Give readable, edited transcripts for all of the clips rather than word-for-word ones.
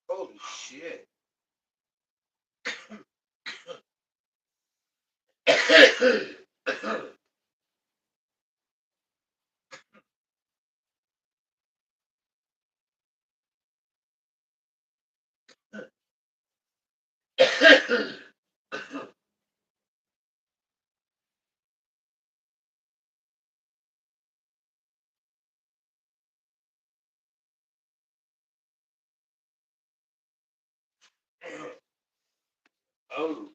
Holy shit. Oh.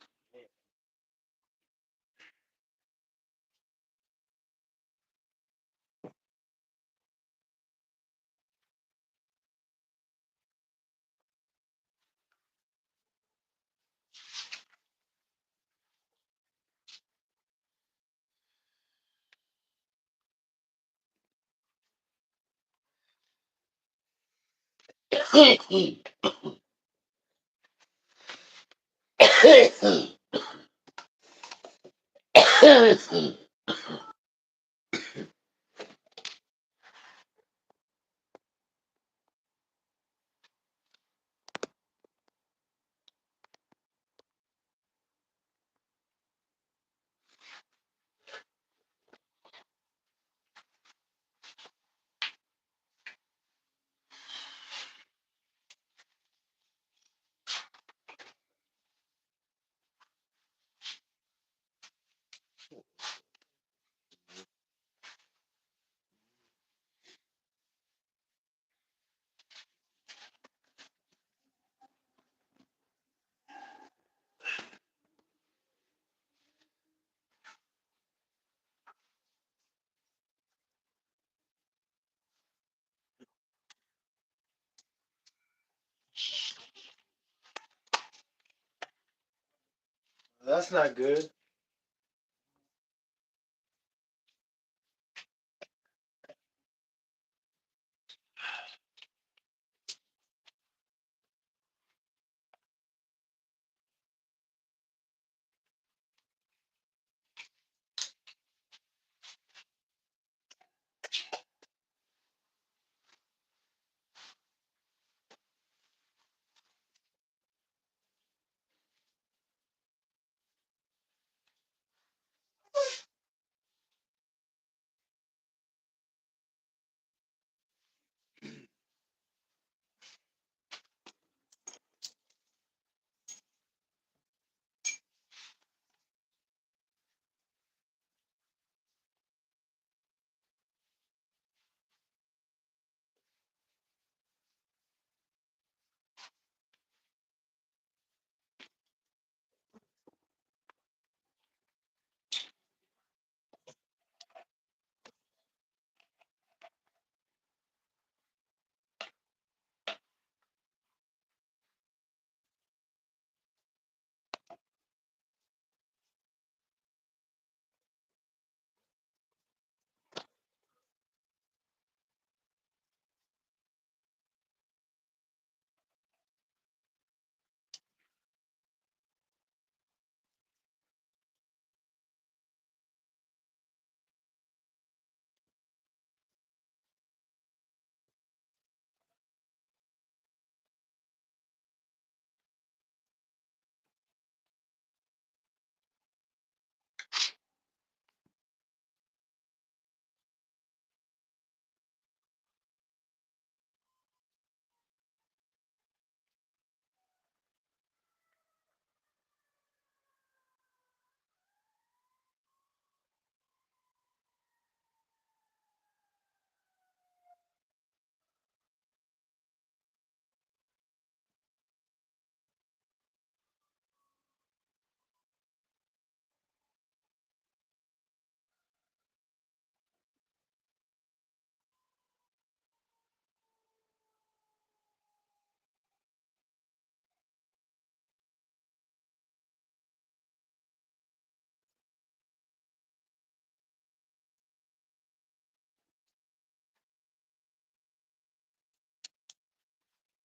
That's not good.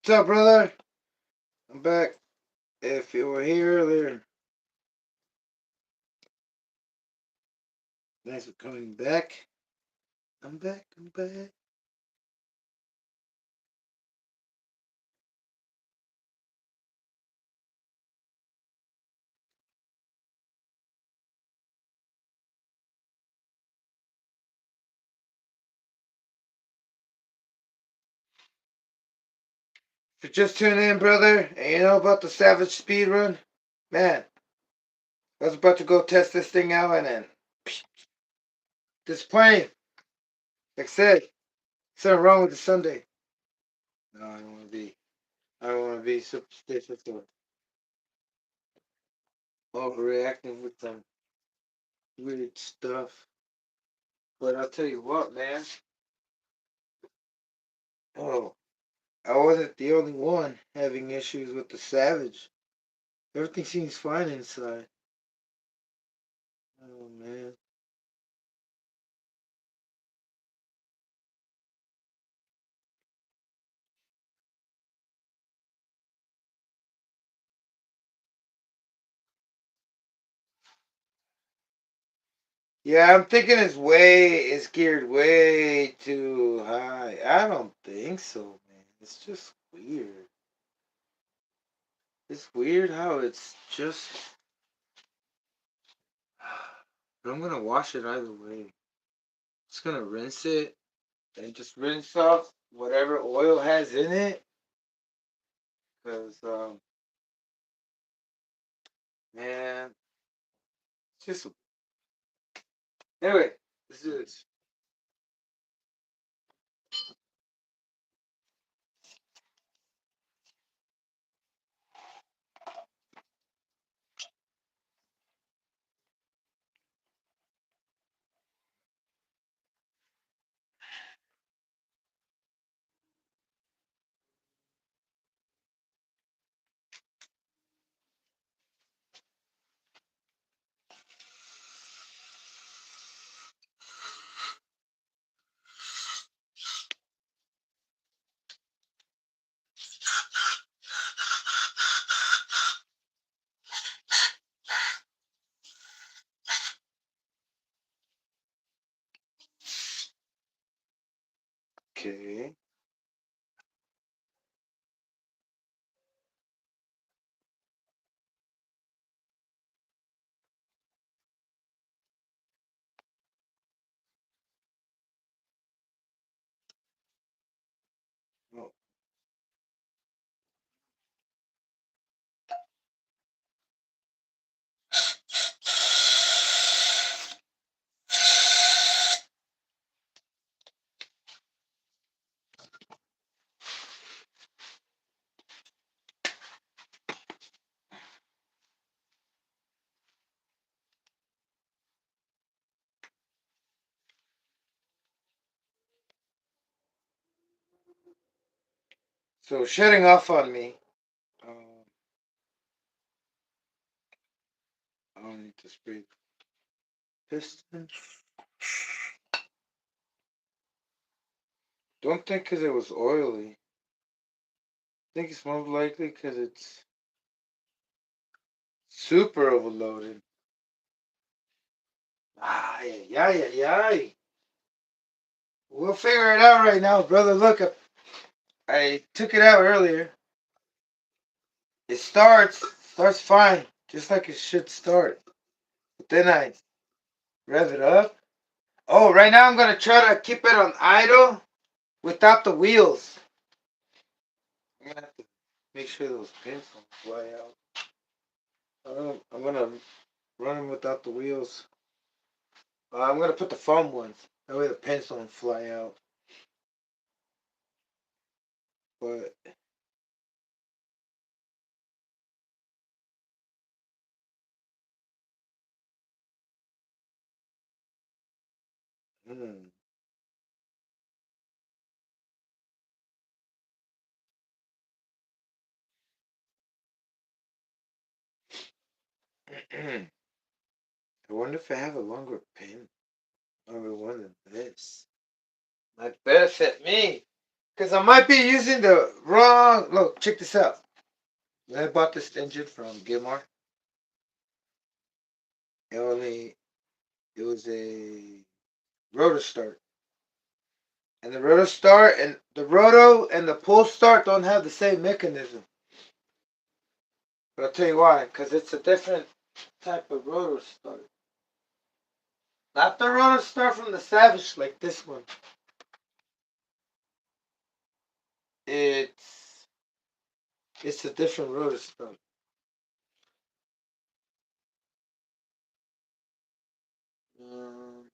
What's up, brother? I'm back. If you were here earlier, thanks for coming back. I'm back. I'm back. If you're just tuning in, brother, and you know about the Savage speed run, man, I was about to go test this thing out, and then disappointing. Like I said, something wrong with the Sunday. No, I don't want to be. I don't want to be superstitious or overreacting with some weird stuff. But I'll tell you what, man. Oh, I wasn't the only one having issues with the Savage. Everything seems fine inside. Oh man. Yeah, I'm thinking it's geared way too high. I don't think so, man. It's just weird. It's weird how it's just. But I'm gonna wash it either way. Just gonna rinse it and just rinse off whatever oil has in it. Cause man, it's just anyway. This is okay. Oh, so shutting off on me. Um, I don't need to spray piston. Don't think because it was oily. I think it's most likely because it's super overloaded. Ay, ay, ay, ay. We'll figure it out right now, brother. Look, I took it out earlier. It starts fine, just like it should start. But then I rev it up. Oh, right now I'm gonna try to keep it on idle without the wheels. I'm gonna have to make sure those pins don't fly out. I'm gonna run them without the wheels. I'm gonna put the foam ones. That way the pins don't fly out. But hmm. I wonder if I have a longer pin. Longer one than this. Might benefit me. Because I might be using the wrong. Look, check this out. I bought this engine from Gilmar. It was a rotor start. And the rotor start and the roto and the pull start don't have the same mechanism. But I'll tell you why. Because it's a different type of rotor start. Not the rotor start from the Savage like this one. It's it's a different rotor start. Um,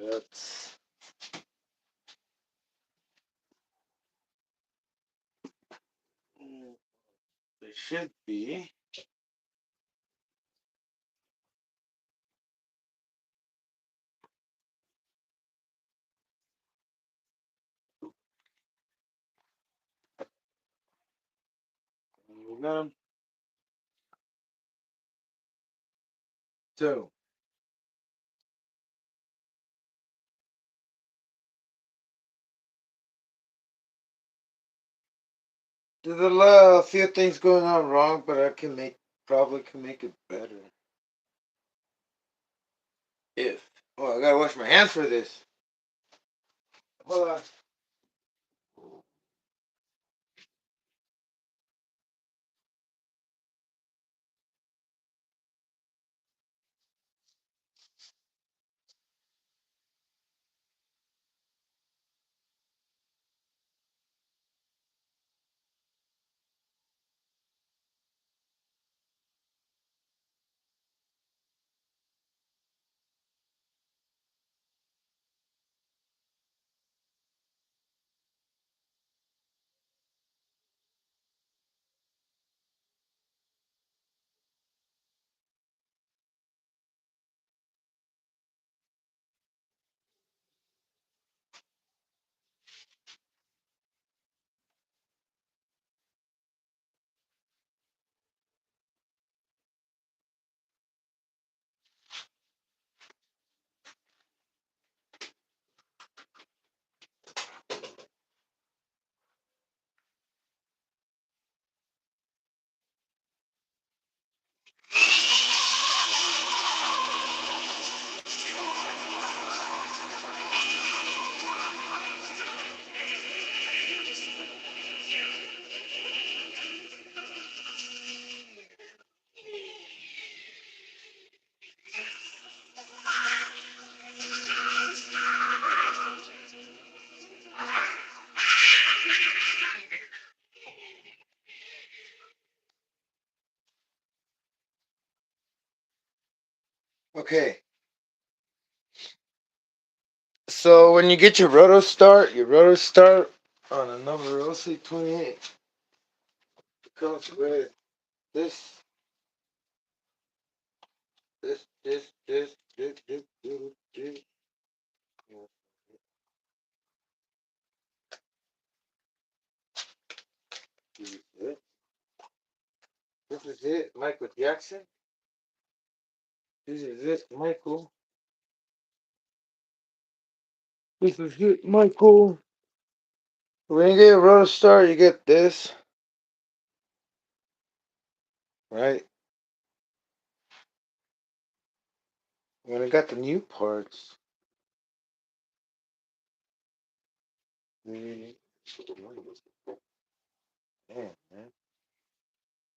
that's they should be. We got them. So there's a few things going on wrong, but I can probably can make it better. If I gotta wash my hands for this. Hold on. Okay. So when you get your roto start on a number OC28 comes with this, this. This is it, Michael Jackson. This is it, Michael. This is it, Michael. When you get a rotor start, you get this, right? When I got the new parts, damn, man,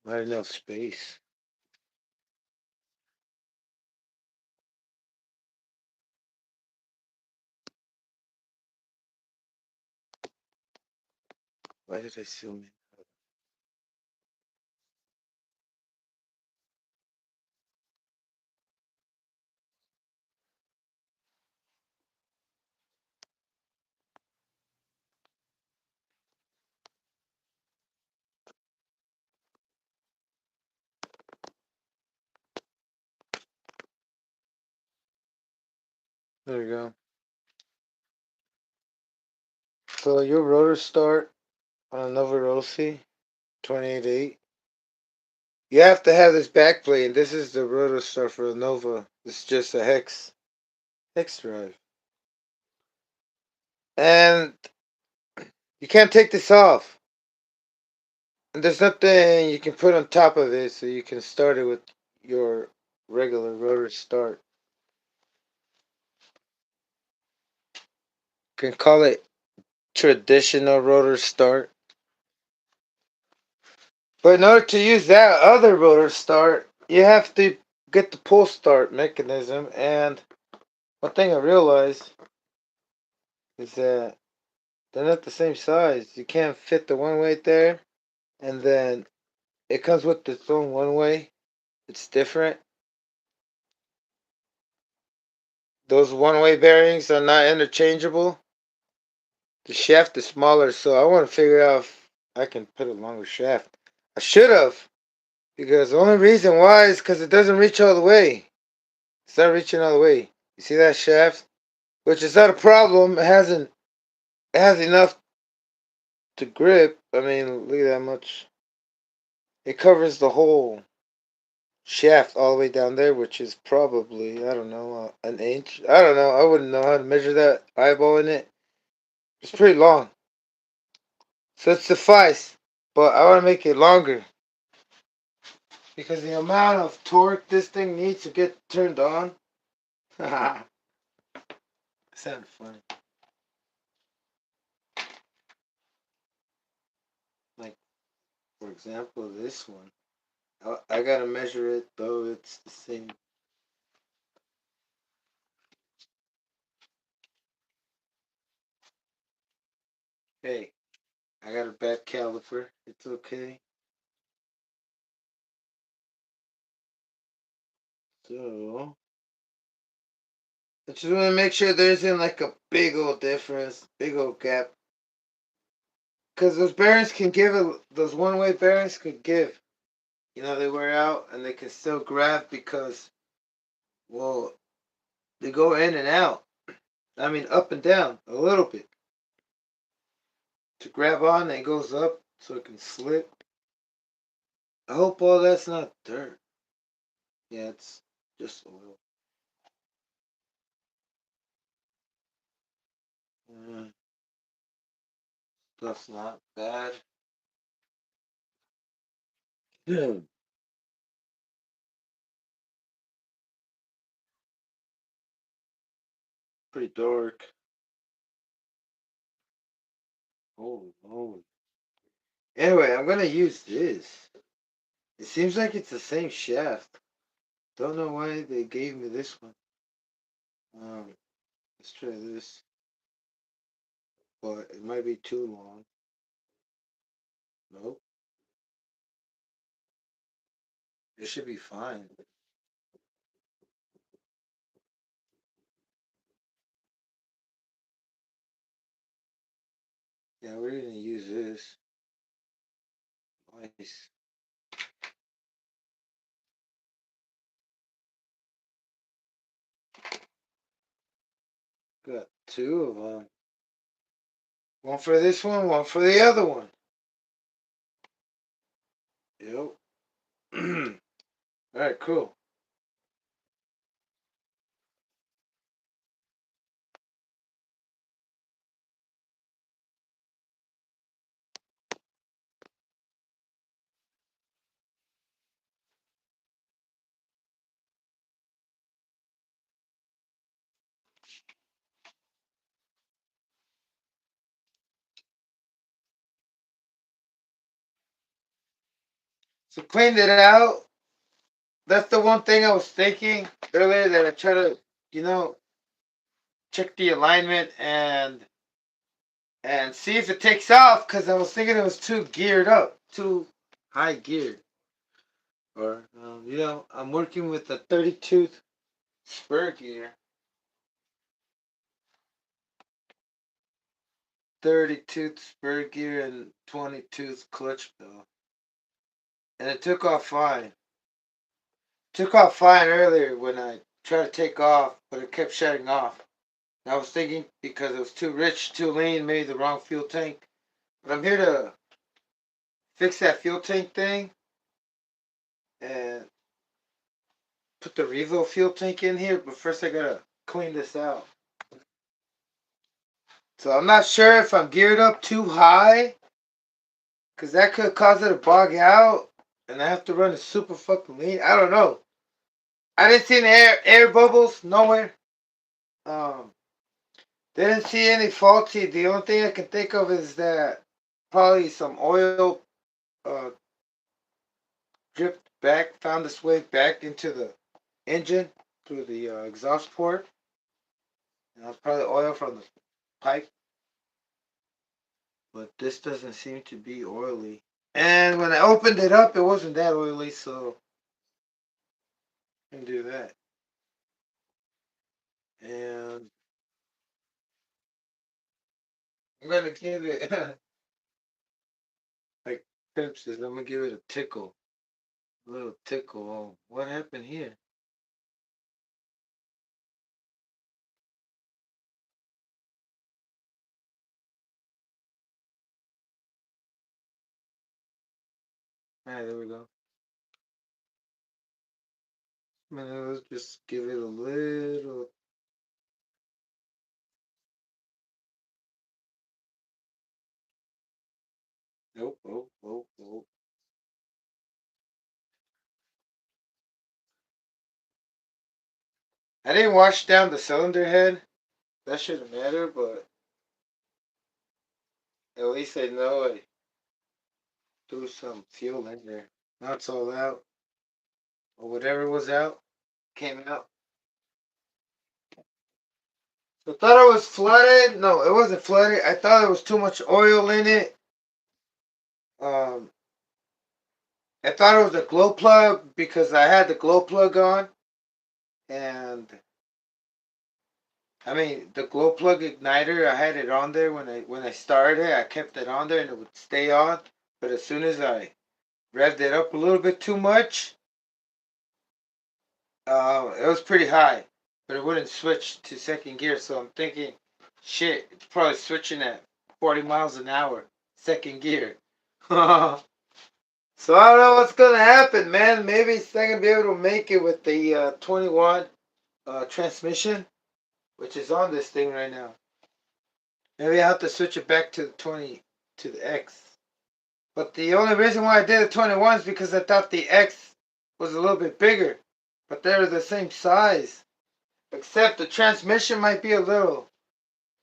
not enough space. Why did I zoom in? There you go. So your rotor start on a Nova Rossi 28.8. You have to have this backplane. This is the rotor start for a Nova. This is just a hex drive, and you can't take this off. And there's nothing you can put on top of it, so you can start it with your regular rotor start. You can call it traditional rotor start. But in order to use that other rotor start, you have to get the pull start mechanism. And one thing I realized is that they're not the same size. You can't fit the one way there, and then it comes with its own one way. It's different. Those one way bearings are not interchangeable. The shaft is smaller, so I want to figure out if I can put a longer shaft. I should have, because the only reason why is because it doesn't reach all the way. It's not reaching all the way. You see that shaft? Which is not a problem. It has enough to grip. I mean, look at that much. It covers the whole shaft all the way down there, which is probably, I don't know, an inch. I don't know. I wouldn't know how to measure that eyeball in it. It's pretty long. So it suffice. But I want to make it longer. Because the amount of torque this thing needs to get turned on. Sounds funny. Like, for example, this one. I gotta measure it, though it's the same. Hey, I got a bad caliper. It's okay. So, I just want to make sure there isn't like a big old difference, big old gap. Because those bearings can give it, those one way bearings could give. You know, they wear out and they can still grab because, well, they go in and out. I mean, up and down a little bit. To grab on, it goes up so it can slip. I hope all that's not dirt. Yeah, it's just oil. Mm, stuff's not bad. Yeah. Pretty dark. Oh, oh. Anyway, I'm gonna use this. It seems like it's the same shaft. Don't know why they gave me this one. Um, let's try this. But it might be too long. Nope. It should be fine. Yeah, we're gonna use this. Nice. Got two of them. One for this one for the other one. Yep. Alright, cool. So cleaned it out. That's the one thing I was thinking earlier that I try to, you know, check the alignment and see if it takes off because I was thinking it was too geared up, too high geared. Or, I'm working with a 30 tooth spur gear. 30 tooth spur gear and 20 tooth clutch bell. And it took off fine. Took off fine earlier when I tried to take off, but it kept shutting off. And I was thinking because it was too rich, too lean, maybe the wrong fuel tank. But I'm here to fix that fuel tank thing and put the Revo fuel tank in here. But first I gotta clean this out. So I'm not sure if I'm geared up too high because that could cause it to bog out and I have to run it super fucking lean. I don't know. I didn't see any air bubbles nowhere. Um, didn't see any faulty. The only thing I can think of is that probably some oil uh, dripped back, found its way back into the engine through the exhaust port. And that's probably oil from the pipe. But this doesn't seem to be oily. And when I opened it up, it wasn't that oily, so I can do that. And I'm gonna give it like Pimp says, I'm gonna give it a tickle. A little tickle. Oh, what happened here? Alright, there we go. Man, let's just give it a little. Nope, nope, nope, nope. I didn't wash down the cylinder head. That shouldn't matter, but at least I know I threw some fuel in there. Now it's all out. Or whatever was out came out. I thought it was flooded. No, it wasn't flooded. I thought there was too much oil in it. Um, I thought it was a glow plug because I had the glow plug on, and I mean the glow plug igniter. I had it on there when I started it. I kept it on there and it would stay on. But as soon as I revved it up a little bit too much, it was pretty high, but it wouldn't switch to second gear. So I'm thinking, shit, it's probably switching at 40 miles an hour, second gear. So I don't know what's gonna happen, man. Maybe it's not gonna be able to make it with the 21 transmission, which is on this thing right now. Maybe I have to switch it back to the 20 to the X. But the only reason why I did the 21 is because I thought the X was a little bit bigger, but they're the same size. Except the transmission might be a little.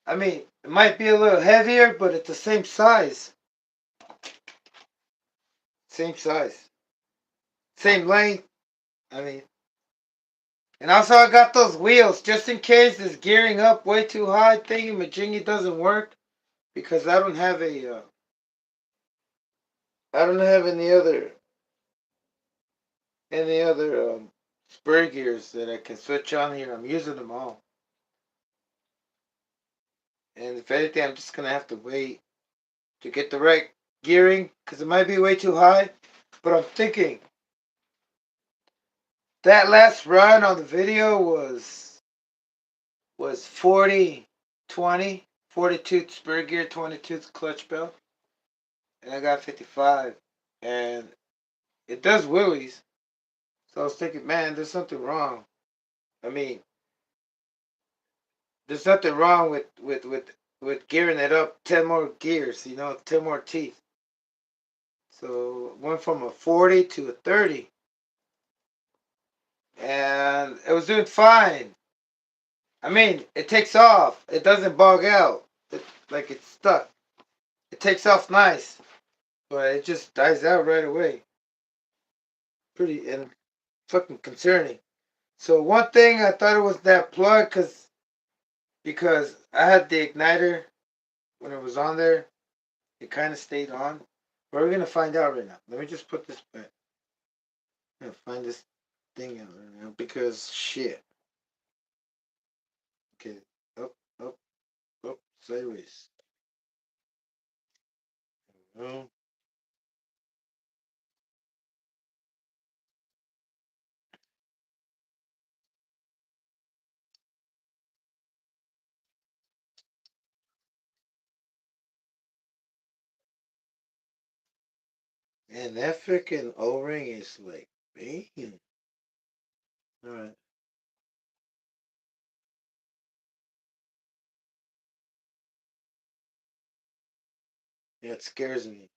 I mean, it might be a little heavier, but it's the same size. Same size. Same length. I mean, and also I got those wheels just in case this gearing up way too high thingy majingy doesn't work because I don't have any other spur gears that I can switch on here. I'm using them all. And if anything, I'm just gonna have to wait to get the right gearing because it might be way too high. But I'm thinking that last run on the video was 40 20, 42 spur gear, 22 clutch belt, and I got 55. And it does willies. So I was thinking, man, there's something wrong. I mean, there's nothing wrong with gearing it up 10 more gears, 10 more teeth. So went from a 40 to a 30, and it was doing fine. I mean, it takes off. It doesn't bog out. Like it's stuck. It takes off nice, but it just dies out right away. Pretty and fucking concerning. So one thing I thought it was that plug because I had the igniter when it was on there. It kind of stayed on. But we're gonna find out right now. Let me just put this back. I'm gonna find this thing out right now because shit. Okay, up, up, up, sideways. No. And that freaking O-ring is like banging. All right. Yeah, it scares me.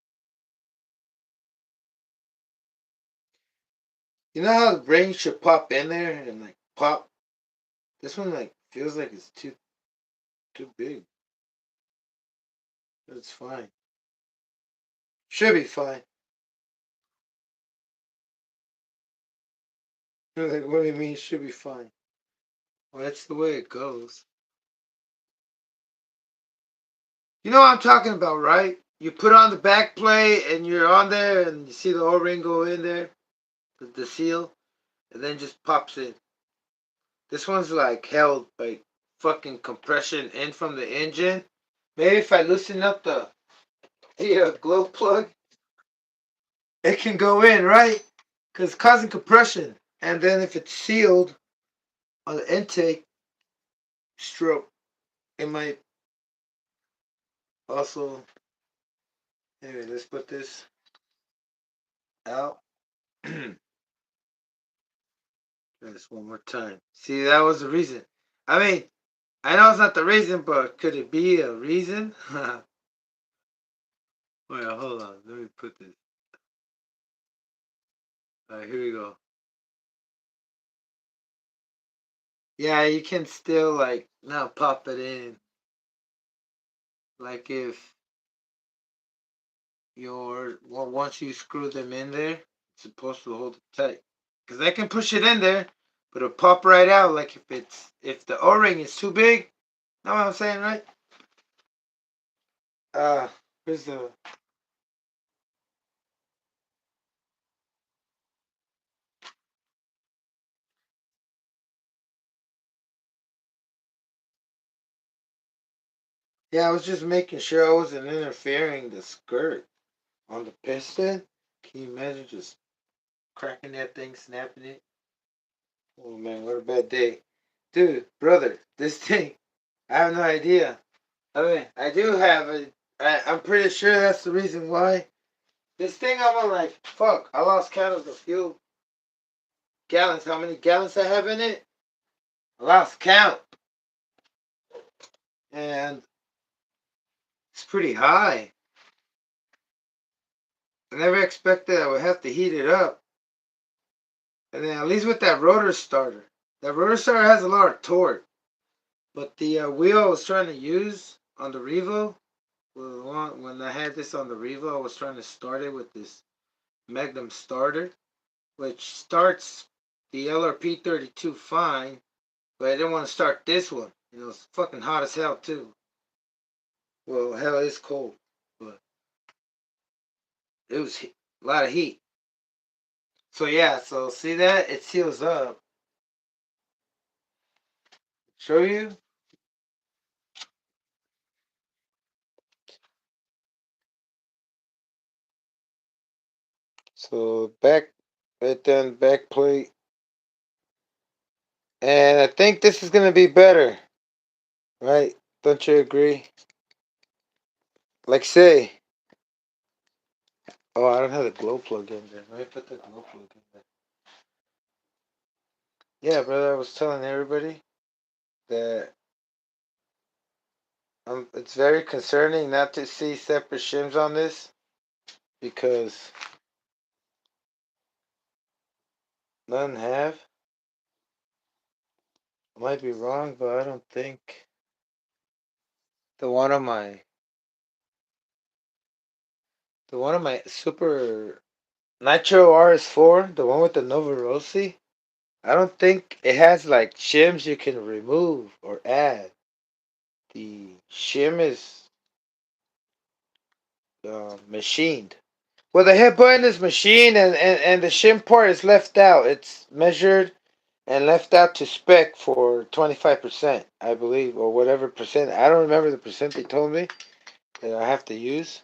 You know how the ring should pop in there and like pop? This one like feels like it's too big. But it's fine. Should be fine. Like, what do you mean should be fine? Well, that's the way it goes. You know what I'm talking about, right? You put on the back plate and you're on there and you see the O-ring go in there, the seal, and then just pops in. This one's like held by fucking compression in from the engine. Maybe if I loosen up the glow plug, it can go in, right? Because it's causing compression. And then if it's sealed on the intake stroke, it might also. Anyway, let's put this out. Try this one more time. See, that was the reason. I mean, I know it's not the reason, but could it be a reason? Wait, hold on. Let me put this. All right, here we go. Yeah, you can still like now pop it in. Like if once you screw them in there, it's supposed to hold it tight. Cause I can push it in there, but it'll pop right out. Like if the O-ring is too big. Know what I'm saying, right? Uh, here's the. Yeah, I was just making sure I wasn't interfering the skirt on the piston. Can you imagine just cracking that thing, snapping it? Oh man, what a bad day. Dude, brother, this thing, I have no idea. I mean, I do have it. I'm pretty sure that's the reason why. This thing, I'm like, fuck, I lost count of the fuel gallons, how many gallons I have in it. I lost count. And it's pretty high. I never expected I would have to heat it up. And then at least with that rotor starter has a lot of torque. But the wheel I was trying to use on the Revo, when I had this on the Revo, I was trying to start it with this Magnum starter, which starts the LRP32 fine, but I didn't want to start this one. It's fucking hot as hell too. Well, hell, it's cold, but it was a lot of heat. So yeah, so see that it seals up. Show you. So back, right then back plate, and I think this is gonna be better, right? Don't you agree? Like say, Oh, I don't have the glow plug in there. Let me put the glow plug in there. Yeah, brother, I was telling everybody that it's very concerning not to see separate shims on this because none have. I might be wrong, but I don't think the one on my Super Nitro RS4, the one with the Nova Rossi, I don't think it has like shims you can remove or add. The shim is machined. Well, the head button is machined and the shim part is left out. It's measured and left out to spec for 25%, I believe, or whatever percent. I don't remember the percent they told me that I have to use.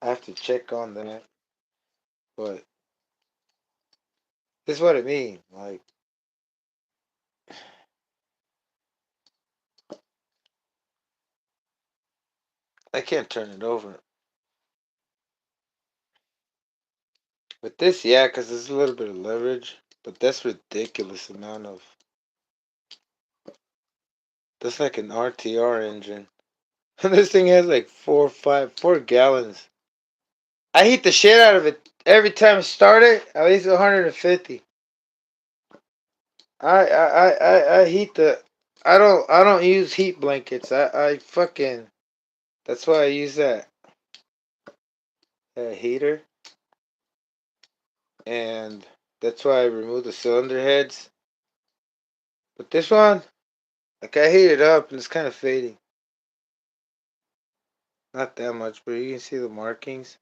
I have to check on that. But this is what I mean. Like, I can't turn it over. With this, yeah, because there's a little bit of leverage. But that's ridiculous amount of. That's like an RTR engine. This thing has like 4 gallons. I heat the shit out of it every time I start it. At least 150. I heat the. I don't use heat blankets. I fucking. That's why I use that heater, and that's why I remove the cylinder heads. But this one, like I heat it up and it's kind of fading. Not that much, but you can see the markings.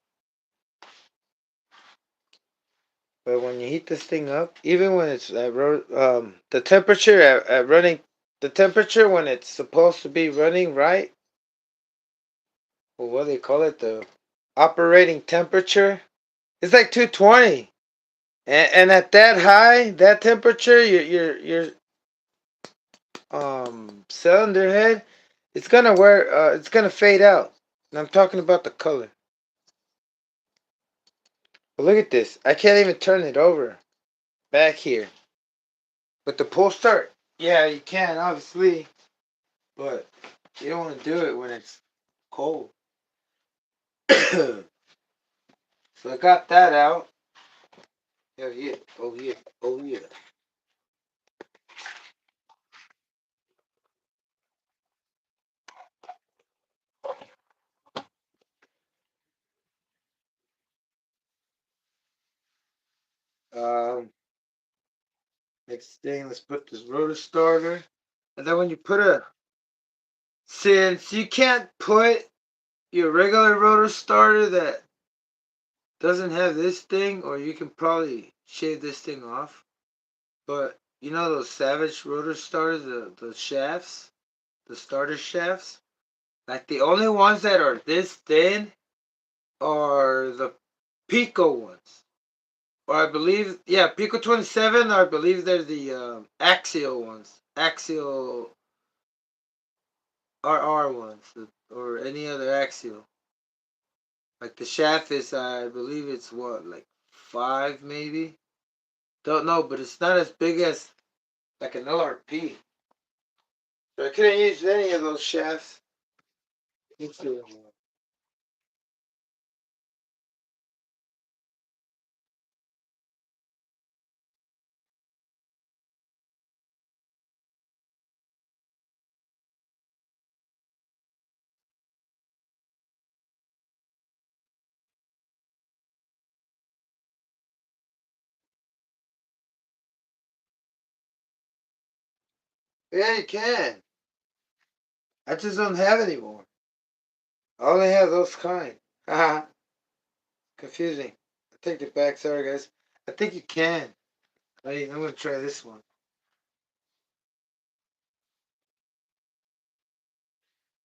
But when you heat this thing up, even when it's the temperature at running, the temperature when it's supposed to be running right, or what do they call it, the operating temperature, it's like 220. And at that high, that temperature, your cylinder head, it's gonna fade out. And I'm talking about the color. But look at this. I can't even turn it over back here. With the pull start, yeah, you can obviously, but you don't want to do it when it's cold. So I got that out. Oh yeah, oh yeah, oh yeah. Um, Next thing, let's put this rotor starter. And then when you put since you can't put your regular rotor starter that doesn't have this thing, or you can probably shave this thing off. But you know those Savage rotor starters, the shafts, the starter shafts? Like the only ones that are this thin are the Pico ones. Or I believe, yeah, Pico 27, or I believe they're the Axial ones. Axial RR ones, or any other Axial. Like the shaft is, I believe it's what, like 5 maybe? Don't know, but it's not as big as like an LRP. So I couldn't use any of those shafts. Yeah, you can. I just don't have anymore. I only have those kind. Haha. Confusing. I take it back. Sorry, guys. I think you can. I'm gonna try this one.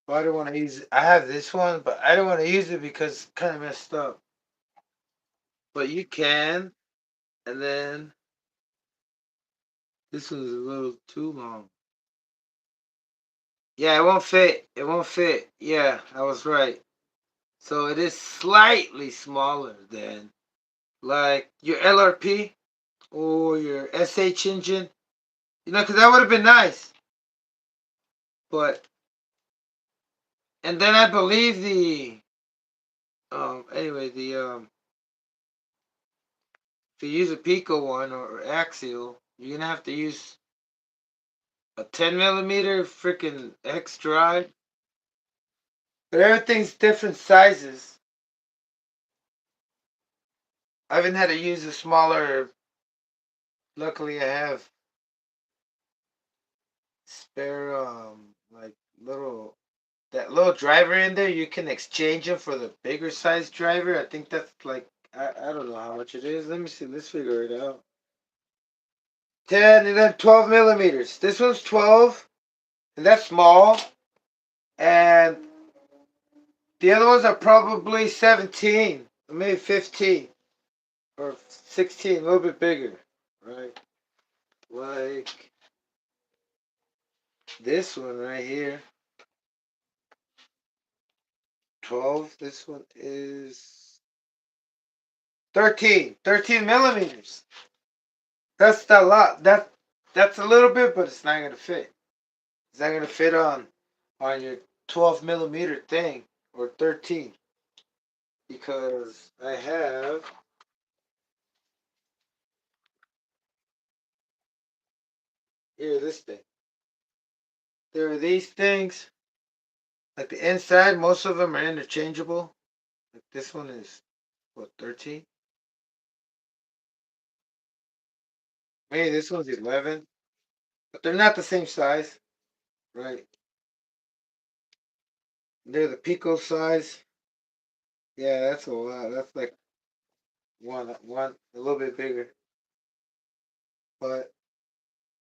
But I don't want to use it. I have this one, but I don't want to use it because it's kind of messed up. But you can. And then this one's a little too long. Yeah, it won't fit. It won't fit. Yeah, I was right. So it is slightly smaller than like your LRP or your SH engine. You know, because that would have been nice. But and then I believe the anyway the if you use a Pico one or axial, you're gonna have to use a 10 millimeter freaking X drive. But everything's different sizes. I haven't had to use a smaller. Luckily, I have spare like little that little driver in there. You can exchange them for the bigger size driver. I think that's like I don't know how much it is. Let me see. Let's figure it out. 10 and then 12 millimeters. This one's 12, and that's small. And the other ones are probably 17, or maybe 15, or 16, a little bit bigger, right? Like this one right here, 12. This one is 13 millimeters. That's a lot. That's a little bit, but it's not gonna fit. It's not gonna fit on your 12 millimeter thing or 13 because I have here this thing. There are these things like the inside. Most of them are interchangeable. Like this one is what 13. Maybe this one's 11, but they're not the same size, right? They're the Pico size. Yeah, that's a lot. That's like one a little bit bigger. But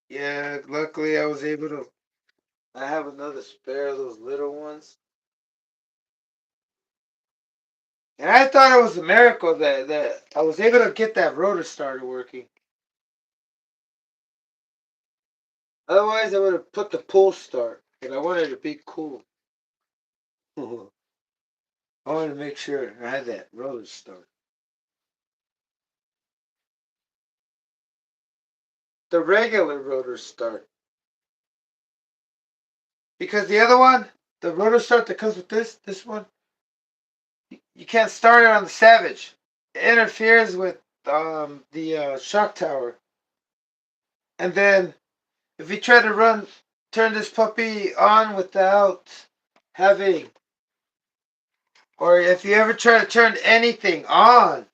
yeah, luckily I was able to. I have another spare of those little ones, and I thought it was a miracle that I was able to get that rotor starter working. Otherwise, I would have put the pull start, and I wanted to be cool. I wanted to make sure I had that rotor start. The regular rotor start, because the other one, the rotor start that comes with this one, you can't start it on the Savage. It interferes with the shock tower, and then if you try to turn this puppy on without having, or if you ever try to turn anything on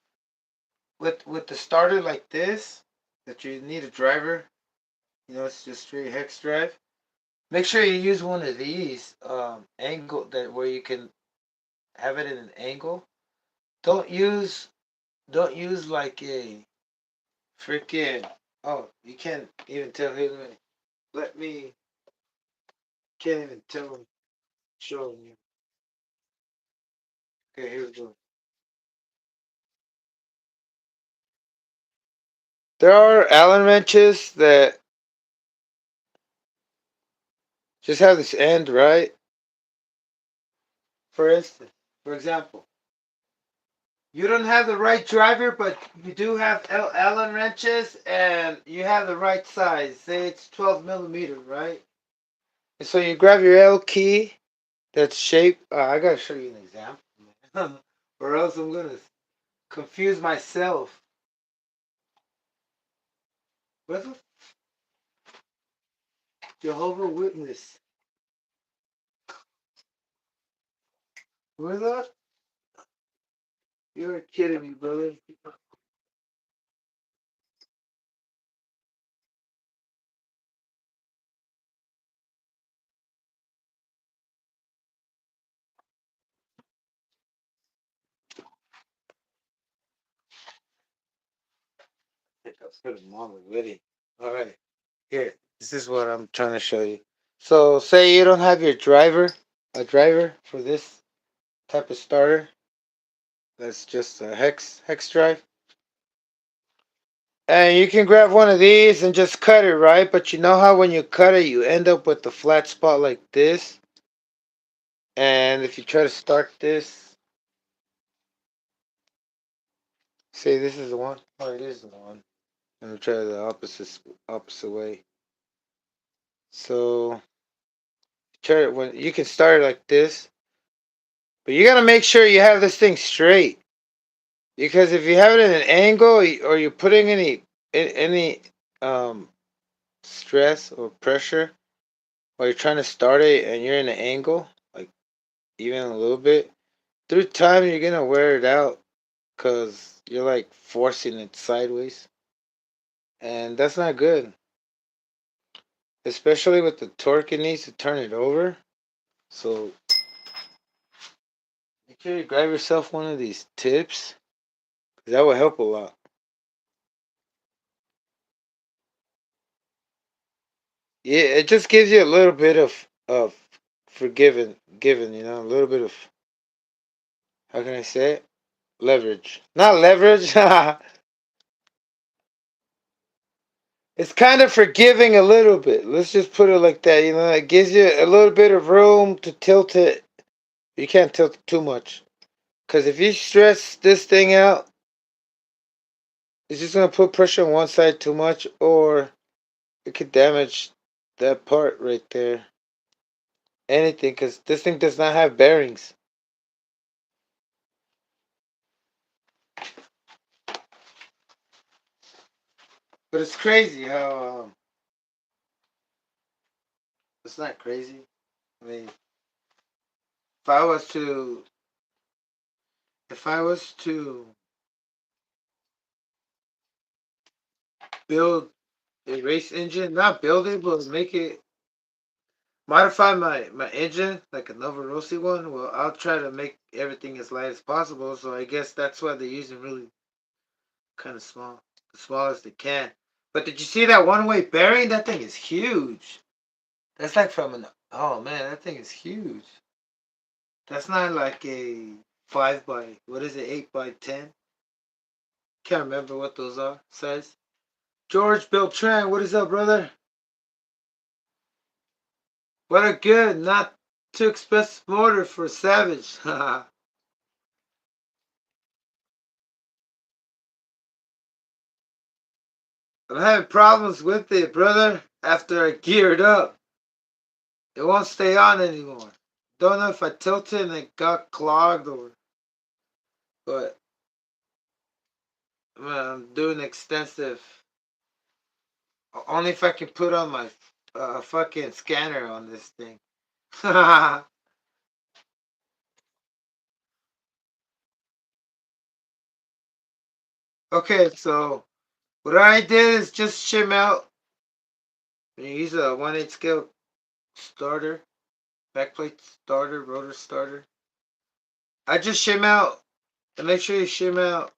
with the starter like this, that you need a driver, it's just straight hex drive. Make sure you use one of these angle that where you can have it in an angle. Don't use don't use like a freaking. Oh, you can't even tell. Here, let me can't even tell them. Showing you. Okay, here we go. There are Allen wrenches that just have this end, right? For instance, for example, you don't have the right driver, but you do have Allen wrenches, and you have the right size. Say it's 12 millimeter, right? And so you grab your L key that's shaped. I gotta show you an example, or else I'm gonna confuse myself. Where's the Jehovah Witness? Where's that? You're kidding me, brother. I think I put him on already. All right, here. This is what I'm trying to show you. So, say you don't have your a driver for this type of starter. That's just a hex drive. And you can grab one of these and just cut it, right? But you know how when you cut it, you end up with the flat spot like this. And if you try to start this, Say this is the one. Oh, it is the one. I'm gonna try the opposite way. So try it when you can start it like this, but you gotta make sure you have this thing straight. Because if you have it at an angle or you're putting any um stress or pressure while you're trying to start it and you're in an angle, like even a little bit, through time you're gonna wear it out because you're like forcing it sideways, and that's not good. Especially with the torque it needs to turn it over. So make sure you grab yourself one of these tips, 'cause that will help a lot. Yeah, it just gives you a little bit of forgiving, giving, a little bit of, how can I say it? Leverage. Not leverage. It's kind of forgiving a little bit. Let's just put it like that. It gives you a little bit of room to tilt it. You can't tilt it too much. Because if you stress this thing out, it's just going to put pressure on one side too much, or it could damage that part right there. Anything, because this thing does not have bearings. But it's crazy how it's not crazy. I mean, if I was to if I was to build a race engine, not build it, but make it modify my engine like a Nova Rossi one. Well, I'll try to make everything as light as possible. So I guess that's why they're using really kind of small, the smallest they can. But did you see that one-way bearing? That thing is huge. That's like from an oh man, that thing is huge. That's not like a 5 by what is it, 8 by 10? Can't remember what those are size. George Beltran, what is up, brother? What a good, not too expensive motor for Savage. I'm having problems with it, brother. After I gear it up, it won't stay on anymore. Don't know if I tilted and it got clogged or, but man, I'm doing extensive. Only if I can put on my fucking scanner on this thing. Okay, so what I did is just shim out. You use a 1/8 scale starter, backplate starter, rotor starter. I just shim out and make sure you shim out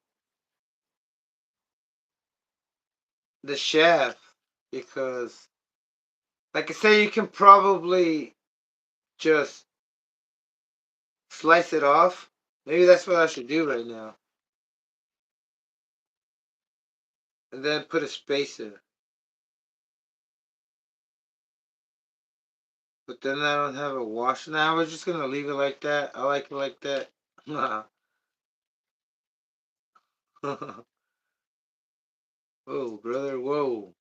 the shaft because, like I say, you can probably just slice it off. Maybe that's what I should do right now. And then put a spacer. But then I don't have a wash. Now I was just gonna leave it like that. I like it like that. Whoa, brother, whoa.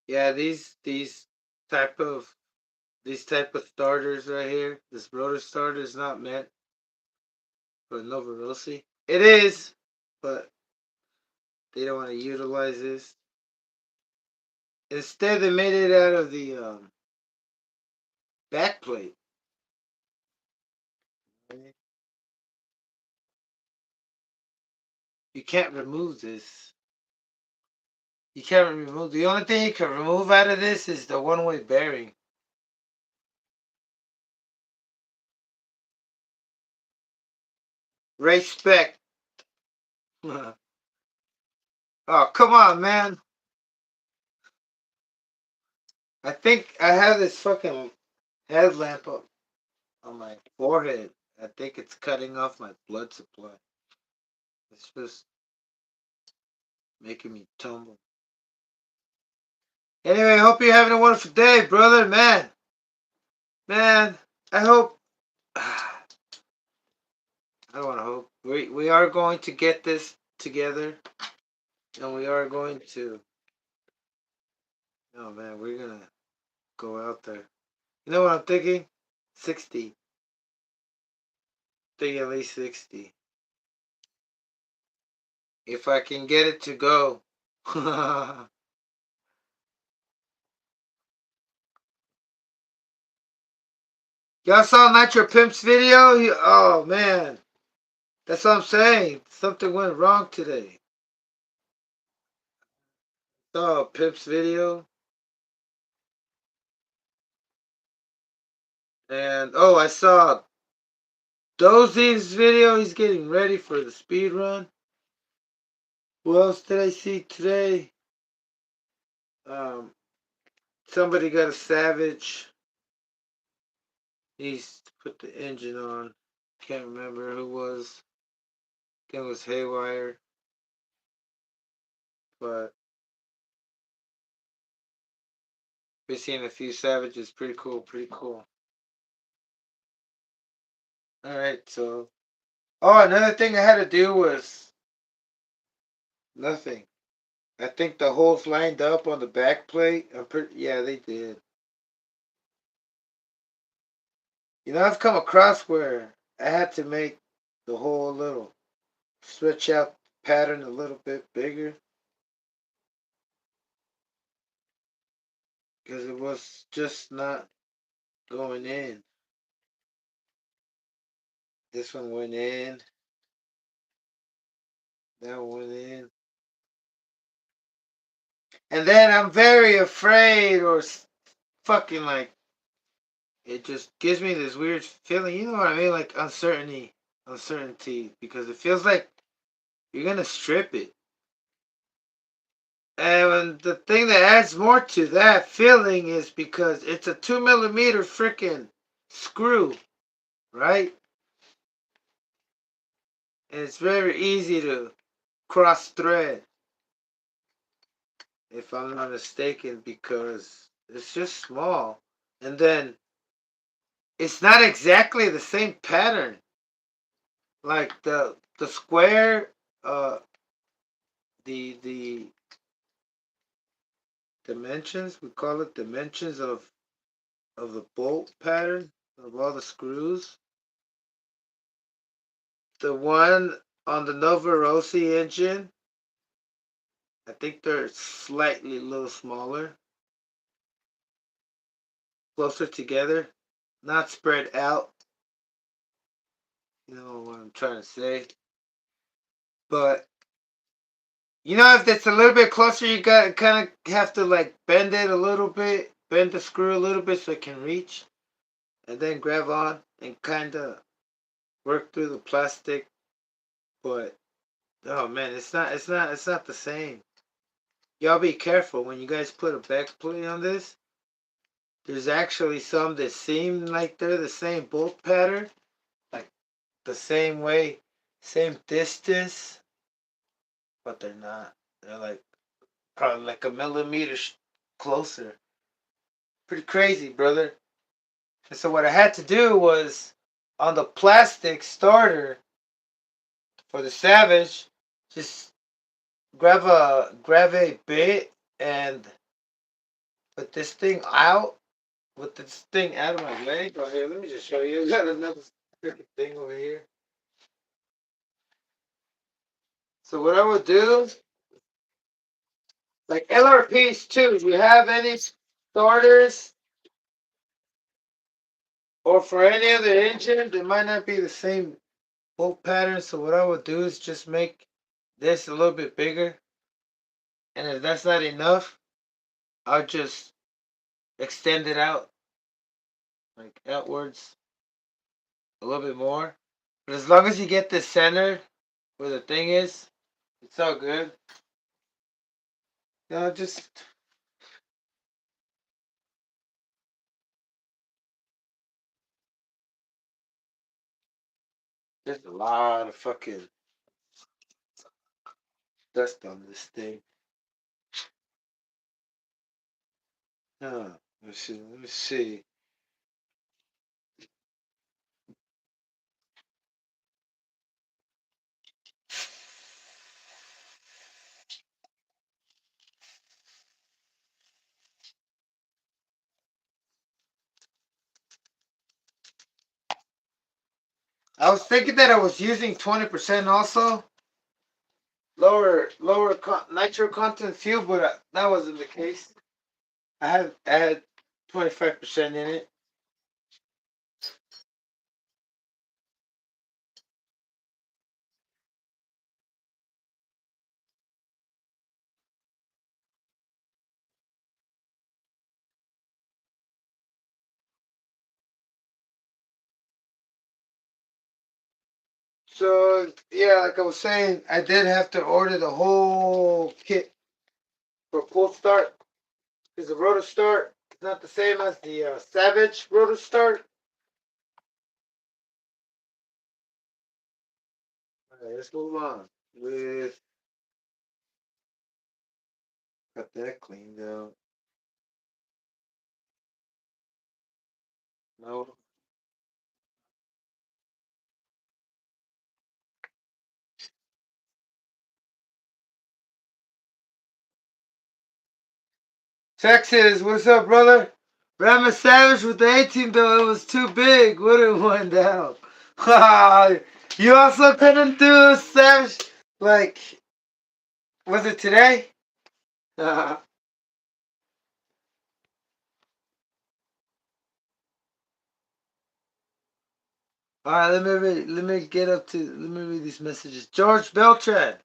Yeah, type of these type of starters right here. This rotor starter is not meant for Nova Rossi. It is, but they don't want to utilize this. Instead, they made it out of the back plate. You can't remove this. You can't remove. The only thing you can remove out of this is the one-way bearing. Respect. Oh, come on, man. I think I have this fucking headlamp up on my forehead. I think it's cutting off my blood supply. It's just making me tumble. Anyway, I hope you're having a wonderful day, brother. Man, I hope I don't want to hope. We are going to get this together, and we are going to. Oh man, we're gonna go out there. You know what I'm thinking? 60. Think at least 60. If I can get it to go. Y'all saw Nitro Pimp's video? Oh man, that's what I'm saying. Something went wrong today. Saw Pimp's video, and oh, I saw Dozy's video. He's getting ready for the speed run. Who else did I see today? Um, Somebody got a Savage. He's put the engine on. Can't remember who it was. I think it was Haywire. But we've seen a few Savages. Pretty cool, pretty cool. Alright, so. Oh, another thing I had to do was nothing. I think the holes lined up on the back plate. Yeah, they did. You know, I've come across where I had to make the hole a little, stretch out the pattern a little bit bigger because it was just not going in. This one went in. That one went in. And then I'm very afraid or fucking like, it just gives me this weird feeling. You know what I mean? Like uncertainty. Because it feels like you're going to strip it. And the thing that adds more to that feeling is because it's a 2 millimeter freaking screw, right? And it's very easy to cross thread, if I'm not mistaken, because it's just small. And then it's not exactly the same pattern. Like the square, the dimensions, we call it dimensions of the bolt pattern of all the screws. The one on the Nova Rossi engine, I think they're slightly a little smaller, closer together, not spread out. You know what I'm trying to say. But you know, if it's a little bit closer, you got kind of have to like bend it a little bit, bend the screw a little bit so it can reach, and then grab on and kind of work through the plastic. But oh man, it's not the same. Y'all be careful when you guys put a back plate on this. There's actually some that seem like they're the same bolt pattern, like the same way, same distance, but they're not. They're like probably like a millimeter closer. Pretty crazy, brother. And so what I had to do was on the plastic starter for the Savage, just grab a bit and put this thing out. With this thing out of my way. Go here, let me just show you. I got another freaking thing over here. So what I would do, like LRPs too, do you have any starters or for any other engine, they might not be the same bolt pattern. So what I would do is just make this a little bit bigger. And if that's not enough, I'll just extend it out, like outwards a little bit more. But as long as you get the center where the thing is, it's all good. You know, just there's a lot of fucking dust on this thing. Let's see. Let me see. I was thinking that I was using 20% also. Lower nitro content fuel, but that wasn't the case. I had 25% in it. So yeah, like I was saying, I did have to order the whole kit for pull start because the rotor start is not the same as the Savage rotor start. All right, let's move on with got that cleaned out. No. Texas, what's up, brother? Ram Savage with the 18 though, it was too big. Would have went down. You also couldn't do Savage like was it today? All right, let me get up to let me read these messages. George Beltran,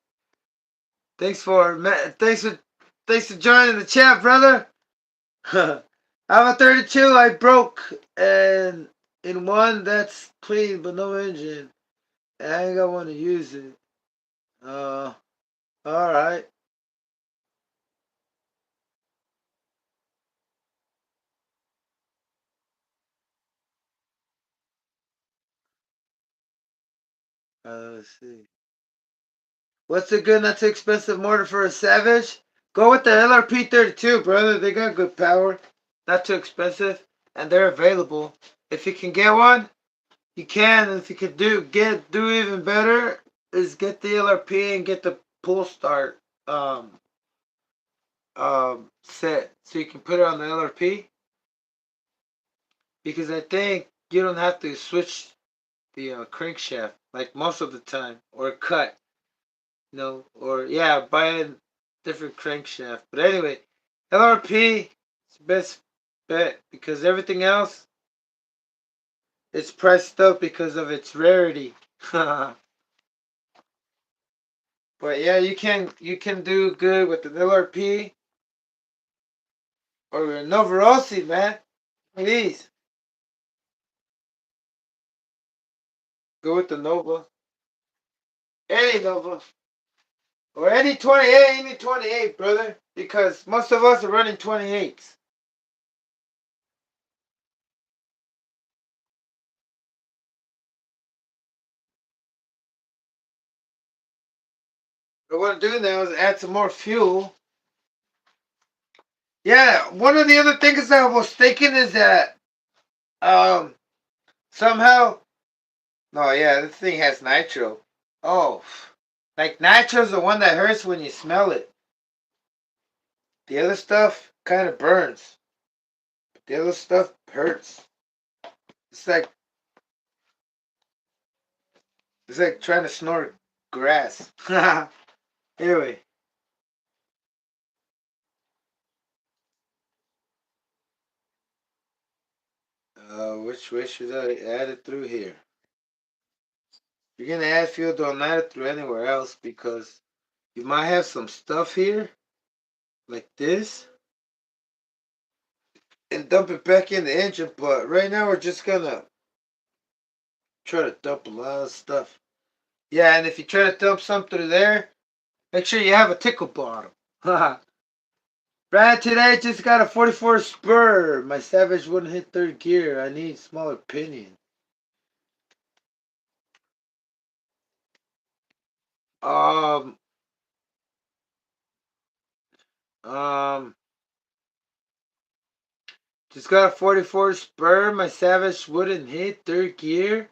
thanks for thanks for joining the chat, brother. I'm a 32. I broke and in one that's clean but no engine. And I ain't got one to use it. Uh, all right. Let's see. What's a good, not too expensive motor for a Savage? Go with the LRP 32, brother. They got good power, not too expensive, and they're available. If you can get one, you can. And if you could do even better, is get the LRP and get the pull start set so you can put it on the LRP. Because I think you don't have to switch the crankshaft like most of the time or cut. No, or yeah, buy a different crankshaft. But anyway, LRP is the best bet because everything else it's priced up because of its rarity. But yeah, you can do good with the LRP or a Novarosi, man. Please go with the Nova, any Nova or any 28, brother. Because most of us are running 28s. But what I'm doing now is add some more fuel. Yeah, one of the other things that I was thinking is that um somehow no, yeah, this thing has nitro. Oh, like nitro's the one that hurts when you smell it. The other stuff kind of burns. The other stuff hurts. It's like it's like trying to snort grass. Anyway, which way should I add it through here? You're gonna add fuel, don't add it through anywhere else because you might have some stuff here like this and dump it back in the engine. But right now we're just gonna try to dump a lot of stuff. Yeah, and if you try to dump some through there, make sure you have a tickle bottom. Brad, today just got a 44 spur. My Savage wouldn't hit third gear. I need smaller pinion. Um, um, just got a 44 spur. My Savage wouldn't hit third gear.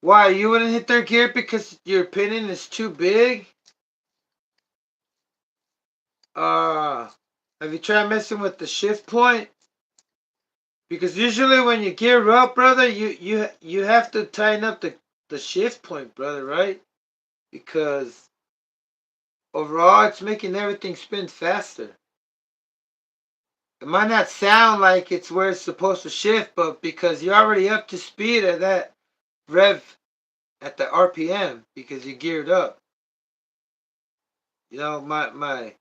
Why? You wouldn't hit third gear because your pinion is too big? Uh, have you tried messing with the shift point? Because usually when you gear up, brother, you have to tighten up the shift point, brother, right? Because overall it's making everything spin faster. It might not sound like it's where it's supposed to shift, but because you're already up to speed at that rev at the RPM because you geared up. You know, my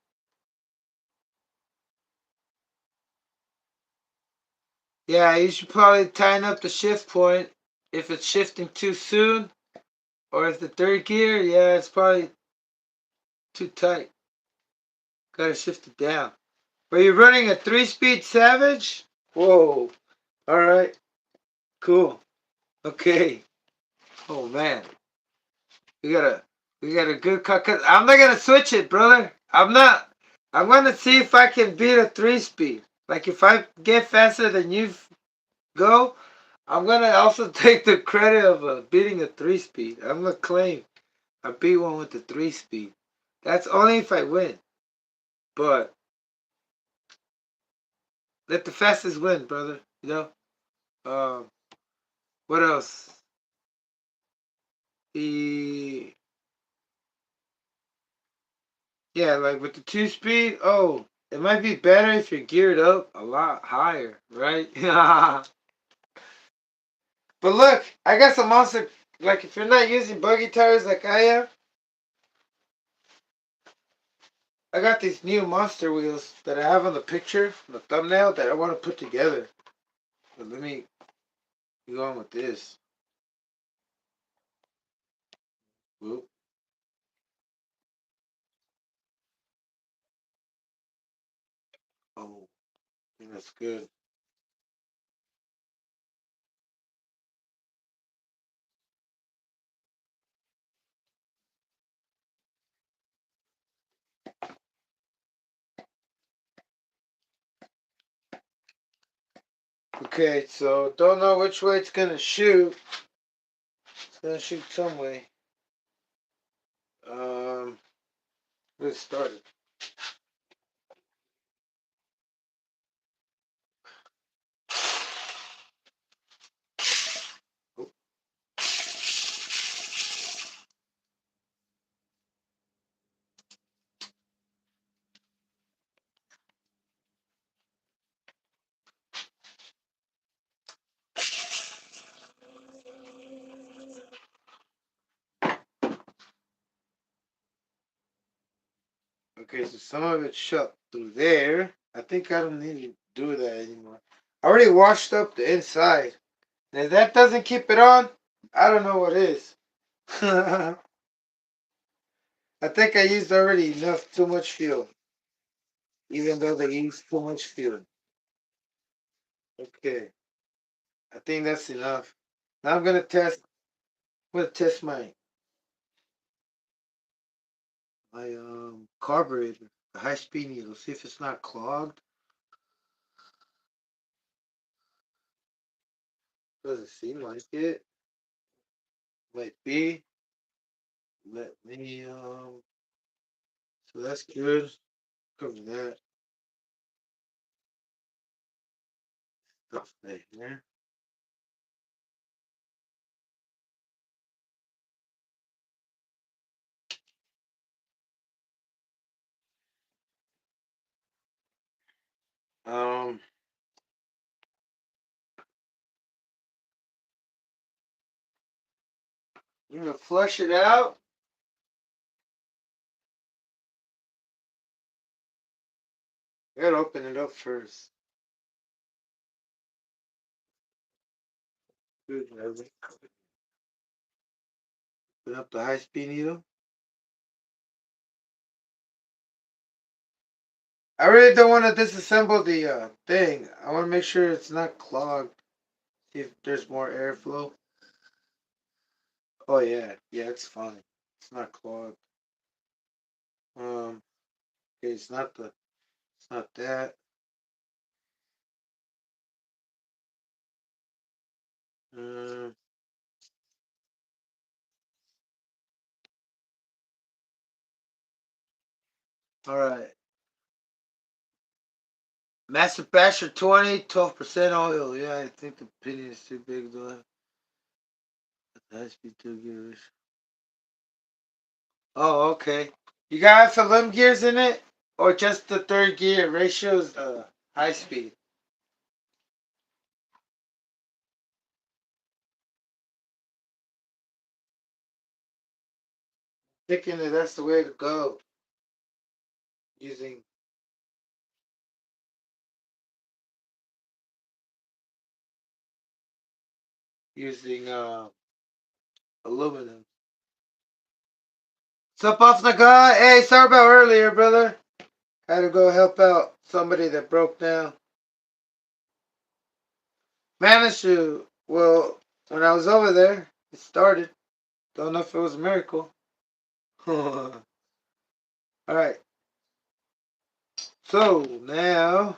yeah, you should probably tighten up the shift point if it's shifting too soon, or if the third gear, yeah, it's probably too tight. Gotta shift it down. But you're running a 3-speed Savage? Whoa. Alright. Cool. Okay. Oh man. We got a we got a good cut. Cause I'm not gonna switch it, brother. I'm not. I'm gonna see if I can beat a 3-speed. Like if I get faster than you go, I'm gonna also take the credit of beating a 3-speed. I'm gonna claim I beat one with the 3-speed. That's only if I win. But let the fastest win, brother. You know. Um. What else? The Yeah, like with the 2-speed. Oh, it might be better if you're geared up a lot higher, right? But look, I got some monster. Like if you're not using buggy tires like I am, I got these new monster wheels that I have on the picture, the thumbnail that I want to put together. But let me go on with this. Whoop. Oh, I think that's good. Okay, so don't know which way it's gonna shoot. It's gonna shoot some way. Let's start it. Okay, so some of it shut through there. I think I don't need to do that anymore. I already washed up the inside. And if that doesn't keep it on, I don't know what is. I think I used already enough, too much fuel. Even though they use too much fuel. Okay, I think that's enough. Now I'm gonna test. I'm gonna test my carburetor, the high speed needle. See if it's not clogged. Doesn't seem like it. Might be. Let me So that's good. Cover that stuff right there. Um, you're gonna flush it out. You gotta open it up first. Good. Open up the high speed needle. I really don't want to disassemble the thing. I want to make sure it's not clogged. See if there's more airflow. Oh yeah, yeah, it's fine. It's not clogged. Um, okay, it's not that. Um, all right. Master Basher 20, 12% oil. Yeah, I think the pinion is too big though. That has to be too good. Oh, okay. You got some limb gears in it? Or just the third gear? Ratio's high speed. Thinking that that's the way to go. Using aluminum. What's up, off the guy? Hey, sorry about earlier, brother. Had to go help out somebody that broke down. Managed to, well, when I was over there, it started. Don't know if it was a miracle. Alright. So, now.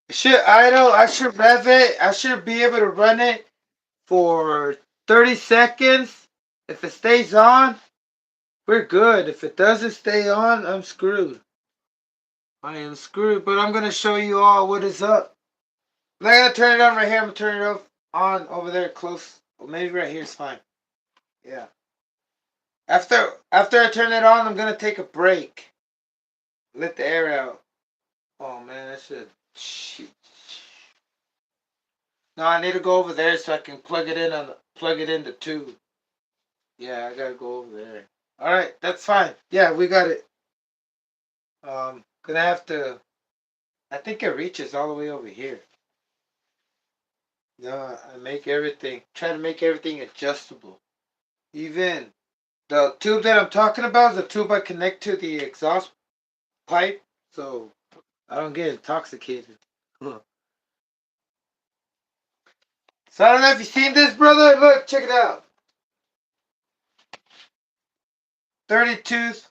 It should idle. I should rev it. I should be able to run it for 30 seconds. If it stays on, we're good. If it doesn't stay on, I'm screwed. I am screwed, but I'm going to show you all what is up. I'm not going to turn it on right here. I'm going to turn it off on over there close. Well, maybe right here is fine. Yeah. After I turn it on, I'm going to take a break. Let the air out. Oh, man, that should... Shoot. No, I need to go over there so I can plug it in the tube. Yeah, I gotta go over there. All right, that's fine. Yeah, we got it. Gonna have to. I think it reaches all the way over here. No, I make everything. Try to make everything adjustable. Even the tube that I'm talking about is the tube I connect to the exhaust pipe, so I don't get intoxicated. So I don't know if you've seen this, brother. Look, check it out. 30 tooth.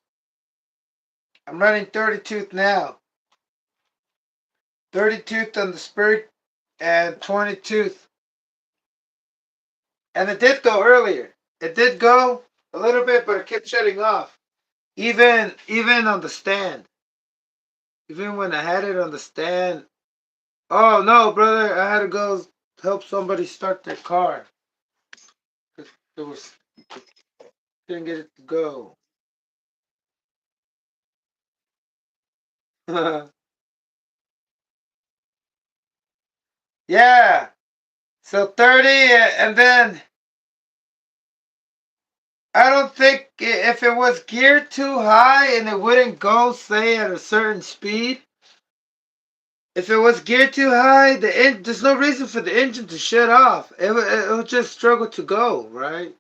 I'm running 30 tooth now. 30 tooth on the spur and 20 tooth. And it did go earlier. It did go a little bit, but it kept shutting off. Even on the stand. Even when I had it on the stand. Oh no, brother, I had to go help somebody start their car. It was couldn't get it to go. Yeah. So 30 and then I don't think if it was geared too high and it wouldn't go, say, at a certain speed. If it was geared too high, there's no reason for the engine to shut off. It'll just struggle to go, right?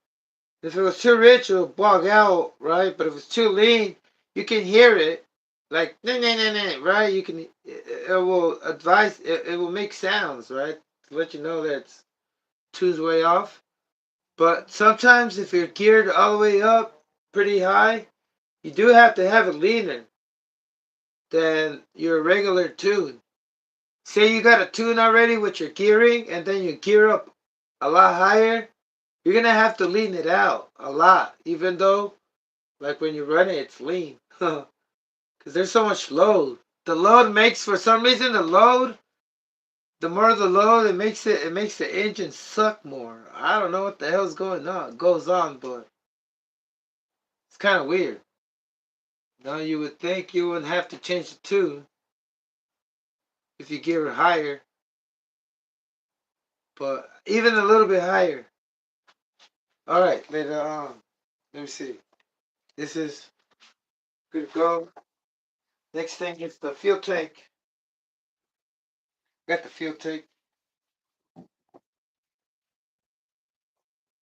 If it was too rich, it'll bog out, right? But if it's too lean, you can hear it, like nah, nah, nah, nah, right? You can, it will advise, it will make sounds, right, to let you know that it's two's way off. But sometimes if you're geared all the way up, pretty high, you do have to have it leaner than your regular tune. Say you got a tune already with your gearing, and then you gear up a lot higher, you're gonna have to lean it out a lot, even though, like when you run it, it's lean. Because there's so much load. The load makes, for some reason, the more the load, it makes the engine suck more. I don't know what the hell's goes on, but it's kind of weird. Now you would think you wouldn't have to change the tune if you gear it higher, but even a little bit higher. All right, later on. Let me see. This is good to go. Next thing is the fuel tank. Got the fuel tank.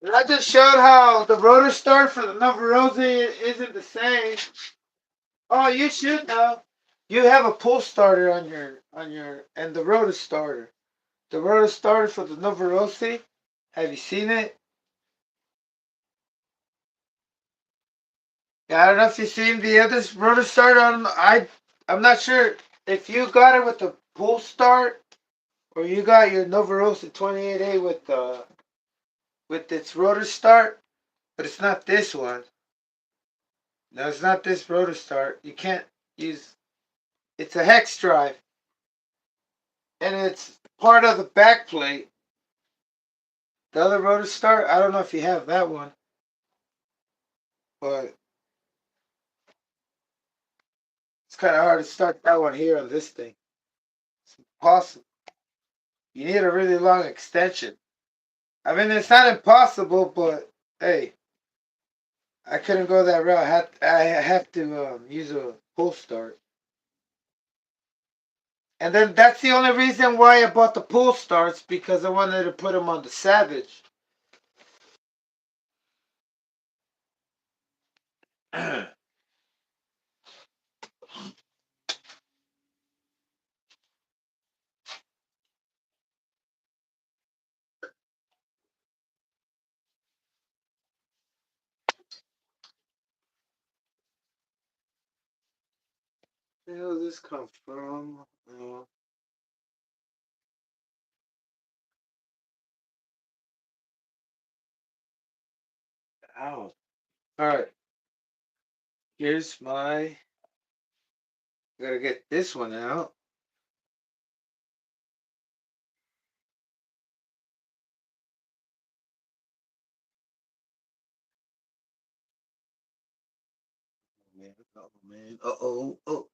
And I just showed how the rotor start for the Novarosi isn't the same. Oh, you should know. You have a pull starter on your and the rotor starter. The rotor starter for the Novarosi. Have you seen it? Yeah, I don't know if you've seen the other rotor starter. I'm not sure if you got it with the pull start or you got your Novarosi 28A with its rotor start, but it's not this one. No, it's not this rotor start. You can't use. It's a hex drive, and it's part of the back plate. The other rotor start, I don't know if you have that one, but it's kind of hard to start that one here on this thing. It's impossible. You need a really long extension. I mean, it's not impossible, but hey, I couldn't go that route. I have to use a pull start. And then that's the only reason why I bought the pull starts, because I wanted to put them on the Savage. Where the hell does this come from? Ow. Alright. Here's my. I gotta get this one out. Man, oh man. Uh-oh. Oh.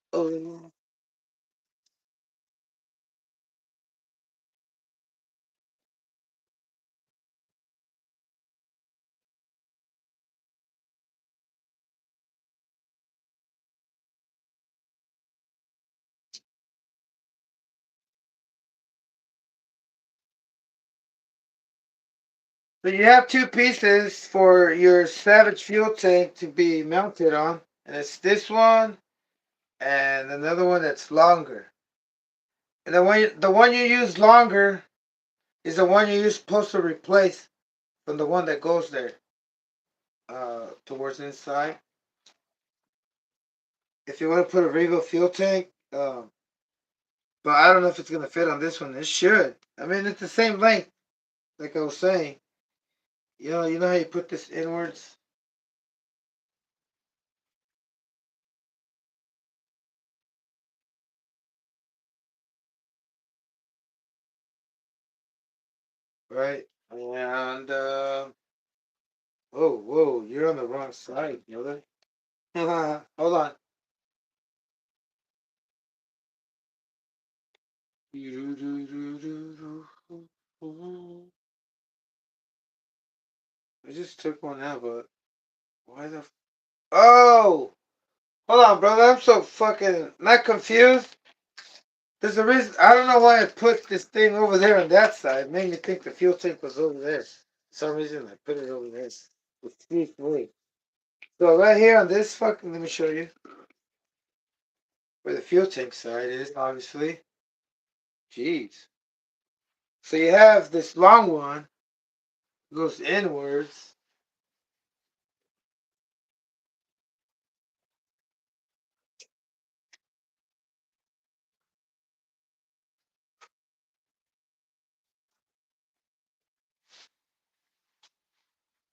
So you have two pieces for your Savage fuel tank to be mounted on. And it's this one and another one that's longer. And the one you use longer is the one you're supposed to replace from the one that goes there towards the inside. If you want to put a Revo fuel tank, but I don't know if it's gonna fit on this one. It should. I mean, it's the same length, like I was saying. You know how you put this inwards. Right? And whoa, you're on the wrong side, brother. Hold on. I just took one out, but why the? Oh, hold on, brother. I'm so fucking not confused. There's a reason. I don't know why I put this thing over there on that side. It made me think the fuel tank was over there. For some reason, I put it over there. Excuse me. So right here on this fucking, let me show you where the fuel tank side is. Obviously, jeez. So you have this long one goes inwards.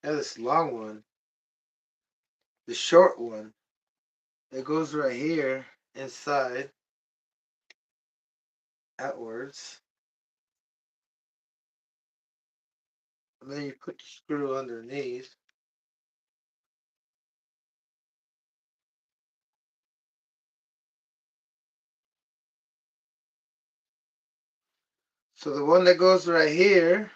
You have this long one, the short one that goes right here inside outwards, and then you put the screw underneath. So the one that goes right here.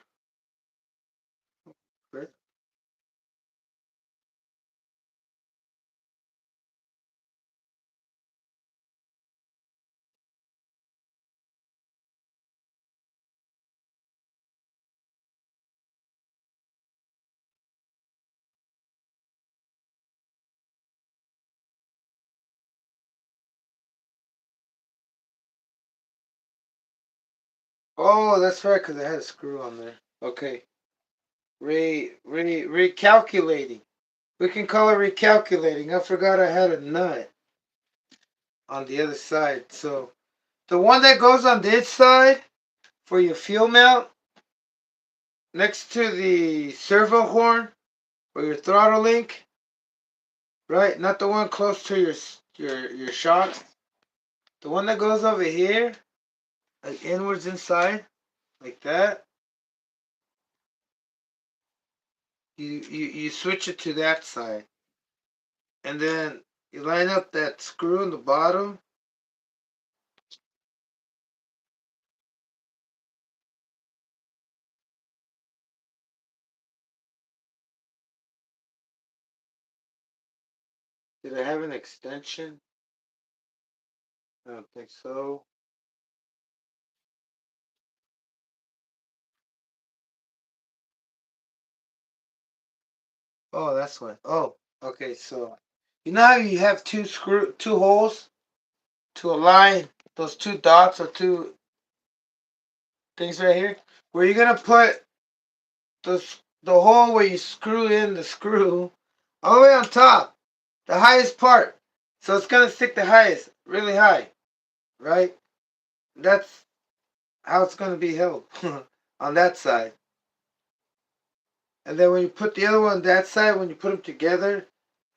Oh, that's right, because it had a screw on there. Okay. Recalculating. We can call it recalculating. I forgot I had a nut on the other side. So the one that goes on this side for your fuel mount next to the servo horn or your throttle link, right? Not the one close to your shock. The one that goes over here, like inwards inside, like that. You switch it to that side, and then you line up that screw in the bottom. Did I have an extension? I don't think so. Oh, that's why. Oh, okay. So you know how you have two holes to align those two dots or two things right here, where you're gonna put the hole where you screw in the screw all the way on top, the highest part. So it's gonna stick the highest, really high, right? That's how it's gonna be held on that side. And then when you put the other one on that side, when you put them together,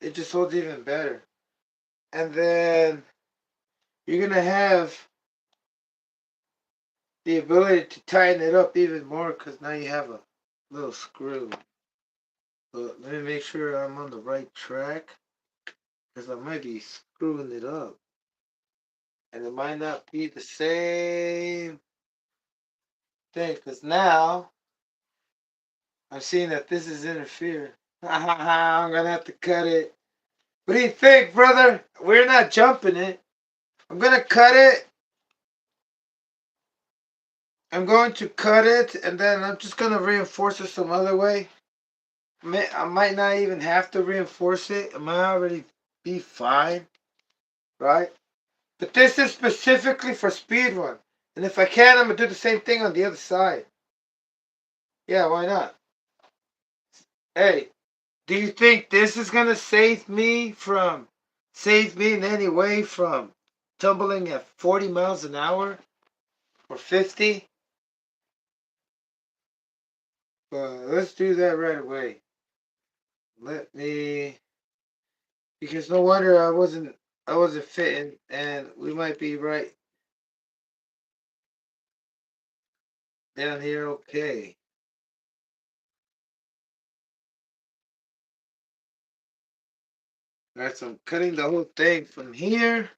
it just holds even better. And then you're gonna have the ability to tighten it up even more because now you have a little screw. So let me make sure I'm on the right track because I might be screwing it up. And it might not be the same thing because now I'm seeing that this is interfering. I'm gonna have to cut it. What do you think, brother? We're not jumping it. I'm gonna cut it. I'm going to cut it and then I'm just gonna reinforce it some other way. I might not even have to reinforce it. It might already be fine, right? But this is specifically for speed run. And if I can, I'm gonna do the same thing on the other side. Yeah, why not? Hey, do you think this is gonna save me in any way from tumbling at 40 miles an hour or 50? Let's do that right away. Let me, because no wonder I wasn't fitting, and we might be right down here. Okay. All right, so I'm cutting the whole thing from here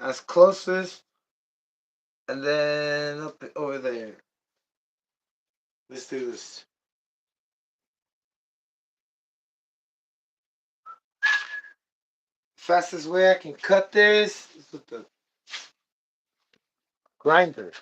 as closest, and then up over there. Let's do this. Fastest way I can cut this is with the grinder.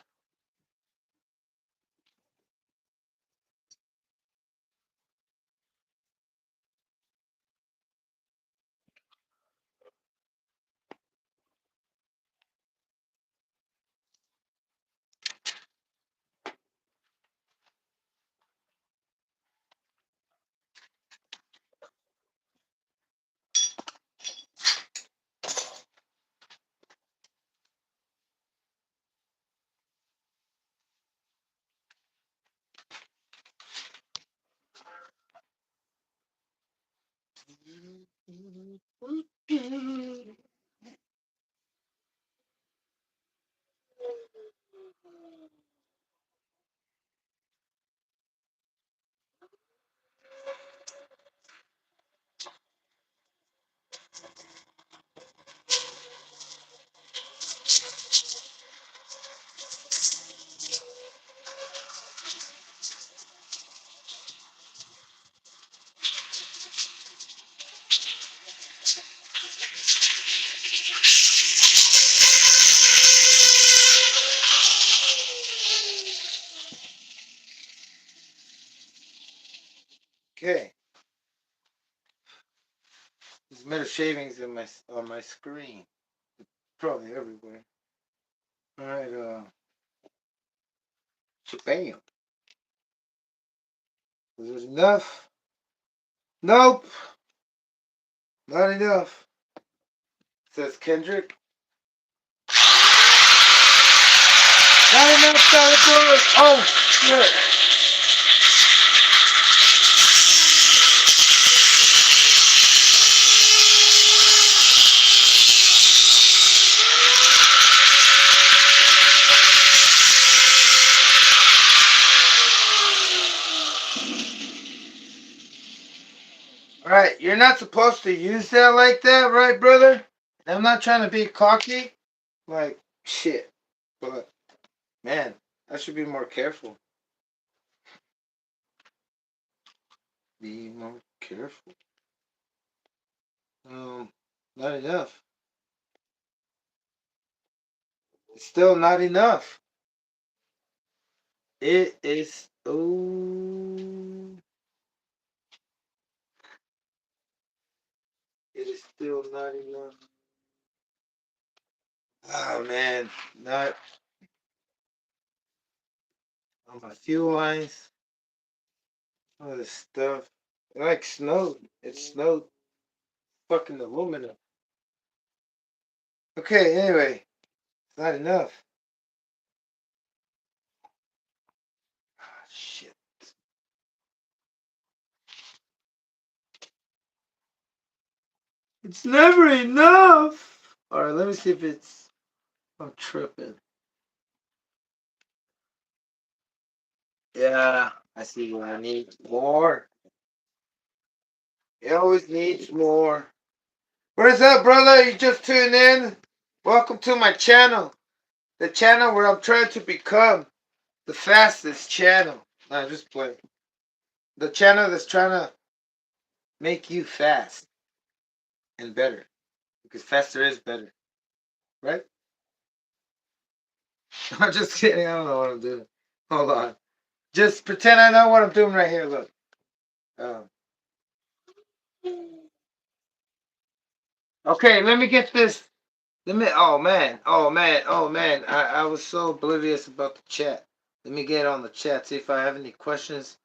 Okay. There's metal shavings in my on my screen. Probably everywhere. All right. So bam. Is this enough? Nope. Not enough. Says Kendrick. Not enough Salvatore. Oh shit. Right, you're not supposed to use that like that, right, brother? I'm not trying to be cocky. Like, shit. But, man, I should be more careful. Be more careful. Not enough. It's still not enough. It is. Oh, it is still not enough. Oh man, not on my fuel lines. All this stuff. It like snowed. It snowed fucking aluminum. Okay, anyway, it's not enough. Ah, shit. It's never enough. Alright, let me see if it's. I'm tripping. Yeah, I see what I need more. It always needs more. What is up, brother? You just tuned in? Welcome to my channel. The channel where I'm trying to become the fastest channel. Nah, just play. The channel that's trying to make you fast and better. Because faster is better. Right? I'm just kidding. I don't know what I'm doing. Hold on. Just pretend I know what I'm doing right here. Look. Um, okay, let me get this. Let me. Oh man. Oh man. Oh man. I was so oblivious about the chat. Let me get on the chat. See if I have any questions.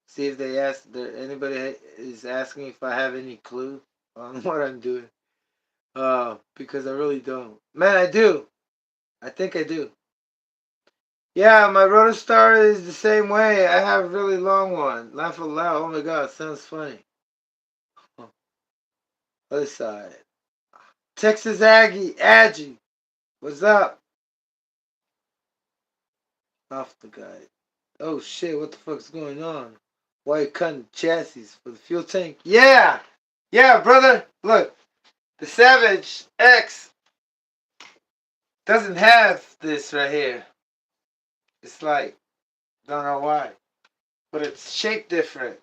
See if they ask. Anybody is asking if I have any clue on what I'm doing. Because I really don't. Man, I do. I think I do. Yeah, my Rotostar is the same way. I have a really long one. Laugh aloud. Oh my god, sounds funny. Other side. Texas Aggie. What's up? Off the guy. Oh shit, what the fuck's going on? Why you cutting chassis for the fuel tank? Yeah! Yeah, brother! Look, the Savage X doesn't have this right here. It's like, don't know why. But it's shaped different.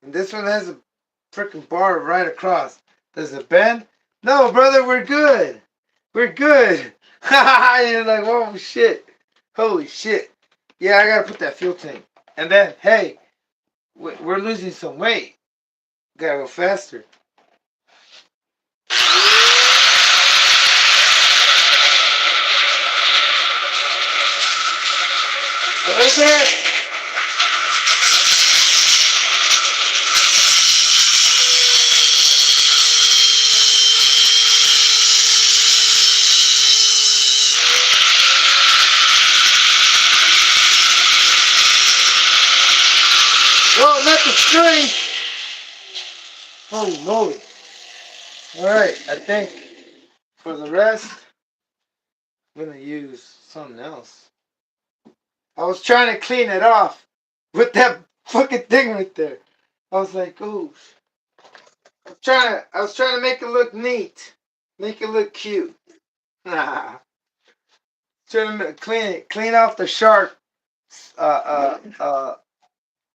And this one has a freaking bar right across. Does it bend? No, brother, we're good. We're good. You're like, whoa, shit. Holy shit. Yeah, I gotta put that fuel tank. And then, hey, we're losing some weight. Gotta go faster. What is that? Whoa, not the string. Holy moly. Alright, I think for the rest, I'm gonna use something else. I was trying to clean it off with that fucking thing right there. I was like, ooh. I was trying to make it look neat. Make it look cute. Nah. Trying to clean off the sharp,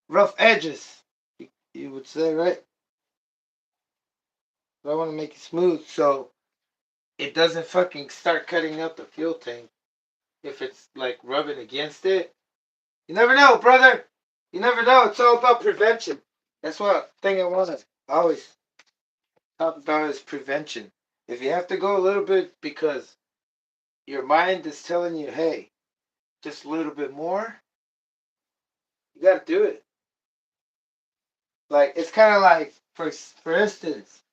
rough edges. You would say, right? But I want to make it smooth so it doesn't fucking start cutting up the fuel tank if it's like rubbing against it. You never know, brother. You never know. It's all about prevention. That's what thing I want to always talk about is prevention. If you have to go a little bit because your mind is telling you, hey, just a little bit more, you got to do it. Like, it's kind of like, for instance,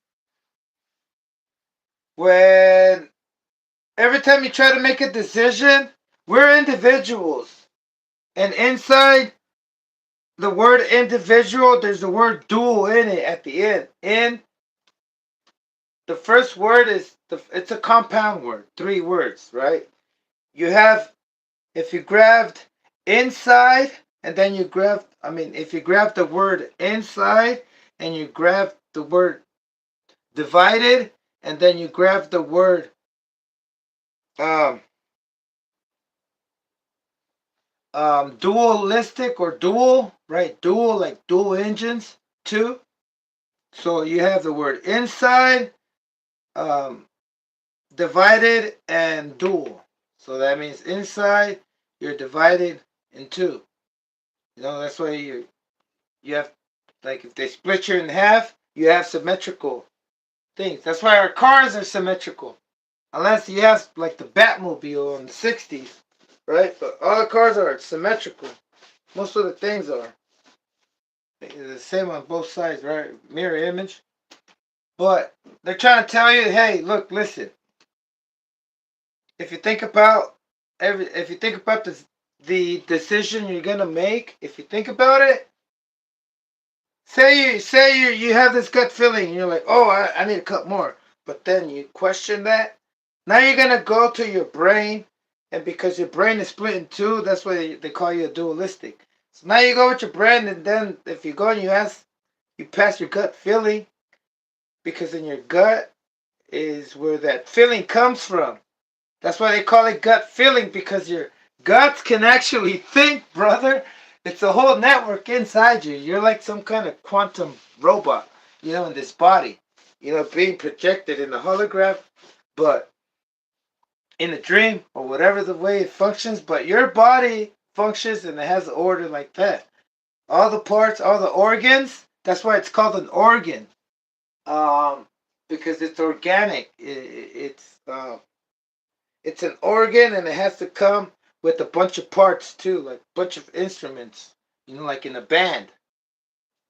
when every time you try to make a decision, we're individuals. And inside the word individual, there's the word dual in it at the end. In the first word it's a compound word, 3 words, right? You have, if you grabbed inside and then if you grab the word inside and you grab the word divided, and then you grab the word um, dualistic or dual, right? Dual, like dual engines, too. So you have the word inside, um, divided, and dual. So that means inside, you're divided in two. That's why you have, like, if they split you in half, you have symmetrical things. That's why our cars are symmetrical. Unless you have, like, the Batmobile in the 60s, right? But all the cars are symmetrical. Most of the things are. The same on both sides, right? Mirror image. But they're trying to tell you, hey, look, listen. If you think about if you think about the decision you're gonna make, if you think about it, say you have this gut feeling, and you're like, oh, I need to cut more, but then you question that. Now you're gonna go to your brain, and because your brain is split in two, that's why they call you a dualistic. So now you go with your brain, and then if you go and you pass your gut feeling, because in your gut is where that feeling comes from. That's why they call it gut feeling, because your guts can actually think, brother. It's a whole network inside you. You're like some kind of quantum robot, in this body, being projected in the hologram, but in a dream or whatever the way it functions. But your body functions and it has an order like that. All the parts, all the organs, that's why it's called an organ. Um, because it's organic. It's an organ, and it has to come with a bunch of parts too, like a bunch of instruments, like in a band,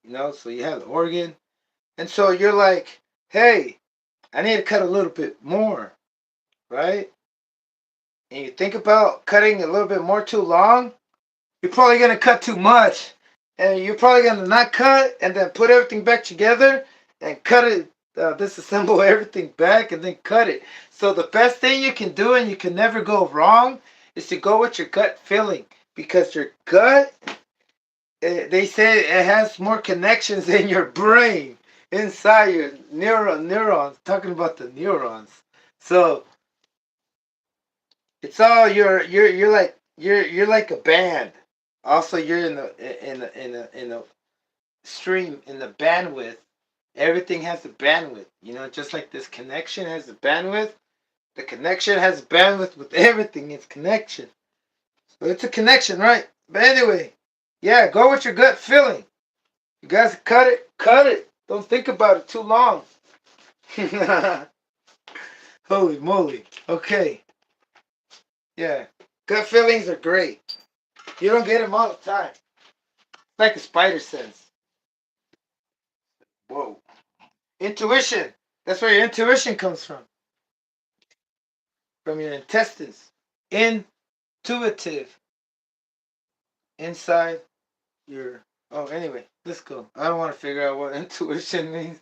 so you have the organ. And so you're like, hey, I need to cut a little bit more, right? And you think about cutting a little bit more too long, you're probably going to cut too much. And you're probably going to not cut and then put everything back together and cut it, disassemble everything back and then cut it. So the best thing you can do, and you can never go wrong, is to go with your gut feeling. Because your gut, they say it has more connections in your brain, inside your neurons, talking about the neurons. So it's all you're like a band. Also, you're in the stream, in the bandwidth. Everything has a bandwidth. Just like this connection has a bandwidth. The connection has a bandwidth with everything. It's connection. So it's a connection, right? But anyway, yeah, go with your gut feeling. You guys cut it, cut it. Don't think about it too long. Holy moly. Okay. Yeah. Gut feelings are great. You don't get them all the time. It's like a spider sense. Whoa. Intuition. That's where your intuition comes from. From your intestines. Intuitive. Inside your. Oh, anyway, let's go. I don't want to figure out what intuition means.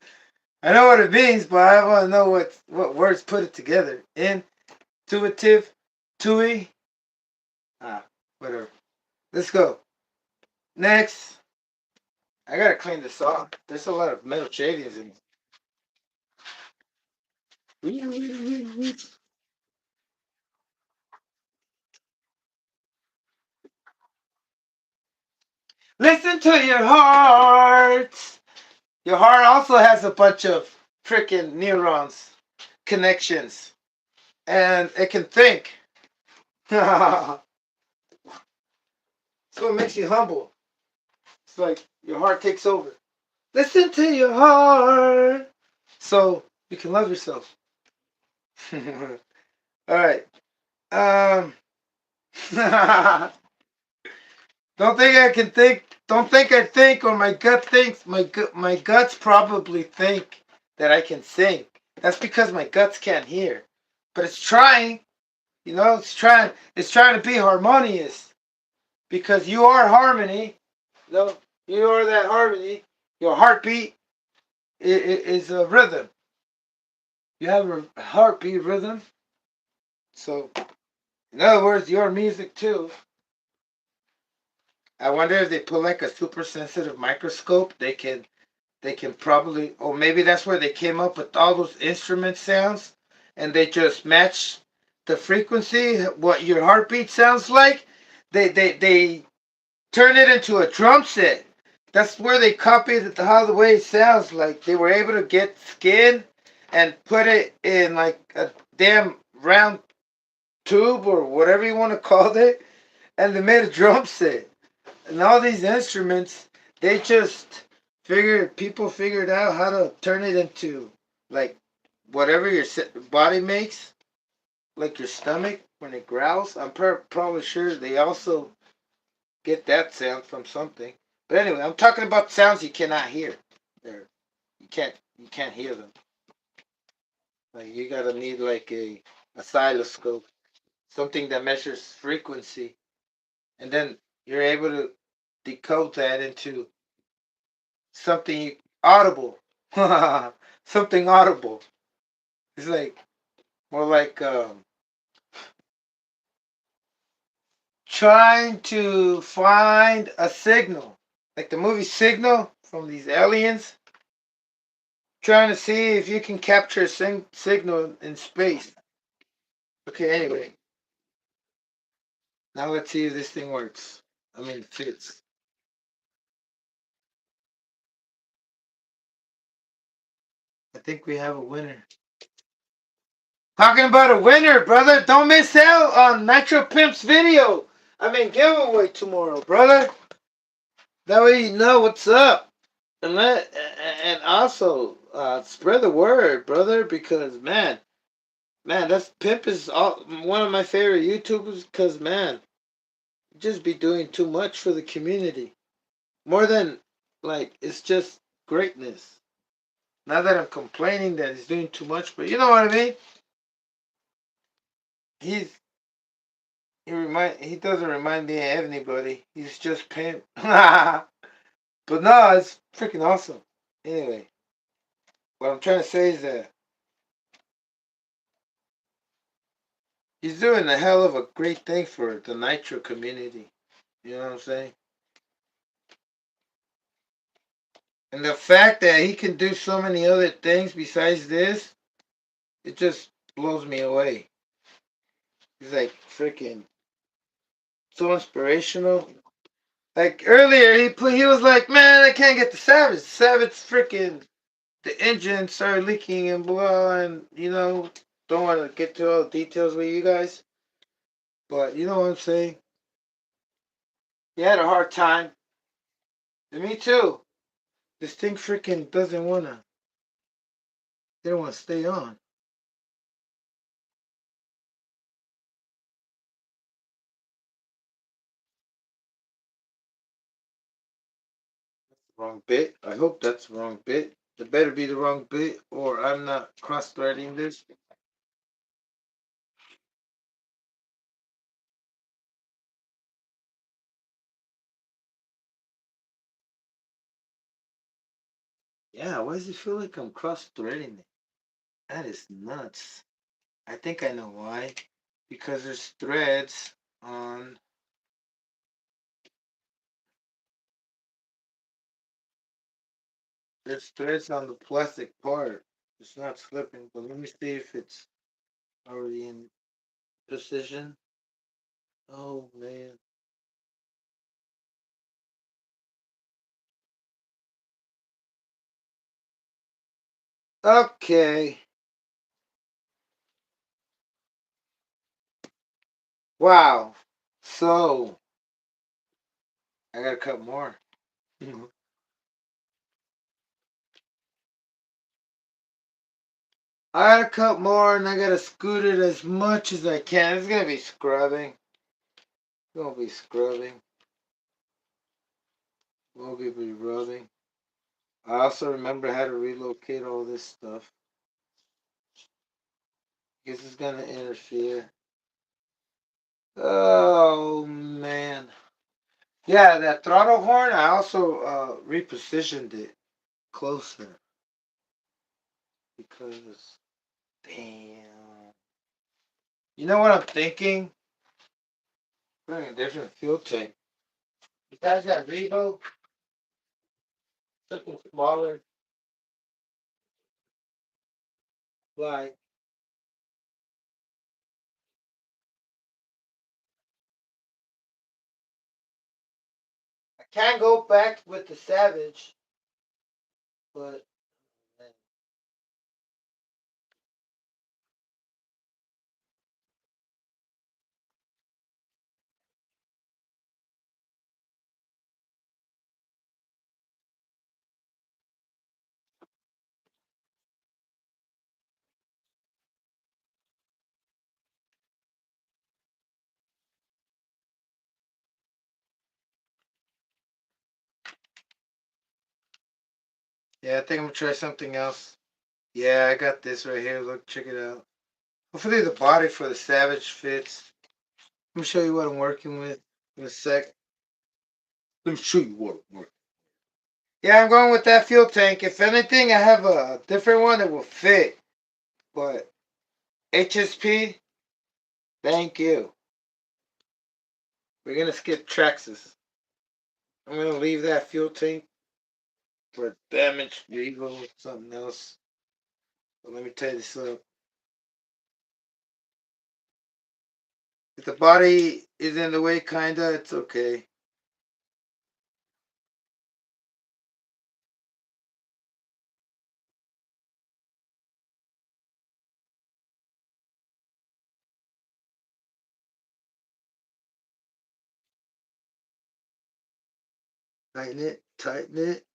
I know what it means, but I want to know what words put it together. Intuitive. Tui. Whatever. Let's go. Next. I gotta clean this off. There's a lot of metal shavings in it. Listen to your heart. Your heart also has a bunch of freaking neurons, connections, and it can think. So it makes you humble. It's like your heart takes over. Listen to your heart. So you can love yourself. All right. Um. Don't think I can think. Don't think I think, or my gut thinks. My guts probably think that I can sing. That's because my guts can't hear, but it's trying. It's trying. It's trying to be harmonious, because you are harmony. You are that harmony. Your heartbeat is a rhythm. You have a heartbeat rhythm. So, in other words, your music too. I wonder if they put like a super sensitive microscope, they can they can probably, or maybe that's where they came up with all those instrument sounds, and they just match the frequency, what your heartbeat sounds like. They turn it into a drum set. That's where they copied how the way it sounds. Like they were able to get skin and put it in like a damn round tube or whatever you want to call it, and they made a drum set. And all these instruments, they just people figured out how to turn it into like whatever your body makes, like your stomach when it growls. I'm probably sure they also get that sound from something. But anyway, I'm talking about sounds you cannot hear. There, you can't hear them. Like you gotta need like a oscilloscope, something that measures frequency, and then you're able to decode that into something audible. Something audible. It's like more like trying to find a signal, like the movie Signal from these aliens. Trying to see if you can capture a signal in space. Okay, anyway, now let's see if this thing works. I mean, it fits. I think we have a winner. Talking about a winner, brother. Don't miss out on Nitro Pimp's video. I mean, giveaway tomorrow, brother. That way you know what's up. And also spread the word, brother, because man, that's Pimp is one of my favorite YouTubers. Because man, just be doing too much for the community, more than like it's just greatness. Not that I'm complaining that he's doing too much, but you know what I mean. He's he doesn't remind me of anybody. He's just Pimp. But no, it's freaking awesome. Anyway, what I'm trying to say is that he's doing a hell of a great thing for the Nitro community. You know what I'm saying? And the fact that he can do so many other things besides this, it just blows me away. He's like freaking so inspirational. Like earlier, he was like, "Man, I can't get the Savage. Savage freaking the engine started leaking and blah." And don't want to get to all the details with you guys, but you know what I'm saying. He had a hard time. And me too. This thing freaking doesn't wanna. They don't want to stay on. Wrong bit. I hope that's the wrong bit. It better be the wrong bit, or I'm not cross-threading this. Yeah, why does it feel like I'm cross-threading it? That is nuts. I think I know why. Because there's threads on the plastic part. It's not slipping, but let me see if it's already in position. Oh man. Okay. Wow. So I gotta cut more. I gotta cut more and I gotta scoot it as much as I can. It's gonna be scrubbing. It's gonna be scrubbing. We'll be rubbing. I also remember how to relocate all this stuff. Because it's gonna interfere. Oh man. Yeah, that throttle horn, I also repositioned it closer. Because damn. You know what I'm thinking? Bring a different fuel tank. You guys got Revo? Something smaller. like I can't go back with the Savage, but yeah, I think I'm gonna try something else. Yeah, I got this right here. Look, check it out. Hopefully the body for the Savage fits. Let me show you what I'm working with in a sec. Let me show you what I'm working. Yeah, I'm going with that fuel tank. If anything, I have a different one that will fit. But HSP, thank you. We're gonna skip Traxxas. I'm gonna leave that fuel tank for damaged vehicle or something else. But let me tie this up. If the body is in the way, kinda, it's okay. Tighten it, tighten it.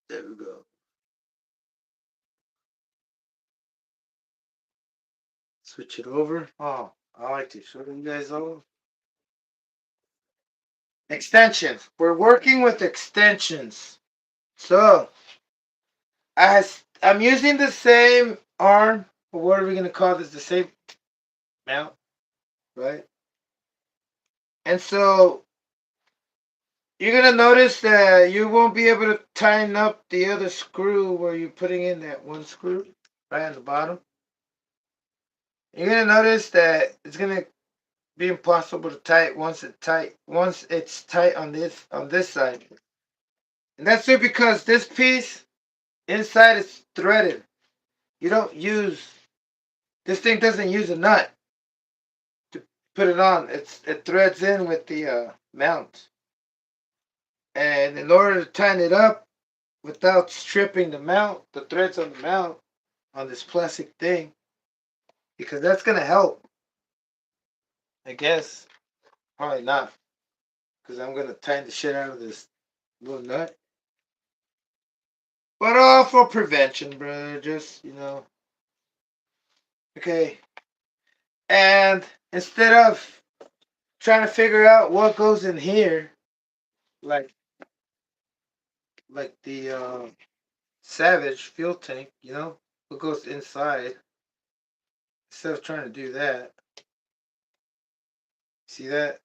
There we go. Switch it over. Oh, I like to show you guys all. Extensions. We're working with extensions. So I'm using the same arm, or what are we gonna call this? The same mount, right? And so you're gonna notice that you won't be able to tighten up the other screw where you're putting in that one screw right at the bottom. You're gonna notice that it's gonna be impossible to tighten once it's tight on this side. And that's it because this piece inside is threaded. You don't use this thing doesn't use a nut to put it on. It threads in with the mount. And in order to tighten it up without stripping the mount, the threads on the mount on this plastic thing, because that's gonna help. I guess probably not, because I'm gonna tighten the shit out of this little nut. But all for prevention, brother. Just okay. And instead of trying to figure out what goes in here, like the Savage fuel tank, what goes inside. Instead of trying to do that, see that?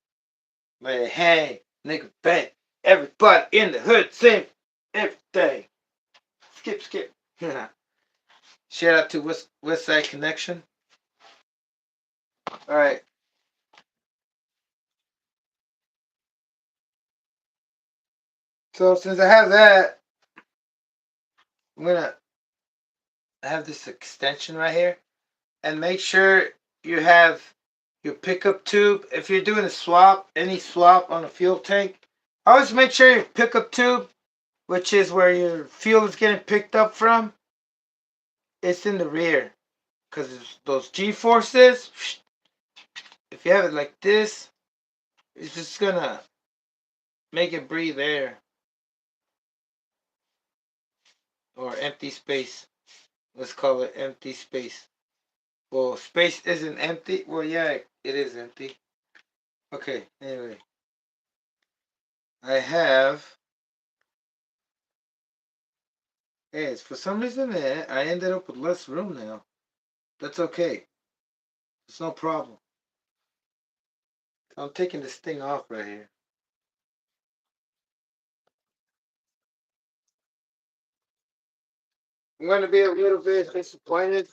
Like, hey, nigga, bang, everybody in the hood, same, everything. Skip, skip. Shout out to West Side Connection. All right. So since I have that, I'm gonna have this extension right here, and make sure you have your pickup tube. If you're doing a swap, any swap on a fuel tank, always make sure your pickup tube, which is where your fuel is getting picked up from, it's in the rear. Because those G forces, if you have it like this, it's just gonna make it breathe air or empty space. Let's call it empty space. Well, space isn't empty. Well, yeah, it is empty. Okay, anyway. I have. Hey, it's for some reason I ended up with less room now. That's okay. It's no problem. I'm taking this thing off right here. I'm going to be a little bit disappointed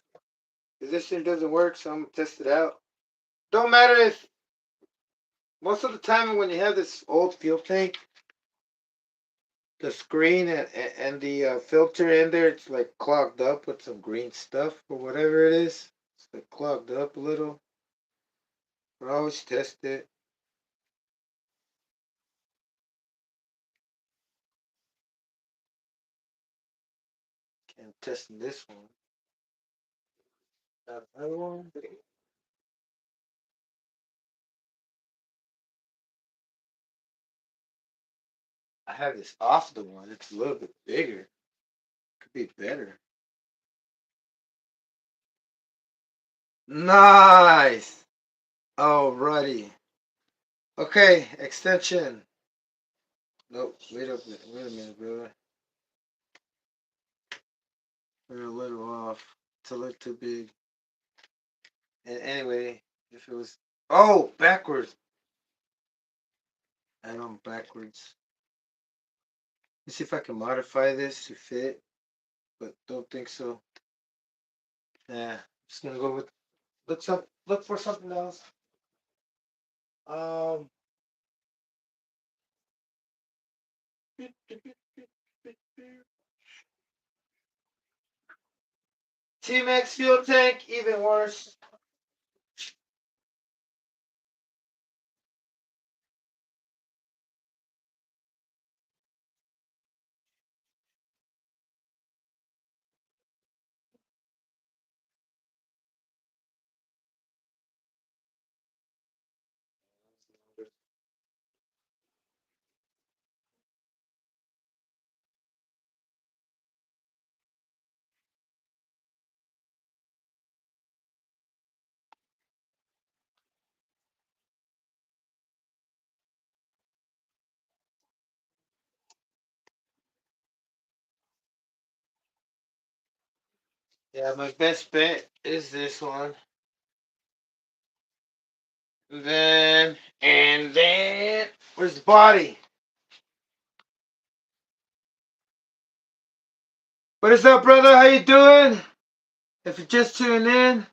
because this thing doesn't work, so I'm going to test it out. Don't matter if most of the time when you have this old fuel tank, the screen and the filter in there, it's like clogged up with some green stuff or whatever it is. It's like clogged up a little. But I always test it. Okay, I'm testing this one. Got another one. I have this off the one. It's a little bit bigger. Could be better. Nice. Alrighty. Okay, extension. Nope. Wait a minute, brother. We're a little off. It's a little too big. And anyway, if it was backwards. I on backwards. Let's see if I can modify this to fit, but don't think so. Yeah, just gonna go with look for something else. Um, T-Max fuel tank, even worse. Yeah, my best bet is this one. And then, where's the body? What is up, brother? How you doing? If you're just tuning in,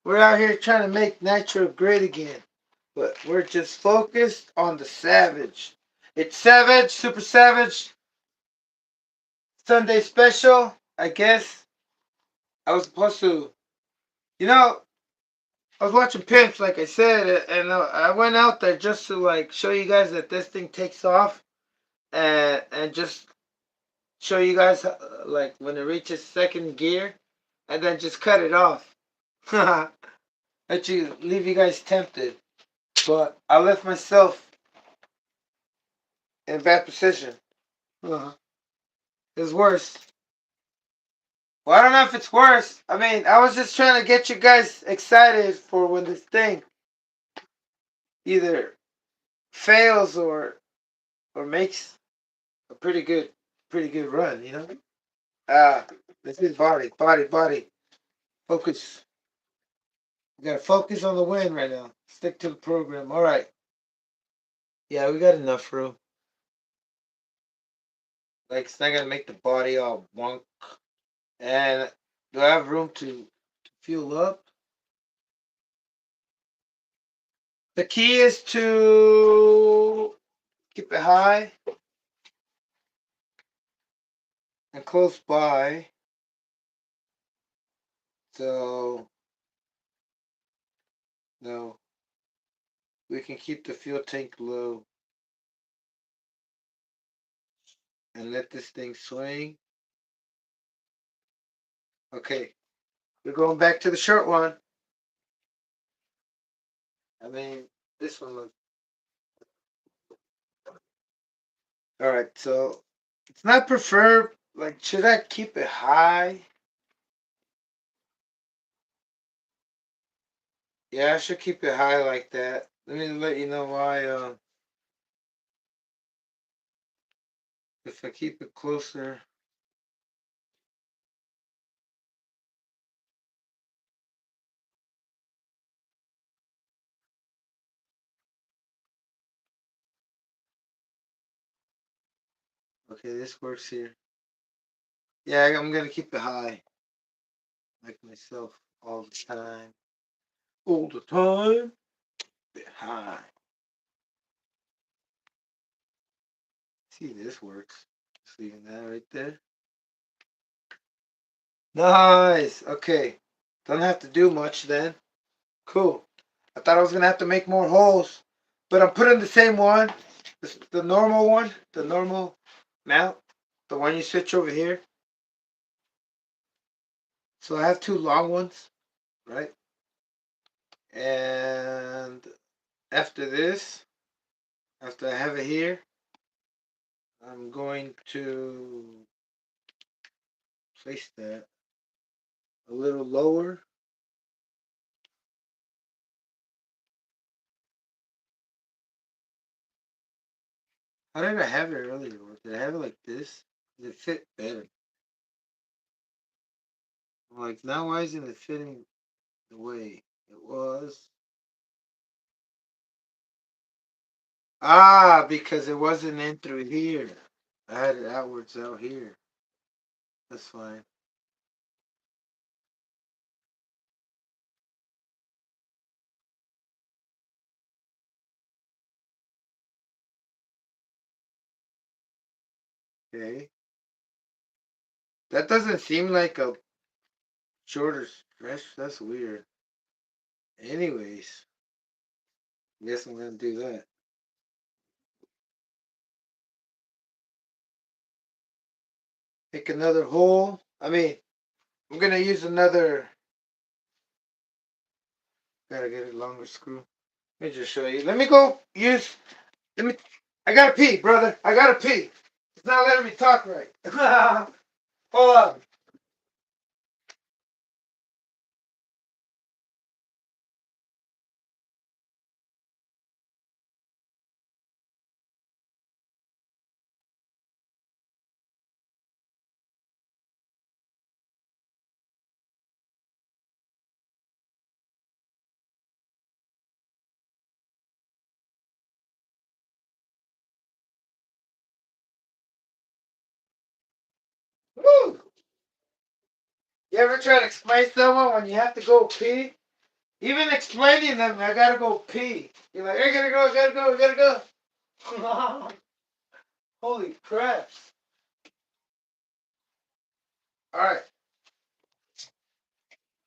we're out here trying to make Nitro great again. But we're just focused on the Savage. It's Savage, Super Savage, Sunday special, I guess. I was supposed to, you know, I was watching Pimps, like I said, and I went out there just to like show you guys that this thing takes off, and just show you guys like when it reaches second gear, and then just cut it off. Let you leave you guys tempted, but I left myself in bad position. Uh, it's worse. Well, I don't know if it's worse. I mean, I was just trying to get you guys excited for when this thing either fails or makes a pretty good run. You know. This is body. Focus. We gotta focus on the win right now. Stick to the program. All right. Yeah, we got enough room. Like, it's not gonna make the body all wonk. And do I have room to fuel up? The key is to keep it high and close by. So, no, we can keep the fuel tank low and let this thing swing. Okay, we're going back to the short one. I mean, this one looks. All right, so it's not preferred. Like, should I keep it high? Yeah, I should keep it high like that. Let me let you know why. If I keep it closer. Okay, this works here. Yeah, I'm gonna keep it high, like myself, all the time. All the time. Bit high. See, this works. Just leaving that right there. Nice. Okay. Don't have to do much then. Cool. I thought I was gonna have to make more holes, but I'm putting the same one, the normal one, the normal mount, the one you switch over here. So I have two long ones, right? And after this, after I have it here, I'm going to place that a little lower. How did I have it earlier? Did I have it like this? Did it fit better? I'm like, now why isn't it fitting the way it was? Ah, because it wasn't in through here. I had it outwards out here. That's fine. Okay. That doesn't seem like a shorter stretch. That's weird. Anyways, I guess I'm gonna do that. Pick another hole. I'm gonna use another. Gotta get a longer screw. Let me just show you. Let me go use. Let me. I gotta pee, brother. I gotta pee. It's not letting me talk right. Hold on. Woo! You ever try to explain someone when you have to go pee? Even explaining them, I gotta go pee. You're like, I gotta go, I gotta go, I gotta go. Holy crap. Alright.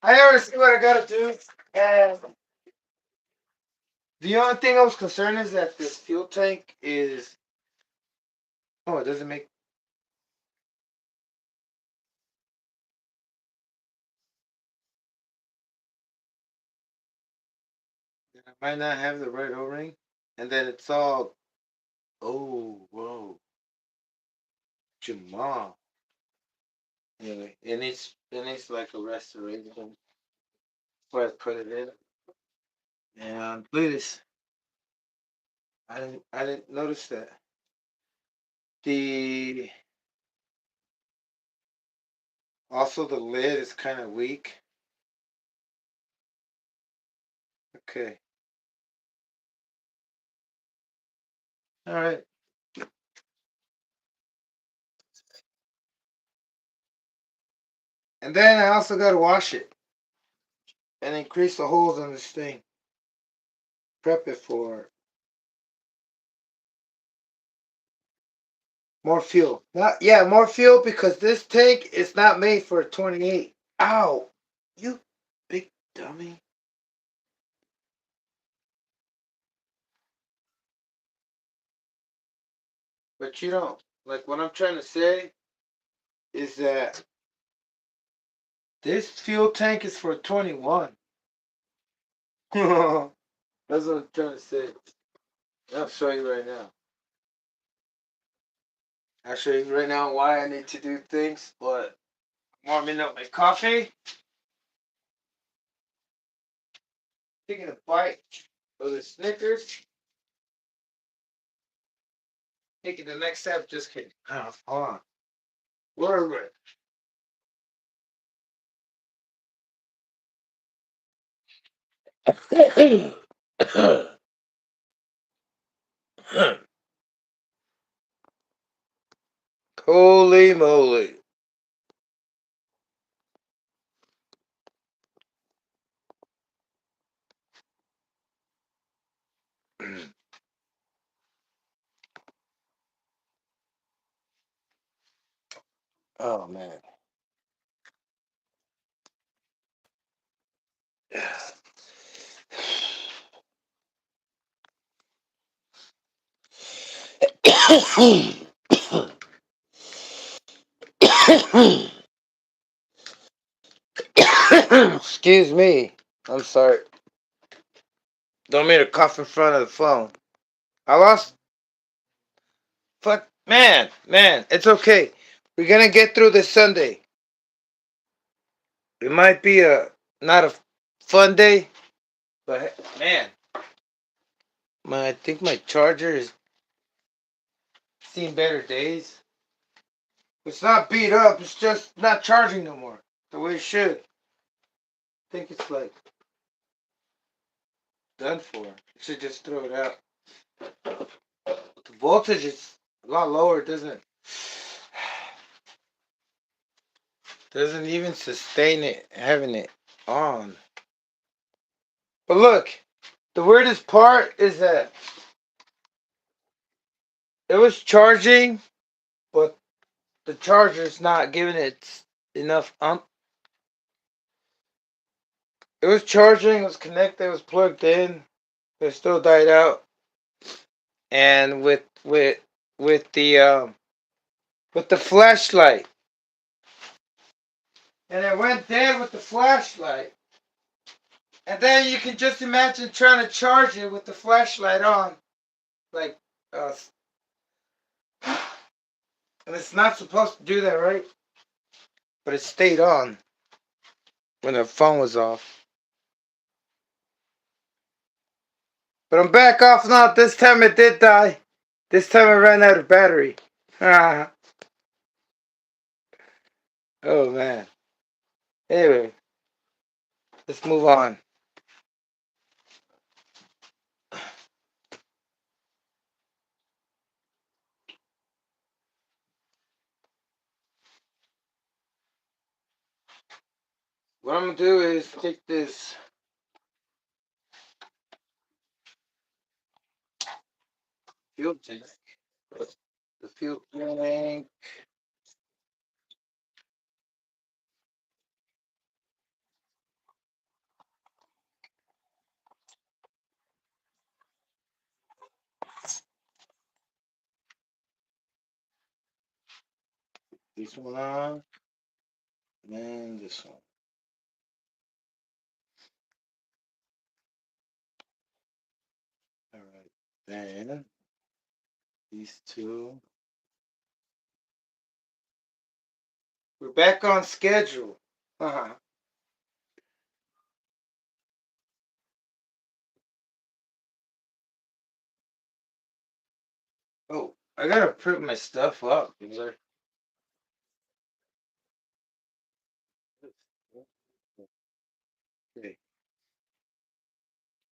I already see what I gotta do. And the only thing I was concerned is that this fuel tank is. Oh, it doesn't make. I might not have the right O-ring. And then it's all. Oh, whoa. Jamal. Anyway, it needs like a restoration before I put it in. And look at this. I didn't notice that. The Also the lid is kind of weak. Okay. All right. And then I also got to wash it and increase the holes on this thing. Prep it for more fuel. Not yeah, more fuel because this tank is not made for 28. Ow! You big dummy. But you don't like what I'm trying to say is that this fuel tank is for 21. That's what I'm trying to say. I'll show you right now. I'll show you right now why I need to do things, but warming up my coffee, taking a bite of the Snickers, taking the next step. Just kidding. Hold on. Where are we? Holy moly. Oh man. Excuse me. I'm sorry. Don't mean to cough in front of the phone. I lost. Fuck, man. It's okay. We're gonna get through this Sunday. It might be a not a fun day, but man, I think my charger is seen better days. It's not beat up. It's just not charging no more the way it should. I think it's like done for. I should just throw it out. The voltage is a lot lower. It doesn't even sustain it having it on. But look, the weirdest part is that it was charging, but the charger's not giving it enough It was charging, it was connected, it was plugged in, but it still died out. And with the flashlight, and it went dead with the flashlight. And then you can just imagine trying to charge it with the flashlight on, like, uh, and it's not supposed to do that, right? But it stayed on when the phone was off. But I'm back off now. This time it did die. This time I ran out of battery. Ah. Oh man. Anyway, let's move on. What I'm gonna do is take this fuel tank. The fuel tank. This one on. And this one. Alright. Then these two. We're back on schedule. Uh-huh. Oh, I gotta print my stuff up. Okay.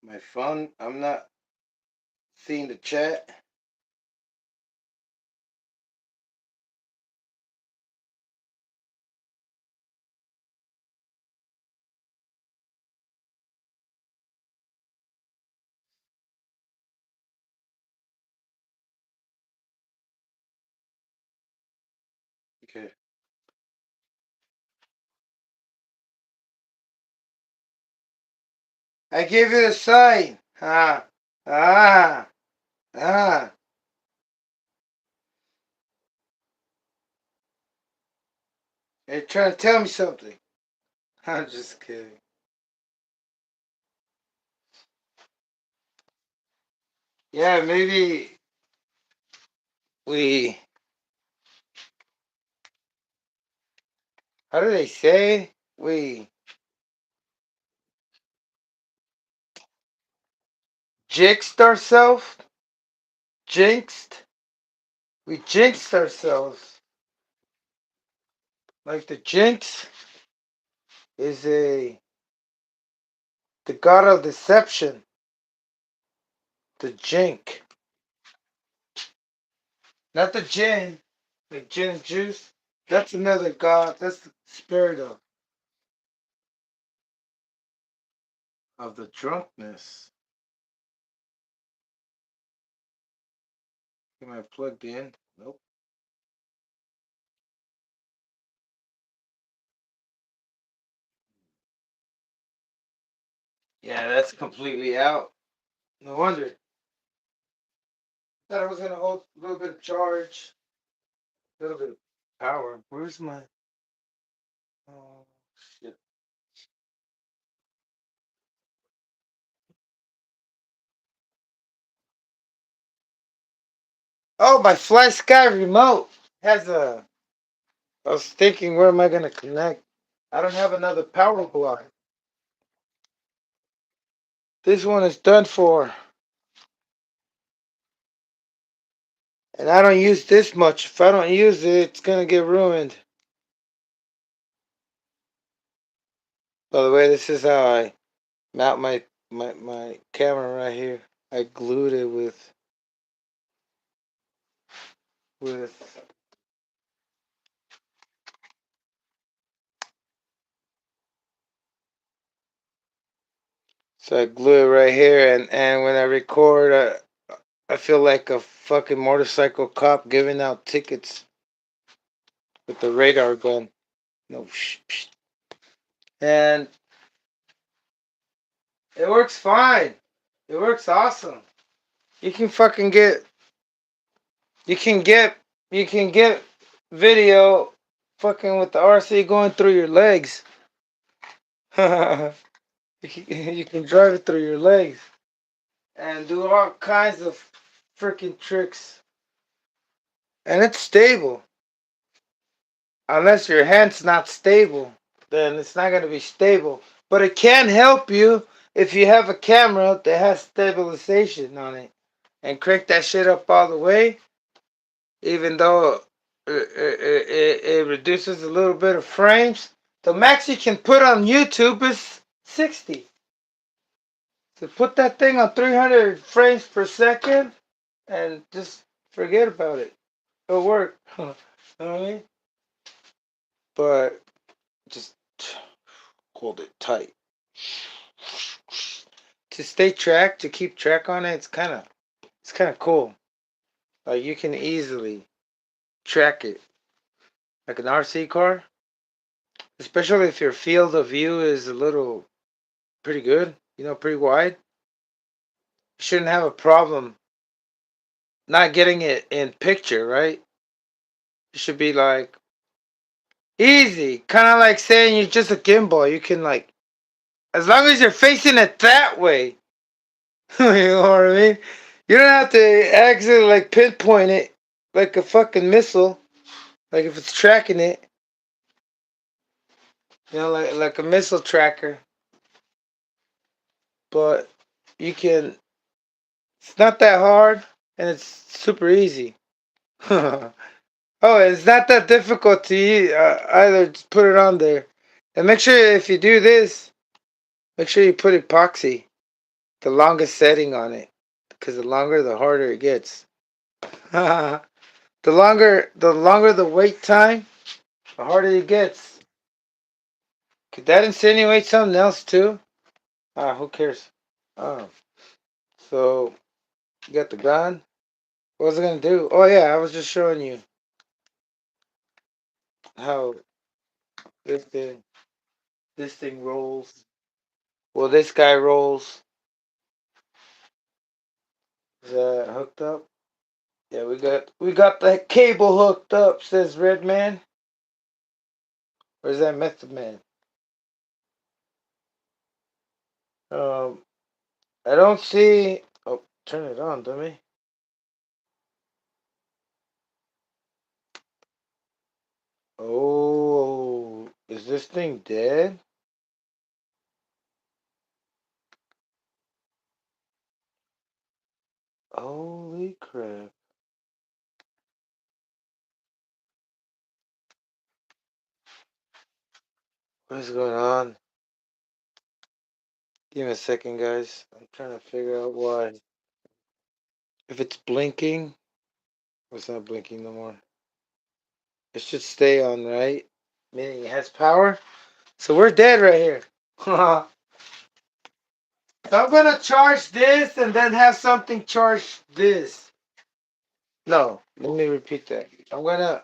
My phone, I'm not seeing the chat. Okay. I gave you a sign. Ah. Ah. Ah. You're trying to tell me something. I'm just kidding. Yeah, maybe we. How do they say? We jinxed ourselves? Jinxed? We jinxed ourselves. Like the jinx is the god of deception. The jink. Not the gin. Like gin and juice. That's another god. That's the spirit of the drunkenness. Am I plugged in? Nope. Yeah, that's completely out. No wonder. Thought I was gonna hold a little bit of charge, a little bit of power. Where's my? Oh shit! Oh, my Fly Sky remote has a. I was thinking, where am I gonna connect? I don't have another power block. This one is done for, and I don't use this much. If I don't use it, it's gonna get ruined. By the way, this is how I mount my camera right here. I glued it with so I glue it right here, and when I record, I feel like a fucking motorcycle cop giving out tickets with the radar gun. No, and it works fine. It works awesome. You can fucking get, you can get, you can get video fucking with the RC going through your legs. You can drive it through your legs and do all kinds of freaking tricks. And it's stable. Unless your hand's not stable, then it's not going to be stable. But it can help you if you have a camera that has stabilization on it and crank that shit up all the way, even though it reduces a little bit of frames. The max you can put on YouTube is 60. So put that thing on 300 frames per second and just forget about it. It'll work. You know what I mean? But just hold it tight. To stay track, to keep track on it, it's kind of cool. Like you can easily track it, like an RC car, especially if your field of view is a little pretty good, pretty wide. You shouldn't have a problem not getting it in picture, right? It should be like easy, kind of like saying you're just a gimbal. You can like, as long as you're facing it that way, you know what I mean? You don't have to actually like pinpoint it like a fucking missile. Like if it's tracking it, like a missile tracker. But you can. It's not that hard, and it's super easy. Oh, it's not that difficult to use, either. Just put it on there, and make sure if you do this, make sure you put epoxy, the longest setting on it, because the longer, the harder it gets. The longer the wait time, the harder it gets. Could that insinuate something else too? Who cares? Oh, so you got the gun. What was I gonna do? Oh yeah, I was just showing you how this thing this thing rolls. Well, this guy rolls. Is that hooked up? Yeah, we got that cable hooked up. Says Red Man. Where's that Method Man? Um, I don't see. Oh, turn it on, dummy. Oh, is this thing dead? Holy crap! What is going on? Give me a second, guys. I'm trying to figure out why. If it's blinking, it's not blinking no more. It should stay on, right? Meaning it has power. So we're dead right here. So I'm gonna charge this and then have something charge this. No, let me repeat that. I'm gonna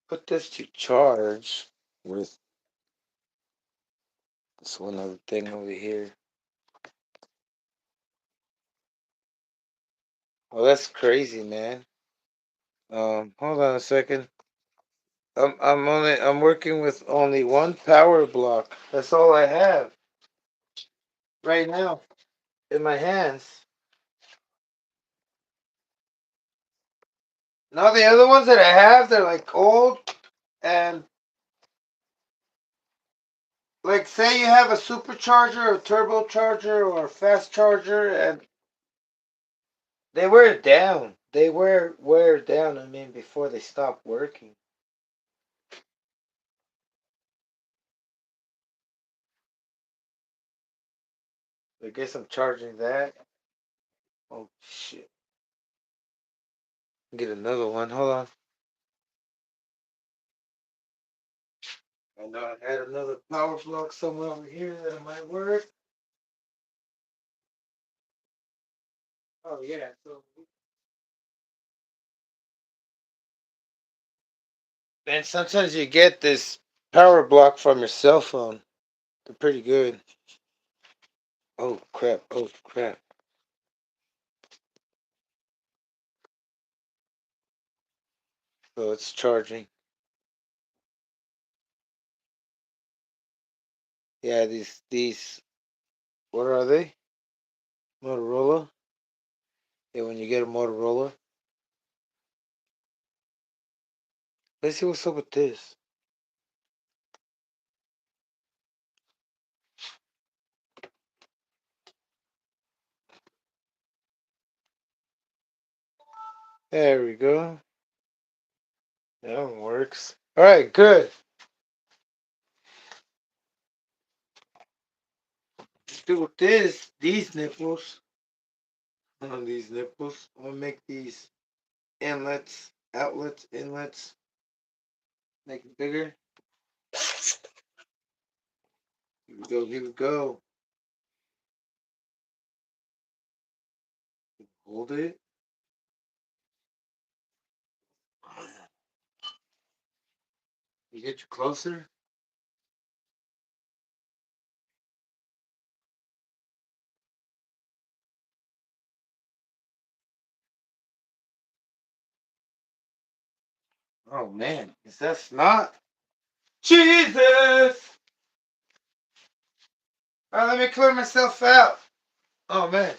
put this to charge with That's one other thing over here. Oh, that's crazy, man. Hold on a second. I'm working with only one power block. That's all I have right now in my hands. Now the other ones that I have, they're like old and like say you have a supercharger or turbocharger or fast charger and they wear down. They wear down, I mean, before they stop working. I guess I'm charging that. Oh shit. Get another one. Hold on. I know I had another power block somewhere over here that it might work. Oh yeah. So and sometimes you get this power block from your cell phone. They're pretty good. Oh crap. Oh crap. So it's charging. Yeah, these what are they? Motorola? Yeah, when you get a Motorola. Let's see what's up with this. There we go. That one works. Alright, good. Let's do with this. These nipples. On these nipples. I'm gonna make these inlets, outlets, inlets. Make it bigger. Here we go, here we go. Hold it. You get you closer. Oh man, is that snot? Jesus! Alright, let me clear myself out. Oh man,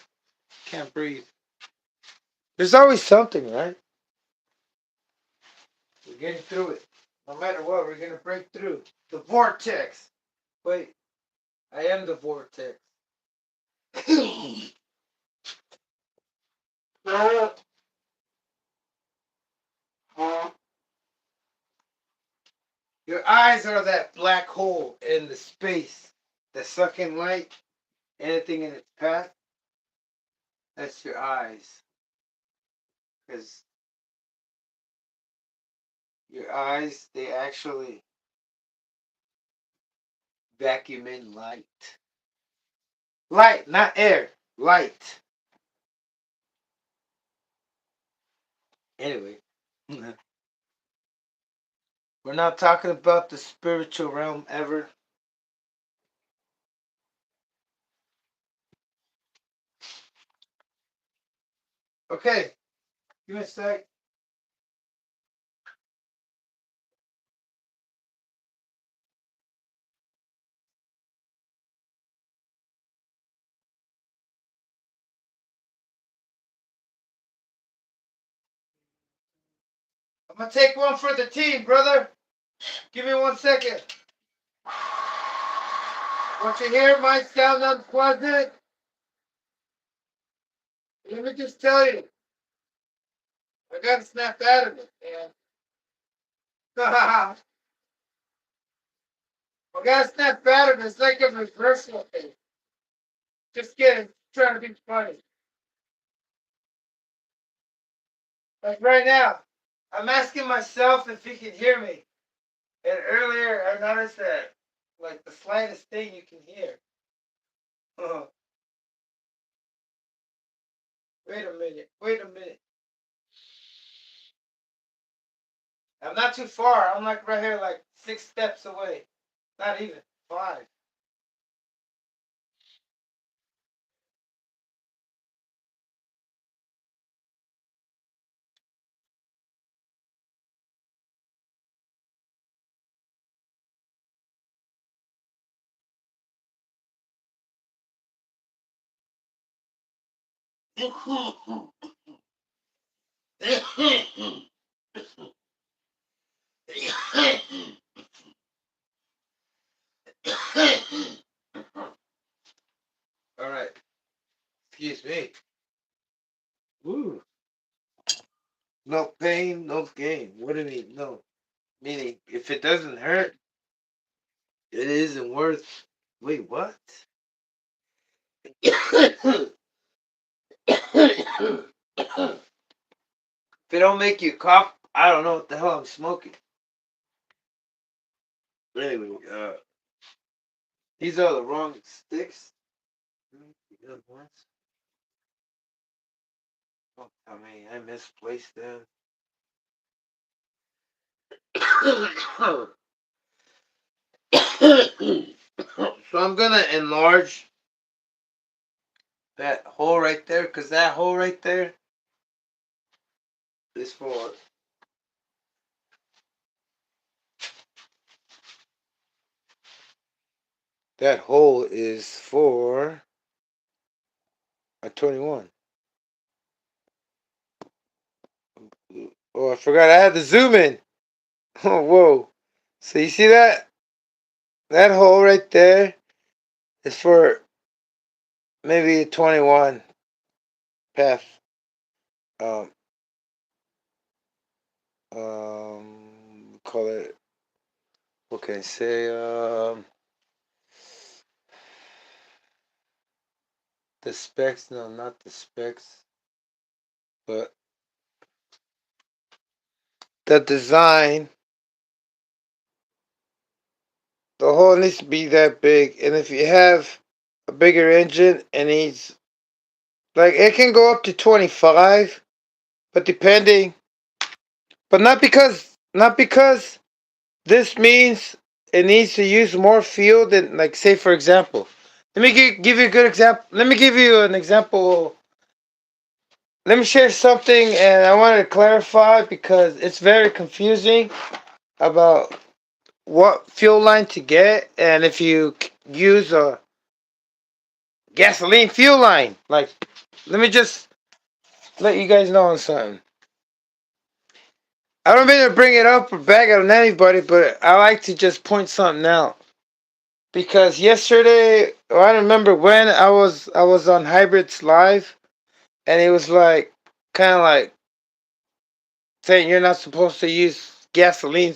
can't breathe. There's always something, right? We're getting through it. No matter what, we're gonna break through. The vortex. Wait, I am the vortex. Your eyes are that black hole in the space that suck in light, anything in its path. That's your eyes. Because your eyes, they actually vacuum in light. Light, not air. Light. Anyway, we're not talking about the spiritual realm ever. Okay, give me a sec. I'm gonna take one for the team, brother. Give me 1 second. What you hear might sound unpleasant. Let me just tell you, I gotta snap out of it, man. I gotta snap out of it. It's like a reversal thing. Just kidding. Trying to be funny. Like right now, I'm asking myself if he can hear me. And earlier, I noticed that, like, the slightest thing you can hear. Wait a minute. Wait a minute. I'm not too far. I'm like right here, like 6 steps away. Not even 5. All right. Excuse me. Woo. No pain, no gain. What do you mean? No. Meaning, if it doesn't hurt, it isn't worth. Wait, what? If it don't make you cough, I don't know what the hell I'm smoking. Anyway, these are the wrong sticks. The good ones. Oh, I mean, I misplaced them. So I'm gonna enlarge that hole right there, because that hole right there is for that hole is for a 21. Oh, I forgot I had to zoom in. Oh, whoa. So you see that? That hole right there is for maybe a 21 path. Um, call it, what can I say? The specs, no, not the specs, but the design. The hole needs to be that big, and if you have a bigger engine, it needs, like, it can go up to 25, but depending, but not because this means it needs to use more fuel than, like, say for example, let me give you a good example. Let me give you an example. Let me share something, and I wanted to clarify because it's very confusing about what fuel line to get, and if you use a gasoline fuel line. Like, let me just let you guys know on something. I don't mean to bring it up or bag it on anybody, but I like to just point something out. Because yesterday, or I don't remember when, I was on Hybrids Live, and it was like, kind of like saying you're not supposed to use gasoline,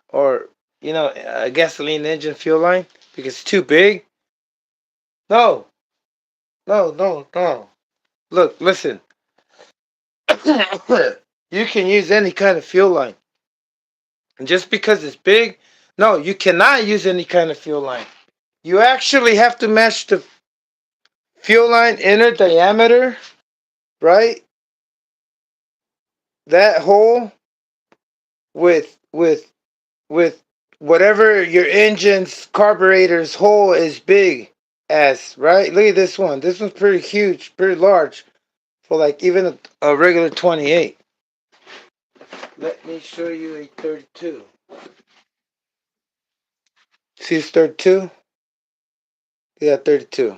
or, a gasoline engine fuel line because it's too big. No, no, no, no. Look, listen. You can use any kind of fuel line. And just because it's big, no, you cannot use any kind of fuel line. You actually have to match the fuel line inner diameter, right? That hole with whatever your engine's carburetor's hole is big as, right? Look at this one. This one's pretty huge, pretty large for like even a regular 28. Let me show you a 32. See it's 32? Yeah, 32.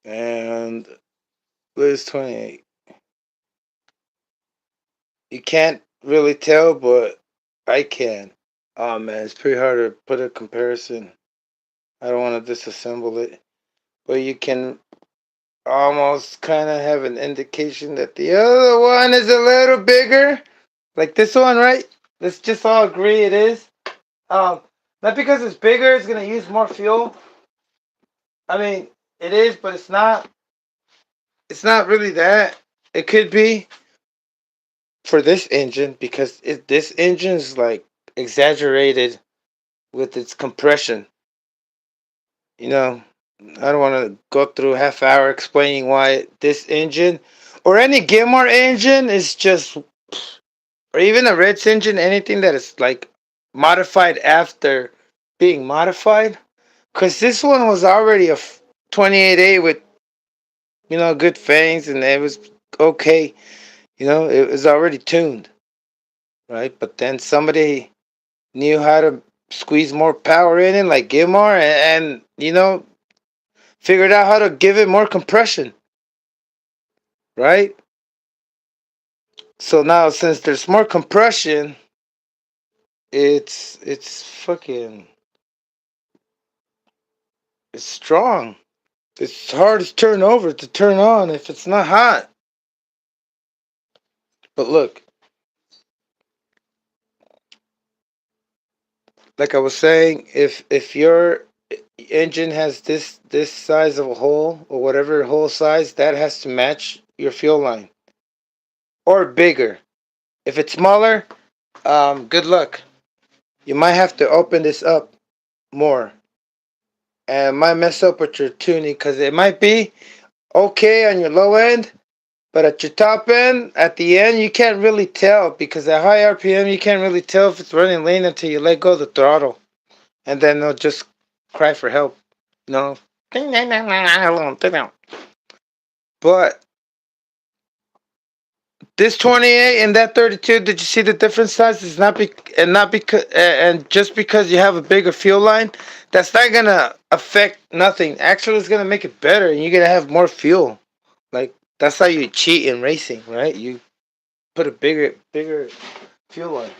And Liz 28. You can't really tell, but I can. Oh man, it's pretty hard to put a comparison. I don't want to disassemble it, but you can almost kind of have an indication that the other one is a little bigger, like this one, right? Let's just all agree it is. Um, Not because it's bigger, it's gonna use more fuel. I mean, it is, but it's not. It's not really that. It could be for this engine because this engine is like exaggerated with its compression. You know, I don't want to go through a half hour explaining why this engine or any Gilmore engine is just, or even a Reds engine, anything that is like modified after being modified. Because this one was already a 28A with, good fangs, and it was okay. It was already tuned, right? But then somebody knew how to squeeze more power in it, like Gilmore, and Figured out how to give it more compression, right? So now since there's more compression, it's fucking it's strong. It's hard to turn over to turn on if it's not hot. But look, like I was saying, if your engine has this size of a hole or whatever hole size, that has to match your fuel line or bigger. If it's smaller, good luck. You might have to open this up more and might mess up with your tuning because it might be okay on your low end, but at your top end, at the end, you can't really tell because at high RPM, you can't really tell if it's running lean until you let go of the throttle, and then they'll just cry for help. No, but this 28 and that 32, did you see the different sizes? Not because and just because you have a bigger fuel line, that's not gonna affect nothing. Actually, it's gonna make it better, and you're gonna have more fuel. Like that's how you cheat in racing, right? You put a bigger fuel line,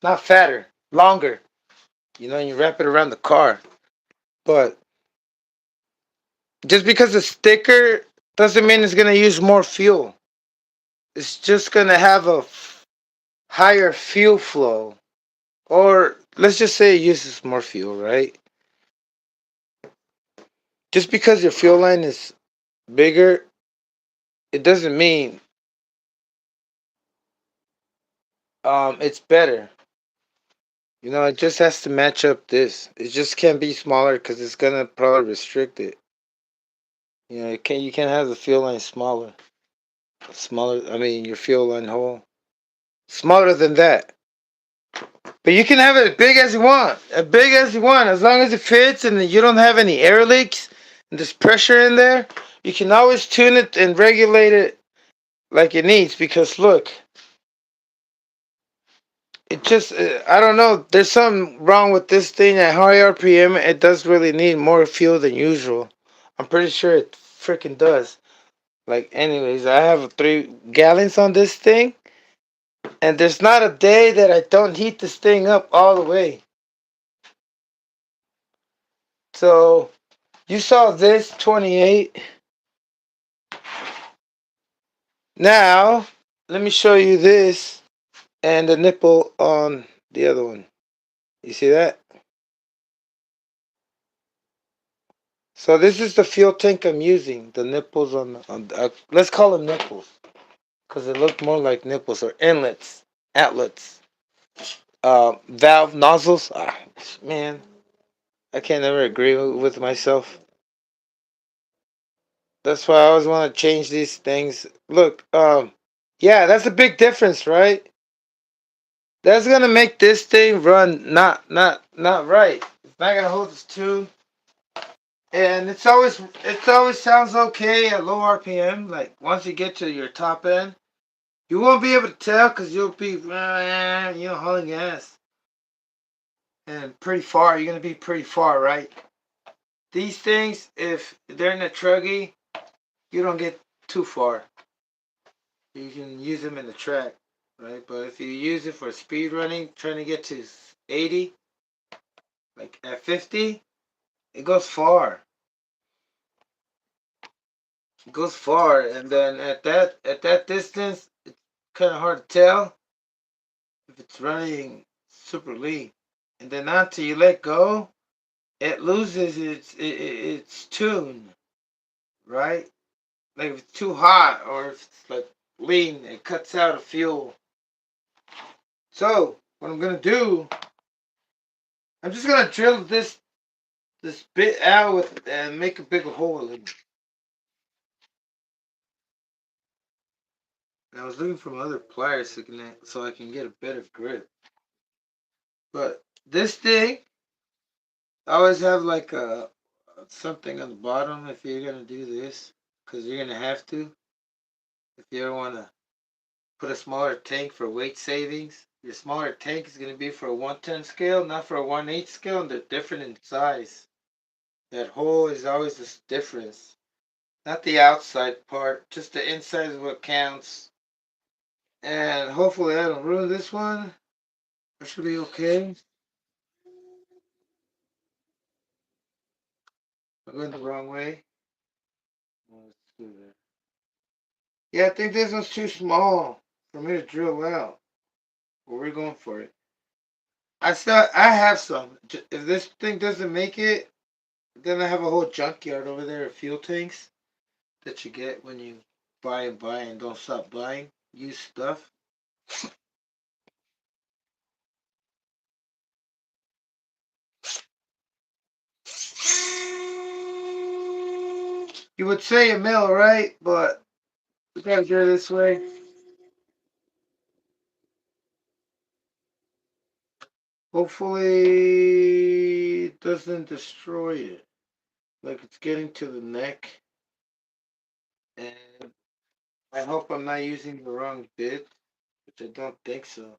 not fatter, longer. And you wrap it around the car. But just because it's thicker doesn't mean it's gonna use more fuel. It's just gonna have a higher fuel flow. Or let's just say it uses more fuel, right? Just because your fuel line is bigger, it doesn't mean it's better. It just has to match up this. It just can't be smaller because it's gonna probably restrict it. You can't have the fuel line smaller. Smaller. I mean, your fuel line hole smaller than that. But you can have it as big as you want, as big as you want, as long as it fits and you don't have any air leaks and there's pressure in there. You can always tune it and regulate it like it needs. Because look, it just I don't know. There's something wrong with this thing at high RPM. It does really need more fuel than usual. I'm pretty sure it freaking does. Like, anyways, I have 3 gallons on this thing, and there's not a day that I don't heat this thing up all the way. So you saw this 28. Now let me show you this and the nipple on the other one. You see that? So this is the fuel tank I'm using. The nipples let's call them nipples because they look more like nipples or inlets, outlets, valve nozzles. Man, I can't ever agree with myself. That's why I always want to change these things. Look, yeah, that's a big difference, right? That's gonna make this thing run not right. It's not gonna hold its tune, and it always sounds okay at low RPM. Like once you get to your top end, you won't be able to tell because you'll be hauling ass and pretty far. You're gonna be pretty far, right? These things, if they're in a truggy, you don't get too far. You can use them in the track, right? But if you use it for speed running, trying to get to 80, like at 50, it goes far. It goes far, and then at that distance, it's kind of hard to tell if it's running super lean. And then until you let go, it loses its tune, right? Like if it's too hot or if it's like lean, it cuts out of fuel. So what I'm gonna do, I'm just gonna drill this bit out with and make a bigger hole in it. And I was looking for my other pliers so I can get a better grip. But this thing, I always have like something on the bottom if you're gonna do this, because you're gonna have to. If you ever wanna put a smaller tank for weight savings, your smaller tank is gonna be for a 1/10 scale, not for a 1/8 scale, and they're different in size. That hole is always the difference. Not the outside part, just the inside is what counts. And hopefully I don't ruin this one. It should be okay. I'm going the wrong way. Let's do that. Yeah, I think this one's too small for me to drill out. But we're going for it. I have some. If this thing doesn't make it, then I have a whole junkyard over there of fuel tanks that you get when you buy and buy and don't stop buying used stuff. You would say a mill, right? But we gotta do it this way. Hopefully, it doesn't destroy it. Like it's getting to the neck. And I hope I'm not using the wrong bit, which I don't think so.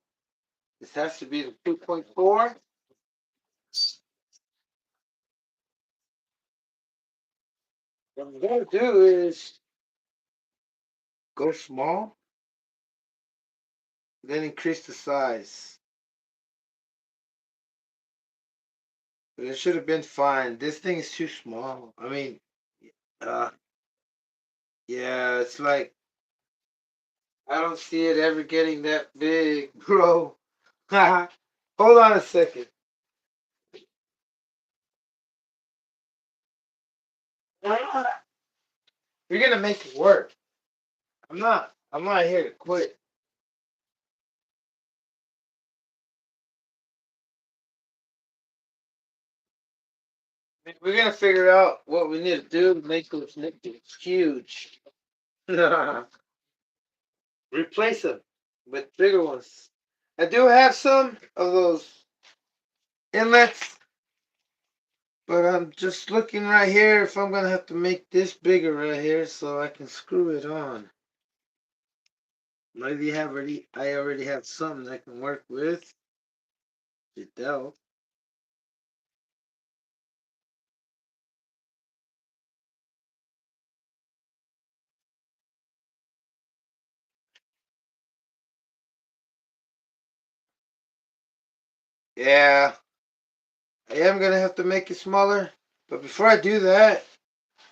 This has to be the 2.4. What I'm gonna do is go small, then increase the size. But it should have been fine. This thing is too small. I mean, uh, yeah, it's like I don't see it ever getting that big, bro. Hold on a second. You're gonna make it work. I'm not. I'm not here to quit. We're gonna figure out what we need to do to make those nipples huge. Replace them with bigger ones. I do have some of those inlets, but I'm just looking right here if I'm gonna have to make this bigger right here so I can screw it on. Maybe I already have something I can work with. It don't. Yeah, I am gonna have to make it smaller. But before I do that,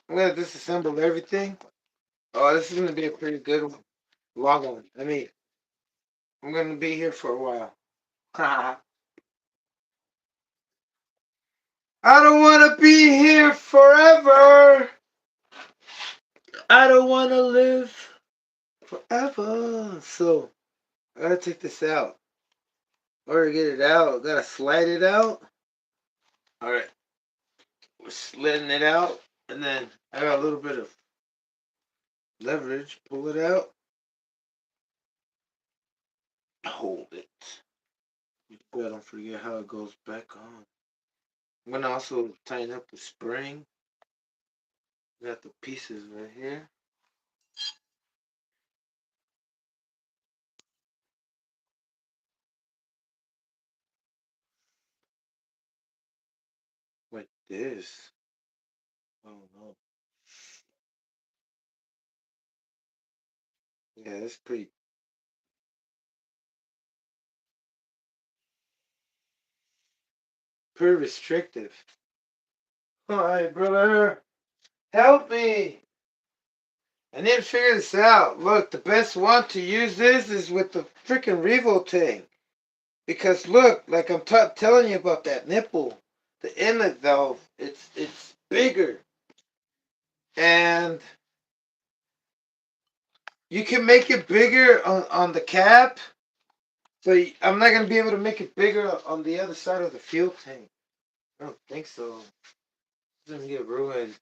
I'm gonna disassemble everything. Oh, this is gonna be a pretty good one. Long one. I mean, I'm gonna be here for a while. I don't wanna be here forever. I don't wanna live forever. So I gotta take this out. Or to get it out, gotta slide it out. Alright, we're sliding it out. And then I got a little bit of leverage. Pull it out. Hold it. I don't forget how it goes back on. I'm gonna also tighten up the spring. Got the pieces right here. Like this. Oh no. Yeah, that's pretty restrictive. Alright, brother. Help me. I need to figure this out. Look, the best one to use this is with the freaking Revo tank. Because look, like I'm telling you about that nipple, the inlet valve, it's bigger. And you can make it bigger on the cap. So I'm not going to be able to make it bigger on the other side of the fuel tank. I don't think so. It's going to get ruined.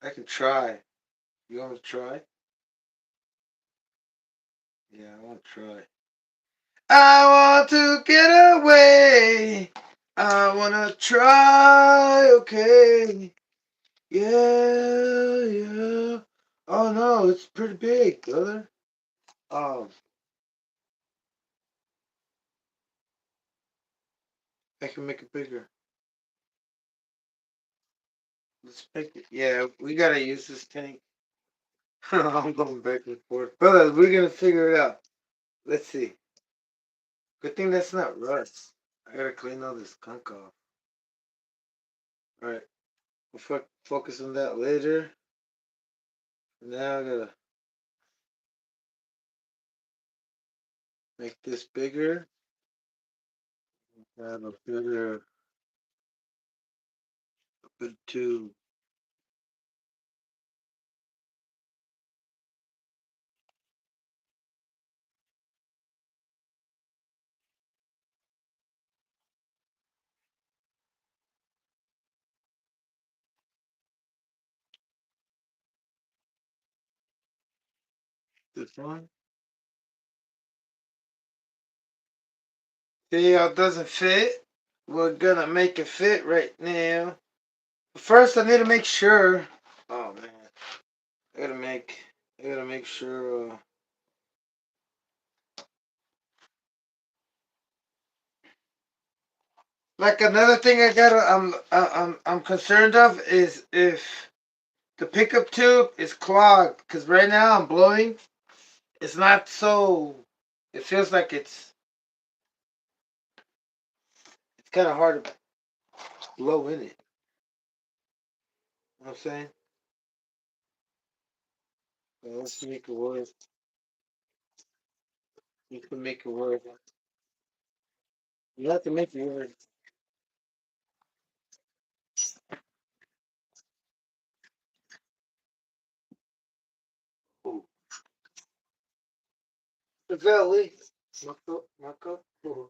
I can try. You want to try? Yeah, I want to try. I want to get away. I want to try. Okay. Yeah, yeah. Oh no, it's pretty big, brother. Um, I can make it bigger. Let's pick it. Yeah, we gotta use this tank. I'm going back and forth. Brother, we're gonna figure it out. Let's see. Good thing that's not rust. I gotta clean all this gunk off. Alright. We'll focus on that later. Now I gotta make this bigger. Have a bigger tube. This one. See how it doesn't fit? We're gonna make it fit right now. First, I need to make sure. Oh man, I gotta make sure. Like another thing I'm concerned of is if the pickup tube is clogged. Cause right now I'm blowing. It's not so. It feels like it's kind of hard to blow in it. You know what I'm saying? So let's make it work. You can make it work. You have to make it work. Ooh. Valley. Marco. Ooh.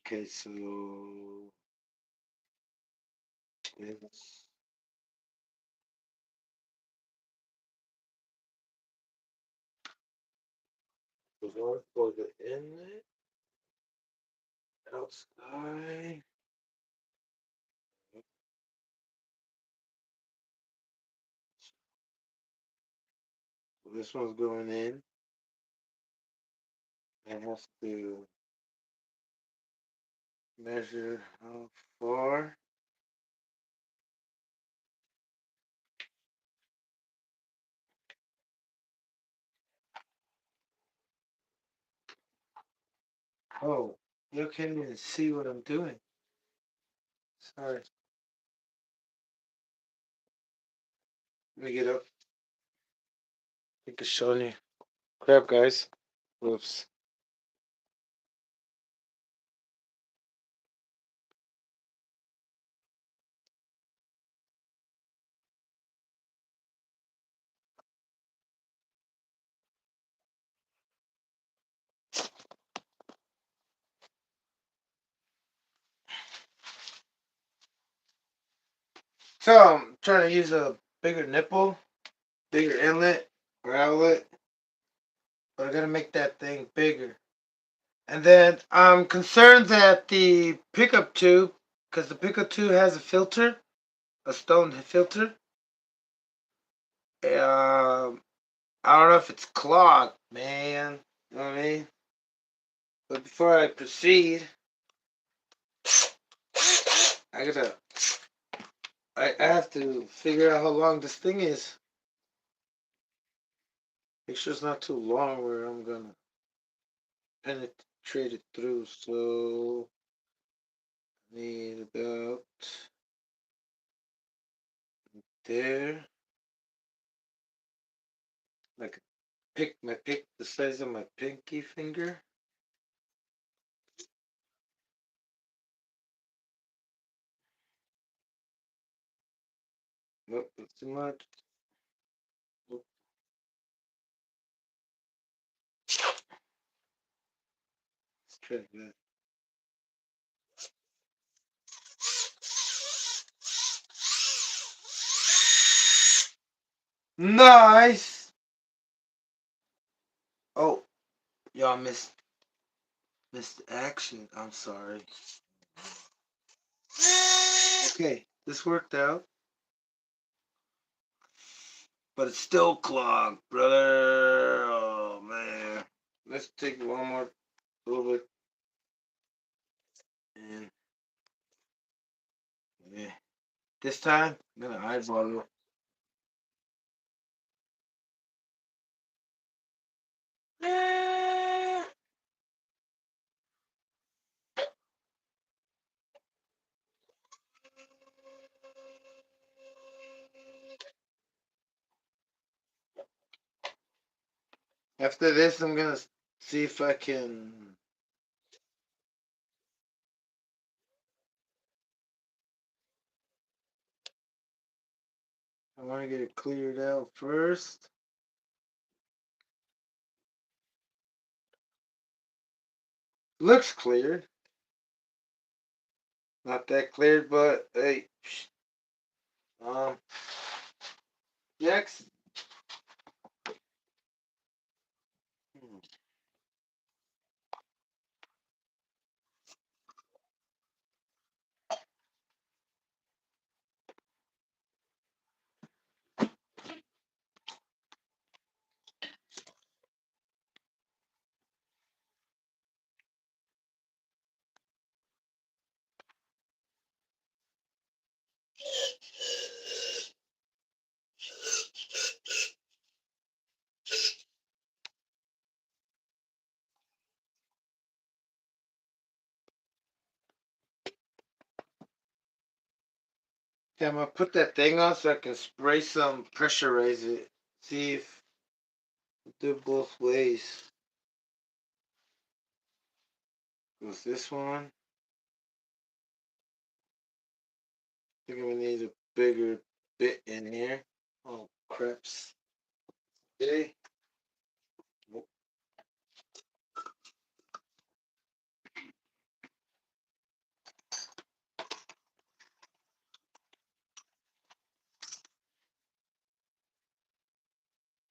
Okay, so it's the one for the inlet outside. So this one's going in. I have to measure how far. Oh, you can't even see what I'm doing. Sorry. Let me get up. I think it's showing you. Crap, guys. Whoops. So I'm trying to use a bigger nipple, bigger inlet or outlet, but I gotta make that thing bigger. And then I'm concerned that the pickup tube, because the pickup tube has a filter, a stone filter. I don't know if it's clogged, man. You know what I mean? But before I proceed, I gotta, I have to figure out how long this thing is. Make sure it's not too long where I'm gonna penetrate it through. So, need about there, like pick the size of my pinky finger. Nope, that's too much. Nope, let's try that. Nice. Oh, y'all missed the action. I'm sorry. Okay, this worked out, but it's still clogged, brother. Oh let's take one more little bit. And yeah, this time I'm gonna eyeball it. After this, I'm gonna see if I can. I want to get it cleared out first. Looks clear. Not that clear, but hey, um, Jackson. Yeah, I'm gonna put that thing on so I can spray some, pressurize it. See if do it both ways. Goes this one. I think I'm gonna need a bigger bit in here. Oh, craps. Okay.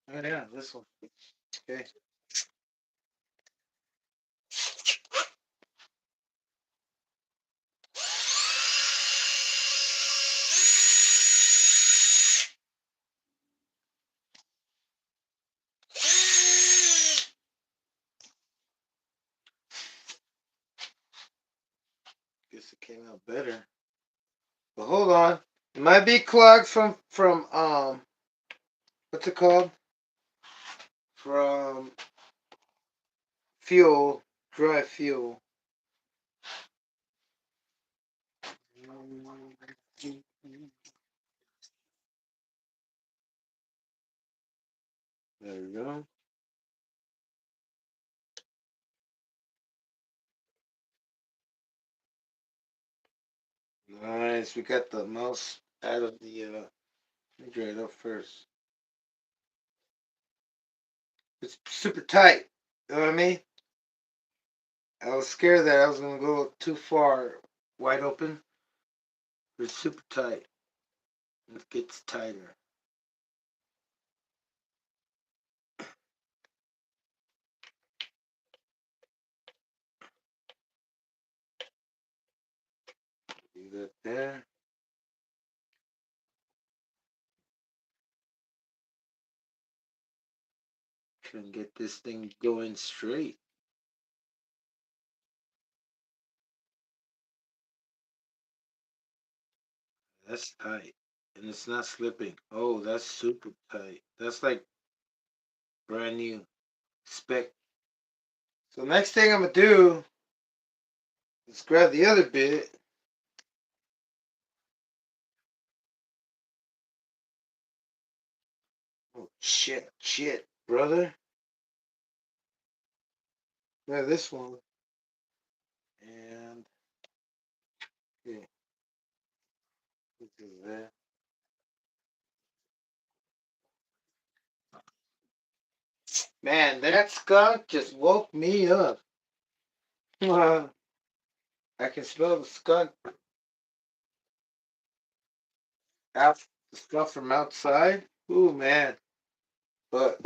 Oh, yeah, this one. Okay. Guess it came out better. But hold on. It might be clogged from what's it called? From fuel, dry fuel. There we go. Nice. We got the mouse out of the let me dry it up first. It's super tight. You know what I mean? I was scared that I was gonna go too far wide open. It's super tight. It gets tighter. Do that there. Try and get this thing going straight. That's tight. And it's not slipping. Oh, that's super tight. That's like brand new spec. So next thing I'm gonna do is grab the other bit. Oh shit, brother. Yeah, this one. And okay, this is there. Man, that skunk just woke me up. I can smell the skunk out the stuff from outside. Ooh man. But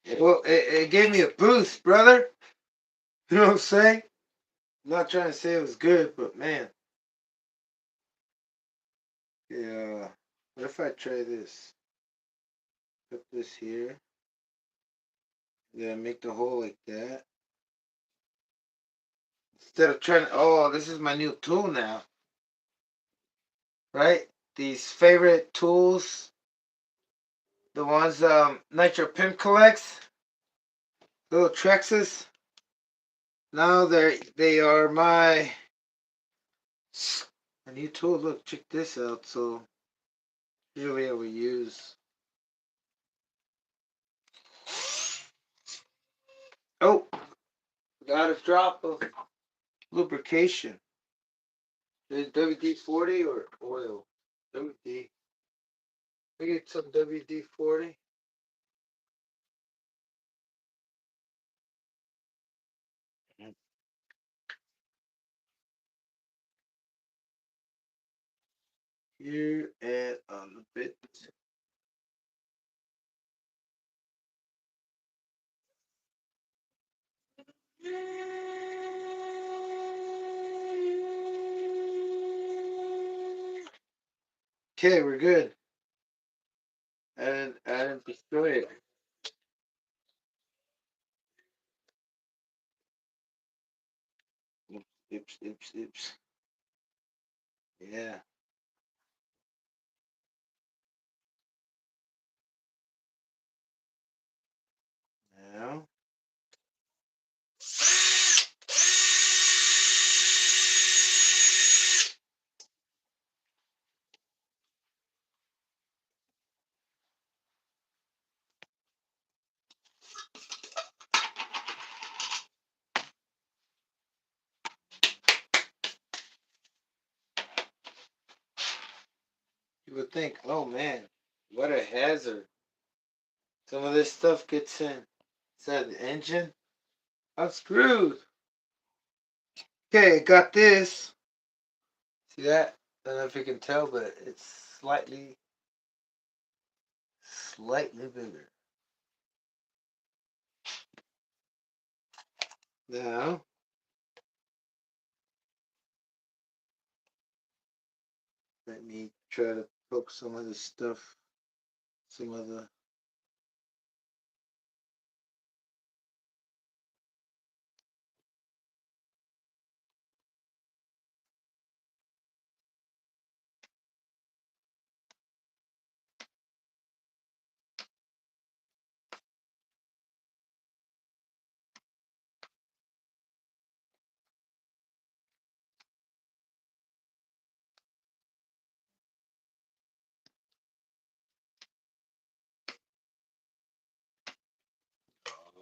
it gave me a boost, brother. You know what I'm saying? I'm not trying to say it was good, but man. Yeah. What if I try this? Put this here. Yeah, make the hole like that. Instead of trying, oh, this is my new tool now, right? These favorite tools, the ones Nitro Pimp collects, little Trexes. Now they are my new tool. Look, check this out. So usually I would use. Oh, got a drop of lubrication. Is WD-40 or oil? WD. I get some WD-40. Here and on the bit. Okay, we're good. And I didn't destroy it. Oops, oops, oops. Yeah. Now. You would think, oh man, what a hazard. Some of this stuff gets inside the engine. I'm screwed. Okay, got this. See that? I don't know if you can tell, but it's slightly bigger. Now, let me try to poke some of this stuff, some of the.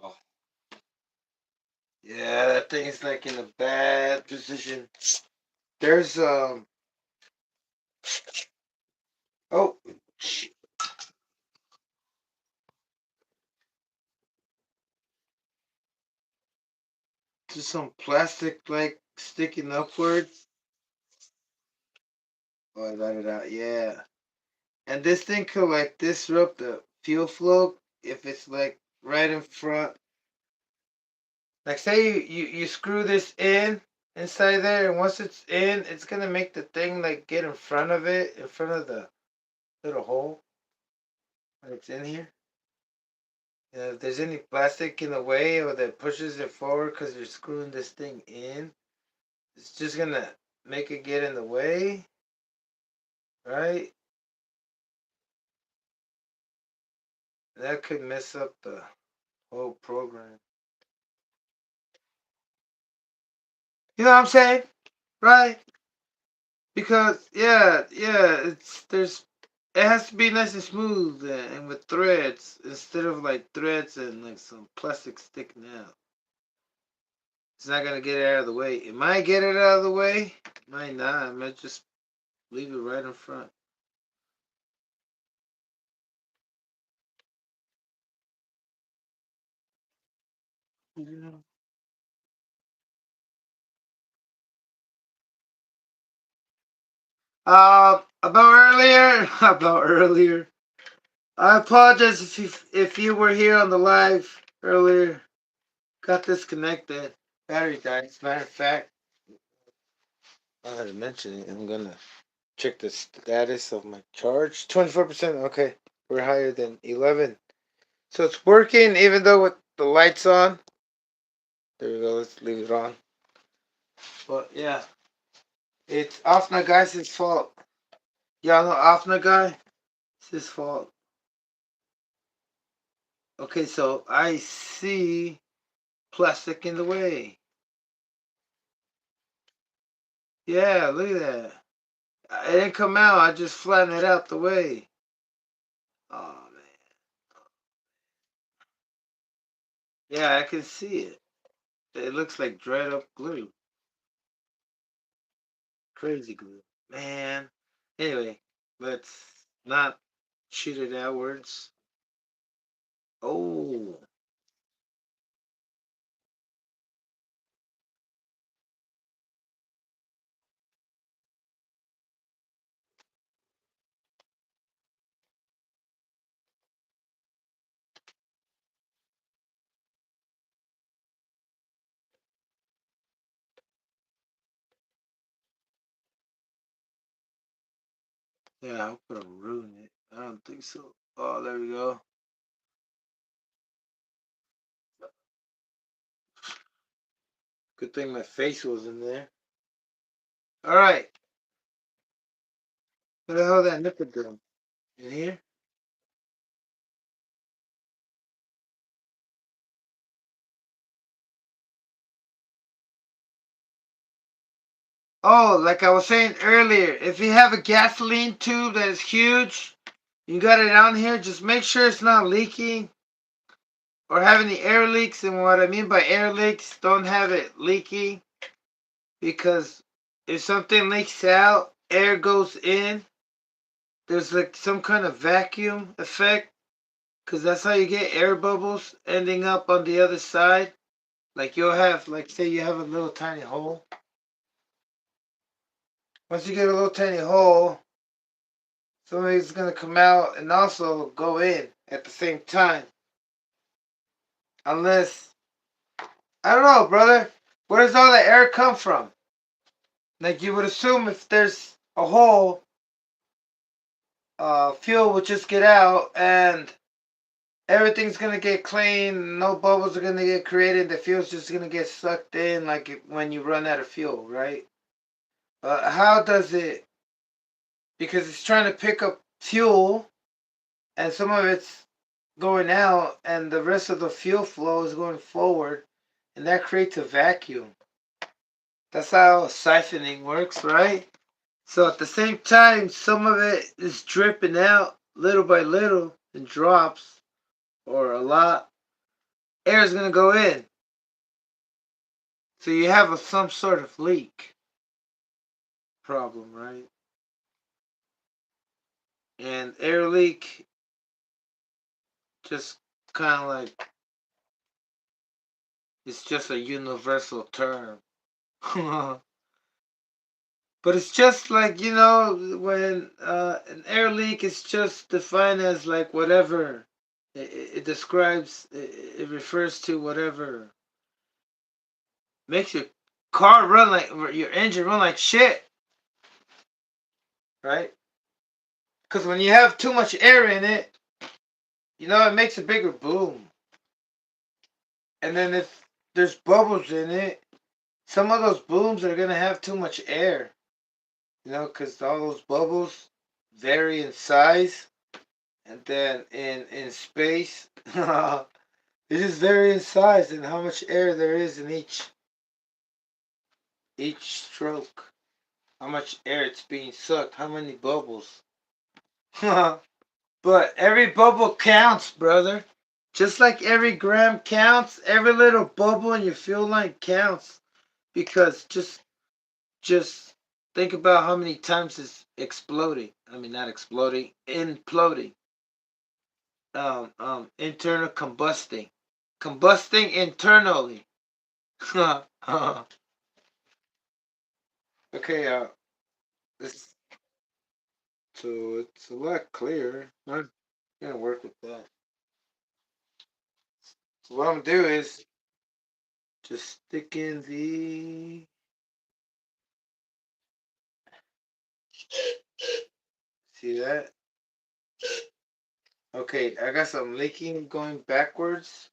Oh, yeah, that thing is like in a bad position. There's oh, just some plastic like sticking upwards. Oh, I got it out. Yeah, and this thing could like disrupt the fuel flow if it's like right in front. Like say you screw this in inside there, and once it's in, it's gonna make the thing like get in front of it, in front of the little hole when it's in here. If there's any plastic in the way or that pushes it forward because you're screwing this thing in, it's just gonna make it get in the way, right? That could mess up the whole program. You know what I'm saying? Right? Because it has to be nice and smooth and with threads instead of like threads and like some plastic sticking out. It's not gonna get it out of the way. It might get it out of the way, might not. I might just leave it right in front. Yeah. About earlier, about earlier. I apologize if you were here on the live earlier. Got disconnected. Battery died. As a matter of fact, I had to mention it. I'm gonna check the status of my charge. 24%. Okay, we're higher than 11. So it's working, even though with the lights on. There we go. Let's leave it on. But yeah, it's Afna Guy's fault. Y'all know Afna Guy? It's his fault. Okay, so I see plastic in the way. Yeah, look at that. It didn't come out. I just flattened it out the way. Oh man. Yeah, I can see it. It looks like dried up glue. Crazy glue. Man. Anyway, let's not shoot it outwards. Oh. Yeah, I hope I don't ruin it. I don't think so. Oh, there we go. Good thing my face was in there. Alright. Where the hell that nipper doing? In here? Oh, like I was saying earlier, if you have a gasoline tube that is huge, you got it on here, just make sure it's not leaking or have any air leaks. And what I mean by air leaks, don't have it leaking, because if something leaks out, air goes in, there's like some kind of vacuum effect, because that's how you get air bubbles ending up on the other side. Like you'll have, like say you have a little tiny hole. Once you get a little tiny hole, somebody's gonna come out and also go in at the same time. Unless, I don't know, brother. Where does all the air come from? Like you would assume if there's a hole, fuel would just get out and everything's gonna get clean. No bubbles are gonna get created. The fuel's just gonna get sucked in, like when you run out of fuel, right? How does it? Because it's trying to pick up fuel, and some of it's going out, and the rest of the fuel flow is going forward, and that creates a vacuum. That's how siphoning works, right? So at the same time, some of it is dripping out little by little in drops or a lot. Air is going to go in. So you have some sort of leak problem, right? And air leak, just kind of like, it's just a universal term. But it's just like, when an air leak is just defined as like whatever. It describes, it refers to whatever makes your car run like, your engine run like shit, right? Because when you have too much air in it, it makes a bigger boom. And then if there's bubbles in it, some of those booms are going to have too much air, because all those bubbles vary in size. And then in space, it just varies in size and how much air there is in each stroke. How much air it's being sucked, how many bubbles. But every bubble counts, brother. Just like every gram counts, every little bubble in your fuel line counts. Because just think about how many times it's exploding. I mean, not exploding, imploding. Internal combusting internally. Okay, this so it's a lot clearer. I'm gonna work with that. So what I'm gonna do is just stick in the, see that? Okay, I got some leaking going backwards.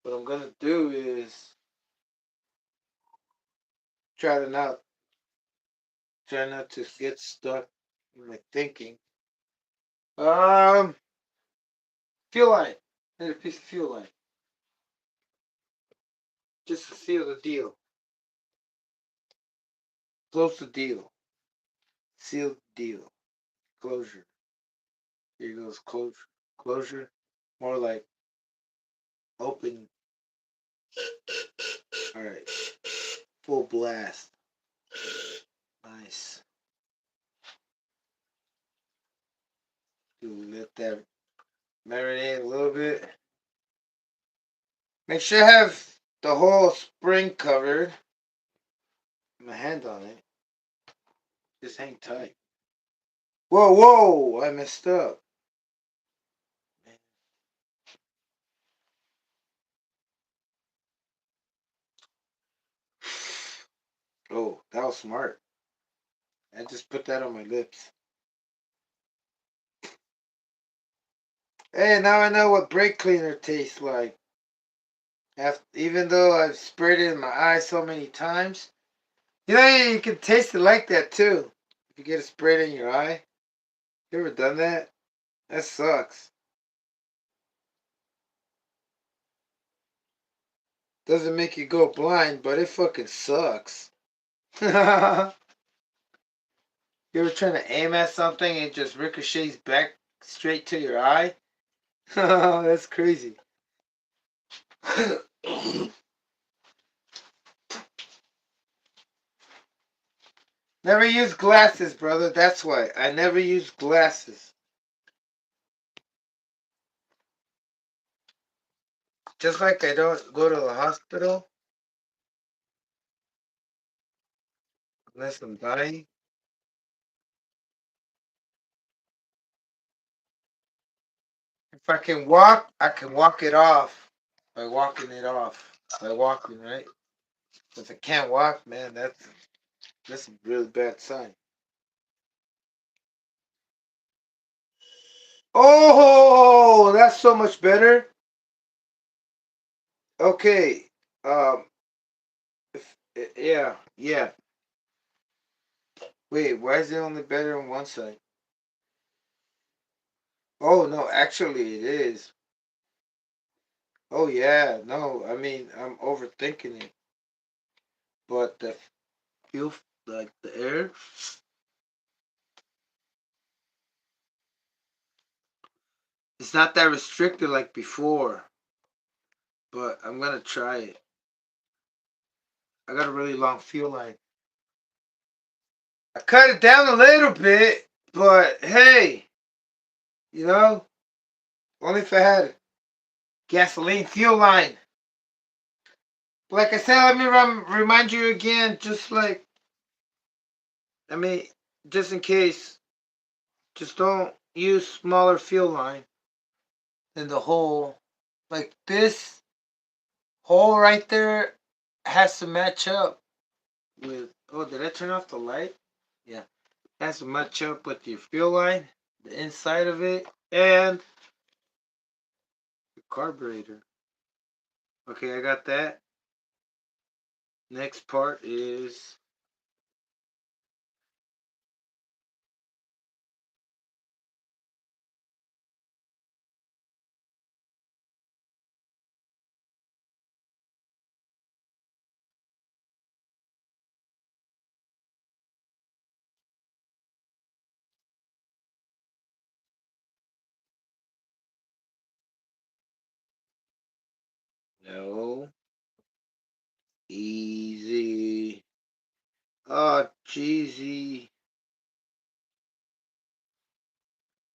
what I'm gonna do is try to not try not to get stuck in my thinking. Um, fuel line. Need a piece of fuel line just to seal the deal, close the deal, seal the deal, closure. Here goes closure, closure. More like open. All right, full blast. Nice. Let that marinate a little bit. Make sure I have the whole spring covered. My hand on it. Just hang tight. Whoa, whoa! I messed up. Oh, that was smart. I just put that on my lips. Hey, now I know what brake cleaner tastes like. Even though I've sprayed it in my eyes so many times, you can taste it like that too. If you get it sprayed in your eye, you ever done that? That sucks. Doesn't make you go blind, but it fucking sucks. You ever trying to aim at something and it just ricochets back straight to your eye? That's crazy. Never use glasses, brother. That's why. I never use glasses. Just like I don't go to the hospital unless I'm dying. If I can walk, I can walk it off by walking it off. By walking, right? If I can't walk, man, that's a really bad sign. Oh, that's so much better. Okay. Um. Yeah. Yeah. Wait. Why is it only better on one side? Oh no. Actually, it is. Oh yeah. No. I mean, I'm overthinking it. But the feel like the air. It's not that restricted like before. But I'm gonna try it. I got a really long feel line. I cut it down a little bit, but hey, you know, only if I had gasoline fuel line. Like I said, let me remind you again, I mean, just in case, just don't use smaller fuel line than the hole. Like this hole right there has to match up with. Oh, did I turn off the light? Yeah, has to match up with your fuel line, the inside of it, and the carburetor. Okay, I got that. Next part is no easy. Oh, cheesy.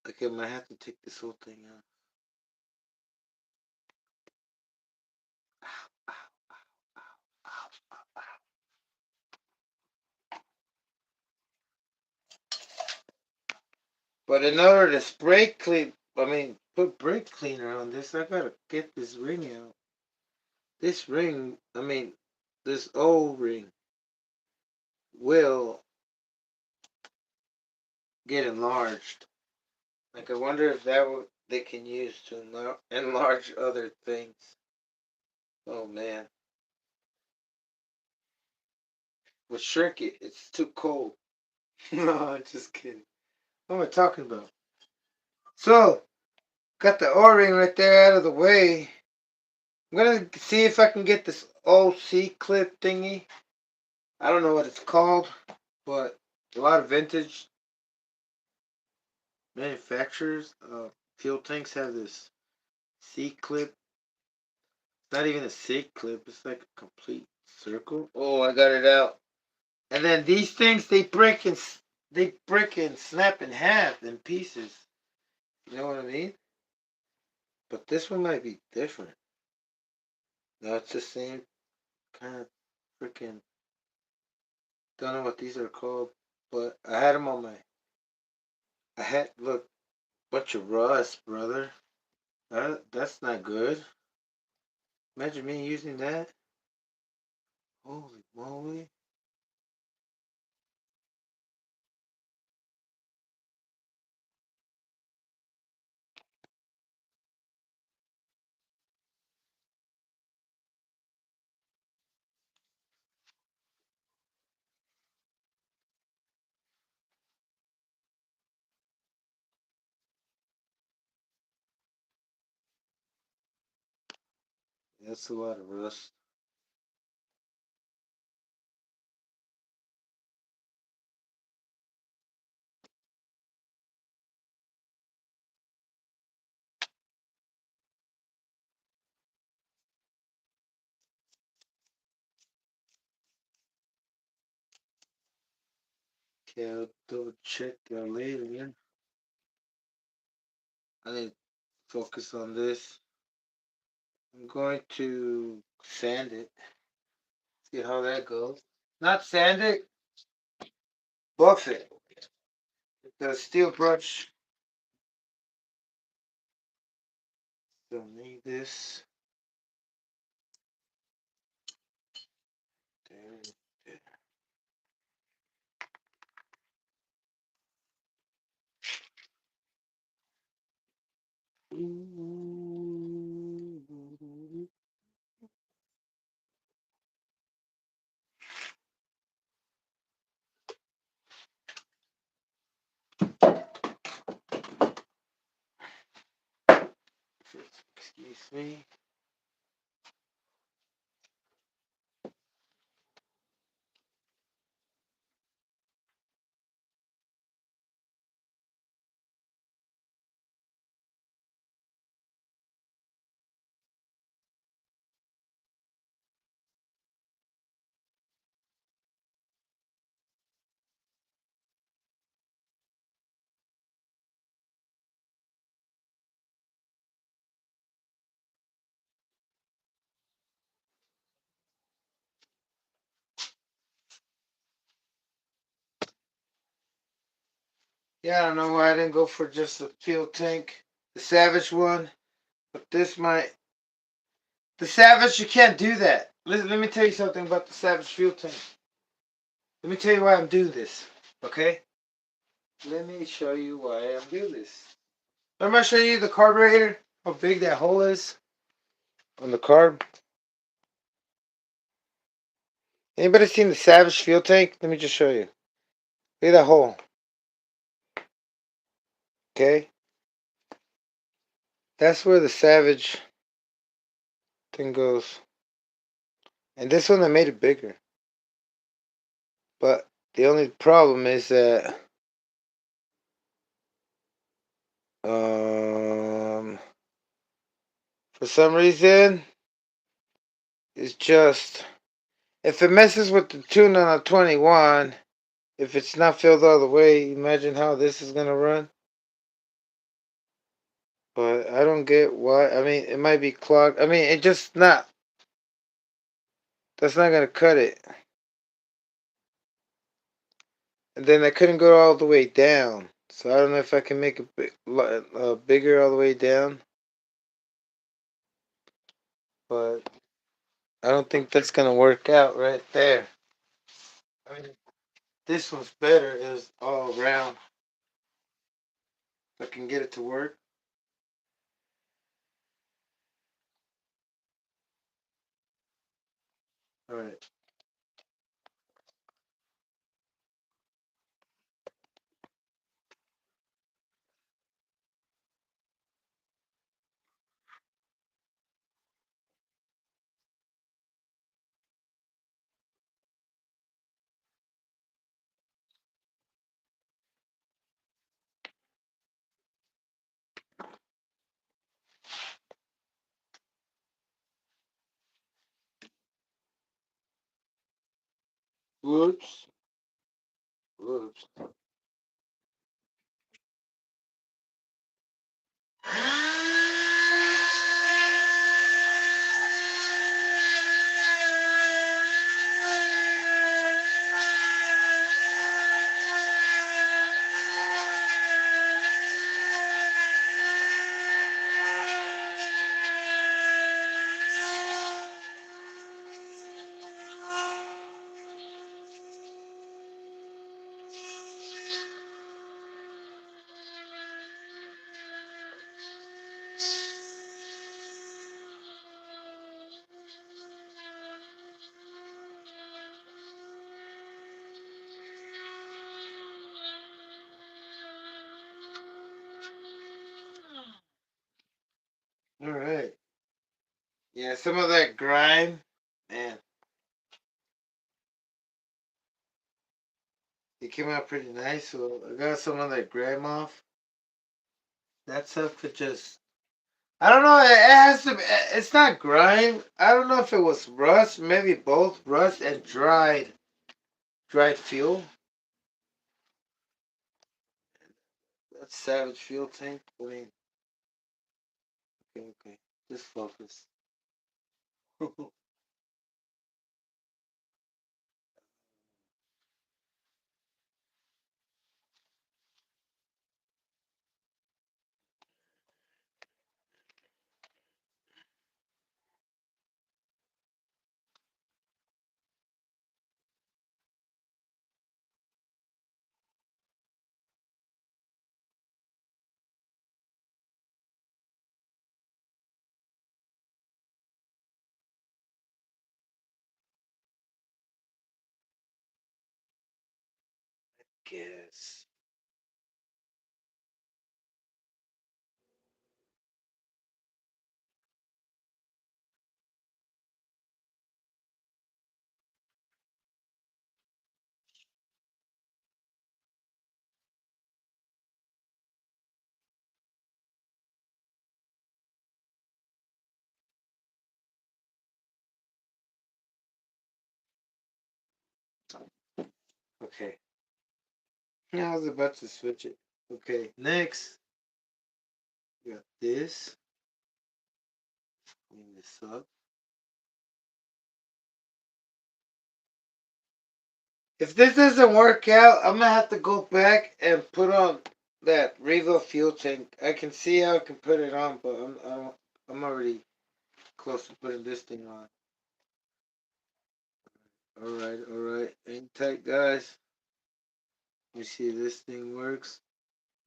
Okay, I might have to take this whole thing out. But in order to spray clean, put brake cleaner on this, I gotta get this ring out. This ring, this old ring will get enlarged. Like, I wonder if that what they can use to enlarge other things. Oh man. We'll shrink it. It's too cold. No, just kidding. What am I talking about? So, got the O-ring right there out of the way. I'm gonna see if I can get this OC clip thingy. I don't know what it's called, but a lot of vintage manufacturers fuel tanks have this C clip. It's not even a C clip. It's like a complete circle. Oh, I got it out. And then these things they break and snap in half in pieces. You know what I mean? But this one might be different. No, it's the same kind of freaking. Don't know what these are called, but I had them on my. I had look bunch of rust, brother. That's not good. Imagine me using that. Holy moly! That's a lot of rust. Okay, I'll double check that later. I need to focus on this. I'm going to sand it. See how that goes. Not sand it, buff it. With the steel brush. Don't need this. There. Excuse me. Yeah, I don't know why I didn't go for just the fuel tank, the Savage one, but this might. The Savage, you can't do that. Listen, let me tell you something about the Savage fuel tank. Let me tell you why I'm doing this, okay? Let me show you why I'm doing this. Remember I showed you the carburetor? How big that hole is on the carb? Anybody seen the Savage fuel tank? Let me just show you. Look at that hole, okay? That's where the Savage thing goes. And this one, I made it bigger. But the only problem is that for some reason it's just if it messes with the tune on a 21, if it's not filled all the way, imagine how this is gonna run. But I don't get why. I mean, it might be clogged. I mean, it just not. That's not gonna cut it. And then I couldn't go all the way down. So I don't know if I can make it bigger all the way down. But I don't think that's gonna work out right there. I mean, this one's better. Is all around. If I can get it to work. All right. Whoops. Whoops. All right. Yeah, some of that grime, man, it came out pretty nice. So I got some of that grime off. That stuff could just, I don't know. It has to. It's not grime. I don't know if it was rust. Maybe both rust and dried fuel. That's savage fuel tank. I mean, okay, okay. Just focus. Guess. Okay. I was about to switch it. Okay. Next, we got this. Clean this up. If this doesn't work out, I'm gonna have to go back and put on that refill fuel tank. I can see how I can put it on, but I'm already close to putting this thing on. All right, all right. Hang tight, guys. Let me see if this thing works.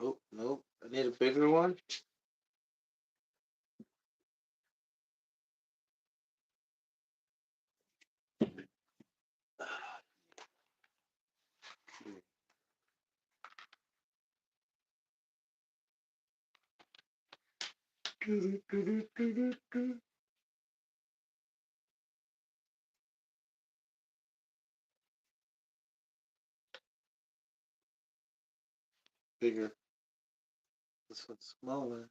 Oh, nope. I need a bigger one. Bigger. This one's smaller.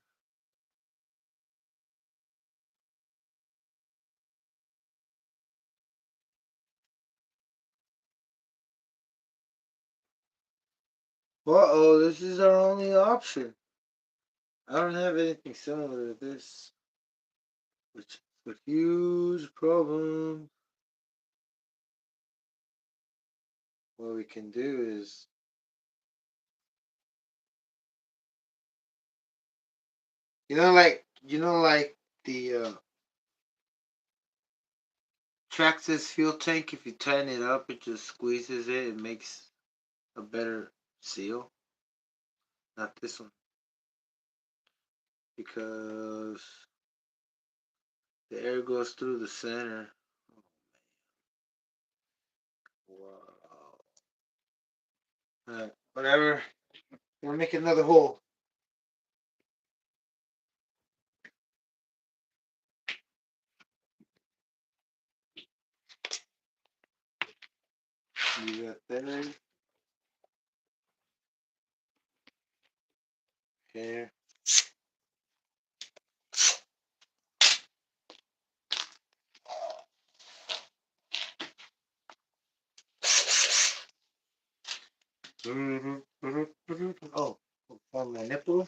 Uh-oh, this is our only option. I don't have anything similar to this, which is a huge problem. What we can do is, like the Traxxas fuel tank. If you tighten it up, it just squeezes it and makes a better seal. Not this one because the air goes through the center. Whatever. We'll make another hole. You got that here. Oh, on my nipple.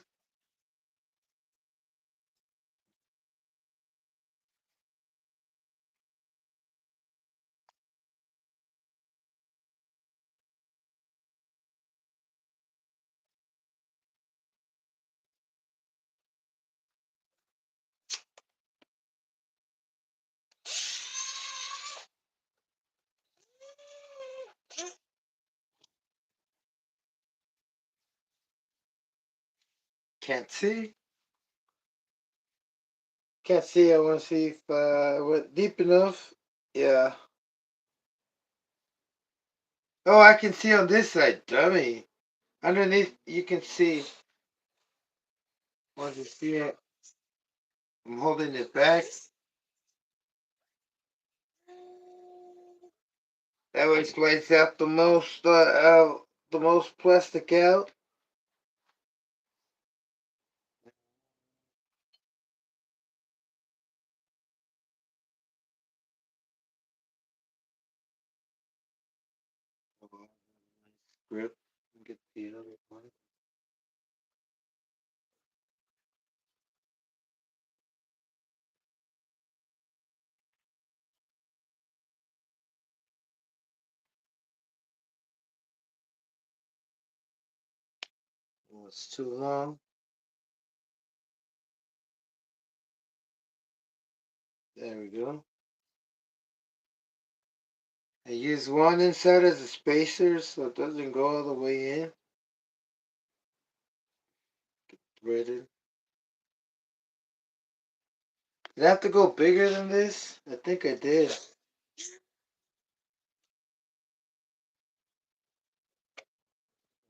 Can't see. Can't see. I want to see if I went deep enough. Yeah. Oh, I can see on this side, dummy. Underneath, you can see. Want to see it? I'm holding it back. That way, slides out the most plastic out. Grip. Get the other one. Oh, it's too long. There we go. I use one inside as a spacer so it doesn't go all the way in. Threaded. Did I have to go bigger than this? I think I did.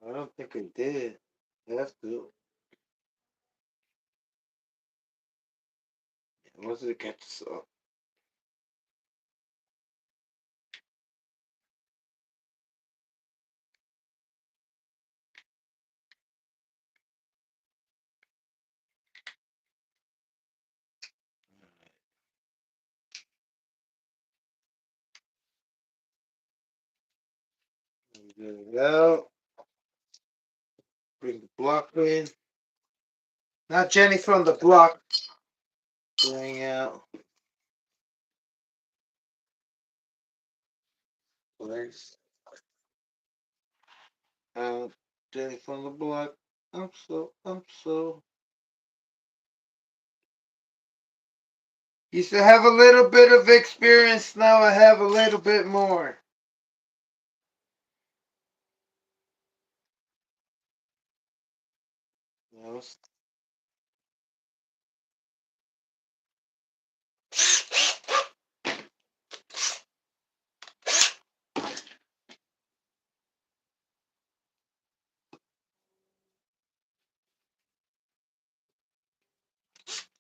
I don't think I did. I have to. Most of the catch up. Get it out. Bring the block in. Not Jenny from the block. Bring out. Place. Out. Jenny from the block. I'm so. Used to have a little bit of experience. Now I have a little bit more. No.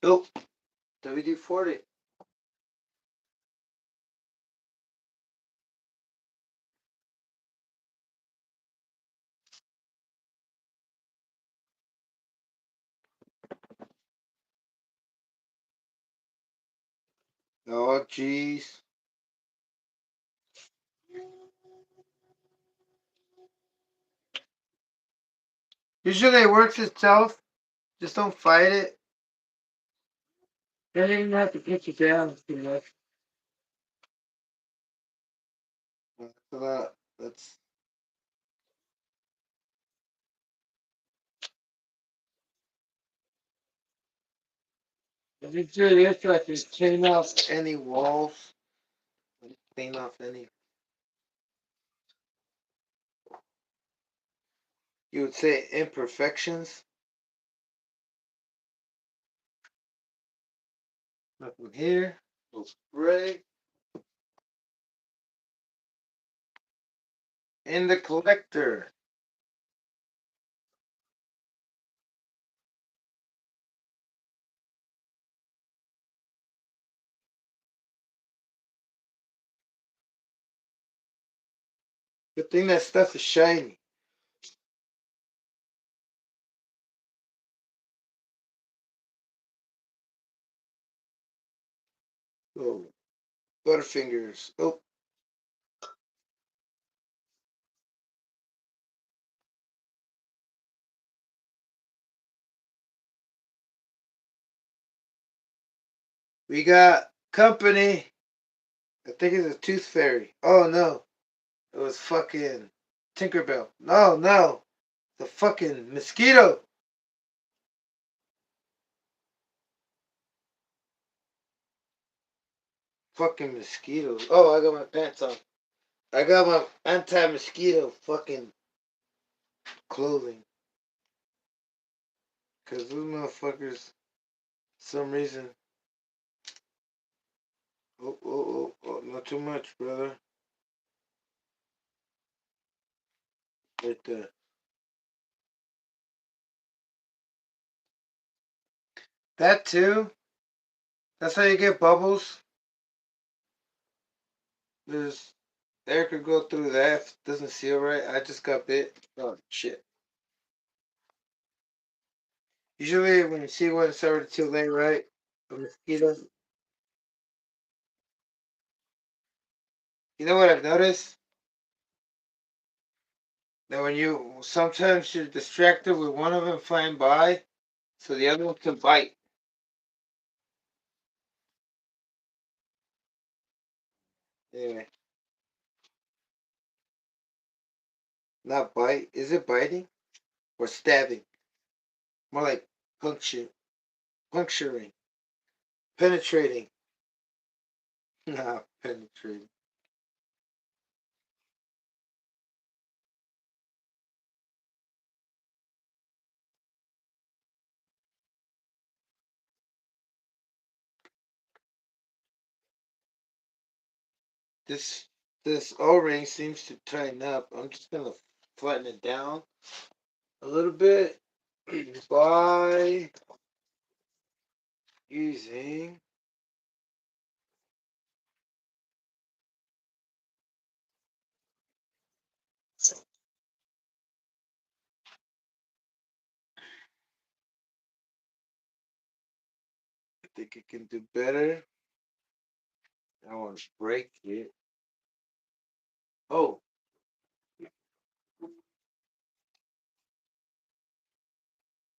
Nope. WD-40. Oh, jeez. Usually it works itself. Just don't fight it. You don't even have to get you down too much. That's a lot. That's. If you do this, I can clean off any walls. Clean off any. You would say imperfections. Nothing here. Little spray. In the collector. Good thing that stuff is shiny. Oh, Butterfingers. Oh, we got company. I think it's a tooth fairy. Oh no, it was fucking Tinkerbell. No, no, the fucking mosquito. Fucking mosquitoes. Oh, I got my pants on. I got my anti-mosquito fucking clothing. Cause those motherfuckers, some reason. Oh, oh, oh, oh, not too much, brother. Right there. That too. That's how you get bubbles. There's air could go through that. If it doesn't seal right. I just got bit. Oh shit. Usually when you see one, it's already too late, right? A mosquito. You know what I've noticed? That when you sometimes you're distracted with one of them flying by, so the other one can bite. Anyway, not bite. Is it biting or stabbing? More like puncturing, penetrating. Nah, penetrating. This this O-ring seems to tighten up. I'm just gonna flatten it down a little bit by using. I think it can do better. I want to break it. Oh,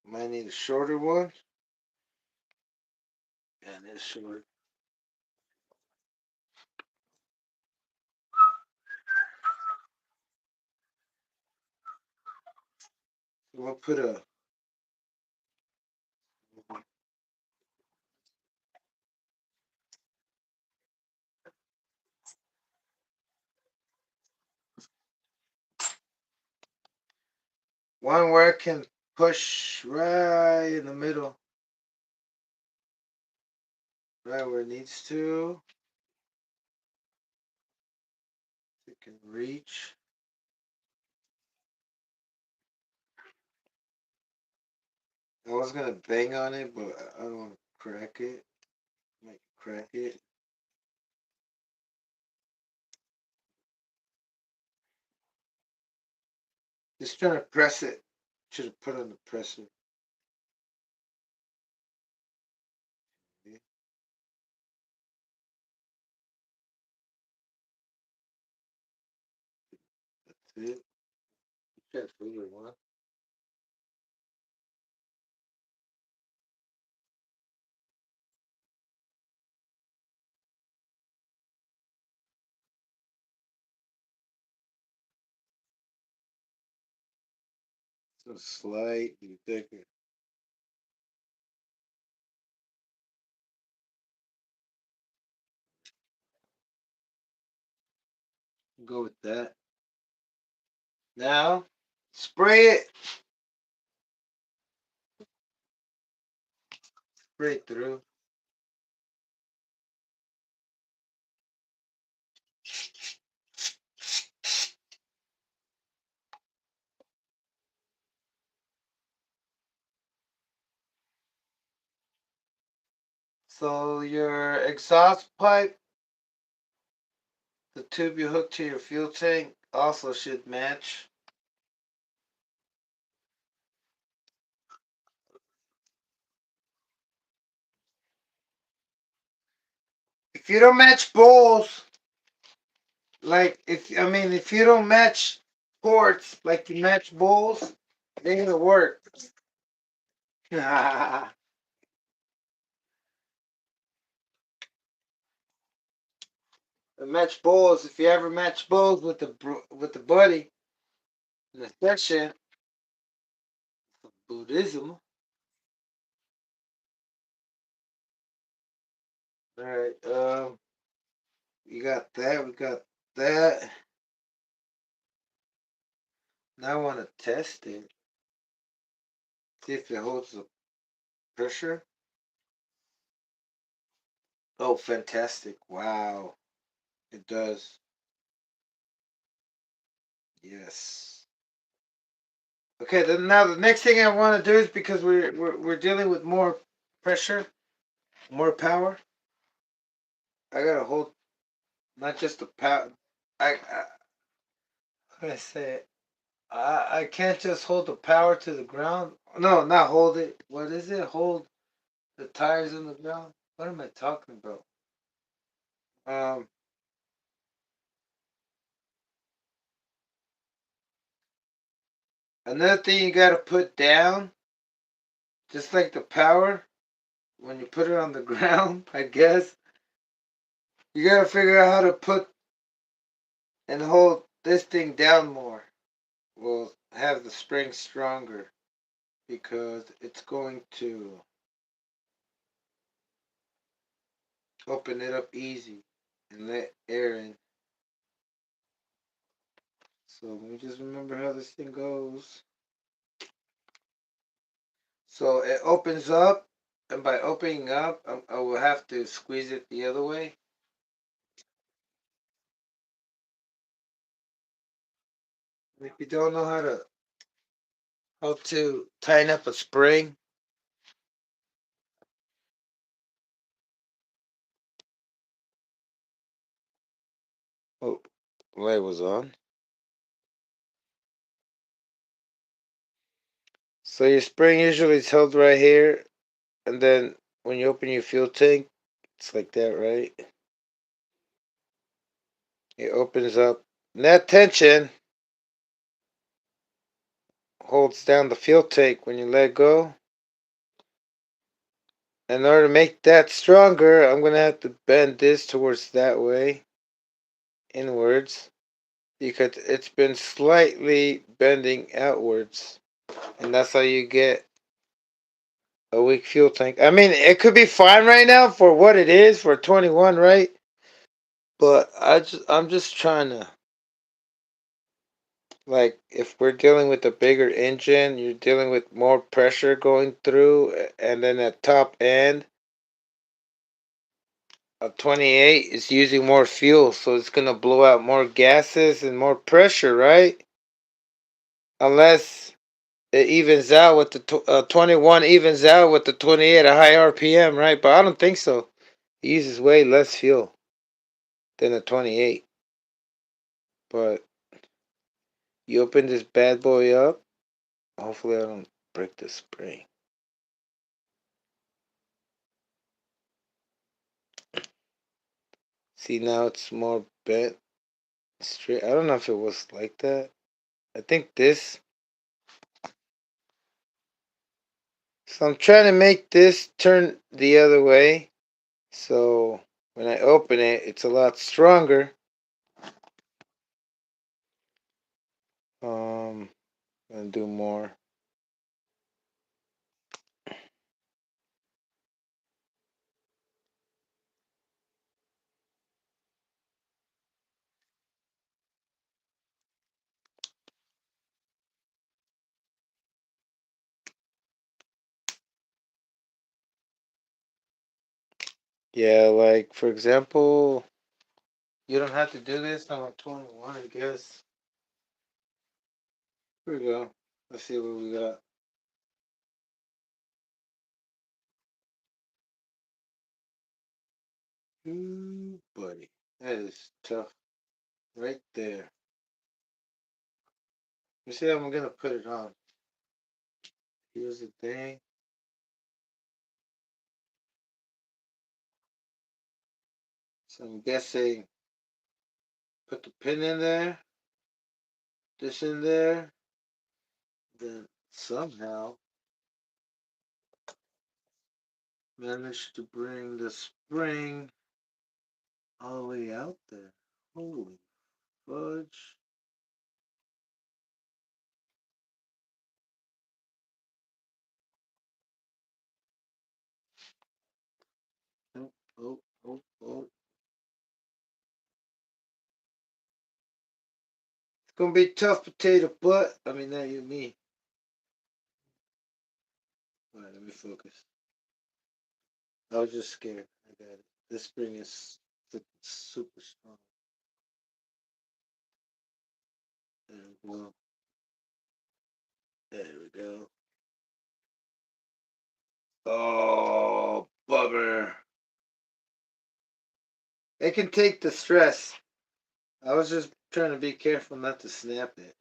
might need a shorter one. And it's short. So I'll put a one where I can push right in the middle, right where it needs to. It can reach. I was gonna bang on it, but I don't want to crack it. Might crack it. Just trying to press it. Should have put on the presser. Okay, that's it. That's really one. So slightly thicker. Go with that. Now, spray it. Spray it through. So your exhaust pipe, the tube you hook to your fuel tank, also should match. If you don't match bowls, like if you don't match ports like you match bowls, it ain't gonna work. The match bowls. If you ever match bowls with the buddy in the session, Buddhism. All right. You got that. We got that. Now I want to test it. See if it holds the pressure. Oh, fantastic! Wow, it does. Yes. Okay. Then now the next thing I want to do is because we're dealing with more pressure, more power. I gotta hold not just the power. I how can I say it? I can't just hold the power to the ground. No, not hold it. What is it? Hold the tires on the ground. What am I talking about? Um, Another thing you gotta put down, just like the power, when you put it on the ground, I guess, you gotta figure out how to put and hold this thing down more. Will have the spring stronger because it's going to open it up easy and let air in. So let me just remember how this thing goes. So it opens up, and by opening up, I will have to squeeze it the other way. If you don't know how to tighten up a spring, oh, light was on. So your spring usually is held right here, and then when you open your fuel tank, it's like that, right? It opens up. And that tension holds down the fuel tank when you let go. In order to make that stronger, I'm gonna have to bend this towards that way, inwards, because it's been slightly bending outwards, and that's how you get a weak fuel tank. I mean, it could be fine right now for what it is for 21, right? But I'm just trying to, like, if we're dealing with a bigger engine, you're dealing with more pressure going through, and then at top end, a 28 is using more fuel, so it's gonna blow out more gases and more pressure, right? Unless it evens out with the 21 evens out with the 28 at high RPM, right? But I don't think so. It uses way less fuel than the 28. But you open this bad boy up. Hopefully, I don't break the spring. See, now it's more bent straight. I don't know if it was like that. I think this. So I'm trying to make this turn the other way. So when I open it, it's a lot stronger. And do more. Yeah, like for example, you don't have to do this on a 21, I guess. Here we go. Let's see what we got. Ooh, buddy. That is tough. Right there. You see how I'm gonna put it on. Here's the thing. So I'm guessing put the pin in there, this in there, then somehow managed to bring the spring all the way out there. Holy fudge. Oh, oh, oh, oh. It's gonna be tough potato butt. I mean, not you, me. Alright, let me focus. I was just scared. I got it. This spring is super strong. There we go. There we go. Oh, bummer. It can take the stress. I was just trying to be careful not to snap it.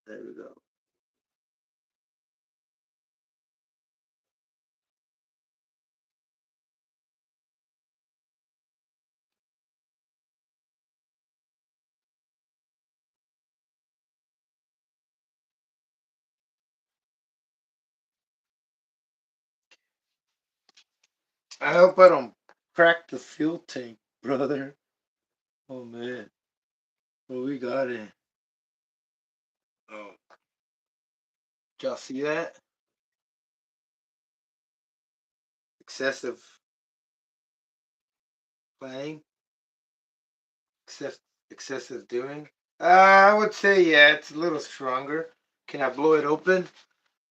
There we go. I hope I don't crack the fuel tank, brother. Oh man. Well, we got it. Oh, did y'all see that? Excessive playing? Excess, excessive doing? I would say, yeah, it's a little stronger. Can I blow it open?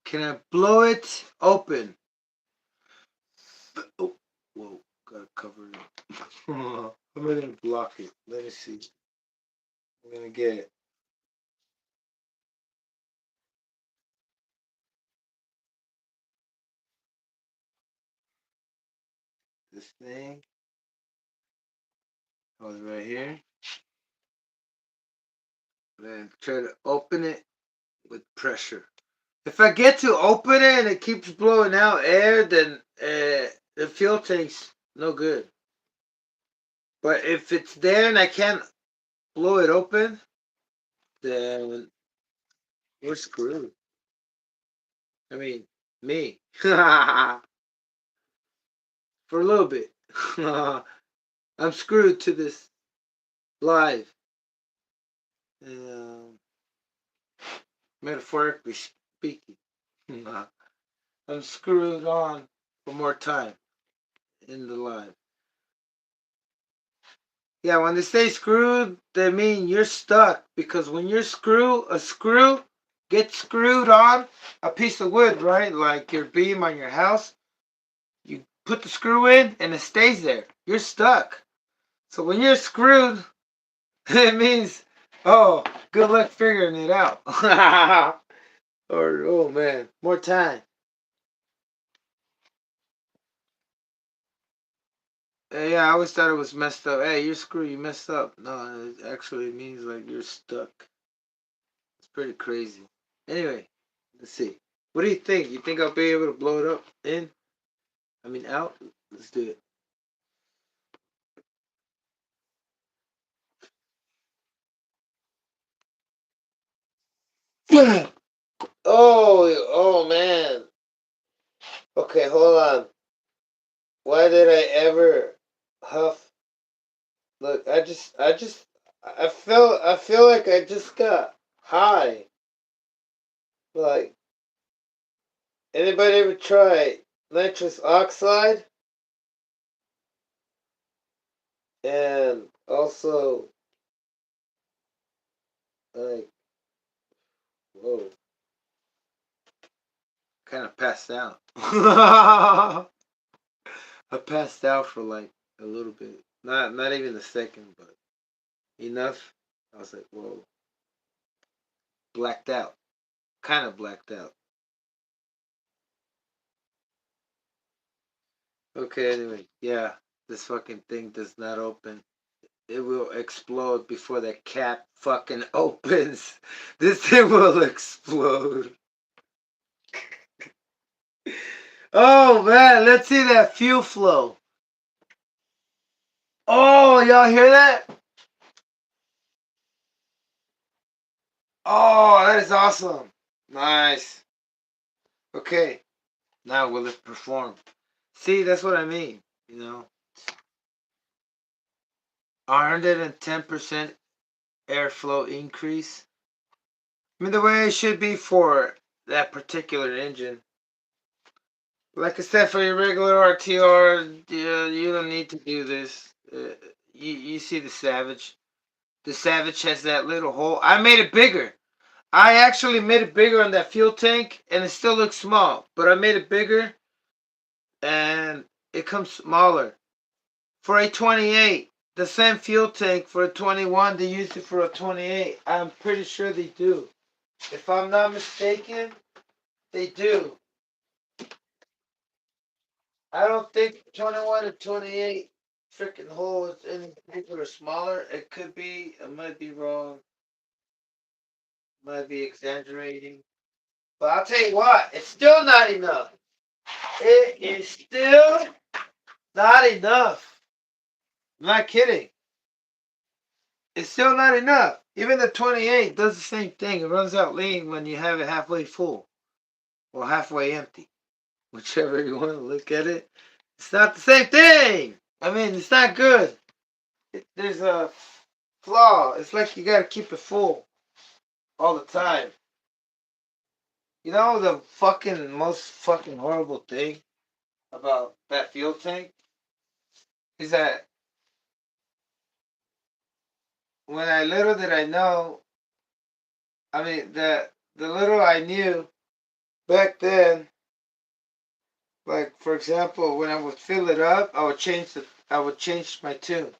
Can I blow it open? Oh, whoa, gotta cover it. I'm gonna block it. Let me see. I'm gonna get this thing. Goes right here. Then try to open it with pressure. If I get to open it and it keeps blowing out air, then the fuel tank's no good. But if it's there and I can't blow it open, then we're screwed. I mean, me. For a little bit. I'm screwed to this live. Um, metaphorically speaking. I'm screwed on for more time in the live. Yeah, when they say screwed, they mean you're stuck. Because when you're a screw gets screwed on a piece of wood, right? Like your beam on your house. You put the screw in and it stays there. You're stuck. So when you're screwed, it means, oh, good luck figuring it out. Or, oh man, more time. Yeah, I always thought it was messed up. Hey, you're screwed, you messed up. No, it actually means like you're stuck. It's pretty crazy. Anyway, let's see. What do you think? You think I'll be able to blow it up in? I mean, out? Let's do it. Oh man. Okay, hold on. Why did I ever huff? Look, I feel like I just got high. Like, anybody ever try nitrous oxide? And also, like, whoa, kind of passed out. I passed out for like a little bit. Not even a second, but enough. I was like, whoa, blacked out. Kind of blacked out. Okay, anyway, yeah. this fucking thing does not open. It will explode before the cap fucking opens. This thing will explode. Oh man, let's see that fuel flow. Oh, y'all hear that? Oh, that is awesome. Nice. Okay, now will it perform? See, that's what I mean. You know, 110% airflow increase. I mean, the way it should be for that particular engine. Like I said, for your regular RTR, you don't need to do this. You see the Savage. The Savage has that little hole. I made it bigger. I actually made it bigger on that fuel tank, and it still looks small. But I made it bigger, and it comes smaller. For a 28, the same fuel tank for a 21, they use it for a 28. I'm pretty sure they do. If I'm not mistaken, they do. I don't think 21 and 28 freaking hole is any bigger or smaller. It could be. I might be wrong. Might be exaggerating. But I'll tell you what, it's still not enough. It is still not enough. I'm not kidding. It's still not enough. Even the 28 does the same thing. It runs out lean when you have it halfway full or halfway empty. Whichever you want to look at it. It's not the same thing. I mean, it's not good. There's a flaw. It's like you gotta keep it full all the time. You know the fucking most fucking horrible thing about that fuel tank is that when I little did I know, I mean the little I knew back then, like for example, when I would fill it up, I would change my tune.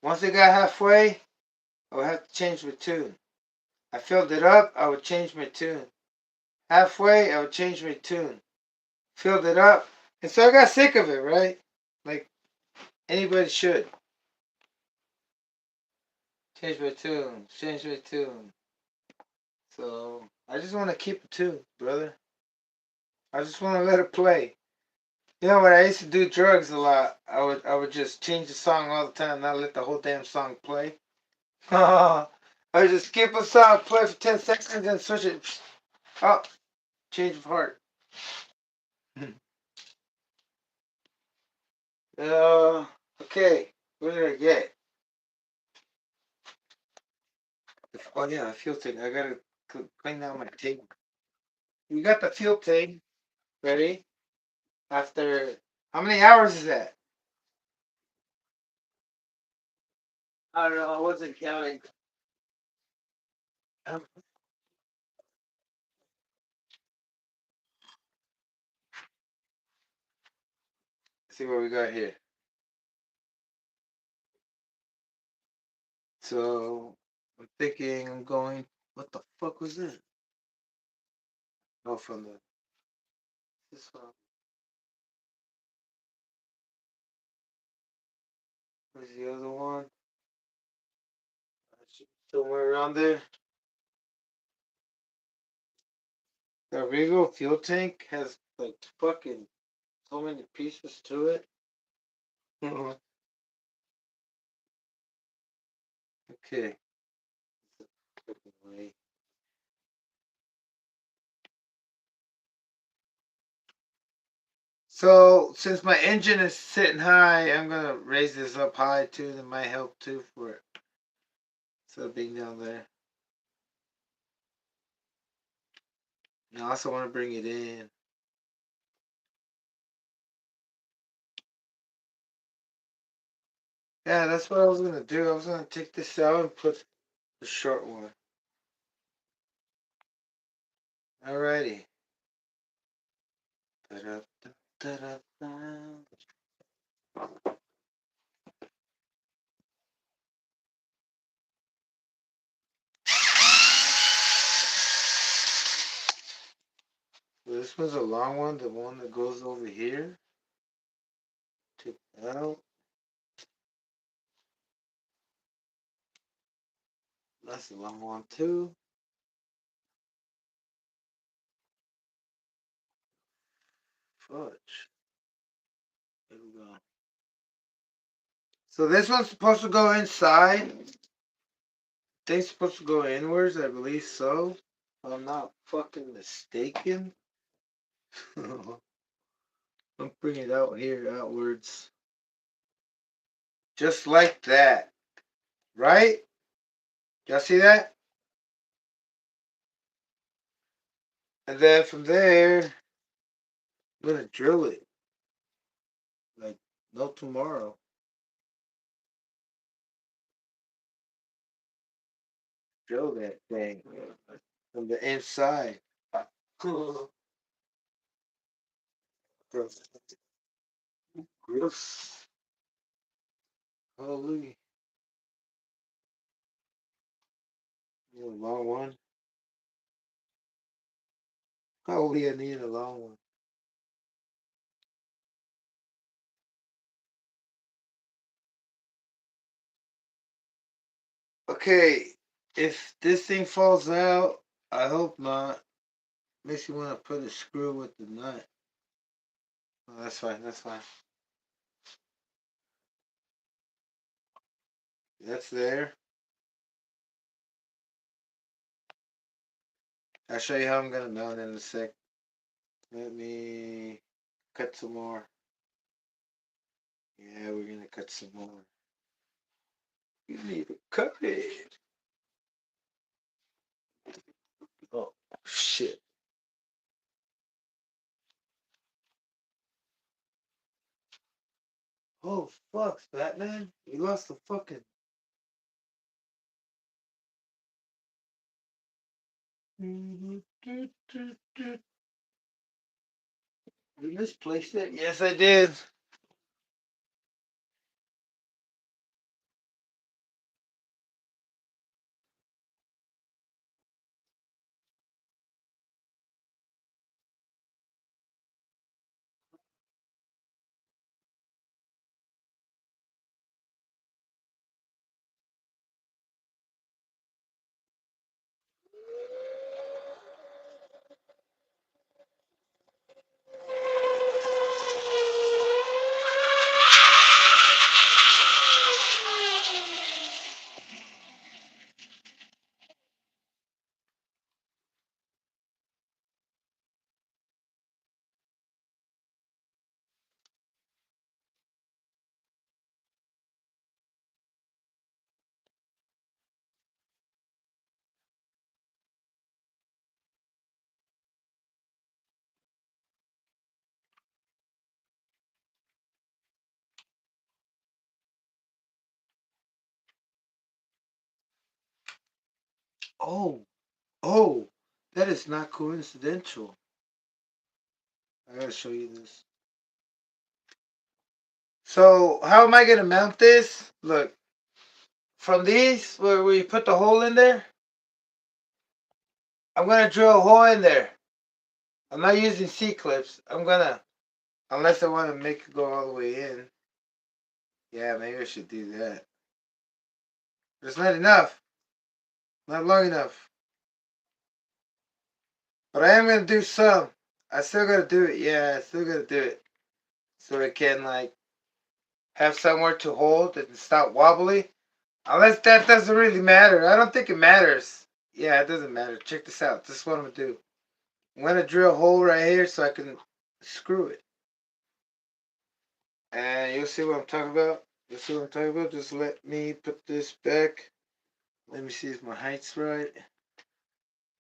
Once it got halfway, I would have to change my tune. I filled it up, I would change my tune. Halfway, I would change my tune. Filled it up, and so I got sick of it, right? Like anybody should. Change my tune, change my tune. So I just want to keep a tune, brother. I just want to let it play. You know, when I used to do drugs a lot, I would just change the song all the time, not let the whole damn song play. I would just skip a song, play for 10 seconds, and switch it. Oh, change of heart. uh, okay, what did I get? Oh yeah, a fuel tank. I gotta clean out my table. You got the fuel tank ready? After how many hours is that? I don't know. I wasn't counting. Let's see what we got here. So I'm thinking I'm going. What the fuck was this? Oh, from the this one. Where's the other one? Somewhere around there. The Regal fuel tank has like fucking so many pieces to it. Okay. So since my engine is sitting high, I'm gonna raise this up high too. That might help too for it. So being down there. And I also want to bring it in. Yeah, that's what I was gonna do. I was gonna take this out and put the short one. Alrighty. This was a long one, the one that goes over here. Take that out. That's a long one too. Fudge. There we go. So this one's supposed to go inside. Thing's supposed to go inwards, I believe so. If I'm not fucking mistaken. I'll bring it out here, outwards. Just like that. Right? Y'all see that? And then from there, I'm gonna drill it. Like no tomorrow. Drill that thing from the inside. Gross. Holy. Need a long one. Holy, I need a long one. Okay, if this thing falls out, I hope not. Makes you want to put a screw with the nut. Oh, that's fine, that's fine. That's there. I'll show you how I'm gonna mount it in a sec. Let me cut some more. Yeah, we're gonna cut some more. You need to cut it. Oh, shit. Oh, fuck, Batman. You lost the fucking... You misplaced it? Yes, I did. Oh, oh, that is not coincidental. I gotta show you this. So, how am I gonna mount this? Look, from these, where we put the hole in there, I'm gonna drill a hole in there. I'm not using C-clips. I'm gonna, unless I want to make it go all the way in. Yeah, maybe I should do that. It's not enough. Not long enough. But I am gonna do some. I still gotta do it. Yeah, I still gotta do it. So it can, like, have somewhere to hold and stop wobbly. Unless that doesn't really matter. I don't think it matters. Yeah, it doesn't matter. Check this out. This is what I'm gonna do. I'm gonna drill a hole right here so I can screw it. And you'll see what I'm talking about. You'll see what I'm talking about. Just let me put this back. Let me see if my height's right.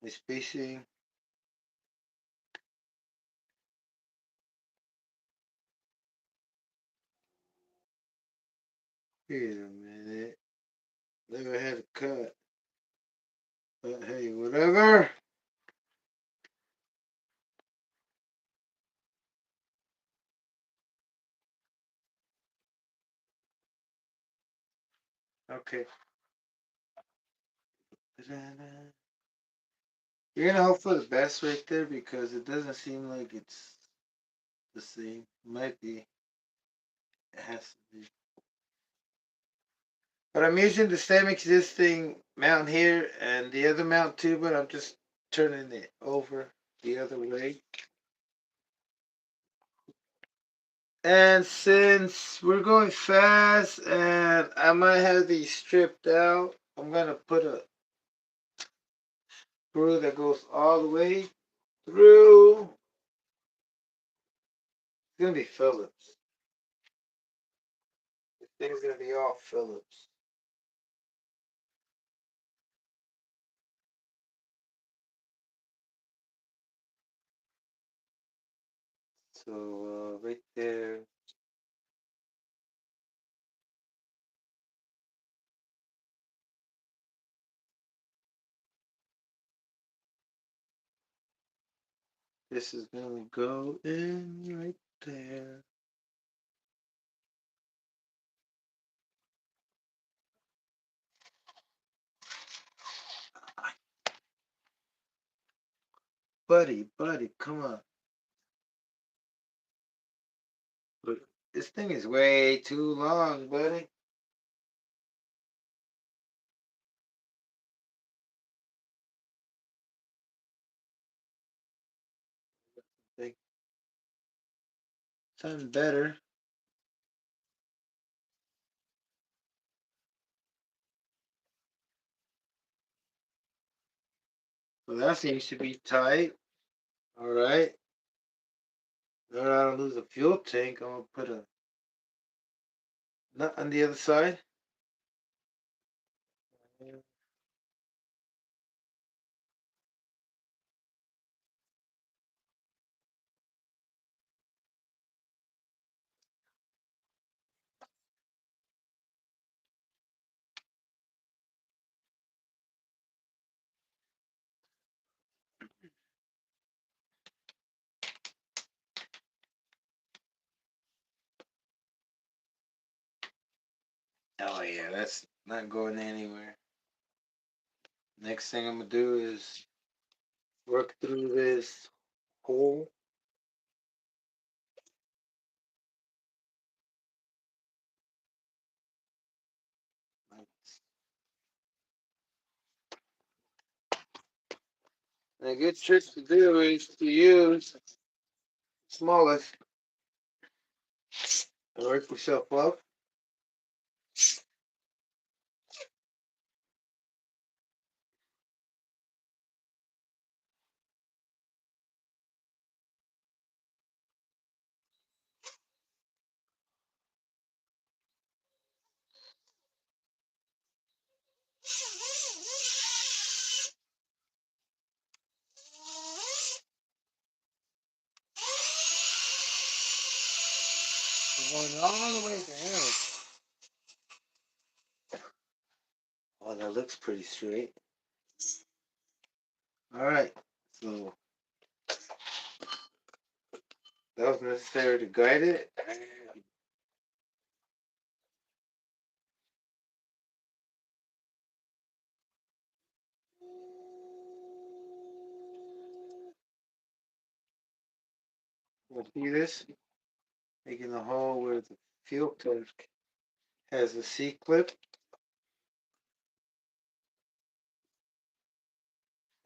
My spacing. Wait a minute. Never had a cut. But hey, whatever. Okay. You're gonna hope for the best right there because it doesn't seem like it's the same. Might be. It has to be. But I'm using the same existing mount here and the other mount too, but I'm just turning it over the other way. And since we're going fast and I might have these stripped out, I'm going to put a screw that goes all the way through. It's going to be Phillips. This thing's going to be all Phillips. So right there. This is going to go in right there. Buddy, come on. But this thing is way too long, buddy. Think something better. Well, that seems to be tight. All right. Now I don't lose the fuel tank. I'm gonna put a nut on the other side. Oh yeah, that's not going anywhere. Next thing I'm gonna do is work through this hole. And a good trick to do is to use smallest and work yourself up. Going all the way down. Oh, that looks pretty straight. All right, so that was necessary to guide it. We'll see this, making the hole where the fuel tank has a C-clip.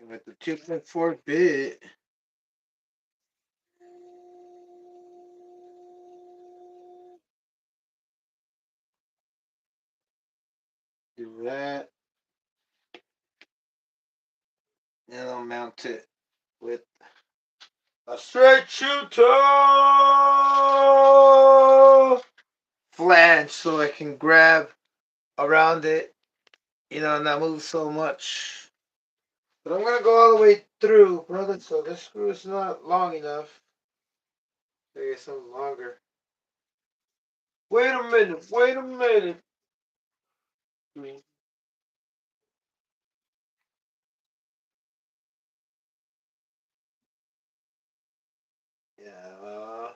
And with the 2.4 bit, do that. And I'll mount it with a straight shooter flange so I can grab around it, not move so much. But I'm gonna go all the way through, brother, so this screw is not long enough. Maybe something longer. Wait a minute. Yeah,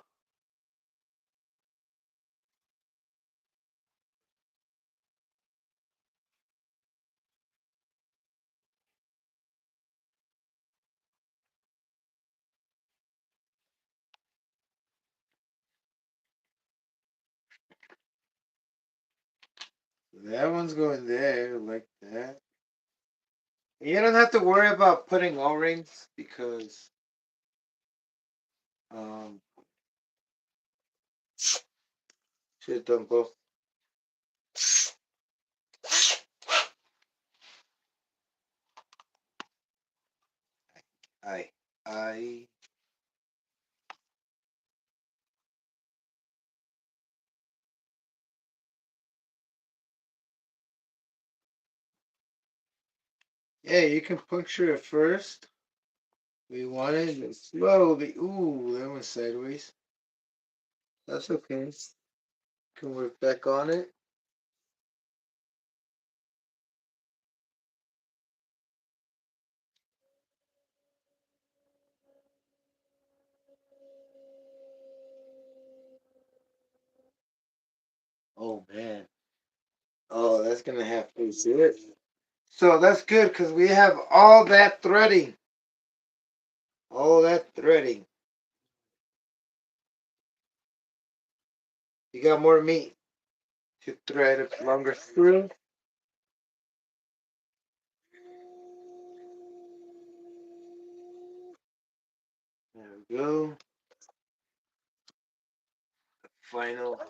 That one's going there like that. You don't have to worry about putting O-rings because um should have done both. I I Yeah, you can puncture it first. We wanted it slowly. Ooh, that went sideways. That's okay. Can work back on it. Oh man. Oh, that's gonna have to sit. So that's good because we have all that threading. All that threading. You got more meat to thread a longer screw. There we go. Final.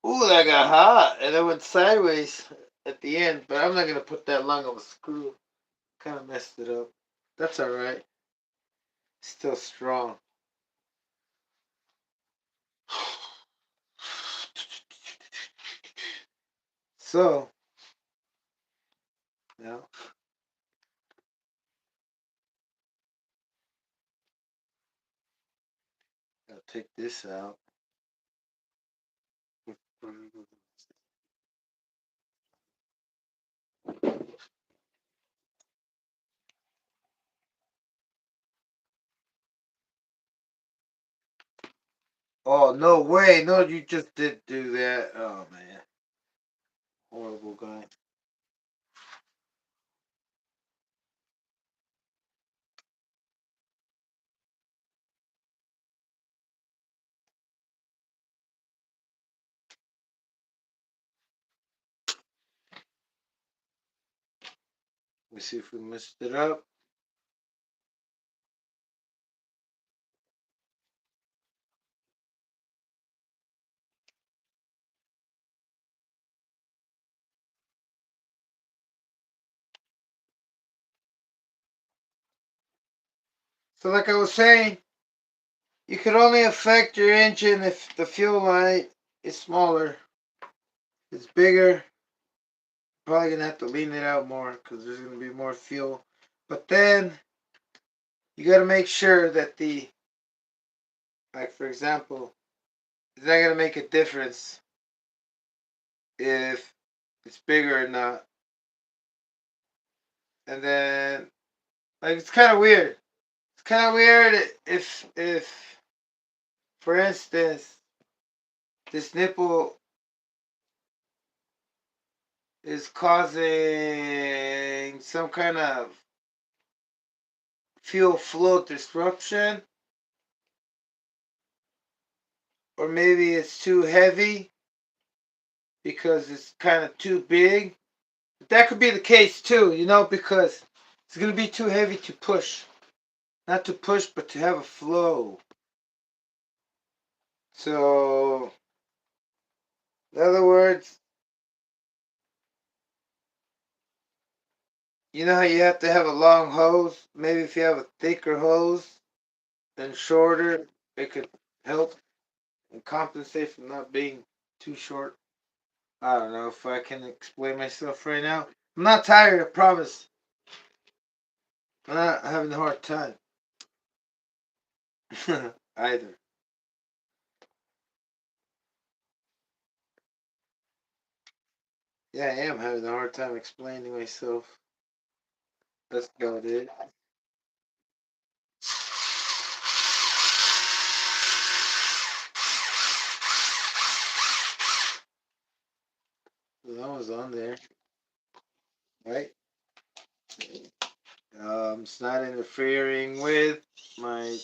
Ooh, that got hot and it went sideways at the end, but I'm not gonna put that long of a screw. Kind of messed it up. That's all right. Still strong. So now I'll take this out. Oh no way! No, you just did do that. Oh man, horrible guy. Let me see if we messed it up. So like I was saying, you could only affect your engine if the fuel line is smaller. If it's bigger, probably gonna have to lean it out more because there's gonna be more fuel. But then you gotta make sure that like for example, it's not gonna make a difference if it's bigger or not. And then like it's kind of weird. It's kind of weird if for instance this nipple is causing some kind of fuel flow disruption, or maybe it's too heavy because it's kind of too big. But that could be the case too, because it's going to be too heavy to push. Not to push, but to have a flow. So, in other words, you know how you have to have a long hose? Maybe if you have a thicker hose and shorter, it could help and compensate for not being too short. I don't know if I can explain myself right now. I'm not tired, I promise. I'm not having a hard time. Either. Yeah, I am having a hard time explaining myself. That's about it. That was on there, right? It's not interfering with my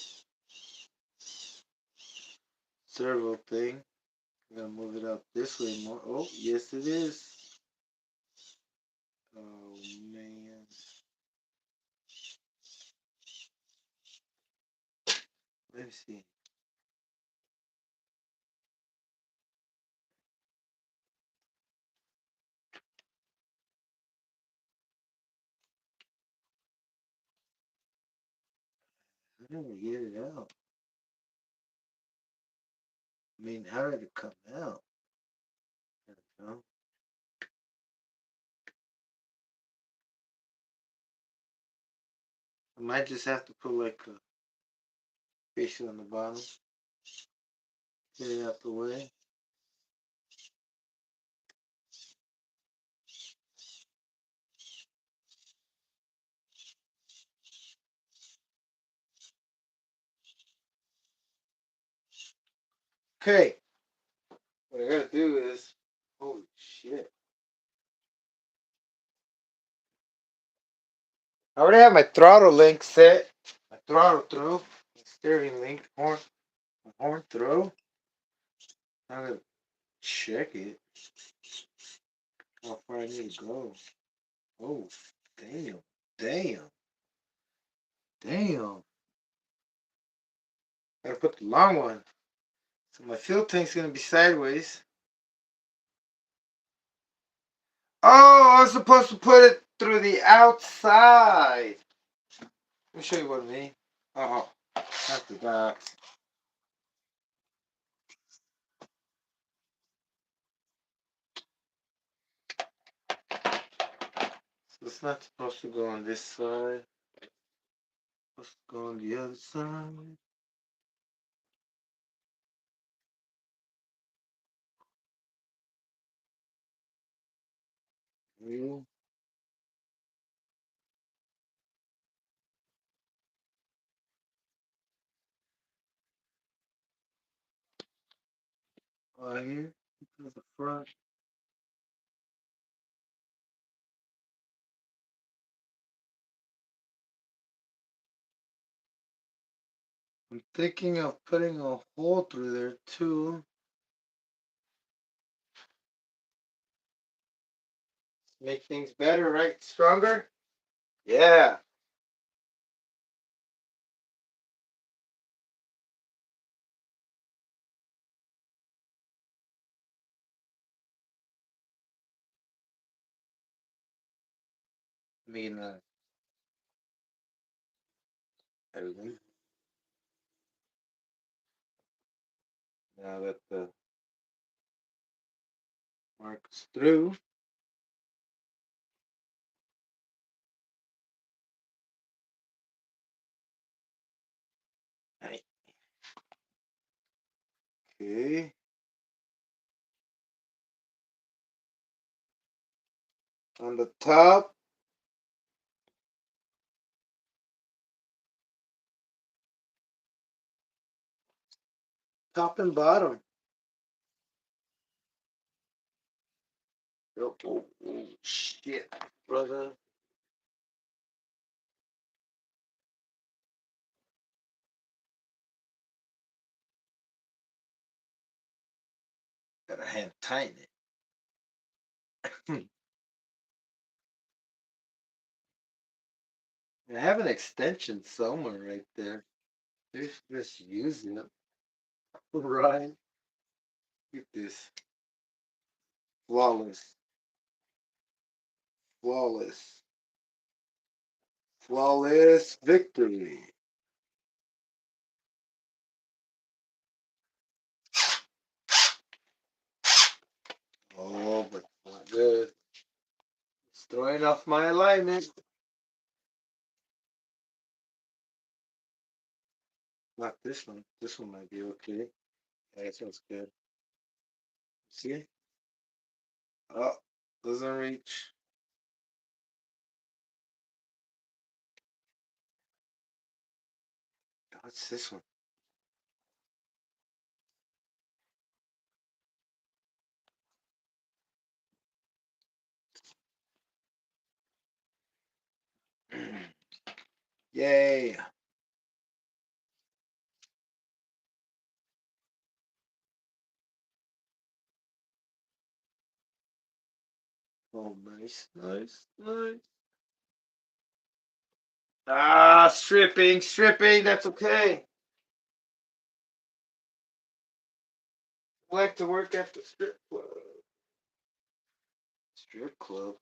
servo thing. I'm gonna move it up this way more. Oh, yes it is. Oh man. Let me see. I never get it out. I mean, how did it come out? I don't know. I might just have to put like a fish on the bottom. Get it out the way. Okay. What I gotta do is, holy shit. I already have my throttle link set. My throttle throw. Steering link. Horn throw. I'm gonna check it. How far I need to go. Oh, damn. Damn. Damn. Gotta put the long one. So my fuel tank's gonna be sideways. Oh, I was supposed to put it through the outside. Let me show you what I mean. Oh, not the back. So it's not supposed to go on this side. It's supposed to go on the other side. You. Right here. To the front. I'm thinking of putting a hole through there too. Make things better, right? Stronger? Yeah. I mean, everything. Now that the mark is through. Right. Okay. On the top. Top and bottom. Oh, oh, oh shit, brother. Gotta hand tighten it. I have an extension somewhere right there. Just use it. Right. Look at this. Flawless. Flawless. Flawless victory. Oh, but not good. It's throwing off my alignment. Not this one. This one might be okay. Yeah, that sounds good. See? Oh, doesn't reach. What's this one? Yay. Oh, nice, nice, nice. Ah, stripping, stripping, that's okay. I like to work at the strip club. Strip club.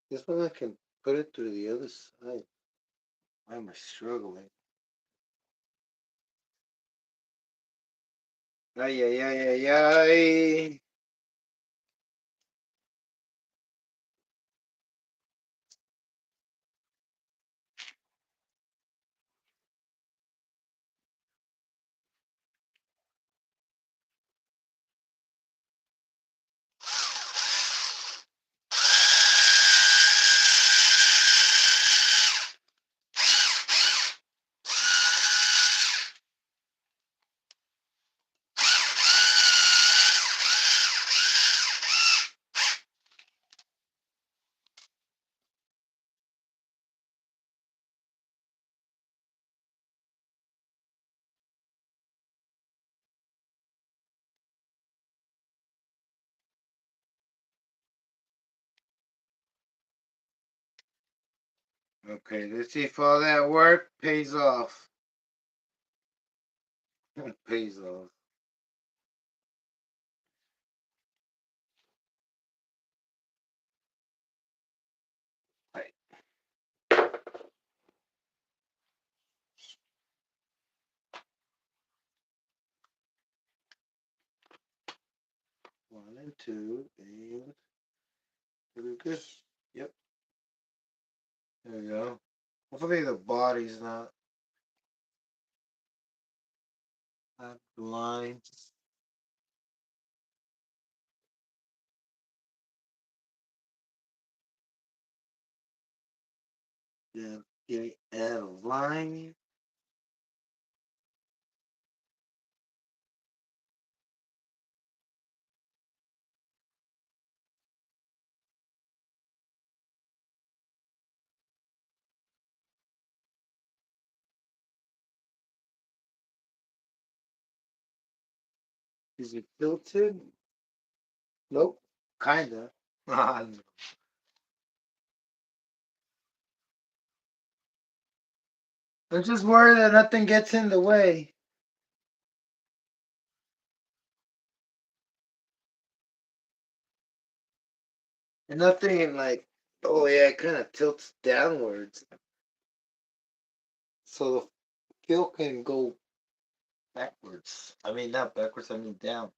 This one I can put it to the other side. Why am I struggling? Ay, ay, ay, ay, ay. Okay, let's see if all that work pays off. Pays off. Right. 1 and 2, and we're good. Yep. There we go. Hopefully the body's not blind. Yeah, get out of line. Is it tilted? Nope. Kinda. I'm just worried that nothing gets in the way. And nothing like, oh yeah, it kind of tilts downwards. So the feel can go backwards. I mean, not backwards, I mean down.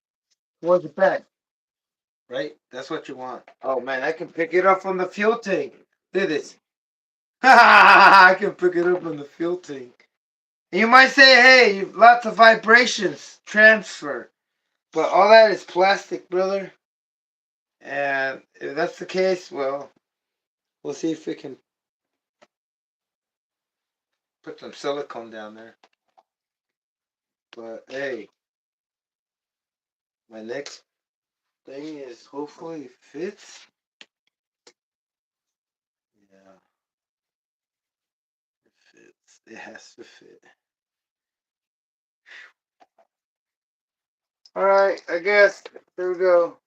Towards the back, right? That's what you want. Oh man, I can pick it up from the fuel tank. Look at this. I can pick it up from the fuel tank. And you might say, hey, lots of vibrations, transfer. But all that is plastic, brother. And if that's the case, well, we'll see if we can put some silicone down there. But hey, my next thing is hopefully it fits. Yeah, it fits. It has to fit. Alright, I guess. There we go.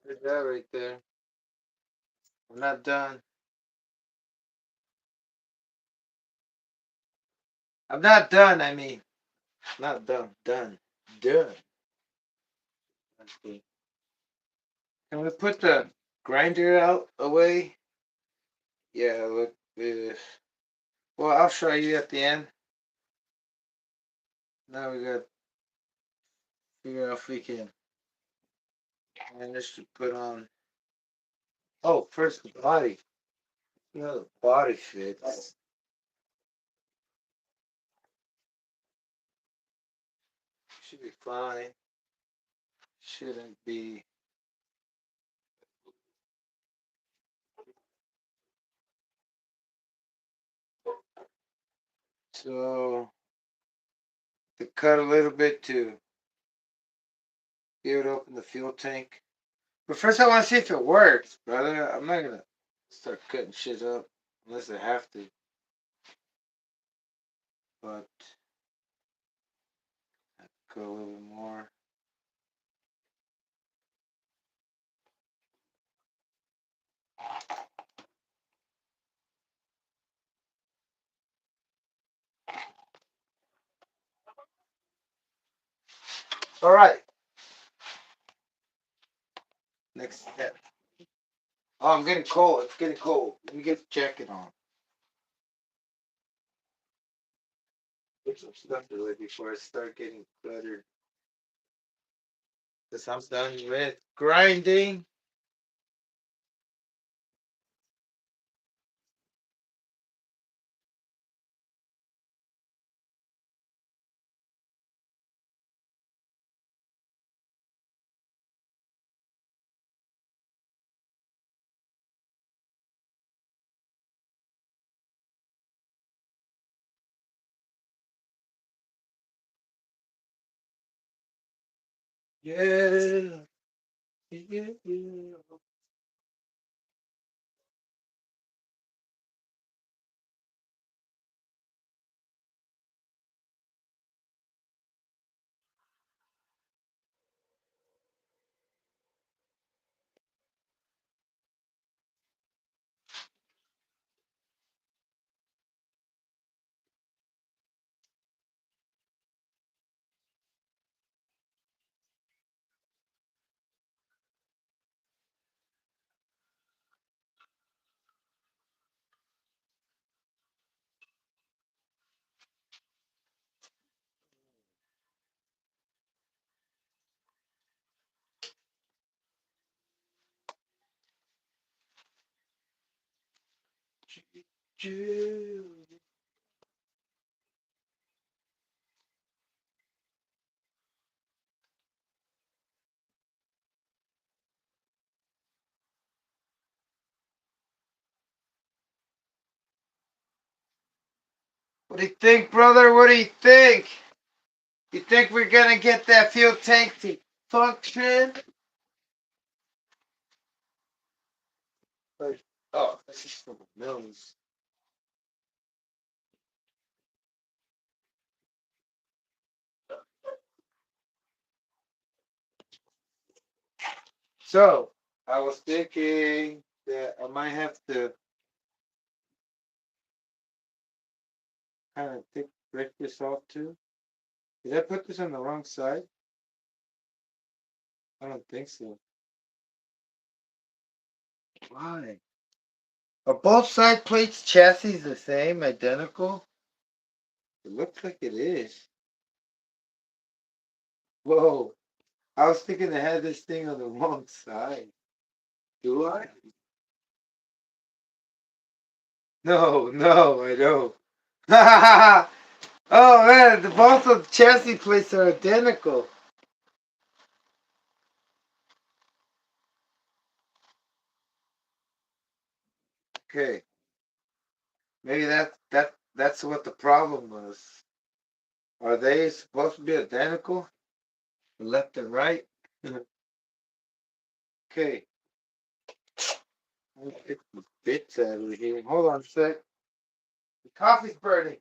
There's that right there. I'm not done. I'm not done, I mean. Not done. Done. Done. Okay. Can we put the grinder out away? Yeah, look. Well, I'll show you at the end. Now we got to figure out if we can manage to put on. Oh, first the body. You know, the body fits. Should be fine. shouldn't be. So to cut a little bit to be able to open the fuel tank. But first I want to see if it works, brother. I'm not gonna start cutting shit up unless I have to. But I go a little bit more. All right. Next step. Oh, I'm getting cold. It's getting cold. Let me get the jacket on. Put some stuff away before I start getting cluttered. Because I'm done with grinding. Yeah. Yeah, yeah. What do you think, brother? What do you think? You think we're gonna get that fuel tank to function? Like, oh, this is for the millions. So, I was thinking that I might have to kind of break this off too. Did I put this on the wrong side? I don't think so. Why? Are both side plates chassis the same, identical? It looks like it is. Whoa. I was thinking I had this thing on the wrong side. Do I? No, no, I don't. Oh man, the both of the chassis plates are identical. Okay, maybe that's what the problem was. Are they supposed to be identical, left and right? Okay, let me get the bits out of here. Hold on a sec. The coffee's burning.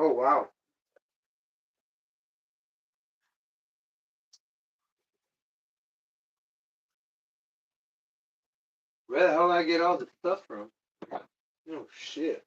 Oh, wow. Where the hell did I get all the stuff from? Oh, shit.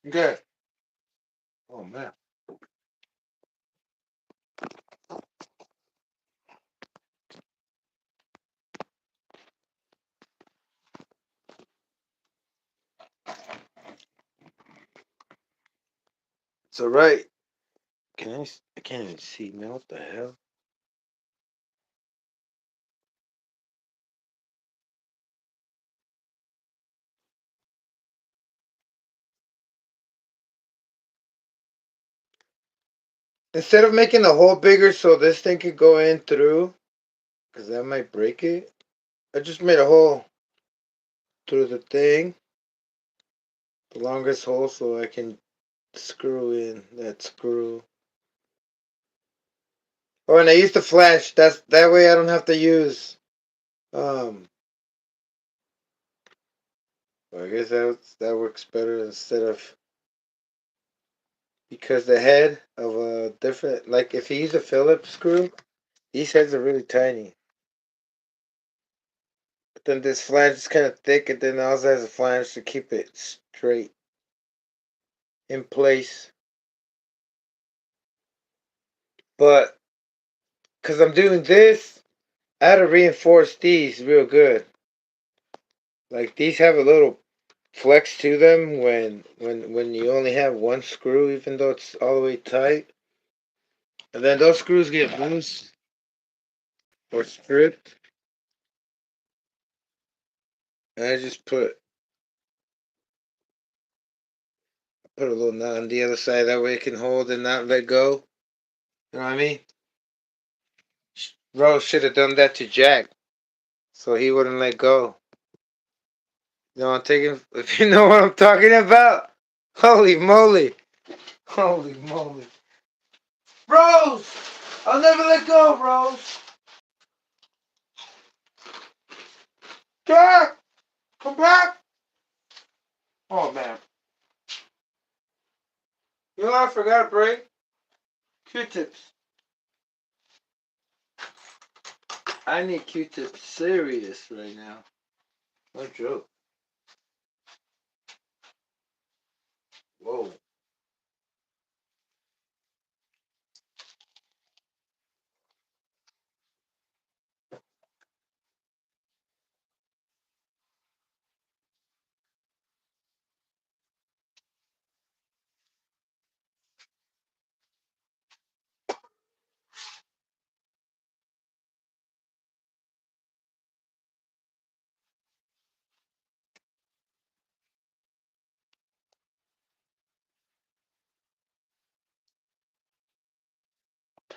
Okay. Oh, man. It's alright. I can't even see, man. What the hell? Instead of making the hole bigger so this thing could go in through, because that might break it, I just made a hole through the thing, the longest hole, so I can screw in that screw. Oh, and I used the flash. That way I don't have to use. Um, well, I guess that works better instead of, because the head of a different, like if you use a Phillips screw, these heads are really tiny. But then this flange is kind of thick, and then it also has a flange to keep it straight in place. But because I'm doing this, I had to reinforce these real good. Like these have a little flex to them when you only have one screw, even though it's all the way tight. And then those screws get loose or stripped. And I just put a little knot on the other side. That way it can hold and not let go. You know what I mean? Rose should have done that to Jack, so he wouldn't let go. You know what I'm taking? If you know what I'm talking about. Holy moly! Holy moly! Rose! I'll never let go, Rose! Jack! Come back! Oh man. You know what I forgot to bring? Q-tips. I need Q-tips serious right now. No joke. Whoa.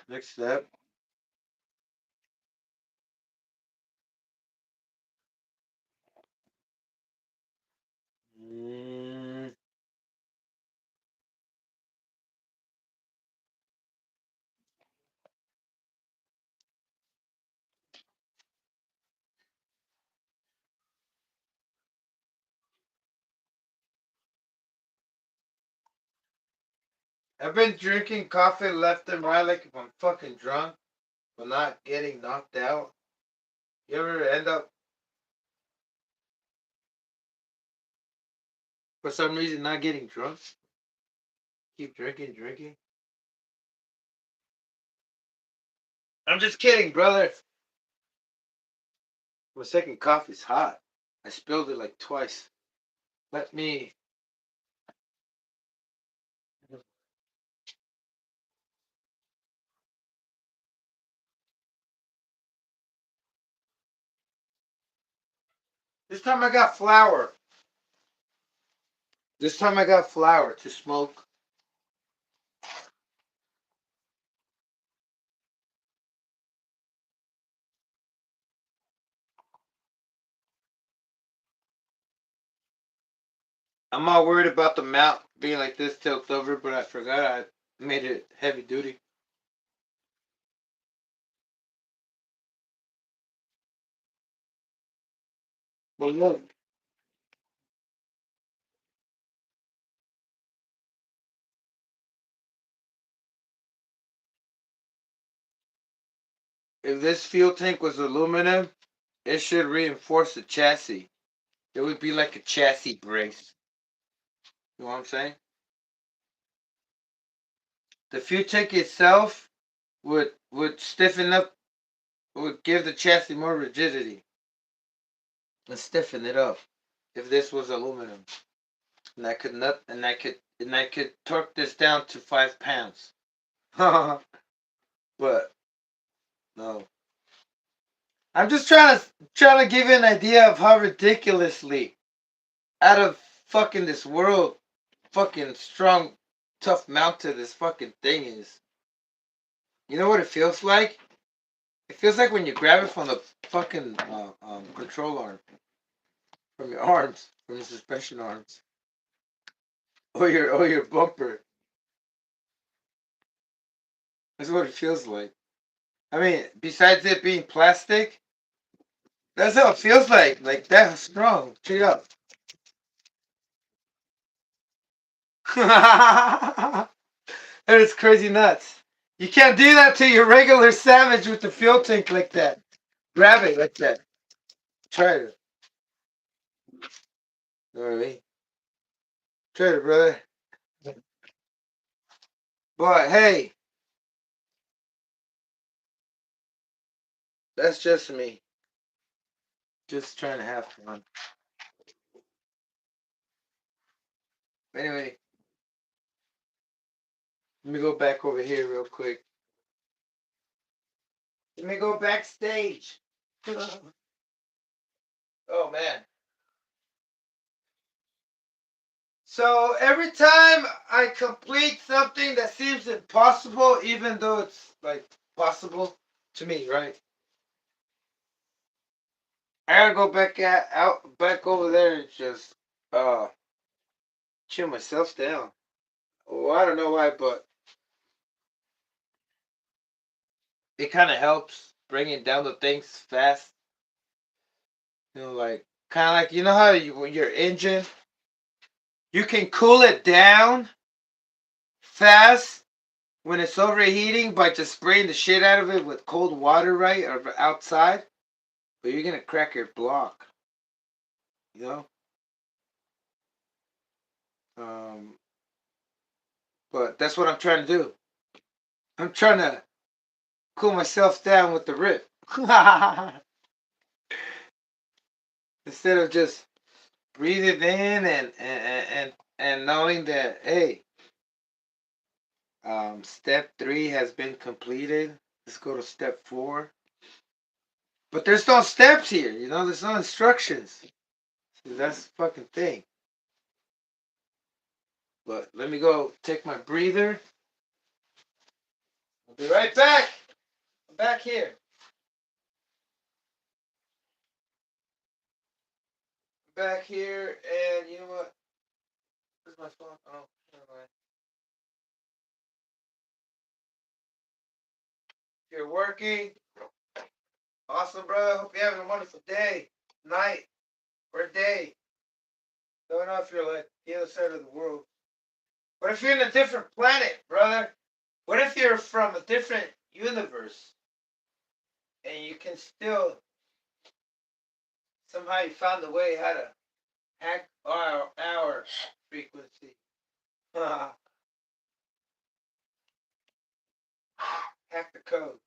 Next step. Mm, I've been drinking coffee left and right like if I'm fucking drunk, but not getting knocked out. You ever end up for some reason not getting drunk? Keep drinking, drinking. I'm just kidding, brother. My second coffee's hot. I spilled it like twice. Let me. This time I got flour. This time I got flour to smoke. I'm all worried about the mount being like this tilt over, but I forgot I made it heavy duty. Well, look, if this fuel tank was aluminum, it should reinforce the chassis. It would be like a chassis brace. You know what I'm saying? The fuel tank itself would stiffen up, would give the chassis more rigidity and stiffen it up. If this was aluminum, and I could nut, and I could torque this down to 5 pounds. But no, I'm just trying to give you an idea of how ridiculously out of fucking this world, fucking strong, tough mounted this fucking thing is. You know what it feels like? It feels like when you grab it from the fucking control arm, from your arms, from the suspension arms, or your bumper. That's what it feels like. I mean, besides it being plastic, that's how it feels like. Like that strong. Check it out. That is crazy nuts. You can't do that to your regular Savage with the fuel tank like that. Grab it like that. Try it. You know what I mean? Try it, brother. But hey, that's just me. Just trying to have fun. Anyway, let me go back over here real quick. Let me go backstage. Oh man. So every time I complete something that seems impossible, even though it's like possible to me, right? I gotta go back over there and just uh chill myself down. Well, I don't know why, but it kind of helps bringing down the things fast. You know, like kind of like you know how when your engine, you can cool it down fast when it's overheating by just spraying the shit out of it with cold water, right, or outside. But you're gonna crack your block, you know. Um, but that's what I'm trying to do. I'm trying to cool myself down with the rip instead of just breathing in and knowing that hey, step 3 has been completed. Let's go to step 4. But there's no steps here, you know. There's no instructions. See, that's the fucking thing. But let me go take my breather. I'll be right back. I'm back here. Back here, and you know what? Where's my phone? Oh, never mind. If you're working, awesome, bro. Hope you're having a wonderful day, night, or day. Don't know if you're like the other side of the world. What if you're in a different planet, brother? What if you're from a different universe and you can still somehow you found a way how to hack our frequency? Hack the code.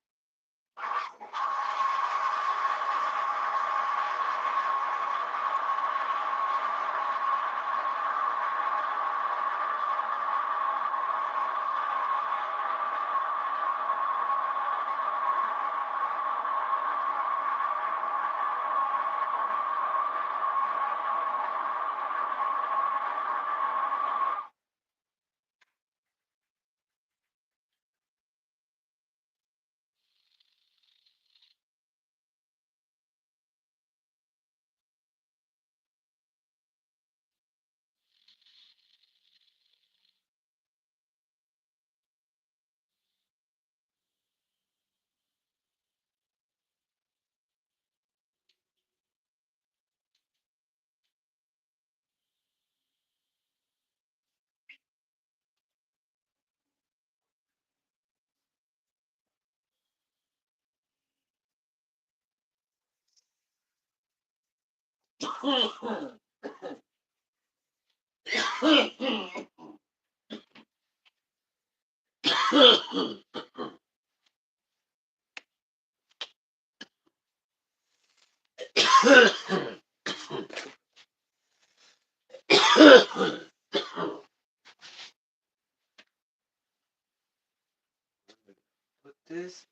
Put this.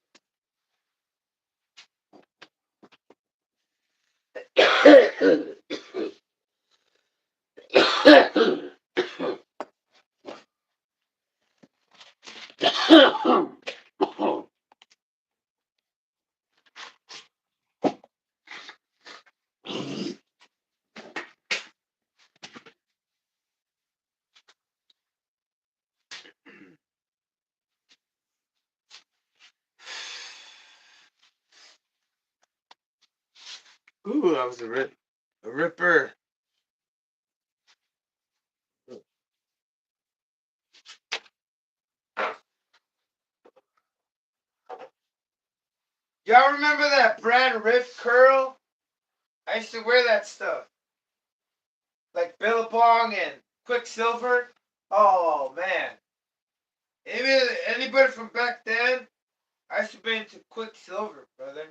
Ooh, that was a ripper. Y'all remember that brand Rift Curl? I used to wear that stuff. Like Billabong and Quicksilver. Oh man. Anybody from back then? I used to be into Quicksilver, brother.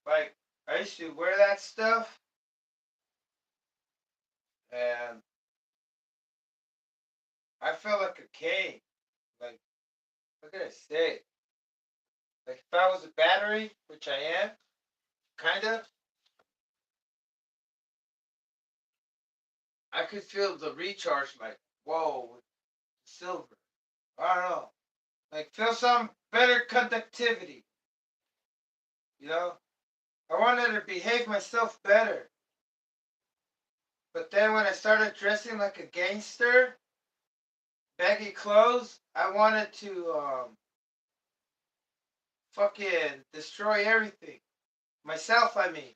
Like I used to wear that stuff and I felt like a king. Like what can I say? Like if I was a battery, which I am, kinda, I could feel the recharge like, whoa, with silver. I don't know. Like feel some better conductivity, you know? I wanted to behave myself better. But then when I started dressing like a gangster, baggy clothes, I wanted to fucking destroy everything. Myself, I mean.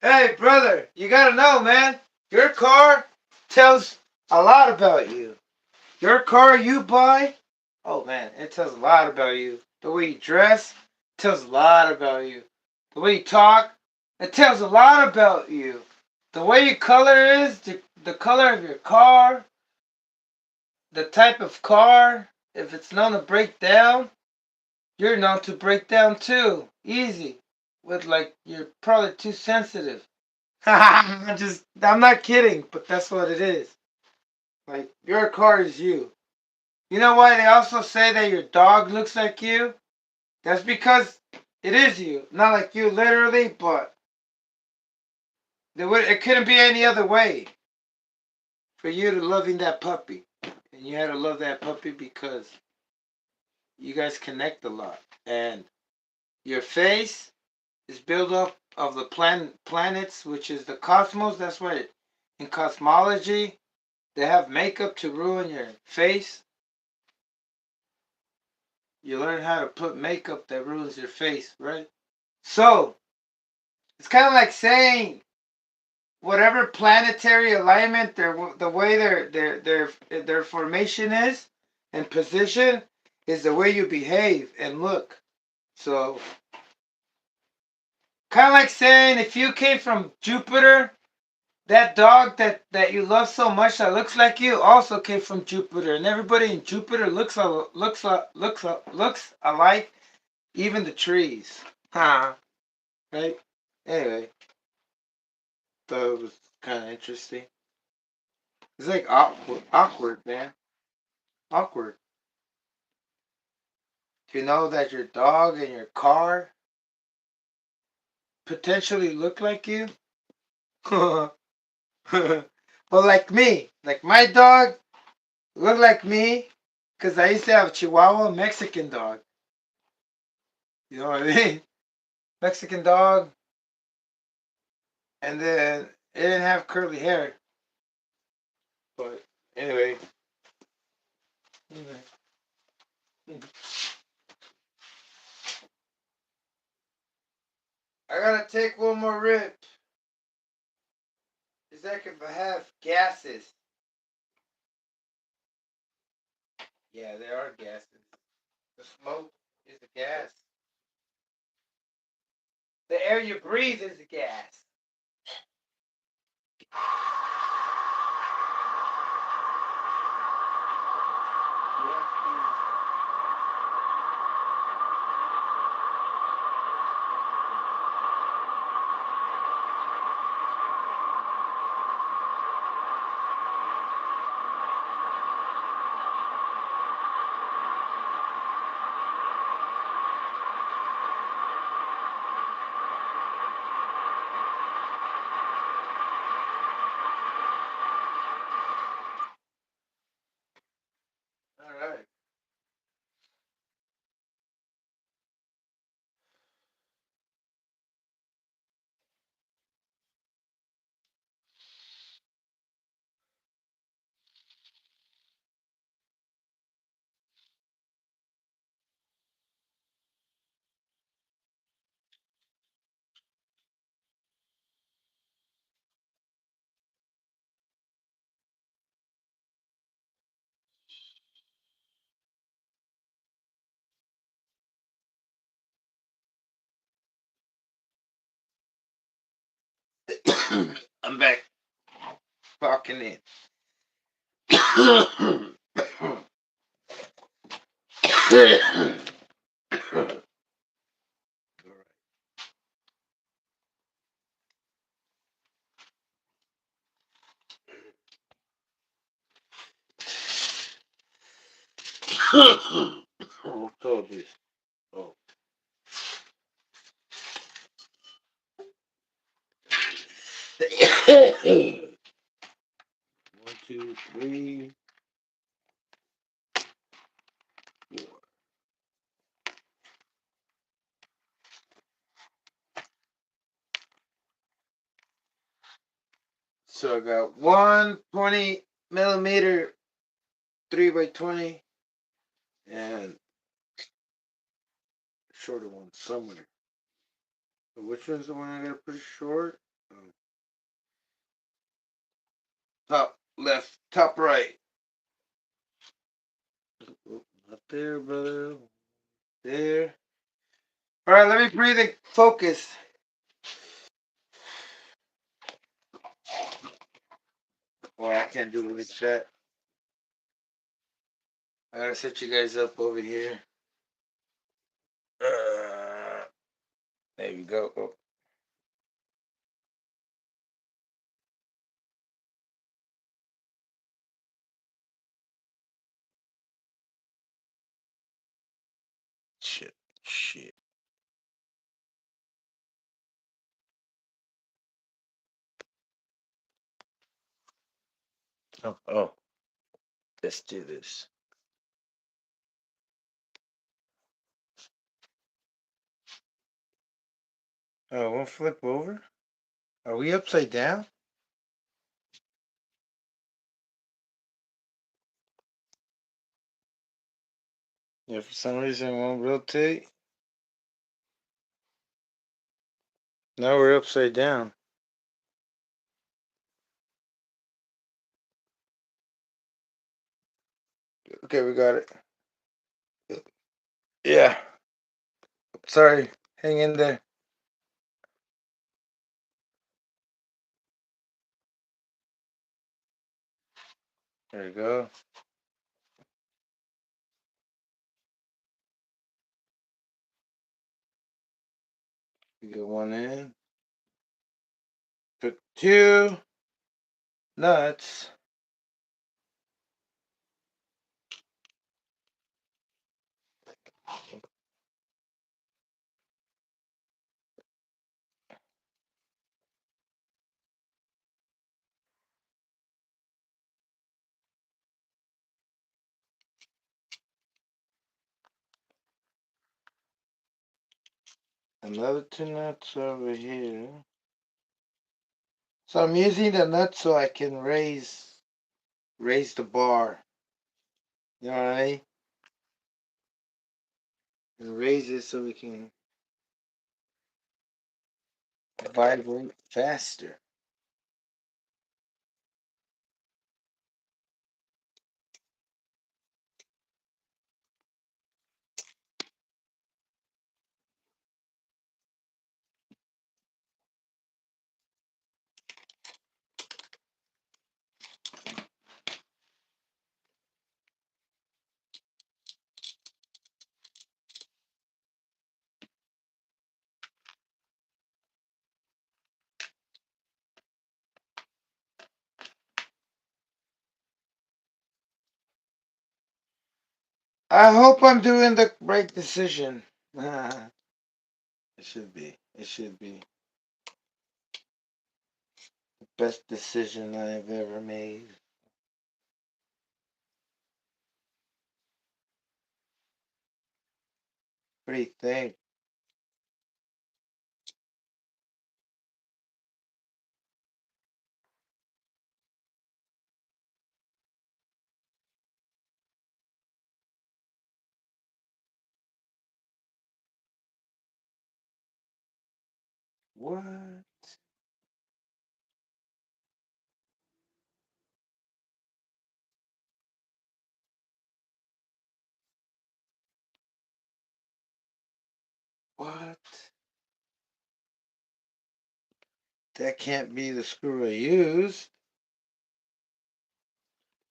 Hey, brother, you gotta know, man. Your car tells a lot about you. Your car you buy, oh man, it tells a lot about you. The way you dress tells a lot about you. The way you talk, it tells a lot about you. The way your color is, the color of your car, the type of car, if it's known to break down, you're known to break down too. Easy. With like, you're probably too sensitive. I'm not kidding, but that's what it is. Like, your car is you. You know why they also say that your dog looks like you? That's because it is you. Not like you literally, but it couldn't be any other way for you to loving that puppy. And you had to love that puppy because you guys connect a lot. And your face is built up of the planets, which is the cosmos. That's why in cosmology they have makeup to ruin your face. You learn how to put makeup that ruins your face, right? So it's kind of like saying whatever planetary alignment, the way their formation is and position is the way you behave and look. So kind of like saying if you came from Jupiter, that dog that you love so much that looks like you also came from Jupiter, and everybody in Jupiter looks alike, even the trees. Huh? Right? Anyway, thought it was kind of interesting. It's like awkward, man. Awkward. You know that your dog and your car potentially look like you? But like me, like my dog looked like me because I used to have a Chihuahua Mexican dog. You know what I mean? Mexican dog, and then it didn't have curly hair. But anyway, I gotta take one more rip. Is that if I have gases? Yeah, there are gases. The smoke is a gas. The air you breathe is the gas. All right. I'm back. Fucking in. Who told this? Oh. 1, 2, 3, 4. So I got 1 20 millimeter 3x20 and shorter one somewhere. So which one's the one I gotta put short? Top left, top right. Up there, brother. There. All right, let me breathe and focus. Well, I can't do it like that. I gotta set you guys up over here. There you go. Oh. Shit. Oh. Let's do this. Oh, it won't flip over? Are we upside down? Yeah, for some reason it won't rotate. Now we're upside down. Okay, we got it. Yeah. Sorry. Hang in there. There you go. You get one in. Put 2 nuts. Another 2 nuts over here. So I'm using the nuts so I can raise the bar. You know what I mean? And raise it so we can vibrate faster. I hope I'm doing the right decision. it should be. It should be the best decision I've ever made. What do you think? What? What? That can't be the screw I used.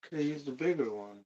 Could have used a bigger one.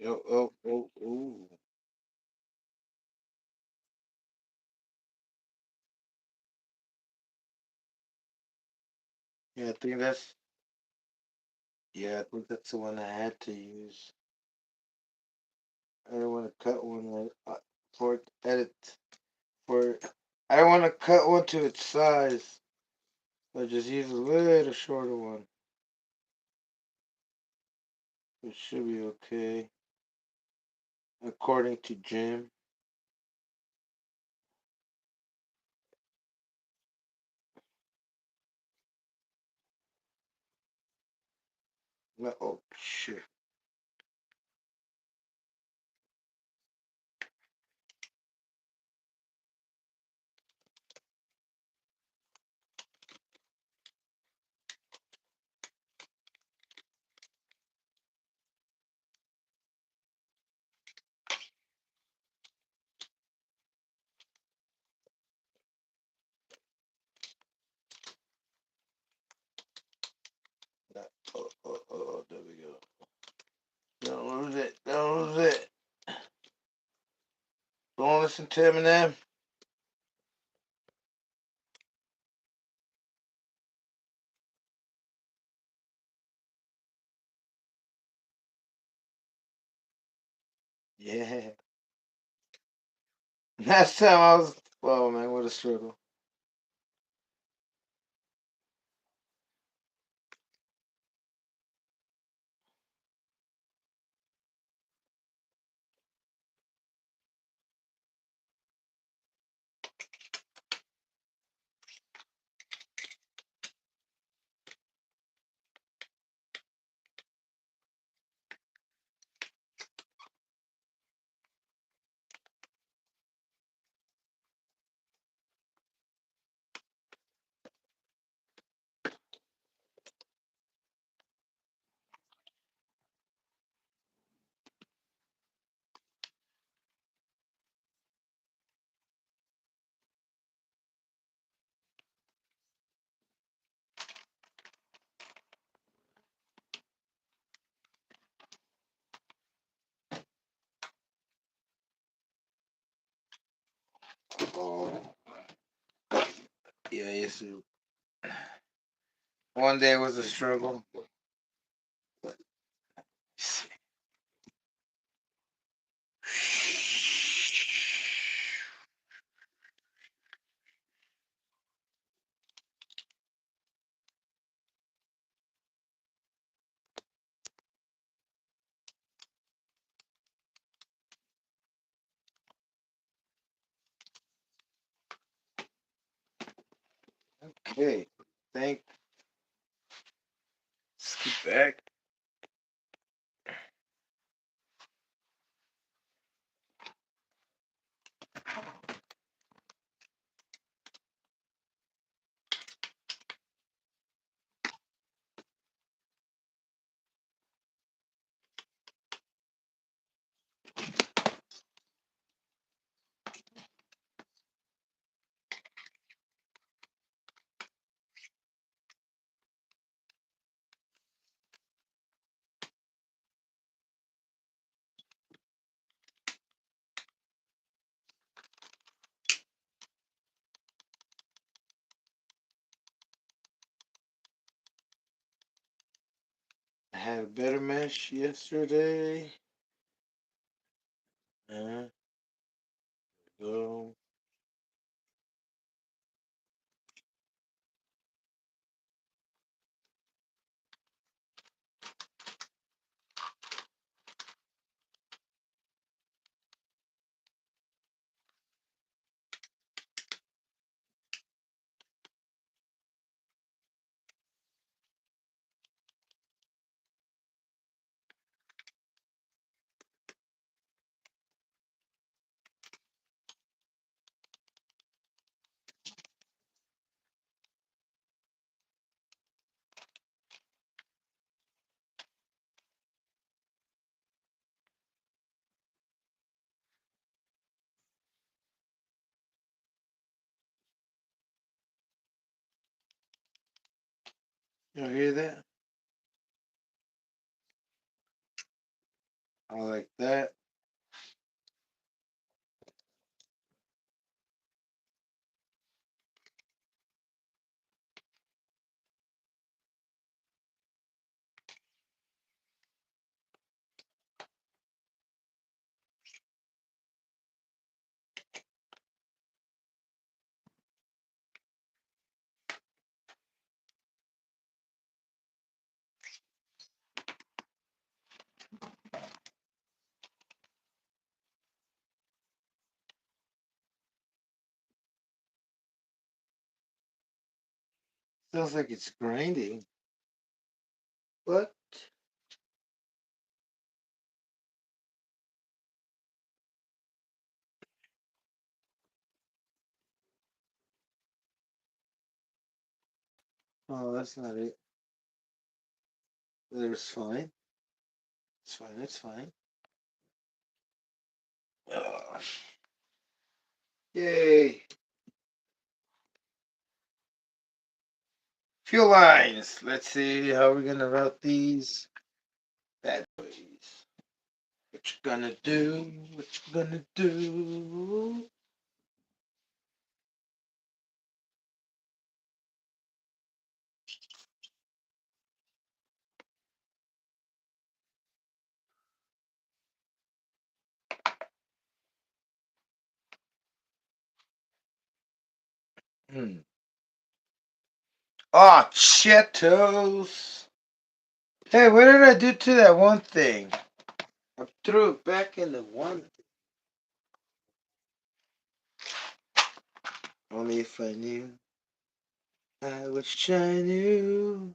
Oh, oh, oh, oh. Yeah, I think that's. Yeah, I think that's the one I had to use. I don't want to cut one for edit for. I don't want to cut one to its size. So just use a little shorter one. It should be okay, according to Jim. No, oh shit. Oh, oh, oh, oh, there we go. Don't lose it. Don't lose it. Don't listen to Eminem. Yeah. Last time I was. Oh man, what a struggle. Oh. Yeah, yes. One day was a struggle. Okay. Thank Back. I had a better mesh yesterday. Go. You hear that? I like that. Sounds like it's grinding. What? Oh, that's not it. There's fine. It's fine. It's fine. Ugh. Yay. Fuel lines. Let's see how we're gonna route these bad boys. What you gonna do? What you gonna do? Hmm. Oh, Cheetos. Hey, what did I do to that one thing? I threw it back in the one. Only if I knew. I wish I knew.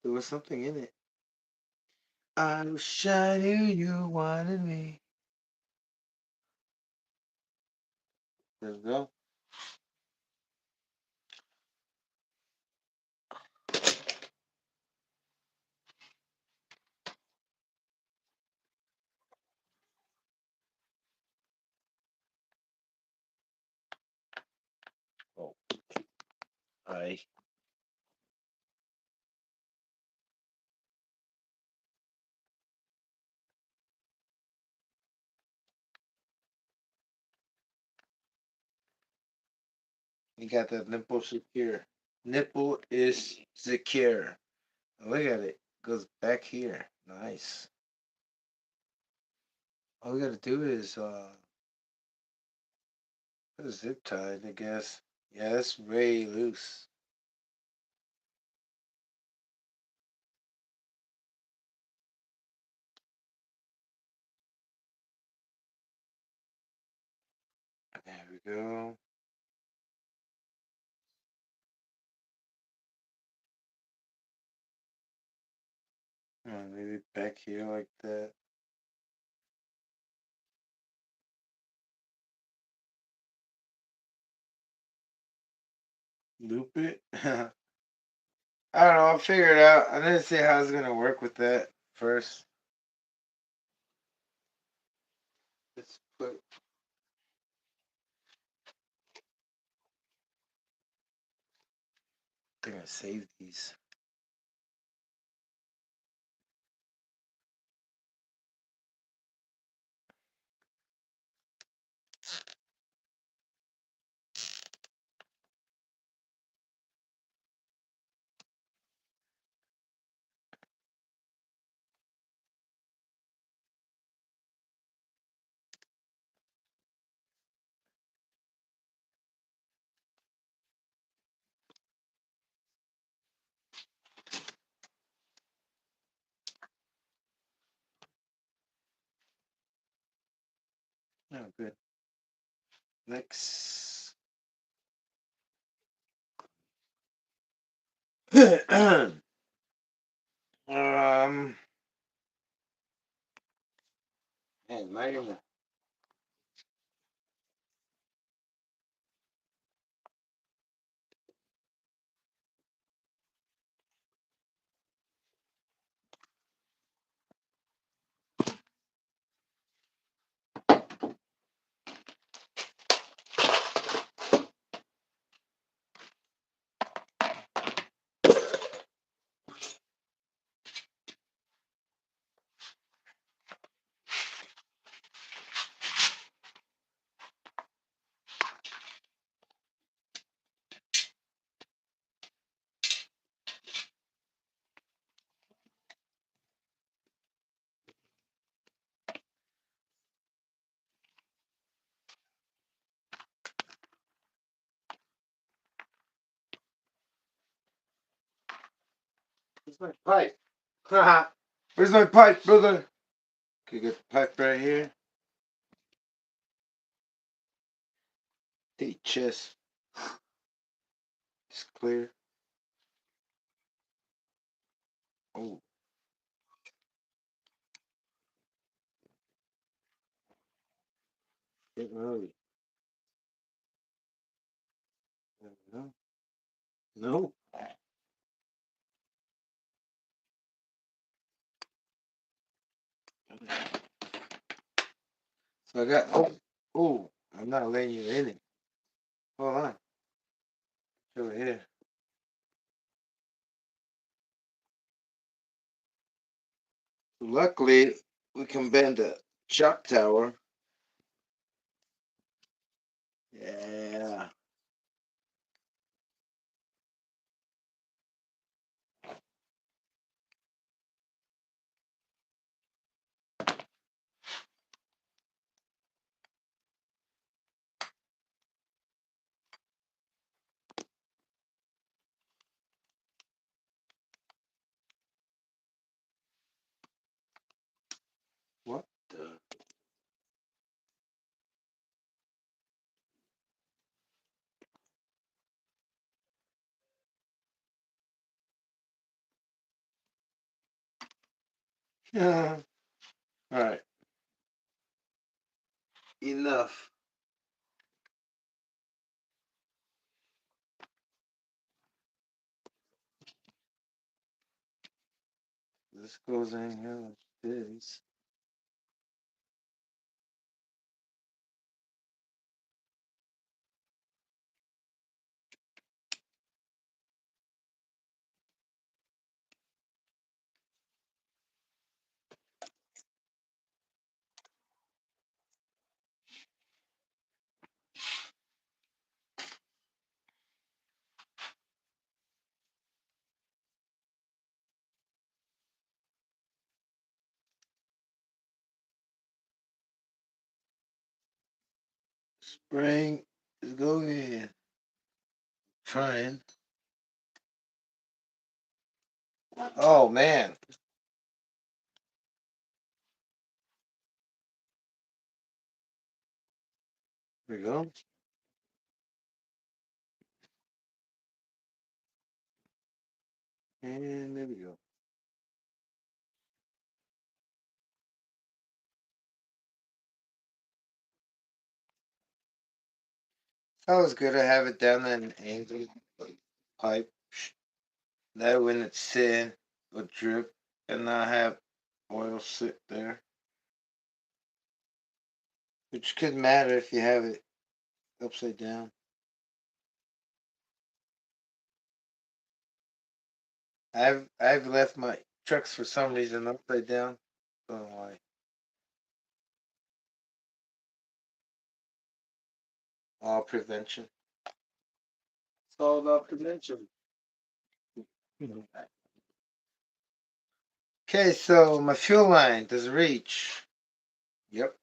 There was something in it. I wish I knew you wanted me. There we go. Oh, I. You got that nipple secure. Nipple is secure. Look at it. Goes back here. Nice. All we gotta do is put a zip tied, I guess. Yeah, that's way loose. There we go. Maybe back here like that. Loop it. I don't know. I'll figure it out. I didn't see how I was gonna work with that first. Let's put. I'm gonna save these. Oh, good. Next. um. Man, my Where's my pipe? Where's my pipe, brother? Okay, get the pipe right here. Hey, chest. It's clear. Oh, get early. No. No. So I got. Oh, I'm not letting you in it. Hold on. It's over here. Luckily, we can bend the chop tower. Yeah. What the? All right. Enough. This goes in here like this. Spring is going in. Trying. Oh man. There we go. And there we go. always good to have it down at an angle, pipe. That when it's sitting, will drip and not have oil sit there. Which could matter if you have it upside down. I've left my trucks for some reason upside down. Don't know why. All prevention. It's all about prevention. Okay, so my fuel line does it reach? Yep.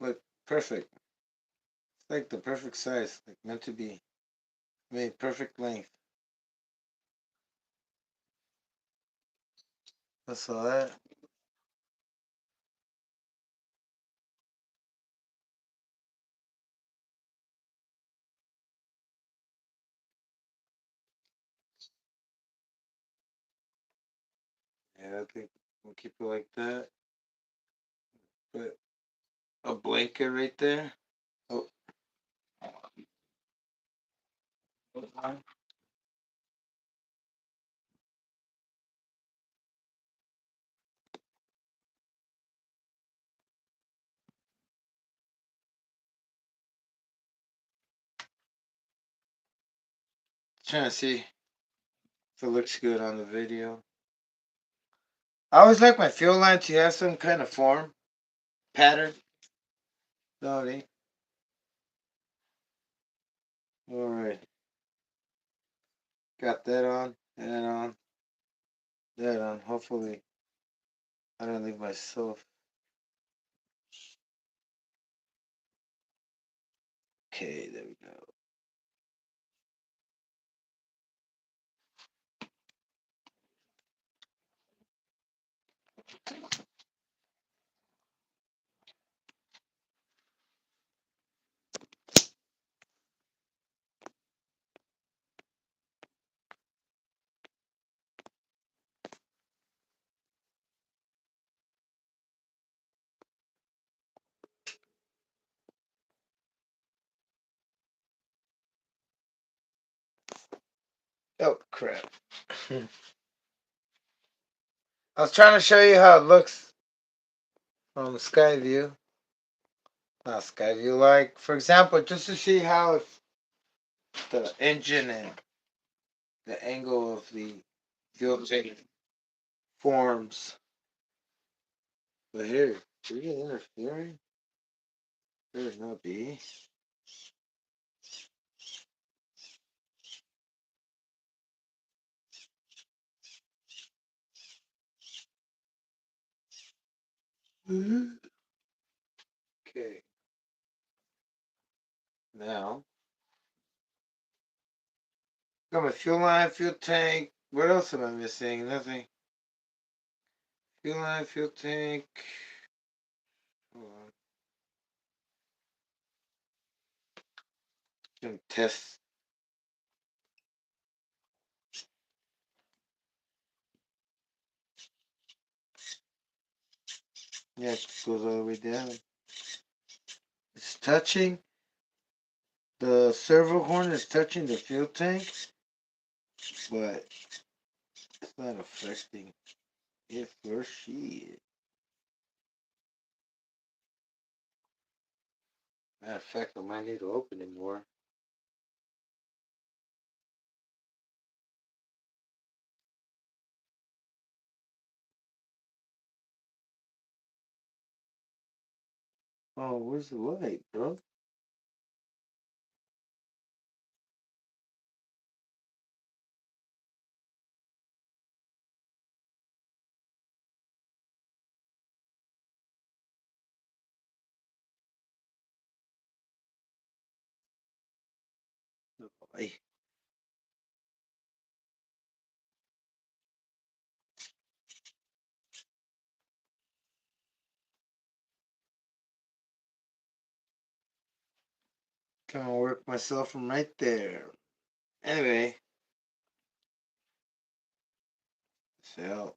Look, perfect. It's like the perfect size, like meant to be. Made perfect length. That's all that. Yeah, I think we'll keep it like that. Put a blanket right there. Oh, trying to see if it looks good on the video. I always like my fuel line to have some kind of form, pattern. No, they. All right. Got that on, that on, that on. Hopefully, I don't leave myself. Okay, there we go. Oh, crap. I was trying to show you how it looks from the sky view. Not sky view, like, for example, just to see how the engine and the angle of the fuel tank forms. But here, are you interfering? There's no be. Okay. Now, got my fuel line, fuel tank. What else am I missing? Nothing. Fuel line, fuel tank. Hold on. Gonna test. Yeah, it goes all the way down. It's touching. The servo horn is touching the fuel tank, but it's not affecting it for shit. Matter of fact, I might need to open it more. Oh, where's the light, bro? I kind of work myself from right there. Anyway, so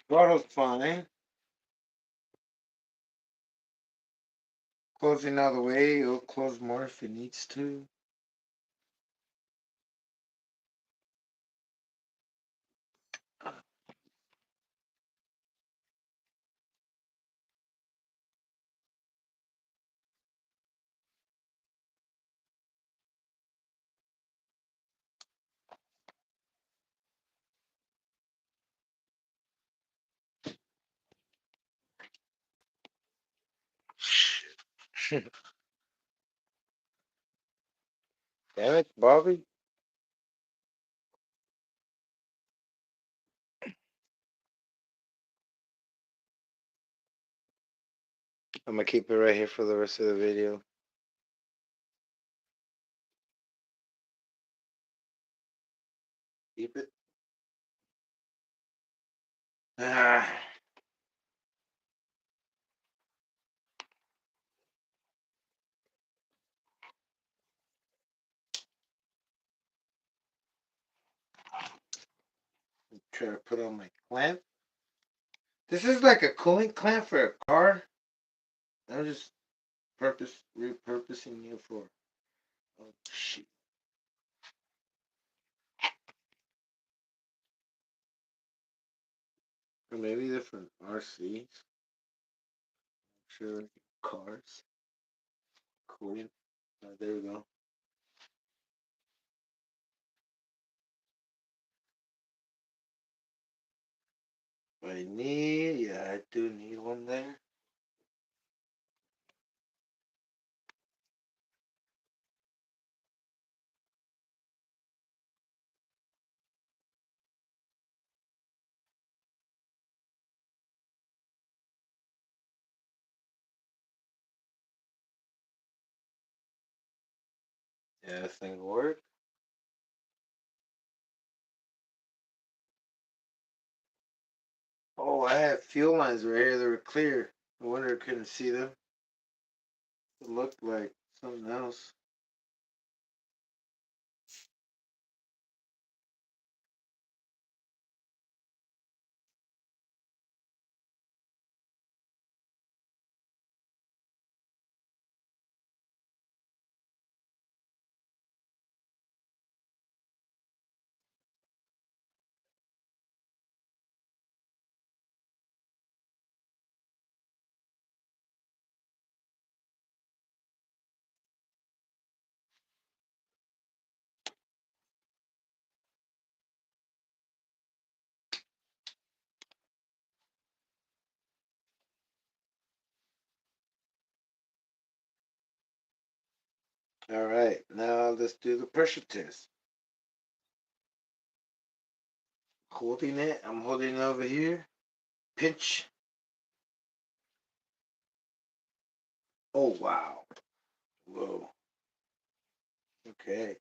Bottle's fine. Closing all the way. It'll close more if it needs to. Damn it, Bobby. I'm gonna keep it right here for the rest of the video. Keep it. Ah. Try to put on my clamp. This is like a cooling clamp for a car. I'm just repurposing it for. Oh shit. Or maybe different RCs. Sure, cars. Cooling. There we go. Yeah, I do need one there. Yeah, this thing will work. Oh, I have fuel lines right here that were clear. No wonder I couldn't see them. It looked like something else. All right, now let's do the pressure test. Holding it, I'm holding it over here. Pinch. Oh, wow. Whoa. Okay.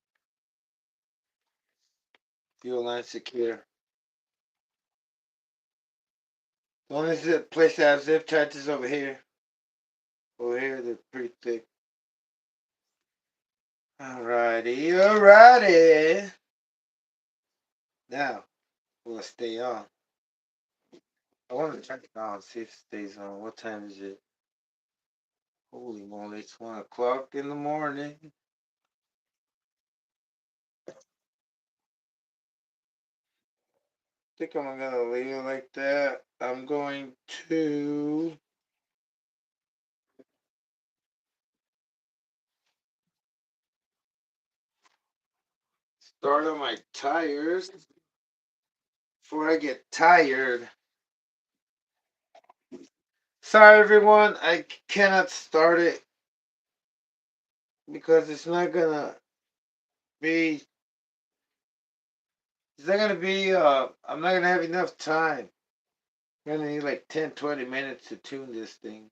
Fuel line secure. The only place that have zip ties is over here. Over here, they're pretty thick. Alrighty, alrighty. Now, we'll stay on. I want to check it on, see if it stays on. What time is it? Holy moly, it's 1 o'clock in the morning. I think I'm gonna leave it like that. I'm going to start on my tires before I get tired. Sorry, everyone, I cannot start it because it's not gonna be. It's not gonna be. I'm not gonna have enough time. I'm gonna need like 10, 20 minutes to tune this thing.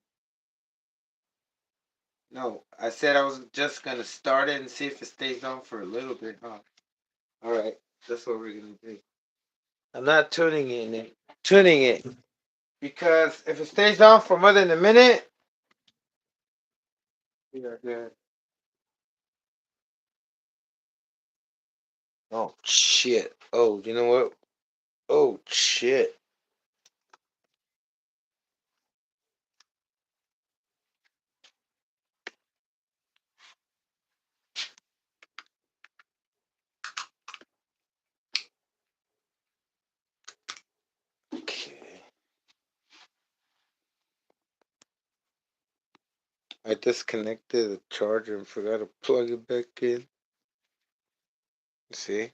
No, I said I was just gonna start it and see if it stays on for a little bit, huh? All right, that's what we're gonna do. I'm not tuning it, because if it stays on for more than a minute, we are good. Oh shit! Oh, you know what? Oh shit! I disconnected the charger and forgot to plug it back in. See?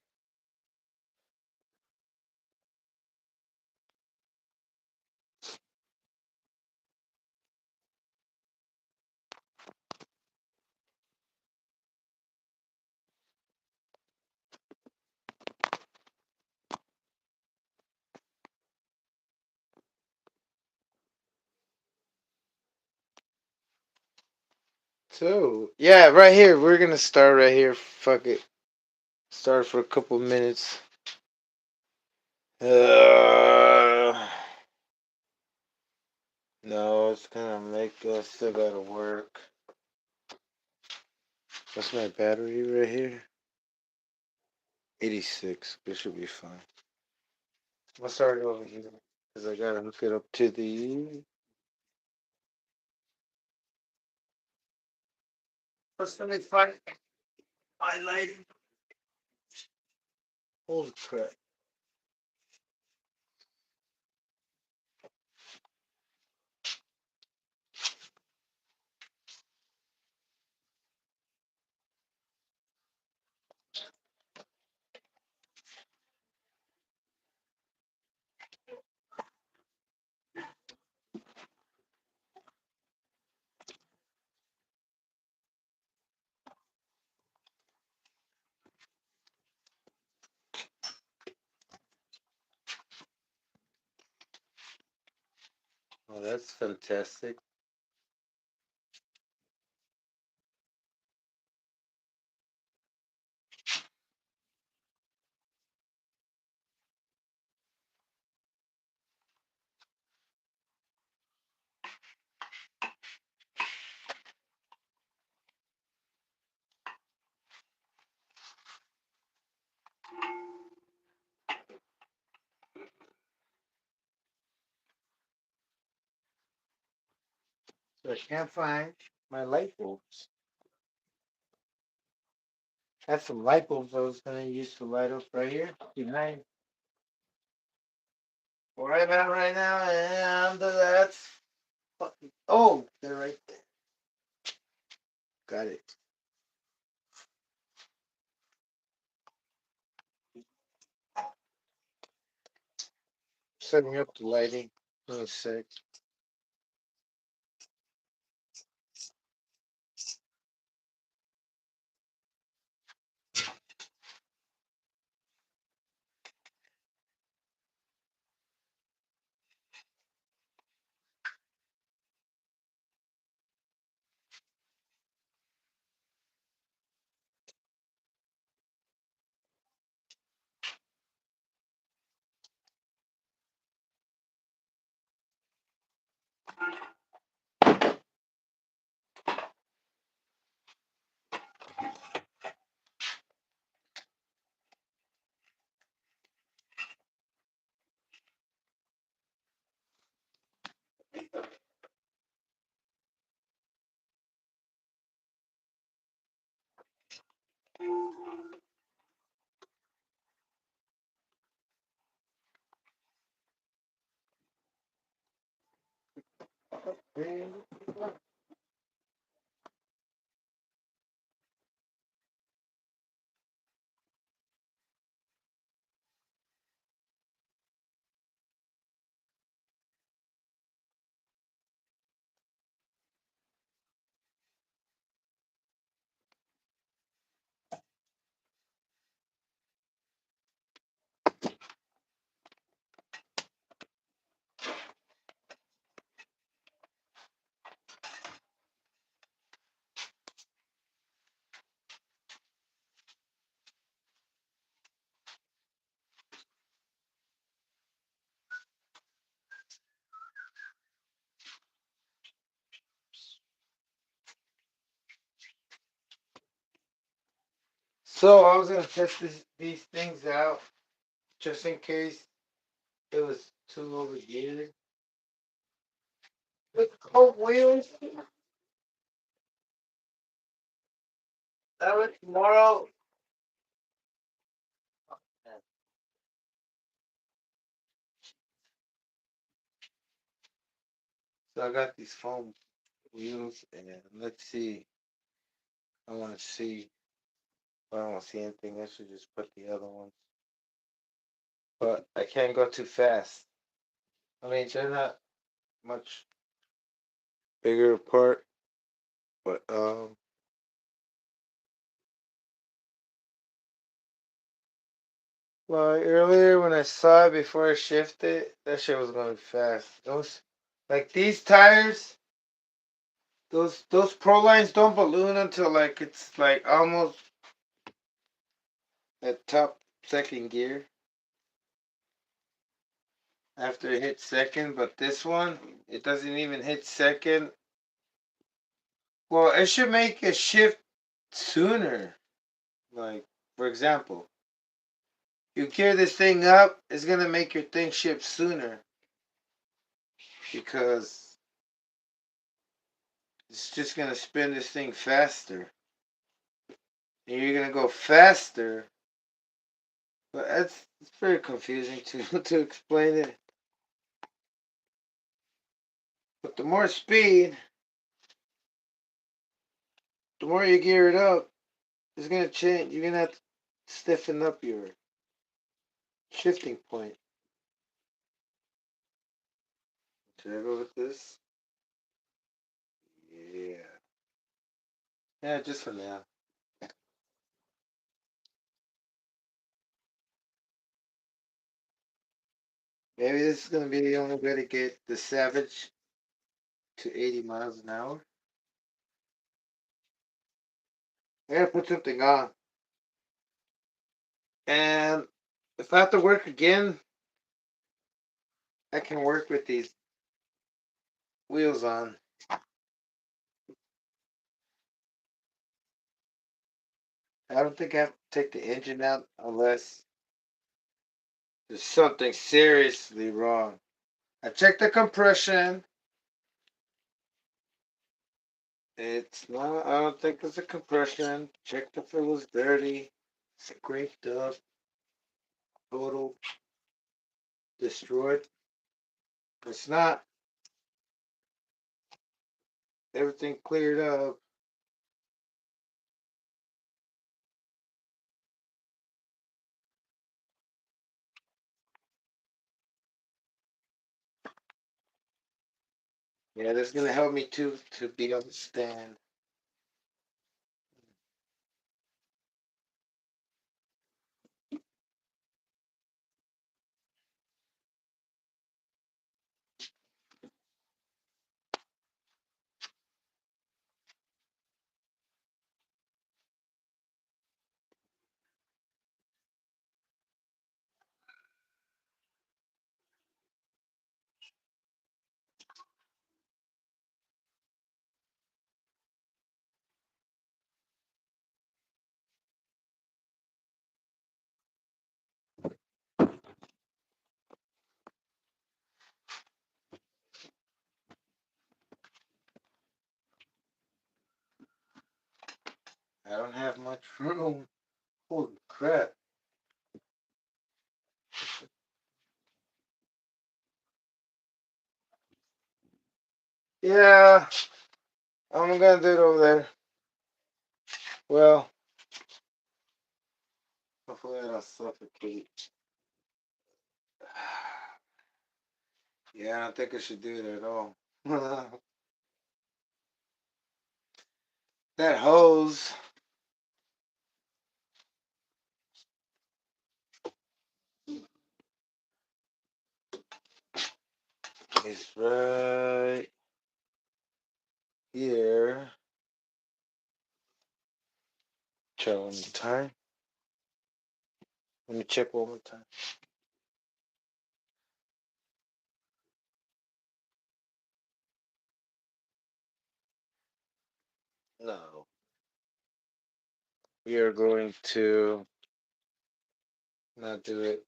So, yeah, right here. We're gonna start right here. Fuck it. Start for a couple minutes. No, it's gonna make us still gotta work. What's my battery right here? 86. This should be fine. I'll start it over here. Because I gotta hook it up to the. First, let me find my lighting. Holy crap. Oh, that's fantastic. So I can't find my light bulbs. I had some light bulbs I was gonna use to light up right here behind where I'm at right now, and that's fucking. Oh, they're right there. Got it. Setting up the lighting. In a sec. So I was gonna test these things out just in case it was too overheated. With cold wheels. That was tomorrow. So I got these foam. wheels, and let's see. I want to see. If I don't see anything. I should just put the other ones. But I can't go too fast. I mean, they're not much bigger apart, but like earlier when I saw it before I shifted, that shit was going fast. Those, like these tires, those pro lines don't balloon until like it's like almost at top second gear after it hits second. But this one, it doesn't even hit second. Well, it should make a shift sooner. Like for example, you gear this thing up, it's gonna make your thing shift sooner because it's just gonna spin this thing faster. And you're gonna go faster. But it's very confusing to to explain it. But the more speed, the more you gear it up, it's gonna change. You're gonna have to stiffen up your shifting point. Should I go with this? Yeah. Yeah, just for now. Maybe this is gonna be the only way to get the Savage to 80 miles an hour. I gotta put something on. And if I have to work again, I can work with these wheels on. I don't think I have to take the engine out unless there's something seriously wrong. I checked the compression. It's not, I don't think it's a compression. Checked if it was dirty, scraped up, total destroyed. It's not. Everything cleared up. Yeah, that's gonna help me too to be on the stand. I don't have much room. Holy crap. Yeah, I'm gonna do it over there. Well, hopefully I don't suffocate. Yeah, I don't think I should do it at all. That hose is right here. Check one more time. Let me check one more time. No. We are going to not do it.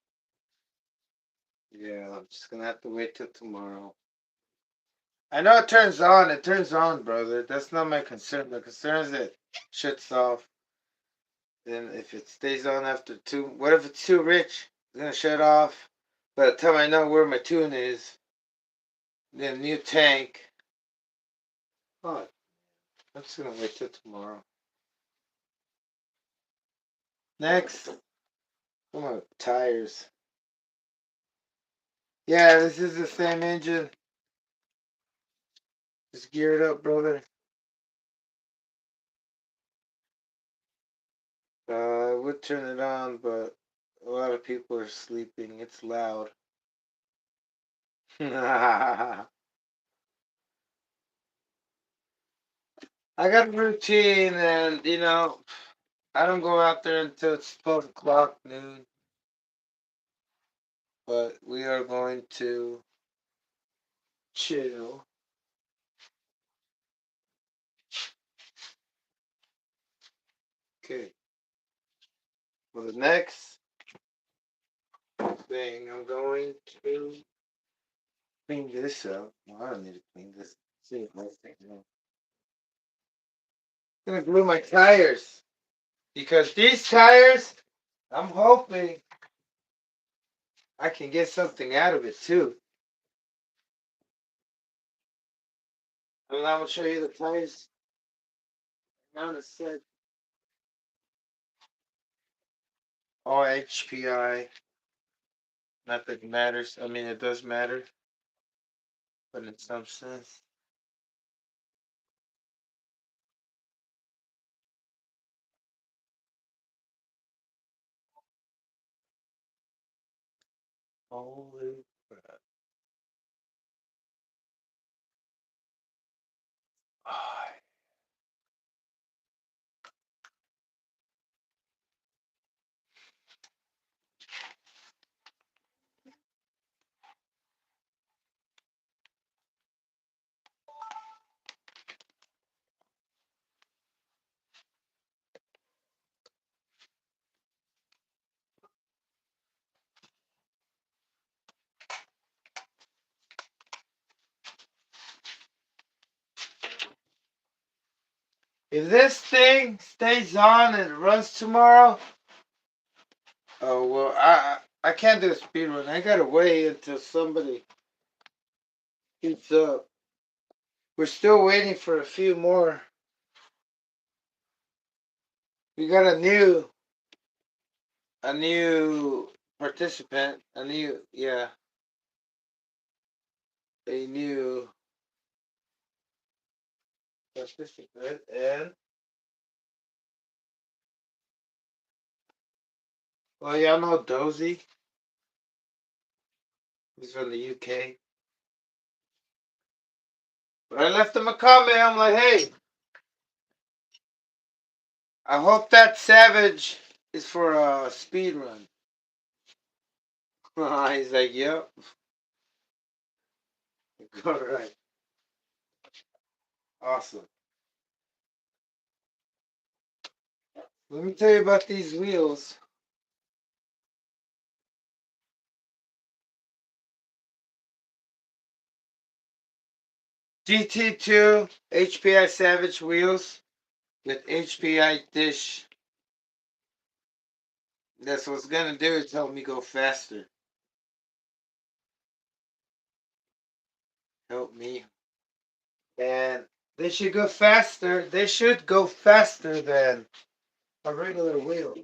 Yeah, I'm just gonna have to wait till tomorrow. I know it turns on. It turns on, brother. That's not my concern. My concern is it shuts off. Then if it stays on after two, what if it's too rich? It's gonna shut off. By the time I know where my tune is, then new tank. Oh, I'm just gonna wait till tomorrow. Next, come on, tires. Yeah, this is the same engine. Just gear it up, brother. I would turn it on, but a lot of people are sleeping. It's loud. I got a routine, and I don't go out there until it's 12 o'clock noon. But we are going to chill. Okay. For the next thing, I'm going to clean this up. Well, I don't need to clean this. See if my thing. I'm gonna glue my tires because these tires, I'm hoping I can get something out of it too. I mean, I will show you the tires. Now in a set. All HPI. Not that it matters. I mean, it does matter, but in some sense. Holy crap. Ah, if this thing stays on and runs tomorrow, oh well, I can't do a speed run. I gotta wait until somebody heats up. We're still waiting for a few more. We got a new participant, a new participant, and well, y'all know Dozy. He's from the UK. But I left him a comment. I'm like, hey, I hope that Savage is for a speed run. He's like, yep. All right. Awesome. Let me tell you about these wheels. GT2 HPI Savage wheels with HPI dish. That's what's gonna do is help me go faster. Help me. And they should go faster. They should go faster than a regular wheel.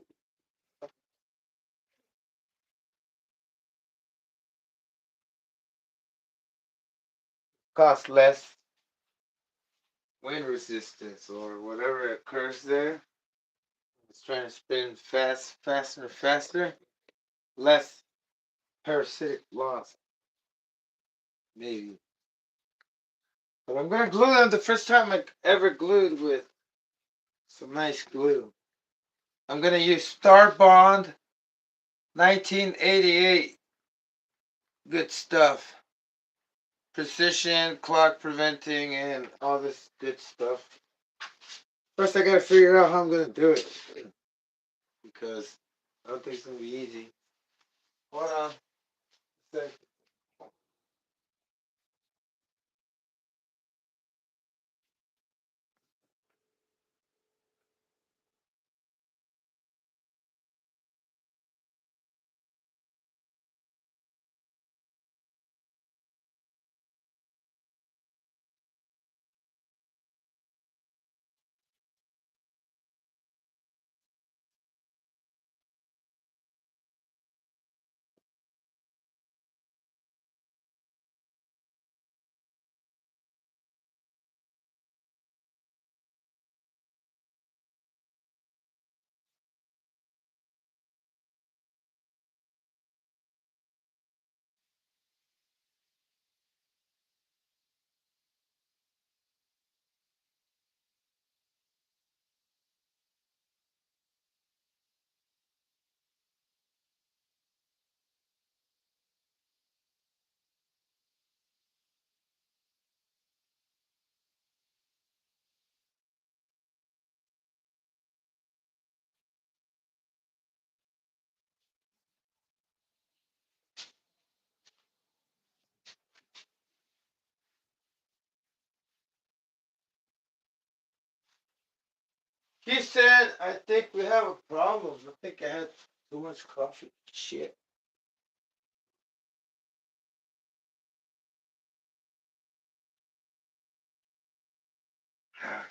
Cost less wind resistance or whatever occurs there. It's trying to spin faster, faster. Less parasitic loss. Maybe. But I'm gonna glue them the first time I ever glued with some nice glue. I'm gonna use Star Bond 1988. Good stuff. Precision, clock preventing, and all this good stuff. First, I gotta figure out how I'm gonna do it because I don't think it's gonna be easy. Hold on a second. He said, I think we have a problem. I think I had too much coffee. Shit. Alright.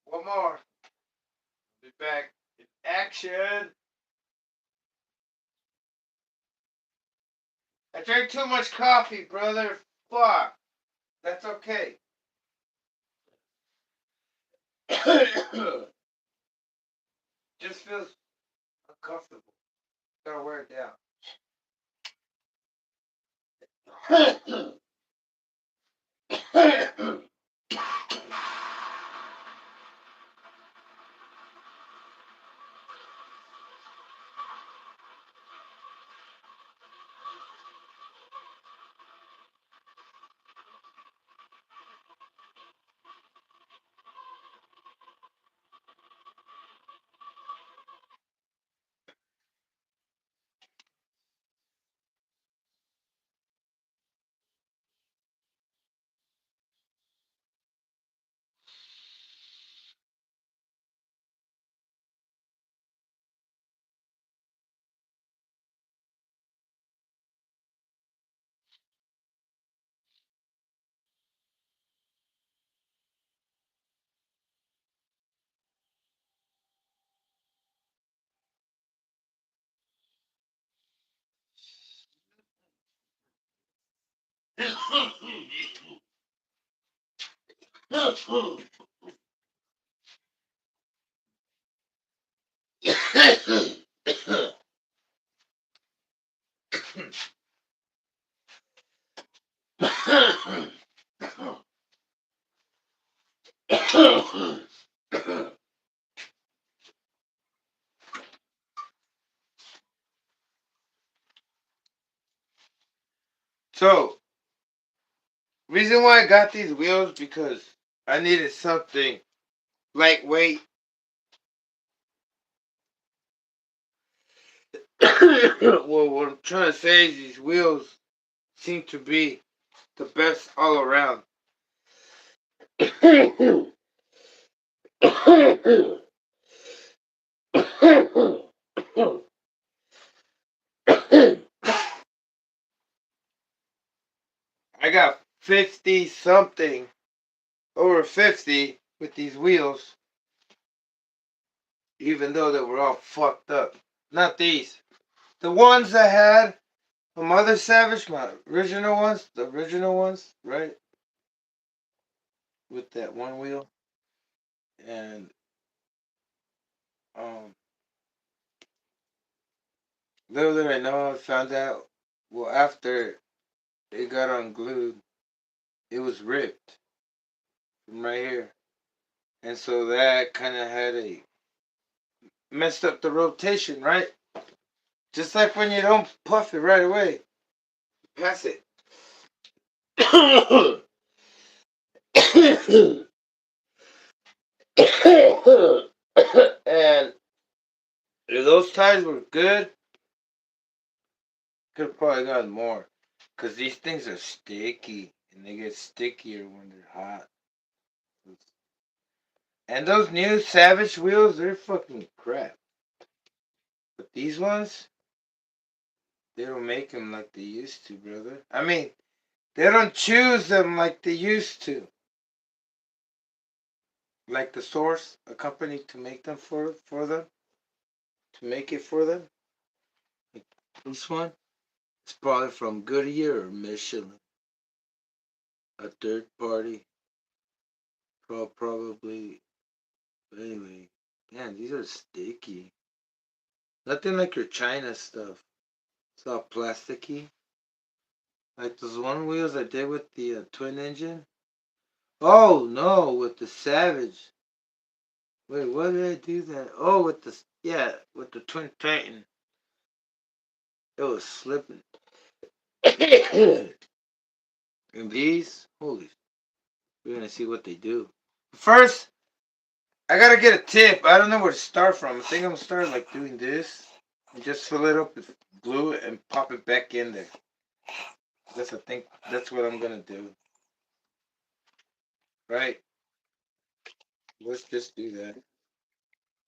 One more. Be back in action. I drank too much coffee, brother. Fuck. That's okay. Just feels uncomfortable. Gotta wear it down. So, reason why I got these wheels because I needed something lightweight. Well, what I'm trying to say is these wheels seem to be the best all around. I got 50 something, over 50 with these wheels, even though they were all fucked up. Not these. The ones I had from Mother Savage, my original ones, right? With that one wheel. And, um, Little did I know, I found out. Well, after it got unglued, it was ripped from right here, and so that kind of had a messed up the rotation, right? Just like when you don't puff it right away, pass it. And if those tires were good, could have probably gotten more. Because these things are sticky. And they get stickier when they're hot. And those new Savage wheels, they're fucking crap. But these ones, they don't make them like they used to, brother. I mean, they don't choose them like they used to. Like the source, a company to make them for them. To make it for them. Like this one, it's probably from Goodyear or Michelin. A third party. Probably. Anyway, man, these are sticky. Nothing like your China stuff. It's all plasticky. Like those one wheels I did with the twin engine. Oh no, with the Savage. Wait, what did I do that? Oh, with the yeah, with the Twin Titan. It was slipping. And these, holy, we're gonna see what they do. First, I gotta get a tip. I don't know where to start from. I think I'm gonna start like doing this and just fill it up with glue and pop it back in there. That's I think that's what I'm gonna do. Right? Let's just do that.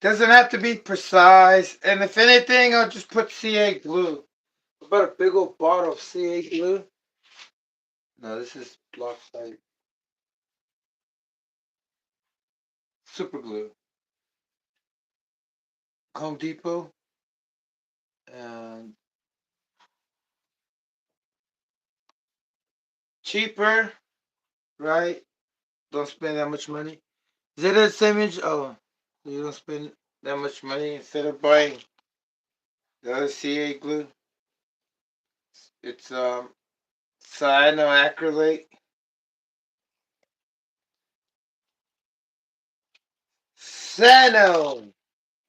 Doesn't have to be precise. And if anything, I'll just put CA glue. About a big old bottle of CA glue. No, this is Loctite super glue. Home Depot. And cheaper, right? Don't spend that much money. Is it the same image? Oh, you don't spend that much money instead of buying the other CA glue. It's cyanoacrylate. Sano!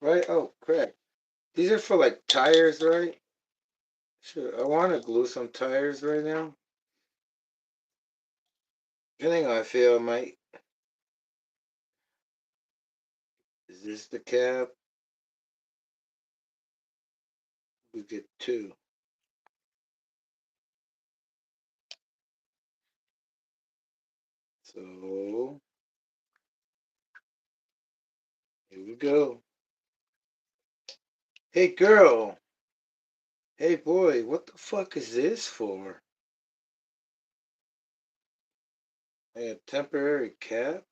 Right? Oh, crap. These are for like tires, right? Sure. I want to glue some tires right now. Depending on how I feel, I might. Is this the cap? We get two. So, here we go. Hey, girl. Hey, boy. What the fuck is this for? A temporary cap?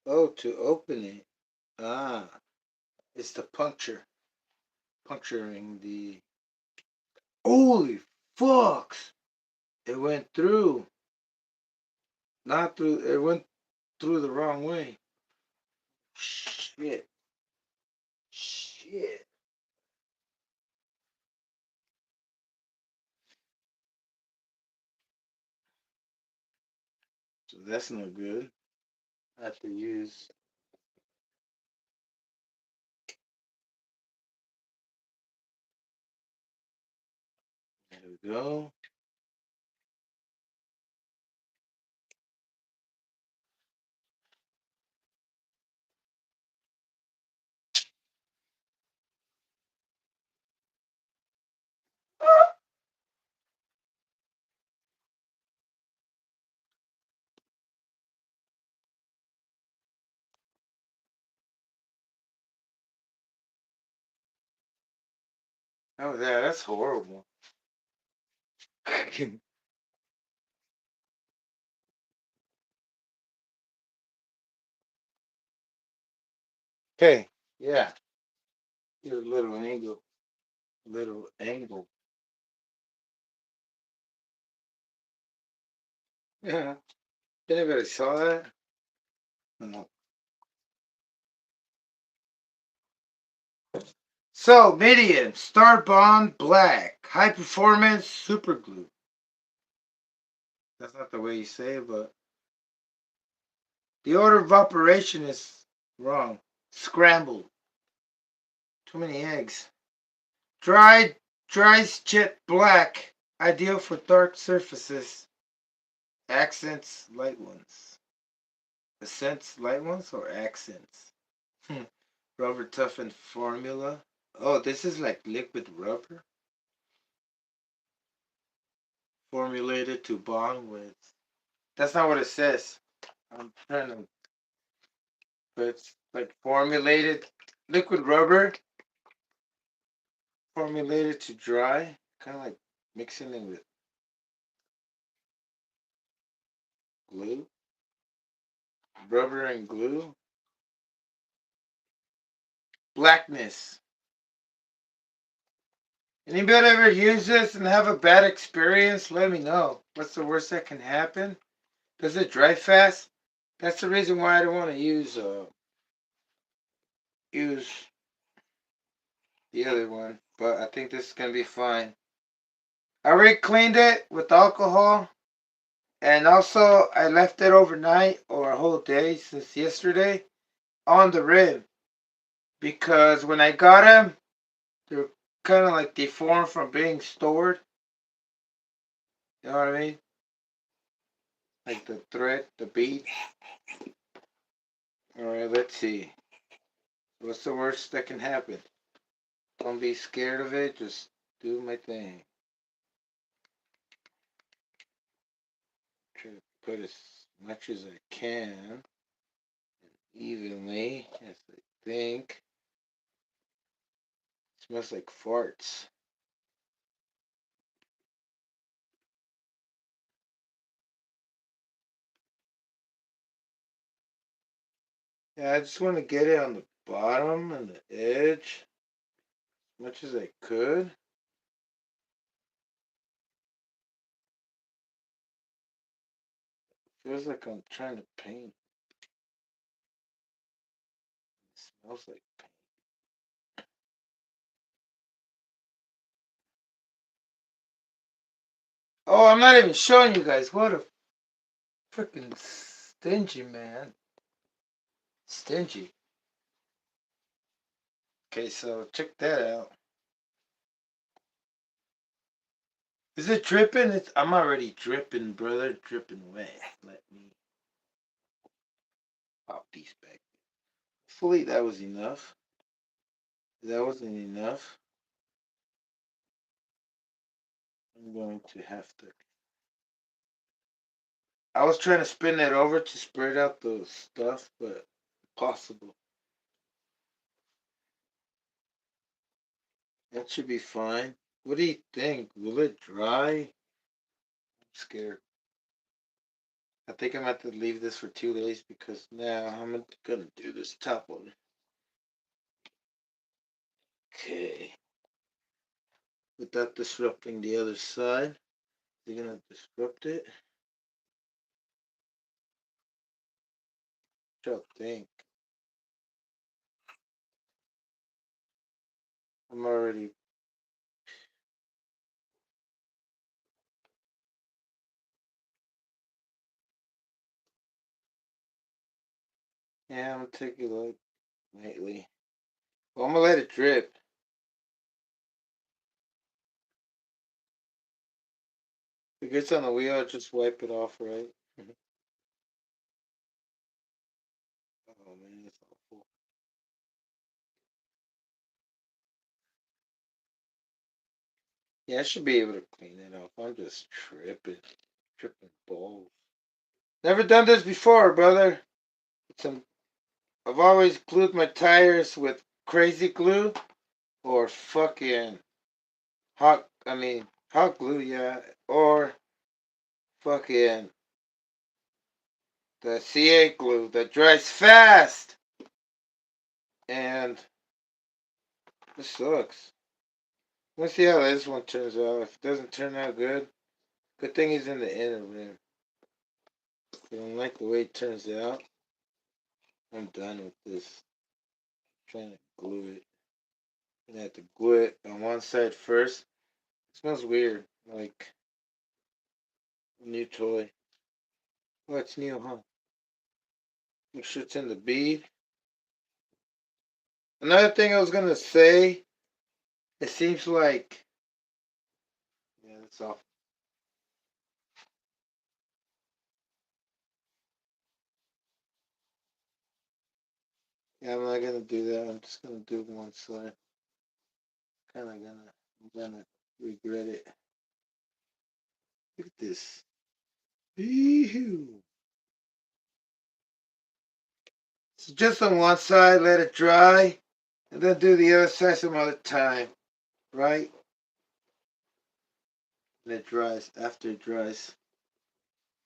Oh, to open it. Ah, it's the puncturing the. Holy fucks! It went through. Not through. It went through the wrong way. Shit. Shit. So that's no good. I have to use. There we go. Oh, yeah, that's horrible. Okay, yeah, here's a little angle. Little angle. Yeah, anybody saw that? No. So, medium, Star Bond Black, high performance super glue. That's not the way you say it, but the order of operation is wrong. Scrambled. Too many eggs. Dry jet black, ideal for dark surfaces. Accents, light ones. Accents, light ones, or accents? Rubber toughened formula. Oh, this is like liquid rubber formulated to bond with. That's not what it says. I'm trying to, but it's like formulated liquid rubber formulated to dry, kind of like mixing it with glue, rubber and glue. Blackness. Anybody ever use this and have a bad experience? Let me know. What's the worst that can happen? Does it dry fast? That's the reason why I don't want to use the other one. But I think this is gonna be fine. I already cleaned it with alcohol, and also I left it overnight or a whole day since yesterday on the rim because when I got them, they're kind of like deformed from being stored. You know what I mean? Like the thread, the bead. All right, let's see. What's the worst that can happen? Don't be scared of it. Just do my thing. Try to put as much as I can evenly as I think. It smells like farts. Yeah, I just want to get it on the bottom and the edge as much as I could. Feels like I'm trying to paint. It smells like paint. Oh, I'm not even showing you guys. What a freaking stingy man. Stingy. Okay, so check that out. Is it dripping? I'm already dripping, brother. Dripping wet. Let me pop these back. Hopefully that was enough. If that wasn't enough, I'm going to have to. I was trying to spin that over to spread out the stuff, but impossible. That should be fine. What do you think? Will it dry? I'm scared. I think I'm going to have to leave this for 2 days because now I'm going to do this top one. Okay. Without disrupting the other side. You're going to disrupt it? What y'all think? I'm already. Yeah, I'm going to take a look lightly. Well, I'm going to let it drip. If it gets on the wheel, I'll just wipe it off, right? Oh man, that's awful. Yeah, I should be able to clean it up. I'm just tripping balls. Never done this before, brother. Some, I've always glued my tires with crazy glue or fucking hot glue, yeah, or fucking the CA glue that dries fast. And this sucks. Let's see how this one turns out. If it doesn't turn out good thing he's in the inner rim. If I don't like the way it turns out, I'm done with this. I'm trying to glue it. I have to glue it on one side first. It smells weird, like a new toy. Oh, it's new, huh? Make sure it's in the bead. Another thing I was gonna say, it seems like, yeah, that's all. Yeah, I'm not gonna do that. I'm just gonna do one side. I'm gonna regret it. Look at this. Eehoo. So just on one side, let it dry, and then do the other side some other time, right? And it dries. After it dries,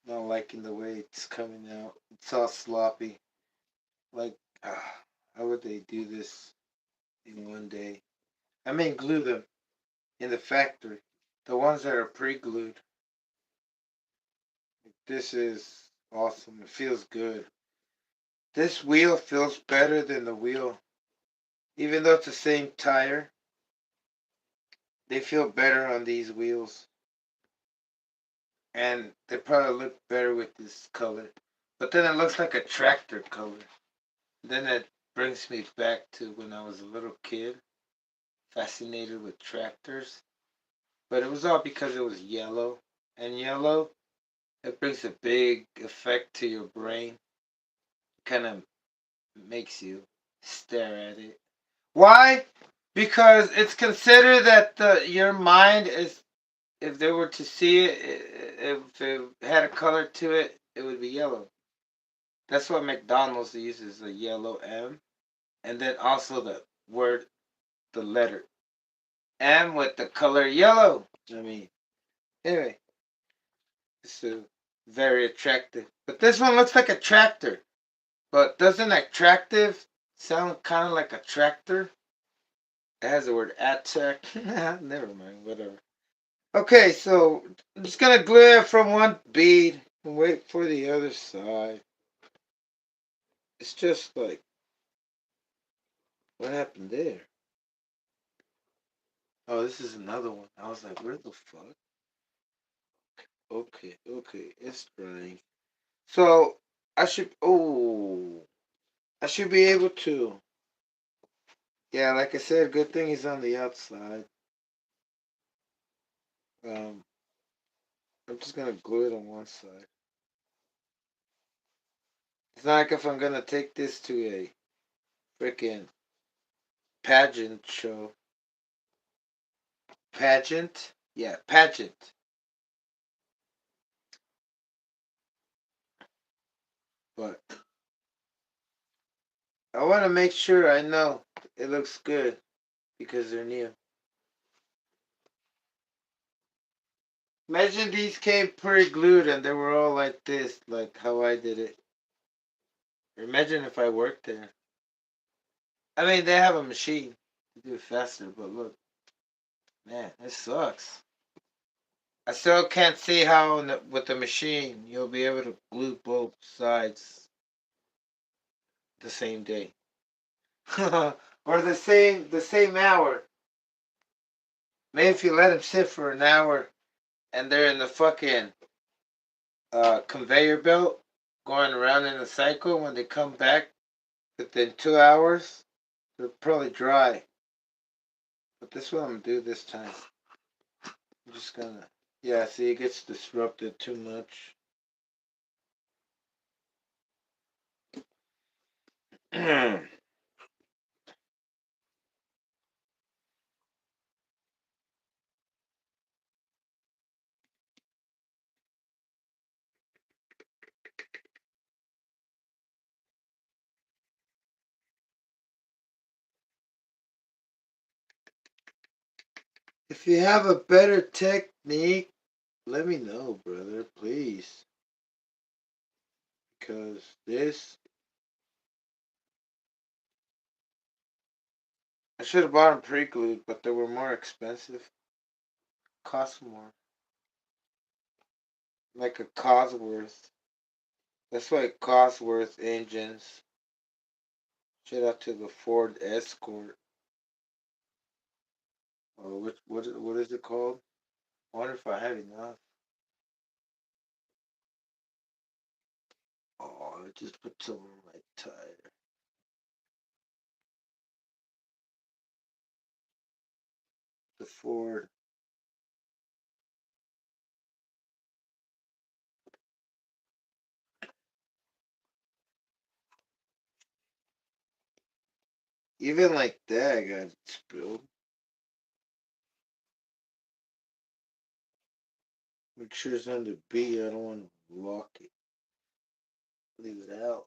not liking the way it's coming out. It's all sloppy. Like, how would they do this in one day? I mean, glue them in the factory. The ones that are pre-glued. This is awesome. It feels good. This wheel feels better than the wheel. Even though it's the same tire, they feel better on these wheels. And they probably look better with this color. But then it looks like a tractor color. Then it brings me back to when I was a little kid, fascinated with tractors. But it was all because it was yellow. And yellow, it brings a big effect to your brain. Kind of makes you stare at it. Why? Because it's considered that your mind is, if they were to see it, if it had a color to it, it would be yellow. That's what McDonald's uses, a yellow M. And then also the word, the letter M with the color yellow. I mean, anyway, it's very attractive. But this one looks like a tractor. But doesn't attractive sound kind of like a tractor? It has the word attack. Never mind, whatever. Okay, so I'm just gonna glue it from one bead and wait for the other side. It's just like, what happened there? Oh, this is another one. I was like, where the fuck? Okay, it's drying. So I should be able to. Yeah, like I said, good thing he's on the outside. Um, I'm just gonna glue it on one side. It's not like if I'm gonna take this to a freaking pageant show. Pageant? Yeah, pageant. But I want to make sure I know it looks good because they're new. Imagine these came pre-glued and they were all like this, like how I did it. Imagine if I worked there. I mean, they have a machine to do it faster, but look, man, this sucks. I still can't see how with the machine you'll be able to glue both sides the same day. Or the same hour. Maybe if you let them sit for an hour and they're in the fucking conveyor belt going around in a cycle, when they come back within 2 hours, they're probably dry. But this is what I'm gonna do this time. I'm just gonna, yeah, see, it gets disrupted too much. If you have a better technique, let me know, brother, please. Because this, I should have bought them pre-glued, but they were more expensive. Cost more. Like a Cosworth. That's why Cosworth engines. Shout out to the Ford Escort. Or what is it called? I wonder if I had enough. Oh, I just put some on my tire. The Ford. Even like that, I got it spilled. Make sure it's under B. I don't want to lock it. Leave it out.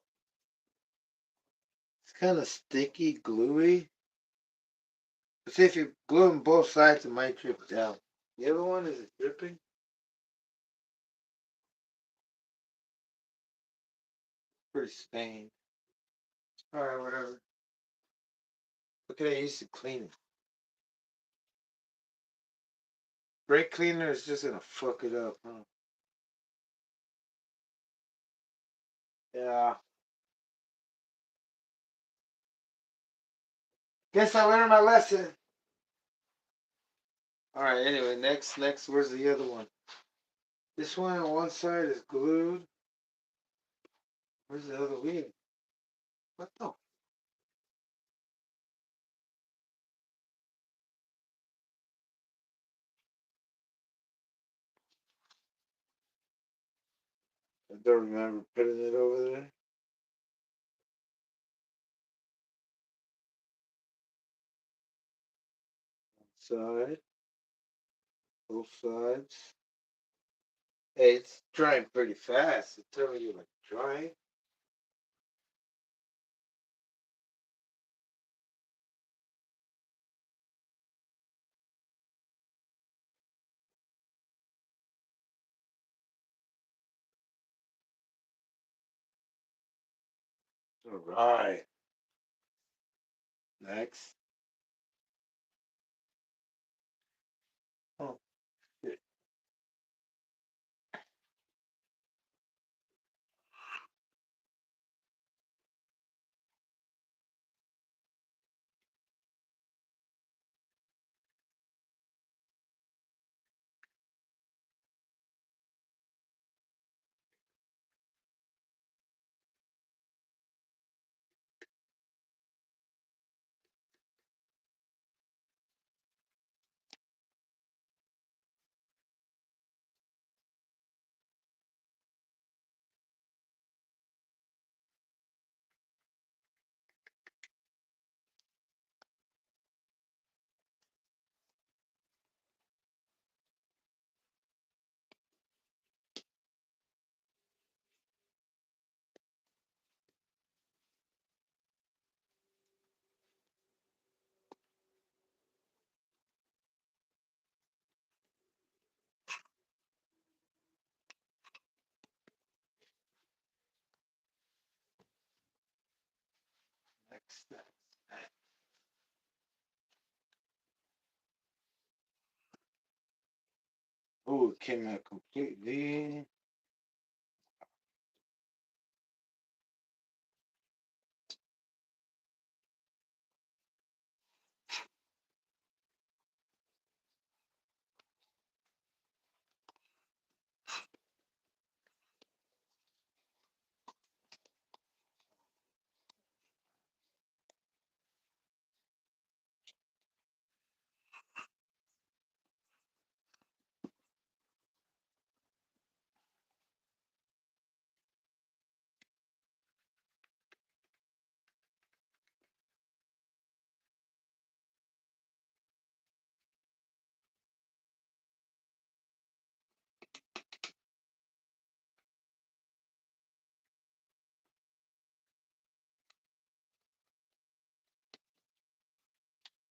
It's kind of sticky, gluey. But see, if you glue them both sides, it might drip down. The other one, is it dripping? Pretty stained. Alright, whatever. Look at I used to clean it. Brake cleaner is just gonna fuck it up, huh? Yeah. Guess I learned my lesson. Alright, anyway, next, where's the other one? This one on one side is glued. Where's the other wheel? What the? I don't remember putting it over there. Side. Both sides. Hey, it's drying pretty fast. It's telling you like drying. Alright. Next. Oh, shit. Next. Oh, it came out completely.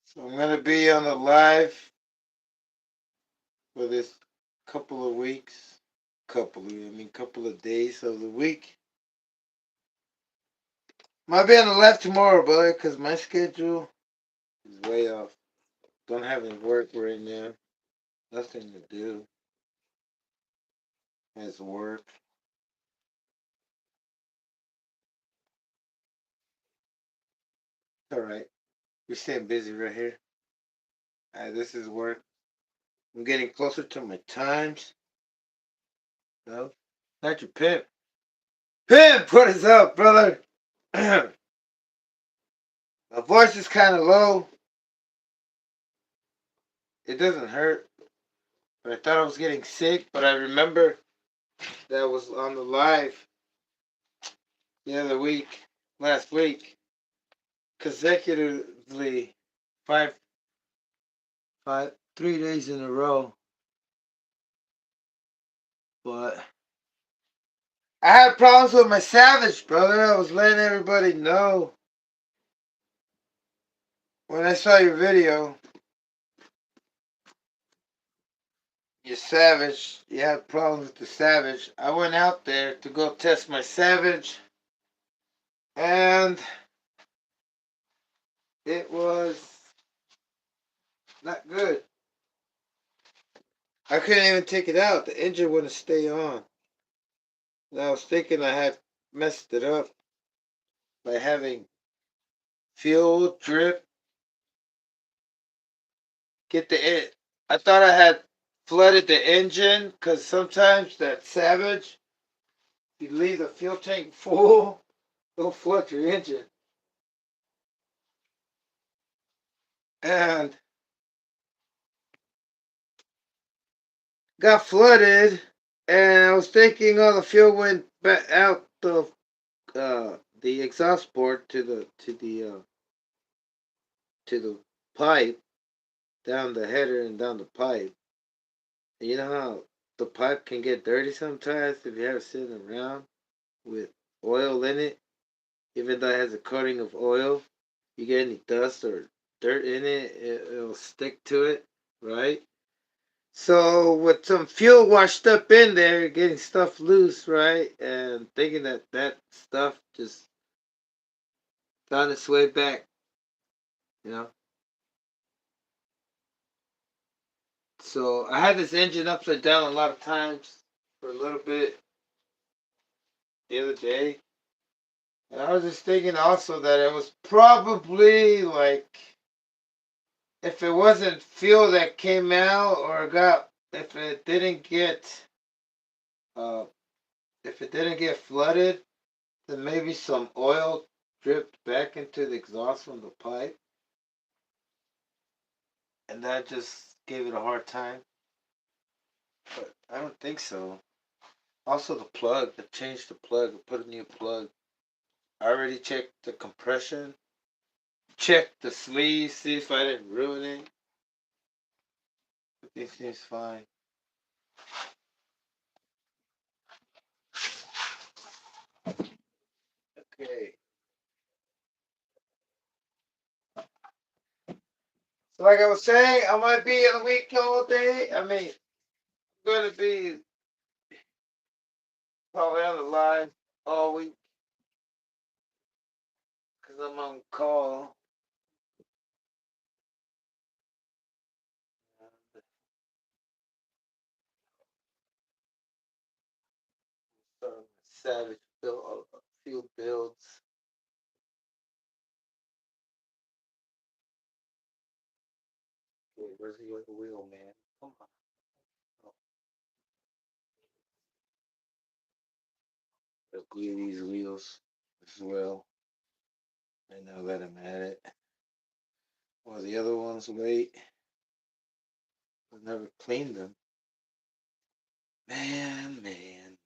So I'm gonna be on the live for this couple of weeks. Couple of days of the week. Might be on the live tomorrow, brother, because my schedule is way off. Don't have any work right now. Nothing to do. Has work. All right. We're staying busy right here. This is where I'm getting closer to my times. No, not your pimp. Pimp, what is up, brother? My voice is kind of low. It doesn't hurt, but I thought I was getting sick. But I remember that I was on the live the other week, last week, consecutively, five, 3 days in a row. But I had problems with my Savage, brother. I was letting everybody know when I saw your video. Your Savage, you had problems with the Savage. I went out there to go test my Savage, and it was not good. I couldn't even take it out. The engine wouldn't stay on. And I was thinking I had messed it up by having fuel drip. Get the it. I thought I had flooded the engine because sometimes that Savage, you leave the fuel tank full, it'll flood your engine. And got flooded, and I was thinking all the fuel went back out the exhaust port to the pipe, down the header and down the pipe. And you know how the pipe can get dirty sometimes if you have it sitting around with oil in it, even though it has a coating of oil. You get any dust or dirt in it, it'll stick to it, right? So with some fuel washed up in there, getting stuff loose, right, and thinking that that stuff just found its way back, you know. So I had this engine upside down a lot of times for a little bit the other day, and I was just thinking also that it was probably like if it wasn't fuel that came out or got uh if it didn't get flooded, then maybe some oil dripped back into the exhaust from the pipe, and that just gave it a hard time. But I don't think so. Also, the plug. I changed the plug. I put a new plug. I already checked the compression. Checked the sleeve. See if I didn't ruin it. Everything seems fine. Okay. So, like I was saying, I might be in the week all day. I mean, I'm going to be probably on the line all week because I'm on call. Savage build a few builds. Okay, where's the other wheel, man? Come on. Oh, I'll glue these wheels as well. I know that I'm at it. Well, the other ones wait. I've never cleaned them. Man.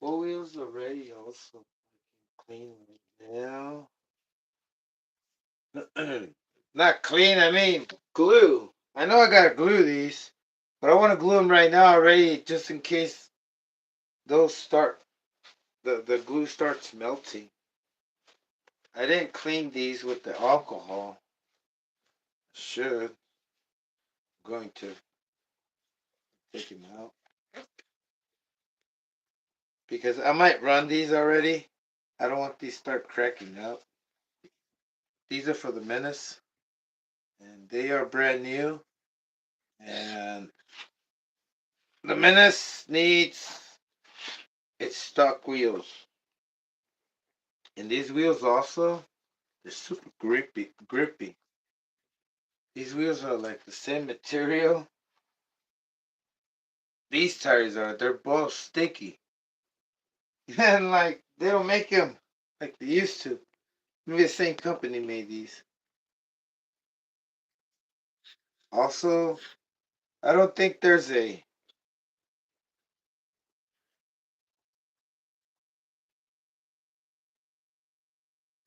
Four wheels are ready also. Clean right now. Not clean, I mean glue. I know I gotta glue these, but I want to glue them right now already just in case those start, the glue starts melting. I didn't clean these with the alcohol. Should. I'm going to take them out. Because I might run these already. I don't want these to start cracking up. These are for the Menace. And they are brand new. And the Menace needs its stock wheels. And these wheels also, They're super grippy. These wheels are like the same material. These tires are. They're both sticky. And like they don't make them like they used to. Maybe the same company made these. Also, I don't think there's a.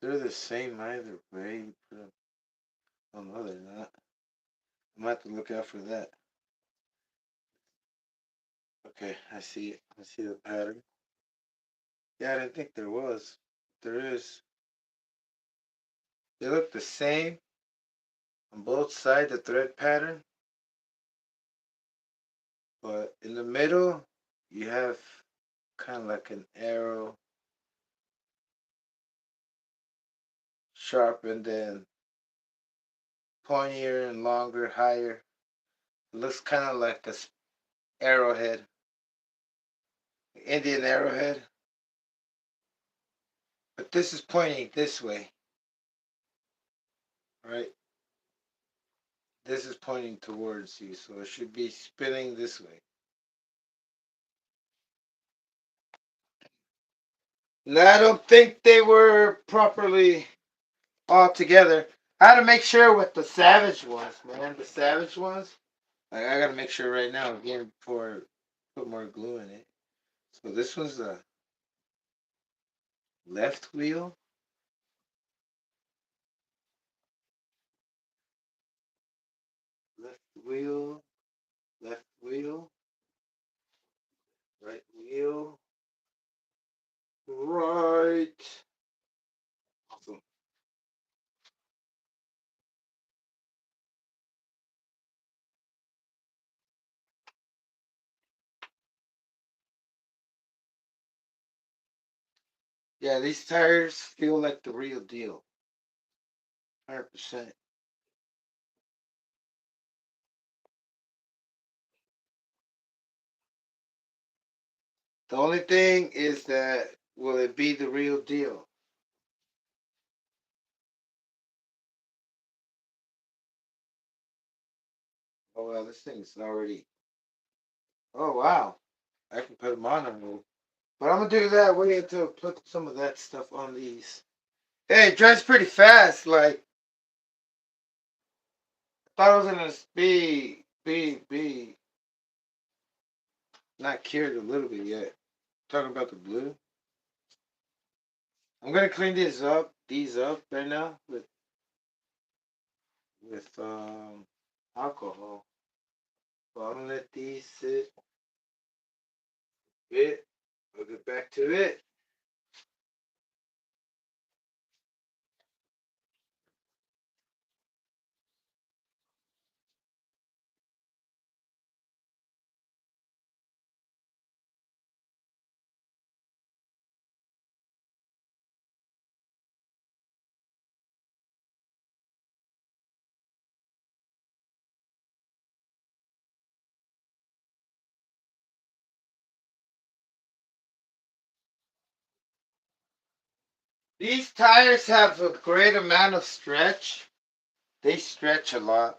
They're the same either way. Oh no, they're not. I'm gonna have to look out for that. Okay, I see it. I see the pattern. Yeah, I didn't think there was. There is. They look the same on both sides, the thread pattern, but in the middle, you have kind of like an arrow, sharp and then pointier and longer, higher. It looks kind of like a arrowhead, Indian arrowhead, but this is pointing this way, right? This is pointing towards you, so it should be spinning this way. Now, I don't think they were properly all together. I had to make sure with the Savage ones, man. The Savage ones. Like, I gotta make sure right now again before I put more glue in it. So this one's the left wheel. Left wheel. Left wheel. Right wheel. Right. Awesome. Yeah, these tires feel like the real deal. 100%. The only thing is that will it be the real deal? Oh well, this thing's already. Oh wow, I can put them on them. But I'm gonna do that. Wait until put some of that stuff on these. Hey, it dries pretty fast. Like I thought it was gonna be not cured a little bit yet. Talking about the blue. I'm gonna clean these up right now with alcohol. So I'm gonna let these sit a bit. We'll get back to it. These tires have a great amount of stretch. They stretch a lot.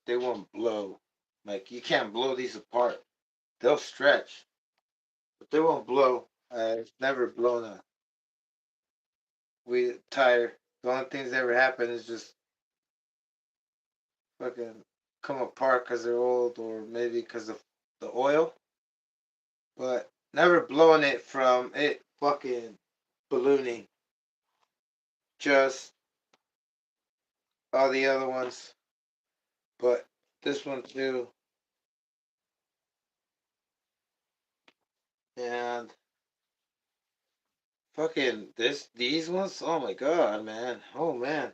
They won't blow. Like you can't blow these apart. They'll stretch, but they won't blow. I've never blown a wheel tire. The only things that ever happen is just fucking come apart because they're old or maybe because of the oil. But never blowing it from it fucking ballooning. Just all the other ones. But this one too. And fucking these ones, oh my god, man. Oh man.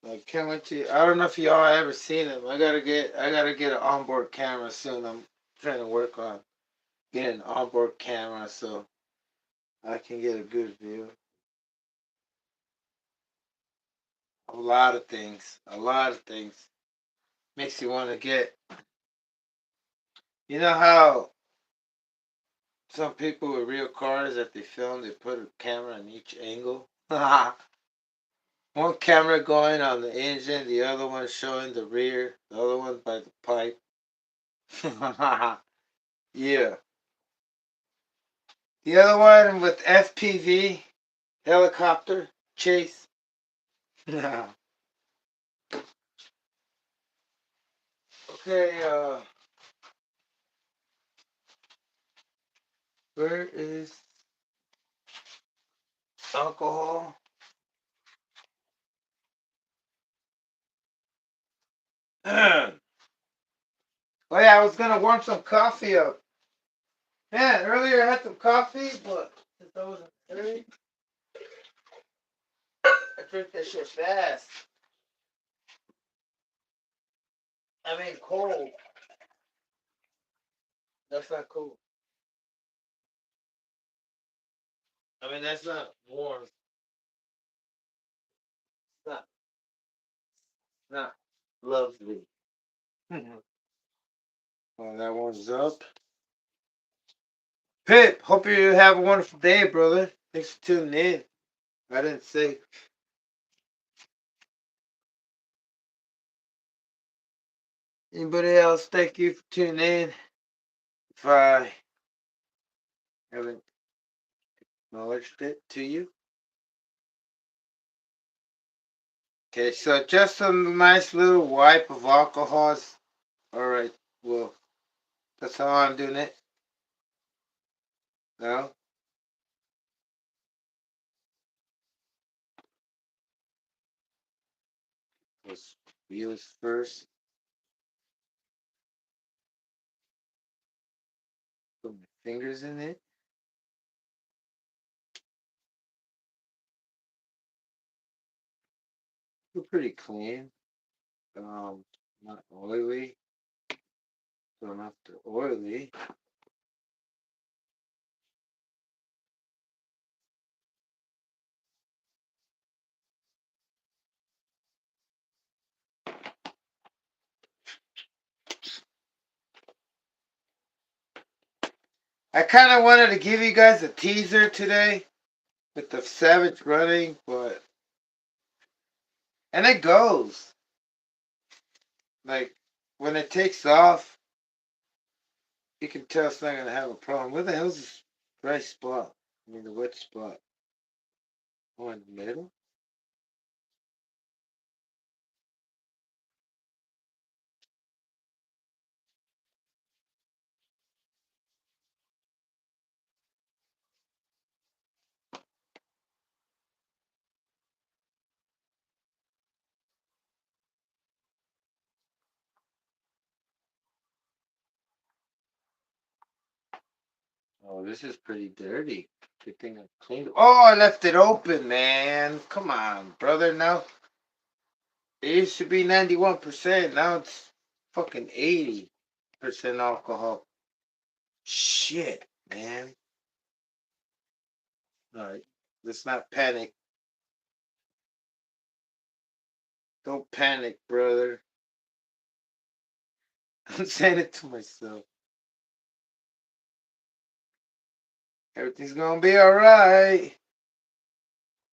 I can't wait to I don't know if y'all ever seen them. I gotta get an onboard camera soon. I'm trying to work on getting an onboard camera so I can get a good view. A lot of things. A lot of things. Makes you want to get. You know how some people with real cars that they film, they put a camera on each angle? One camera going on the engine, the other one showing the rear, the other one by the pipe. Yeah. The other one with FPV, helicopter, chase. Okay, where is alcohol? Oh yeah, I was gonna warm some coffee up. Man, earlier I had some coffee, but since I wasn't early, I drink that shit fast. I mean cold. That's not cool. I mean that's not warm. It's not lovely. Well, that one's up. Pip, hope you have a wonderful day, brother. Thanks for tuning in. I didn't say. Anybody else, thank you for tuning in. If I haven't acknowledged it to you. Okay, so just a nice little wipe of alcohol. Alright, well, that's how I'm doing it. Now, let's wheels first. Put my fingers in it. Feel pretty clean. Not oily. Don't have to oily. I kind of wanted to give you guys a teaser today with the Savage running, but and it goes like when it takes off, you can tell it's not gonna have a problem. Where the hell's this dry spot? I mean the wet spot. Oh, in the middle. Oh, this is pretty dirty. Good thing I cleaned it. Oh, I left it open, man. Come on, brother. Now it used to be 91%. Now it's fucking 80% alcohol. Shit, man. All right, let's not panic. Don't panic, brother. I'm saying it to myself. Everything's gonna be all right.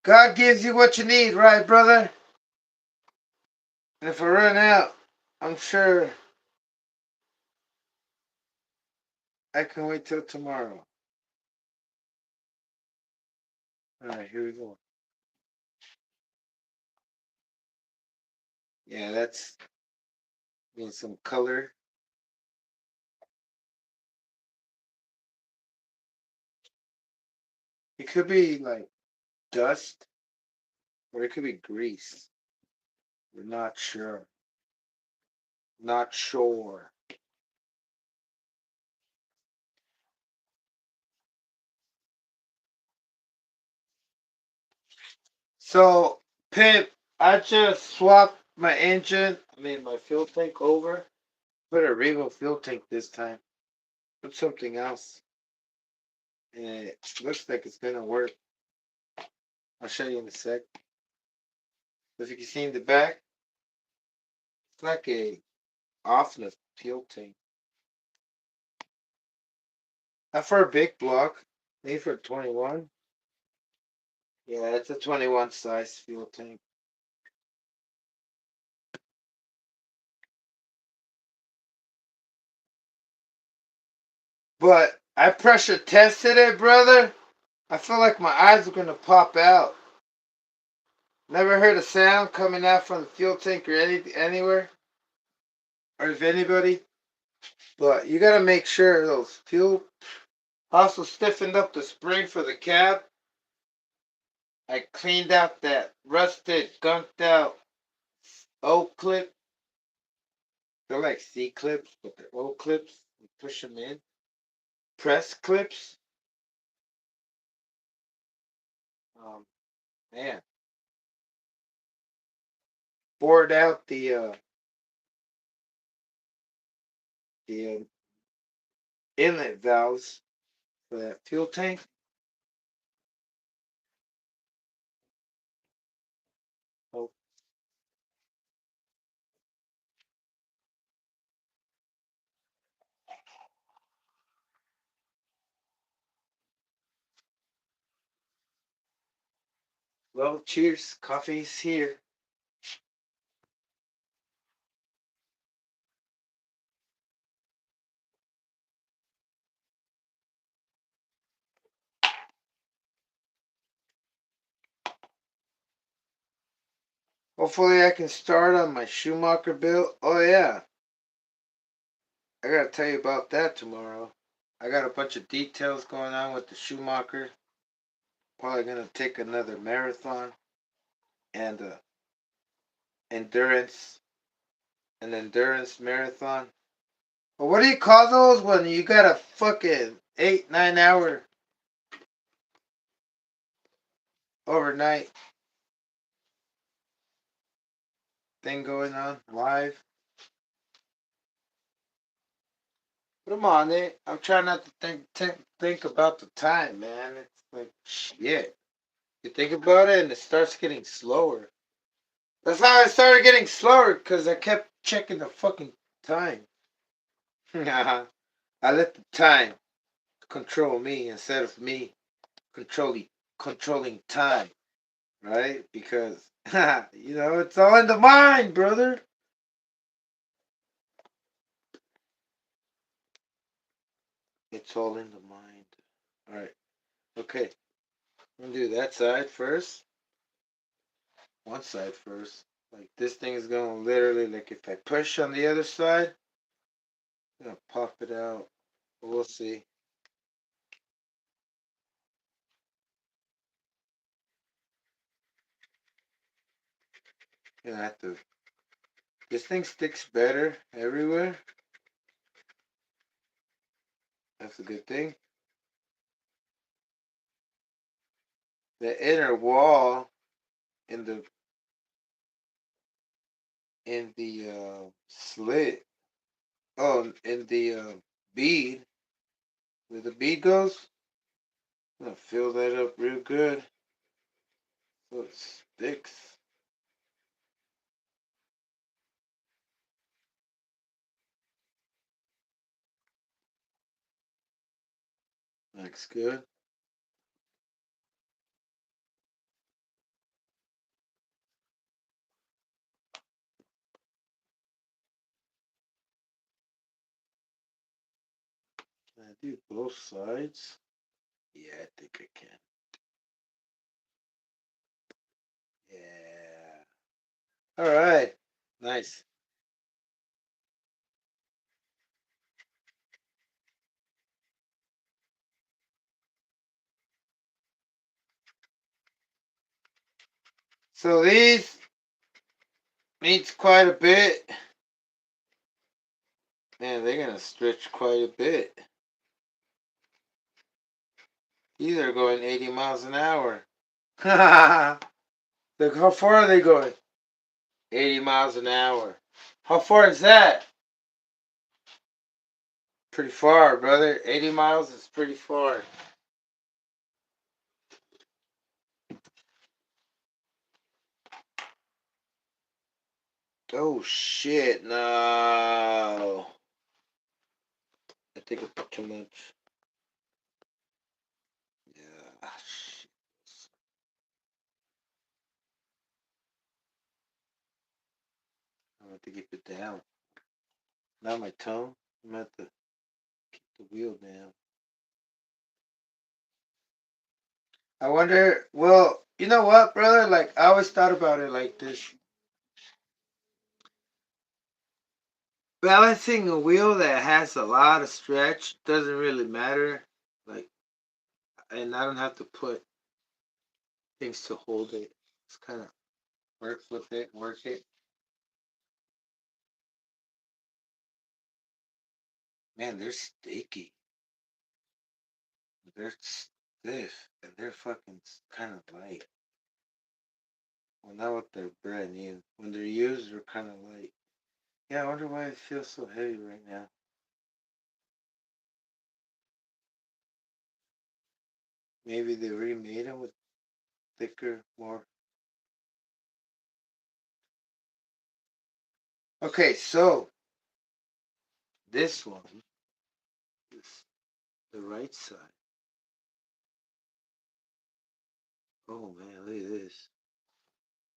God gives you what you need, right, brother? And if I run out, I'm sure I can wait till tomorrow. All right, here we go. Yeah, that's need some color. It could be like dust, or it could be grease. We're not sure. Not sure. So, Pip, I just swapped my engine. I mean, my fuel tank over. Put a Revo fuel tank this time. Put something else. And it looks like it's gonna work. I'll show you in a sec. As you can see in the back, it's like a off-ness fuel tank. Not for a big block. Maybe for 21. Yeah, it's a 21 size fuel tank. But I pressure tested it, brother. I feel like my eyes are gonna pop out. Never heard a sound coming out from the fuel tank or anywhere, or if anybody. But you gotta make sure those fuel. Also stiffened up the spring for the cab. I cleaned out that rusted, gunked out O clip. They're like C clips, but they're O clips. You push them in. Press clips. Um, man, bored out the inlet valves for that fuel tank. Oh, well, cheers. Coffee's here. Hopefully, I can start on my Schumacher build. Oh yeah, I gotta tell you about that tomorrow. I got a bunch of details going on with the Schumacher. Probably gonna take another marathon and endurance, an endurance marathon. But what do you call those when you got a fucking 8, 9 hour overnight thing going on live? Put them on it. I'm trying not to think about the time, man. It's like shit. You think about it, and it starts getting slower. That's how I started getting slower because I kept checking the fucking time. I let the time control me instead of me controlling controlling time, right? Because it's all in the mind, brother. It's all in the mind. All right. Okay. I'm gonna do that side first. One side first. Like this thing is gonna literally like if I push on the other side, I'm gonna pop it out. We'll see. You know, I have to. This thing sticks better everywhere. That's a good thing. The inner wall in the slit. Oh, in the bead where the bead goes. I'm gonna fill that up real good so it sticks. Looks good. Can I do both sides? Yeah, I think I can. Yeah. All right. Nice. So these needs quite a bit. Man, they're gonna stretch quite a bit. These are going 80 miles an hour. Look, how far are they going? 80 miles an hour. How far is that? Pretty far, brother. 80 miles is pretty far. Oh shit, no. I think I put too much. Yeah. Shit. I have to keep it down. Not my tone. I'm at the the wheel, man. I wonder. Well, you know what, brother? Like I always thought about it like this: balancing a wheel that has a lot of stretch doesn't really matter. Like, and I don't have to put things to hold it. It's kind of work with it, work it. Man, they're sticky. They're stiff and they're fucking kind of light. Well, not if they're brand new. When they're used, they're kind of light. Yeah, I wonder why it feels so heavy right now. Maybe they remade them with thicker, more. Okay, so this one is the right side. Oh man, look at this.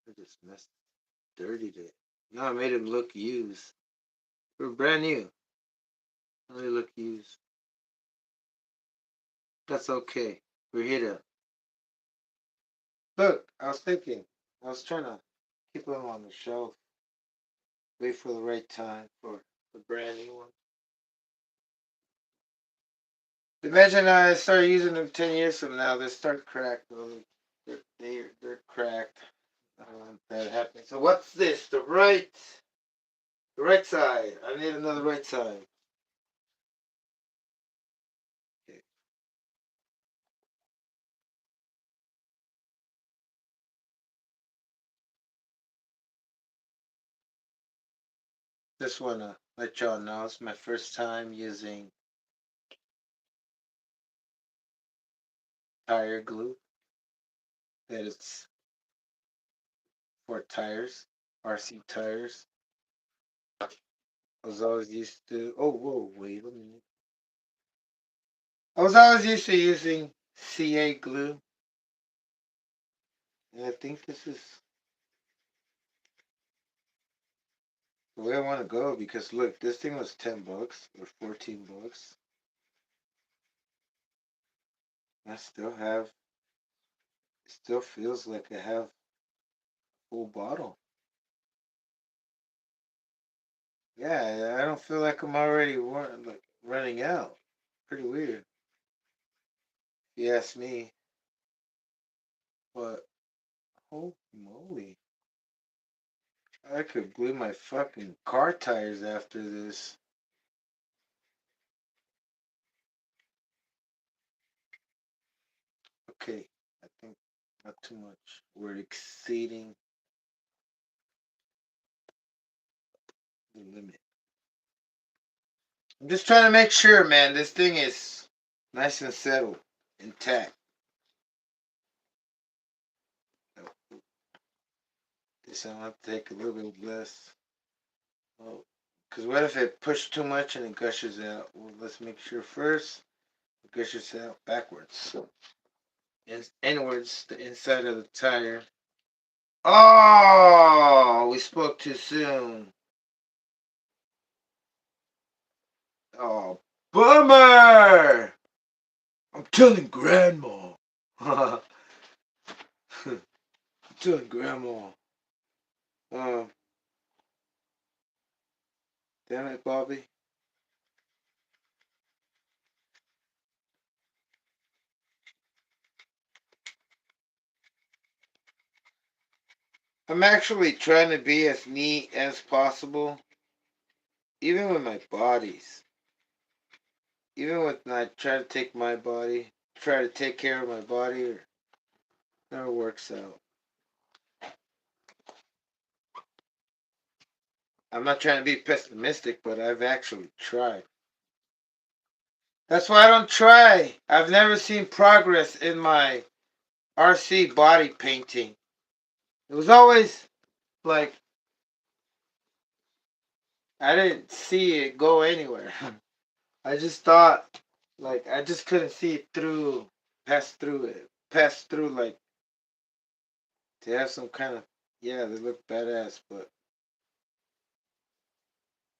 I just messed, dirtied it. No, I made them look used. They're brand new. They look used. That's okay. We're here to look. I was thinking. I was trying to keep them on the shelf. Wait for the right time for the brand new one. Imagine I start using them 10 years from now. They start cracked. They're cracked. I don't want that happening. So what's this? The right side. I need another right side. Okay. Just want to let y'all know it's my first time using tire glue. That it's for tires, RC tires. I was always used to. Oh, whoa, wait a minute. I was always used to using CA glue, and I think this is the way I want to go because look, this thing was $10 or $14. I still have. It still feels like I have a full bottle. Yeah, I don't feel like I'm already like running out. Pretty weird, if you ask me. But holy moly, I could glue my fucking car tires after this. Okay, I think not too much. We're exceeding the limit. I'm just trying to make sure, man, this thing is nice and settled, intact. This I want to take a little bit less. Oh, because what if it pushed too much and it gushes out? Well, let's make sure first it gushes out backwards. And inwards, the inside of the tire. Oh, we spoke too soon. Oh, bummer! I'm telling Grandma. I'm telling Grandma. Um, damn it, Bobby. I'm actually trying to be as neat as possible, even with my bodies. Even when I try to take my body, try to take care of my body, it never works out. I'm not trying to be pessimistic, but I've actually tried. That's why I don't try. I've never seen progress in my RC body painting. It was always like I didn't see it go anywhere. I just thought like I just couldn't see it through, pass through like to have some kind of yeah, they look badass, but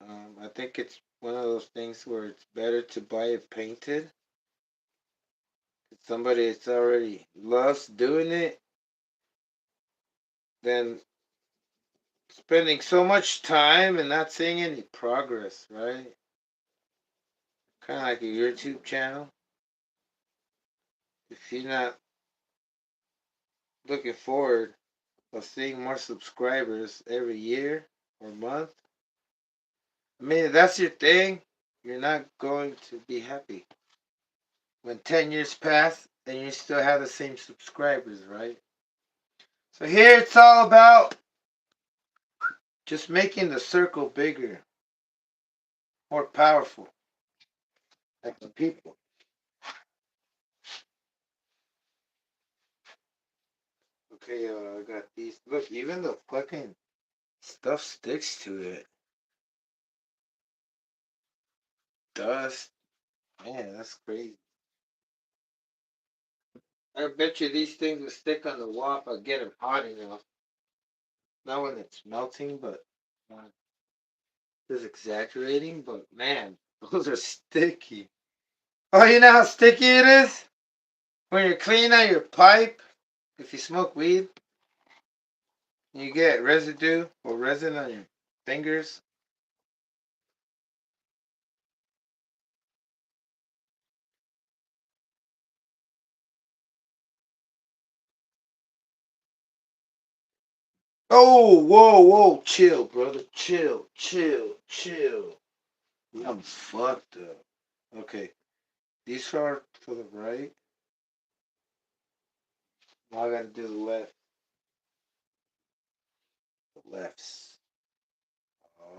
I think it's one of those things where it's better to buy it painted. Somebody that's already loves doing it than spending so much time and not seeing any progress, right? Kind of like a YouTube channel. If you're not looking forward of seeing more subscribers every year or month, I mean, if that's your thing, you're not going to be happy. When 10 years pass and you still have the same subscribers, right? So here it's all about just making the circle bigger, more powerful, like the people. Okay, I got these. Look, even the fucking stuff sticks to it. Dust. Man, that's crazy. I bet you these things will stick on the wall if I get them hot enough. Not when it's melting, but just exaggerating. But man, those are sticky. Oh, you know how sticky it is? When you're cleaning out your pipe, if you smoke weed, you get residue or resin on your fingers. Oh, whoa, whoa, chill, brother. Chill, chill, chill. I'm fucked up. Okay, these are to the right. Now I gotta do the left. The lefts.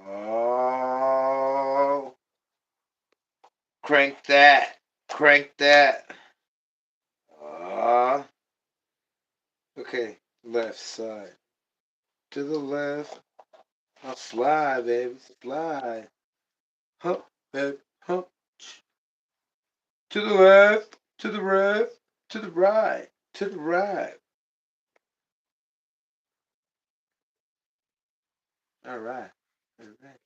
Oh, crank that. Crank that. Ah. Okay, left side. To the left. I'll slide, baby. Slide. Hump, baby. Hump. To the left. To the left. To the right. To the right. All right. All right.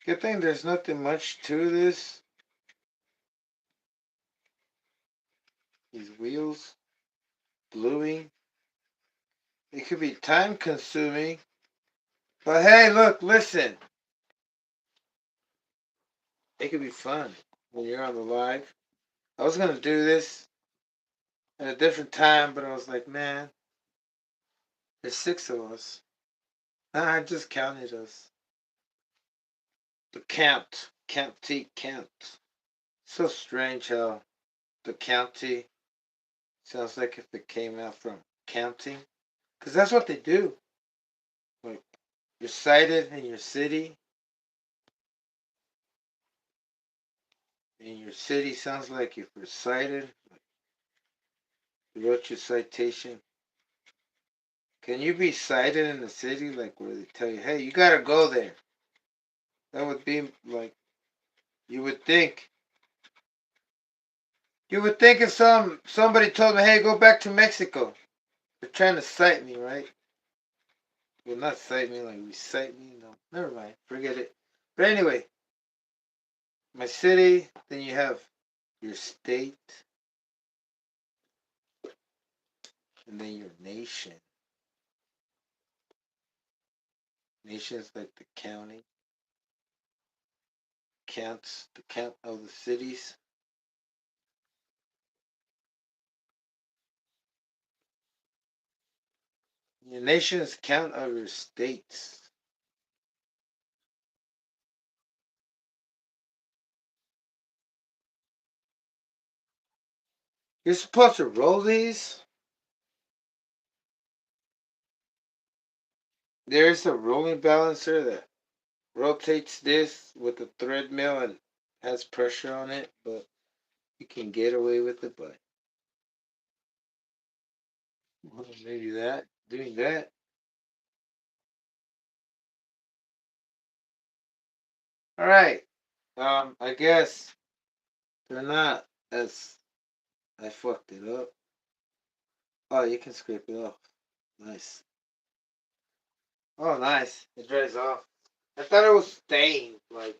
Good thing there's nothing much to this. These wheels. Bluing. It could be time consuming. But hey, look, listen. It could be fun when you're on the live. I was gonna do this at a different time, but I was like, man, there's 6 of us. I just counted us. The count. County count. So strange how the county sounds like if it came out from counting. Because that's what they do. Like, you're cited in your city. In your city sounds like if you're cited. You wrote your citation. Can you be cited in the city, like where they tell you, hey, you gotta go there? That would be like, you would think. You would think if somebody told me, hey, go back to Mexico. They're trying to cite me, right? Well, not cite me, like recite me. No, never mind. Forget it. But anyway, my city, then you have your state, and then your nation. Nation is like the county, counts, the count of the cities. Your nation is count of your states. You're supposed to roll these. There's a rolling balancer that rotates this with a thread mill and has pressure on it, but you can get away with it, but maybe doing that. All right. I guess they're not as I fucked it up. Oh, you can scrape it off. Nice. Oh, nice. It dries off. I thought it was stained, like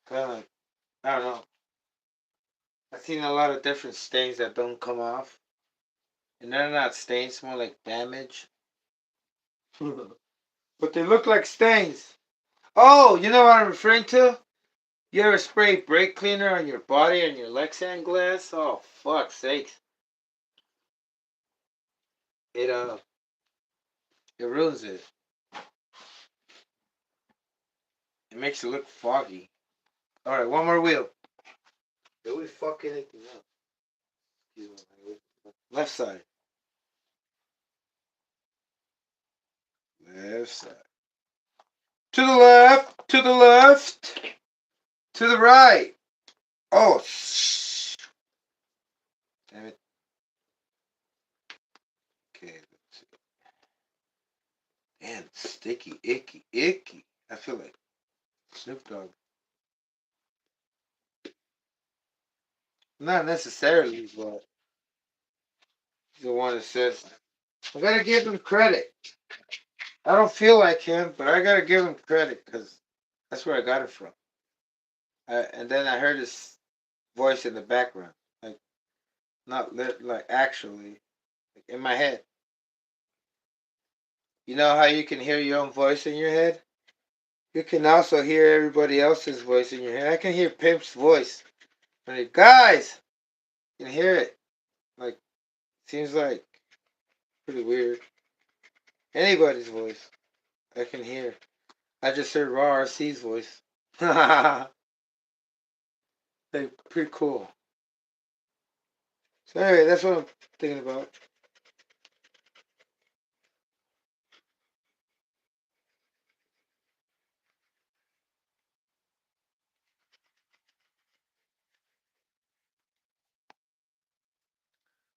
kind of like I don't know. I've seen a lot of different stains that don't come off, and they're not stains, more like damage. But they look like stains. Oh, you know what I'm referring to? You ever spray brake cleaner on your body and your Lexan glass? Oh, fuck sakes. It it ruins it. It makes it look foggy. All right, one more wheel. Did we fuck anything up? Excuse me. Left side. Left side. To the left. To the left. To the right. Oh, shh. Damn it. Okay, let's see. Damn, sticky, icky, icky. I feel like Snoop Dogg. Not necessarily, but he's the one that says, I gotta give him credit. I don't feel like him, but I gotta give him credit because that's where I got it from. And then I heard his voice in the background, like not like actually, like in my head. You know how you can hear your own voice in your head? You can also hear everybody else's voice in your head. I can hear Pimp's voice. Like, guys, you can hear it. Like, seems like pretty weird. Anybody's voice, I can hear. I just heard Raw RC's voice. Like, pretty cool. So anyway, that's what I'm thinking about.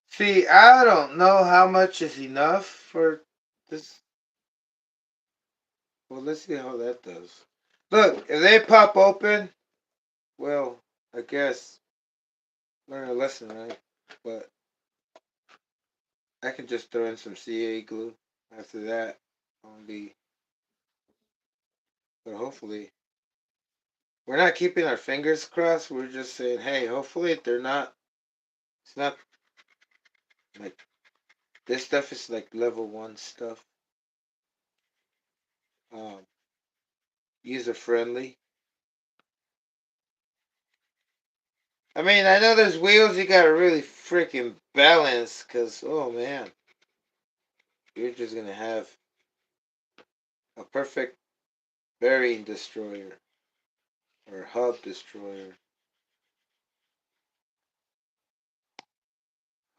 See, I don't know how much is enough for this. Well, let's see how that does. Look, if they pop open, well, I guess learn a lesson, right? But I can just throw in some CA glue after that on the. But hopefully, we're not keeping our fingers crossed. We're just saying, hey, hopefully they're not. It's not like this stuff is like level one stuff. Um, User friendly. I mean, I know there's wheels you gotta really freaking balance, cause oh man, you're just gonna have a perfect bearing destroyer or hub destroyer.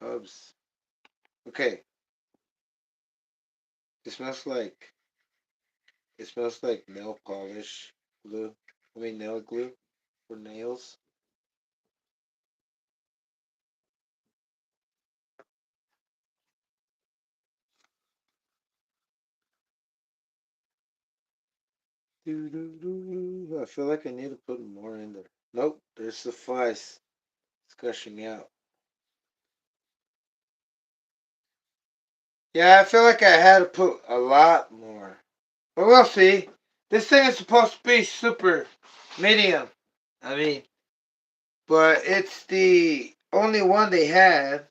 Hubs. Okay, it smells like nail polish glue. I mean nail glue for nails. I feel like I need to put more in there. Nope, there's suffice. It's gushing out. Yeah, I feel like I had to put a lot more. But we'll see. This thing is supposed to be super medium. I mean, but it's the only one they had.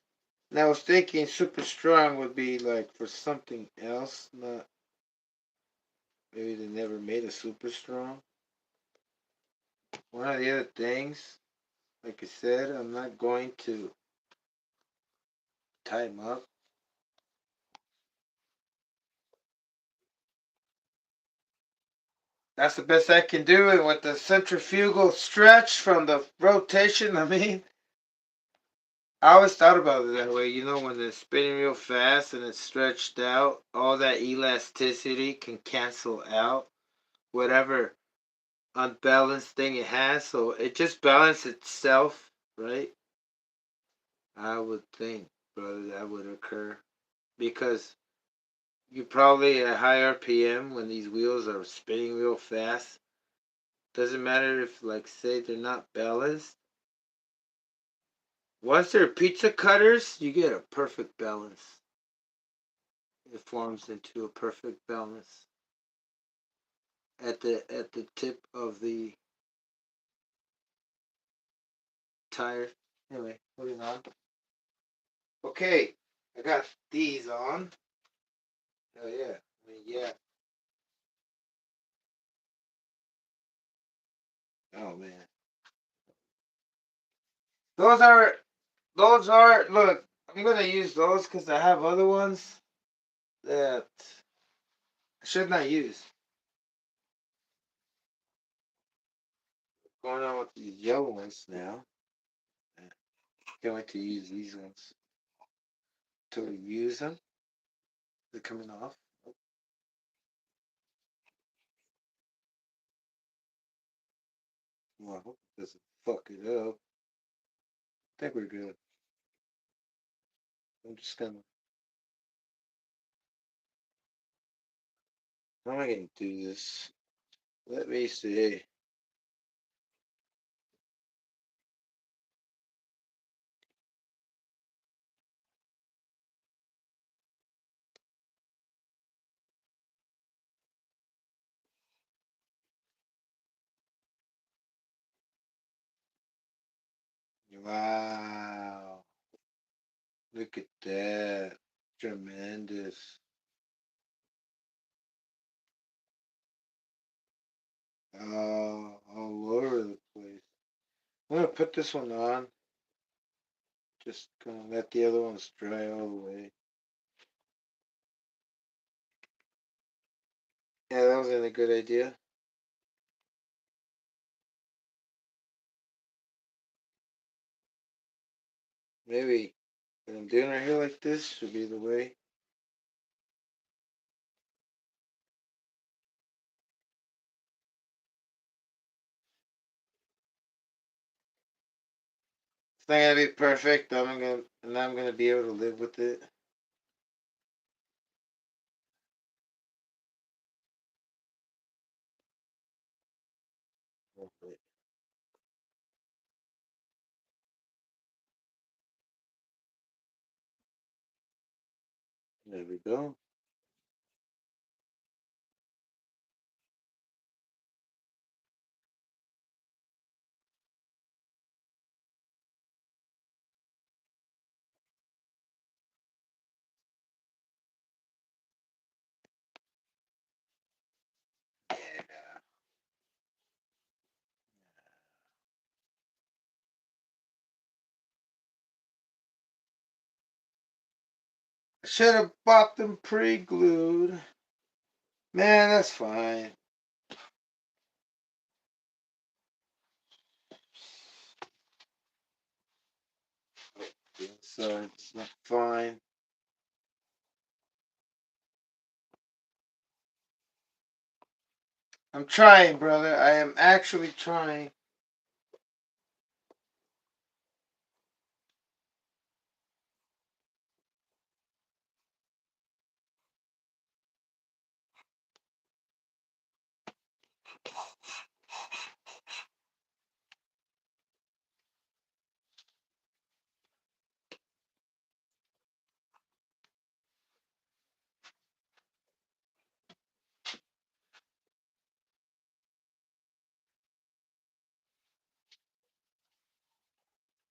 And I was thinking super strong would be like for something else. Not maybe they never made a super strong. One of the other things, like I said, I'm not going to tie them up. That's the best I can do. And with the centrifugal stretch from the rotation, I mean, I always thought about it that way. You know, when it's spinning real fast and it's stretched out, all that elasticity can cancel out whatever unbalanced thing it has. So it just balances itself, right? I would think, brother, that would occur. Because you probably at high RPM when these wheels are spinning real fast, Doesn't matter if, like, say they're not balanced. Once they're pizza cutters, you get a perfect balance. It forms into a perfect balance at the tip of the tire. Anyway, moving on. Okay, I got these on. Oh yeah, I mean, yeah. Oh man, those are those are. Look, I'm gonna use those because I have other ones that I should not use. Going on with these yellow ones now. Can't wait to use these ones. To use them. They're coming off. Well, I hope it doesn't fuck it up. I think we're good. I'm just gonna. How am I gonna do this? Let me see. Wow. Look at that. Tremendous. All over the place. I'm gonna put this one on. Just gonna let the other ones dry all the way. Yeah, that wasn't a good idea. Maybe what I'm doing right here like this should be the way. It's not gonna be perfect. I'm gonna be able to live with it. Hopefully. There we go. Yeah. I should have bought them pre-glued. Man, that's fine. So it's not fine. I'm trying, brother. I am actually trying.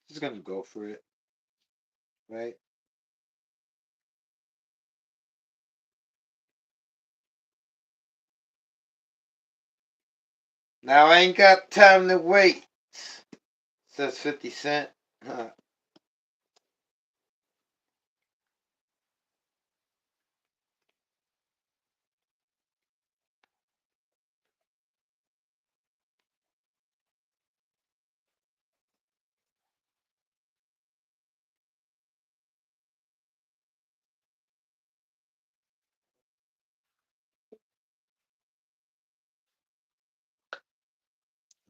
Just gonna go for it, right? Now I ain't got time to wait. Says 50 Cent.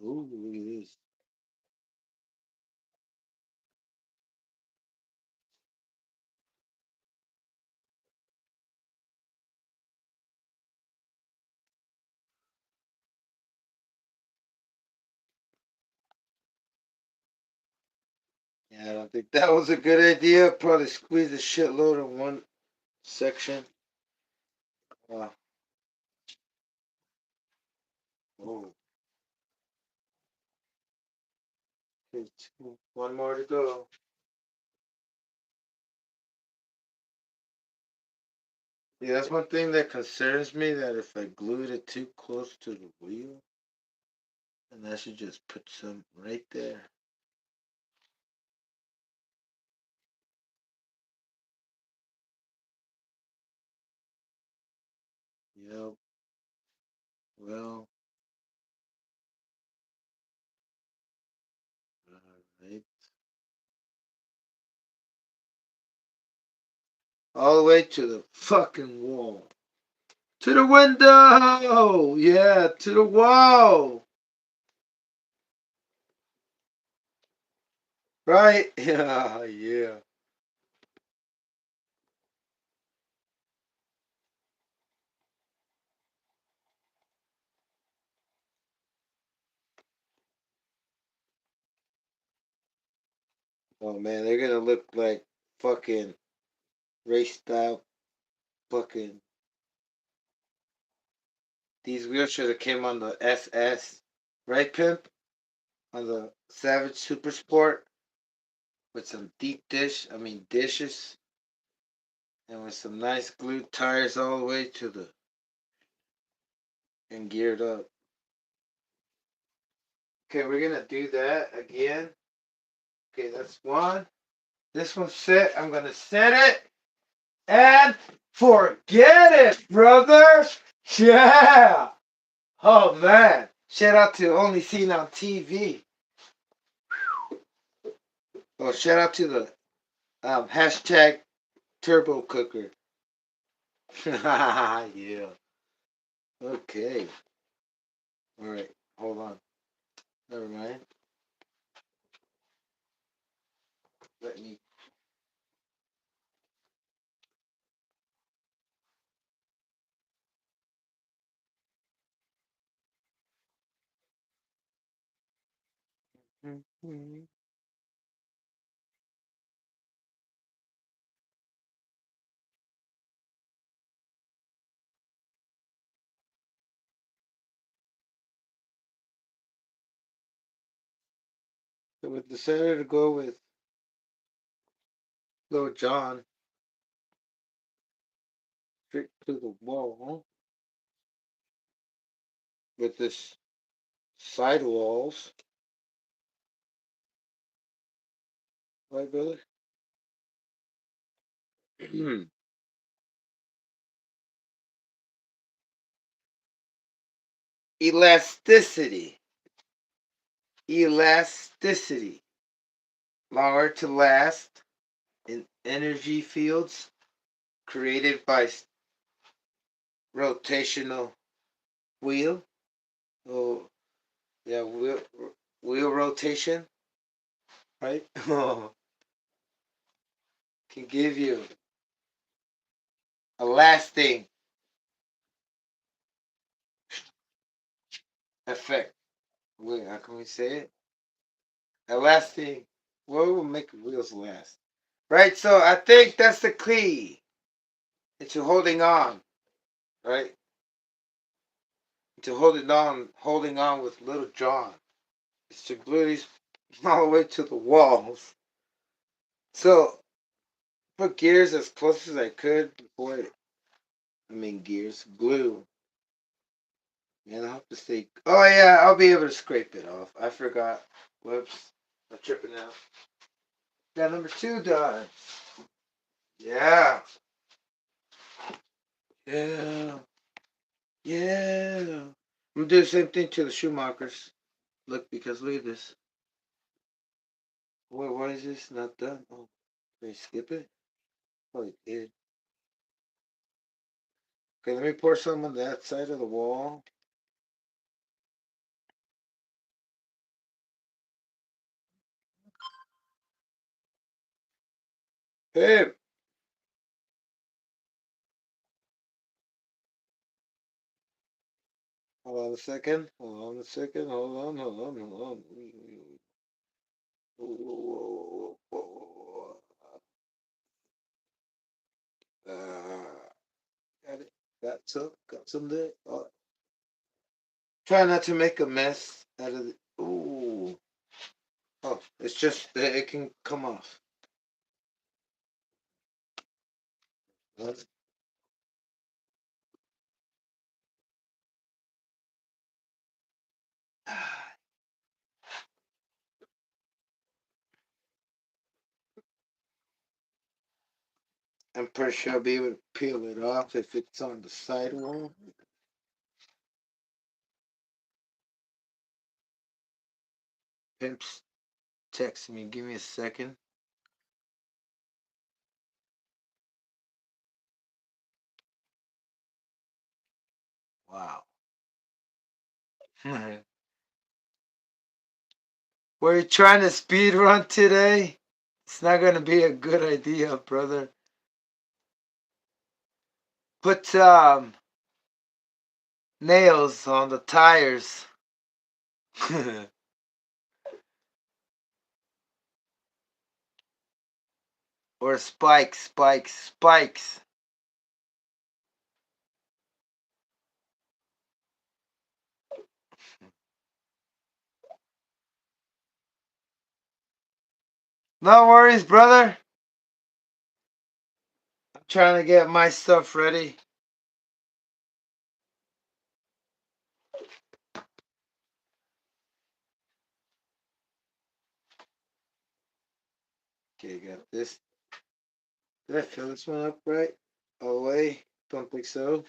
Ooh, look at this. Yeah, I don't think that was a good idea. Probably squeeze a shitload in one section. Wow. Oh, okay, one more to go. Yeah, that's one thing that concerns me. That if I glued it too close to the wheel, then I should just put some right there. Yep. Well, alright. All the way to the fucking wall. To the window! Yeah, to the wall! Right? Yeah, yeah. Oh man, they're gonna look like fucking race style fucking. These wheels should have came on the SS, right, Pimp? On the Savage Super Sport with some dishes, and with some nice glued tires all the way to the and geared up. Okay, we're gonna do that again. Okay, that's one. This one's set. I'm gonna set it and forget it, brother. Yeah. Oh man. Shout out to Only Seen on TV. Oh, shout out to the hashtag Turbo Cooker. Yeah. Okay. All right. Hold on. Never mind. Let me. So we decided to go with Little John straight to the wall with this sidewalls. Right, brother? Elasticity. Elasticity. Longer to last in energy fields created by rotational wheel. Oh, yeah, wheel rotation, right? Can give you a lasting effect. Wait, how can we say it? A lasting. What will make wheels last? Right. So I think that's the key into holding on. Right. Into holding on with Little John. It's to glue these all the way to the walls. So put gears as close as I could before gears, glue. And I'll have to stay. Oh, yeah, I'll be able to scrape it off. I forgot. Whoops. I'm tripping out. Got number two done. Yeah. Yeah. Yeah. I'm gonna do the same thing to the Schumachers. Look, because look at this. Wait, why is this not done? Oh, did I skip it? Oh, it did. Okay, let me pour some on that side of the wall. Hey, hold on a second. Hold on a second. Hold on. Hold on. Hold on. Whoa, whoa, whoa, whoa. Got it. Got some there. Oh, try not to make a mess out of it. Ooh. Oh, it's just that it can come off. What? I'm pretty sure I'll be able to peel it off if it's on the sidewall. Pimp's texting me. Give me a second. Wow. We're trying to speed run today. It's not gonna be a good idea, brother. Put nails on the tires. Or spikes, spikes, spikes. No worries, brother. I'm trying to get my stuff ready. Okay, got this. Did I fill this one up right? All the way? Don't think so.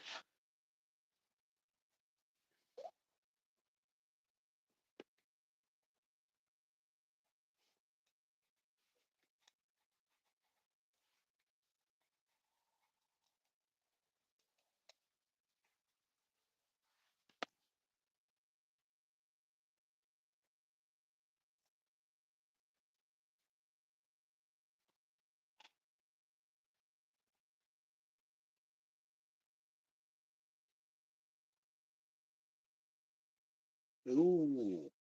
Ooh.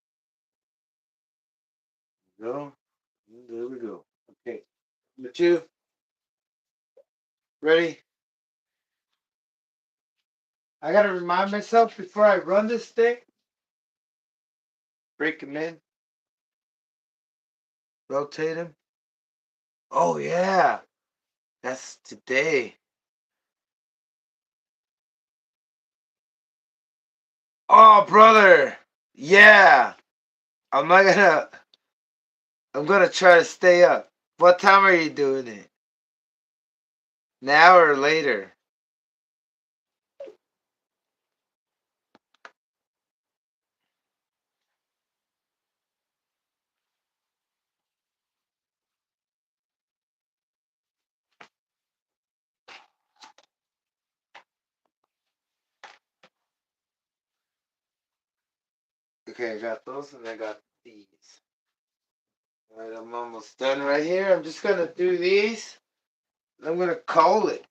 Go. There we go. Okay. Number two. Ready? I gotta remind myself before I run this thing. Break him in. Rotate him. Oh yeah. That's today. Oh brother. Yeah. I'm not gonna I'm gonna try to stay up. What time are you doing it? Now or later? Okay, I got those and I got these. Alright, I'm almost done right here. I'm just gonna do these. I'm gonna call it.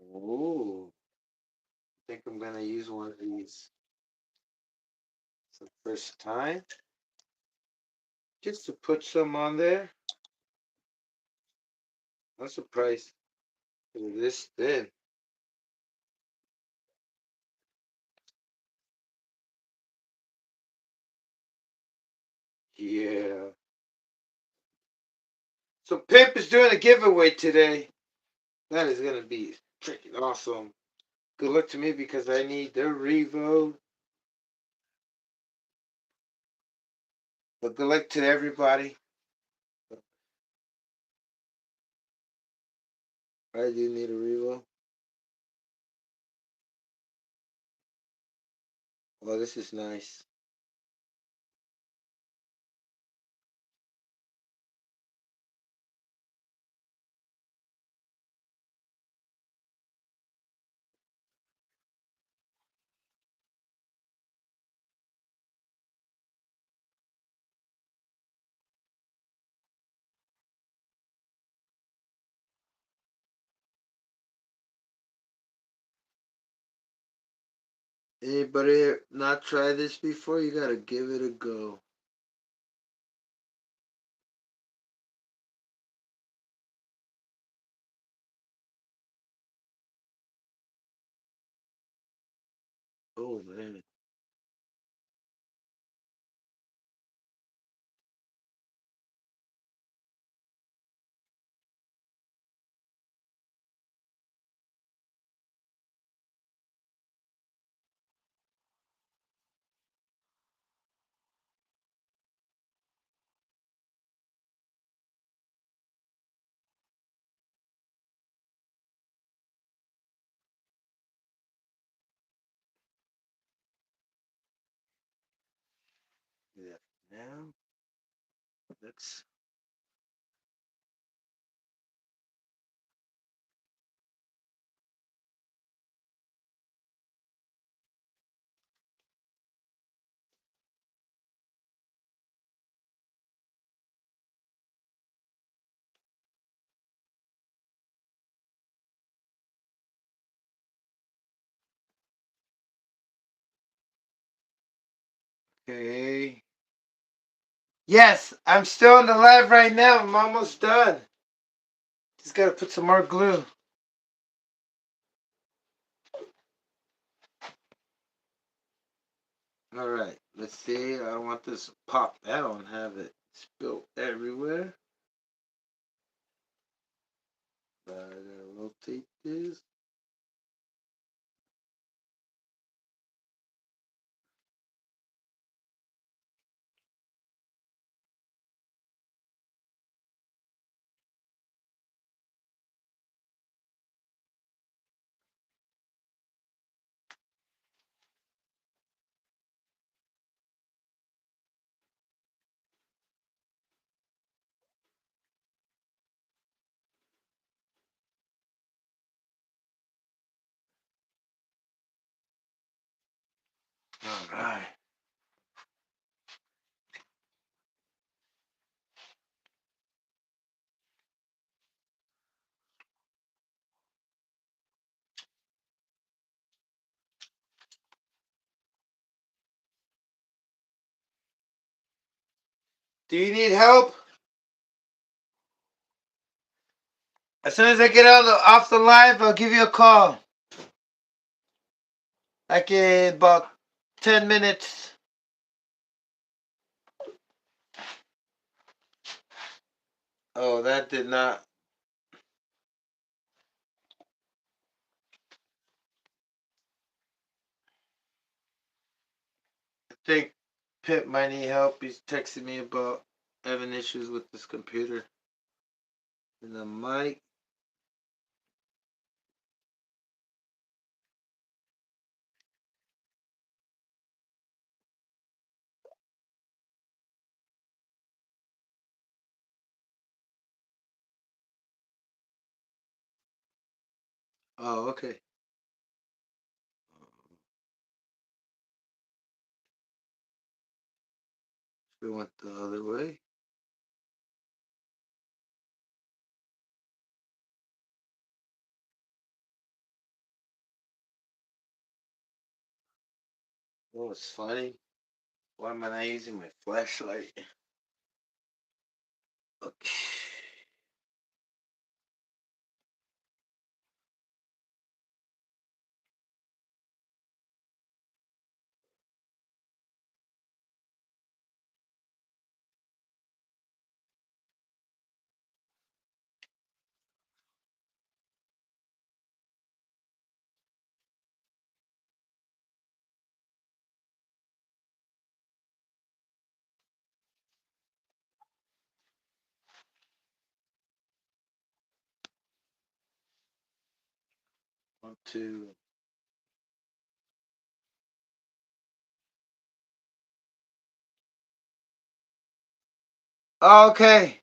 Ooh. I think I'm gonna use one of these. It's the first time. Just to put some on there. I'm surprised they're this thin. Yeah. So Pimp is doing a giveaway today. That is gonna be freaking awesome. Good luck to me because I need the Revo. But good luck to everybody. I do need a Revo. Oh, this is nice. Anybody not tried this before? You gotta give it a go. Oh man. Yeah. Now let's. Okay. Yes, I'm still on the live right now. I'm almost done. Just gotta put some more glue. All right. Let's see. I don't want this to pop out and have it spill everywhere. I gotta rotate this. All right. Do you need help? As soon as I get off the live, I'll give you a call. Like in about 10 minutes. Oh, that did not. I think Pip might need help. He's texting me about having issues with this computer. And the mic. Oh, okay. We went the other way. Oh, it's funny. Why am I not using my flashlight? Okay. One, two. Okay.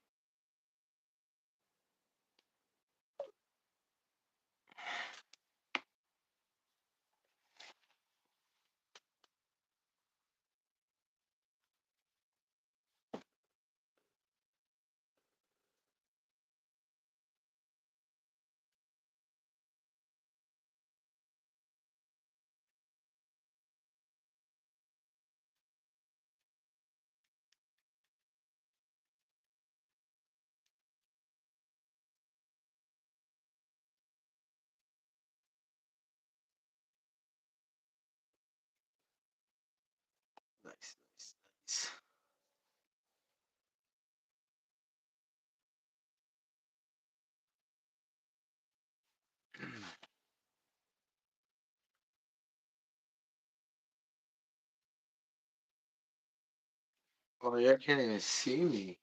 Oh, you can't even see me.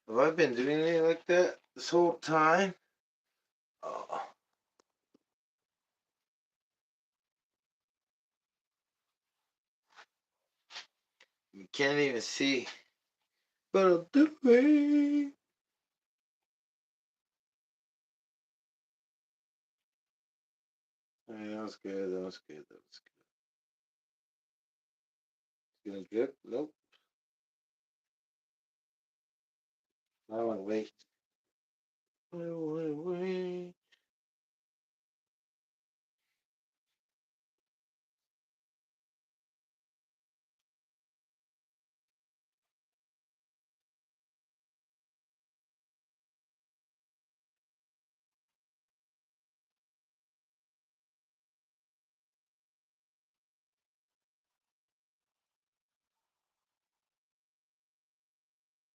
Have I been doing it like that this whole time? Oh, you can't even see. But I'm doing. Alright, that was good. That was good. That was good. Feeling good? Nope. I want to wait. I want to wait.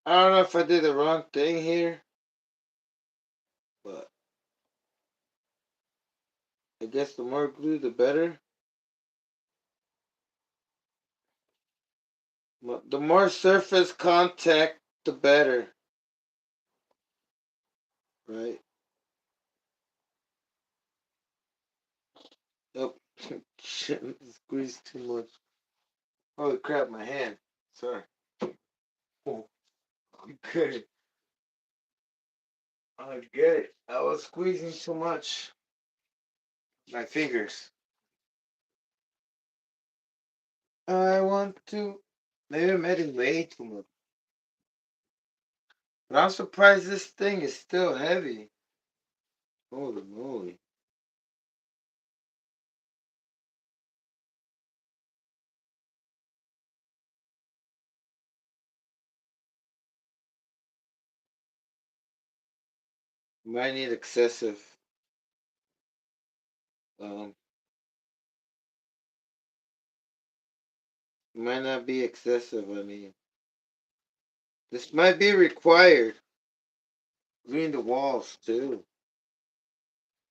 I don't know if I did the wrong thing here, but I guess the more glue, the better. The more surface contact, the better. Right? Yep. Shit, squeeze too much. Holy crap, my hand. Sorry. Oh, I get it. I get it. I was squeezing too much. My fingers. I want to. Maybe I'm adding way too much. But I'm surprised this thing is still heavy. Holy moly. Might need excessive. Um, might not be excessive. I mean, this might be required. Clean the walls too.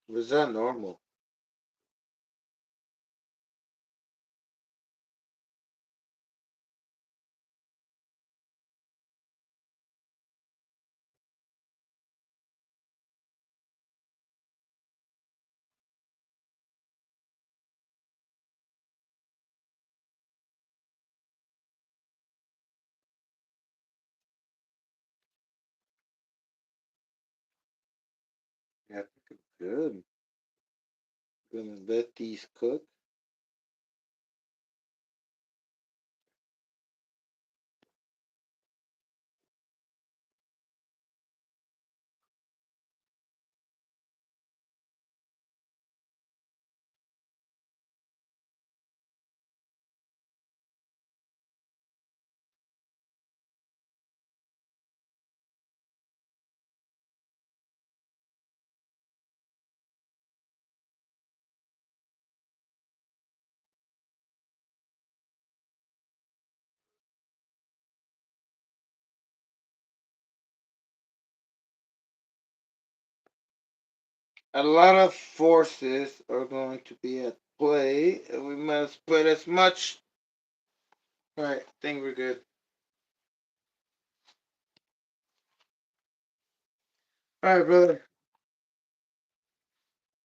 Or is that normal? Yeah, I think it's good. Gonna let these cook. A lot of forces are going to be at play, and we must put as much. Alright, I think we're good. Alright, brother.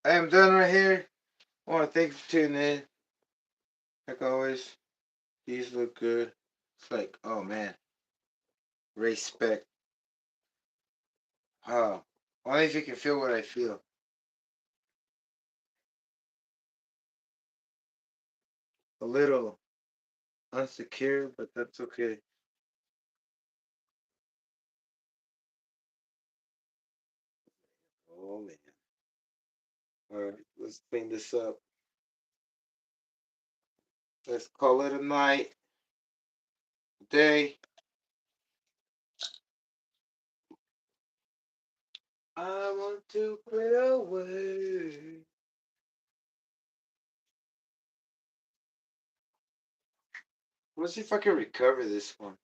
I am done right here. I want to thank you for tuning in. Like always, these look good. It's like, oh man, respect. Oh, only if you can feel what I feel. A little unsecure, but that's okay. Oh man. Alright, let's clean this up. Let's call it a night, day. I want to get away. Let's see if I can recover this one.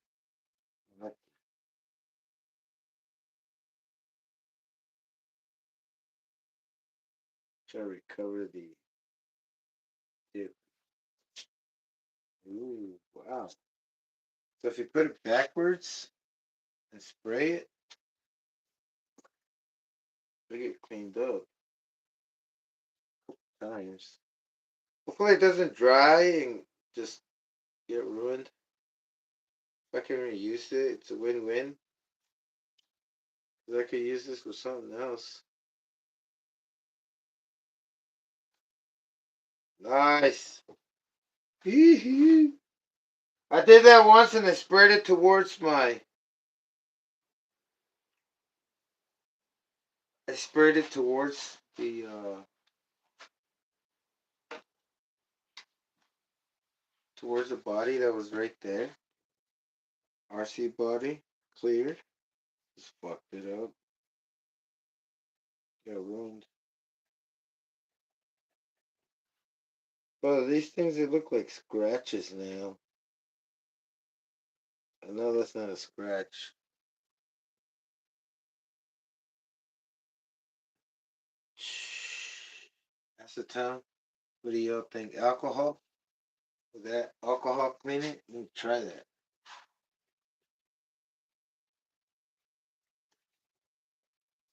Try to recover the dip. Ooh, wow. So if you put it backwards and spray it, we get cleaned up times. Hopefully it doesn't dry and just get ruined. If I can reuse it, it's a win-win. Because I could use this with something else. Nice. I did that once and I sprayed it towards my... I sprayed it towards the body that was right there. RC body. Cleared. Just fucked it up. Got ruined. But these things, they look like scratches now. I know that's not a scratch. Acetone. What do y'all think? Alcohol? Would that alcohol clean it? Let me try that.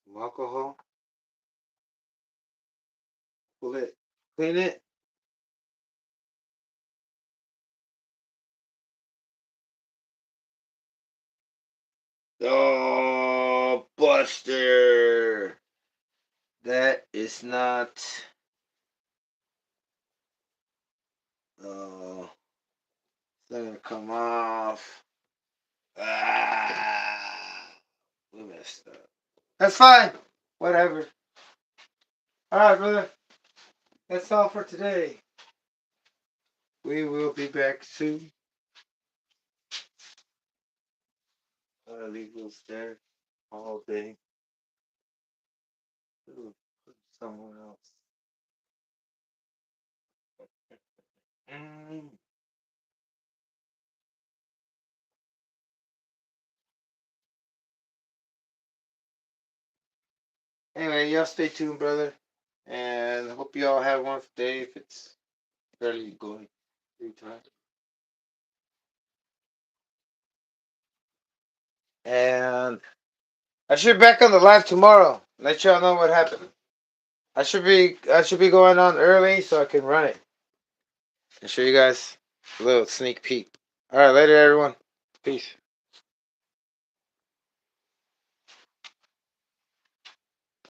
Some alcohol. Will it clean it? Oh, Buster. That is not. Oh, it's not gonna come off. Ah, we messed up. That's fine. Whatever. All right, brother. That's all for today. We will be back soon. Leave those there all day. Ooh, put somewhere else. Mm. Anyway, y'all stay tuned, brother. And hope you all have a wonderful day if it's barely going through time. And I should be back on the live tomorrow. Let y'all know what happened. I should be going on early so I can run it. And show you guys a little sneak peek. Alright, later everyone. Peace.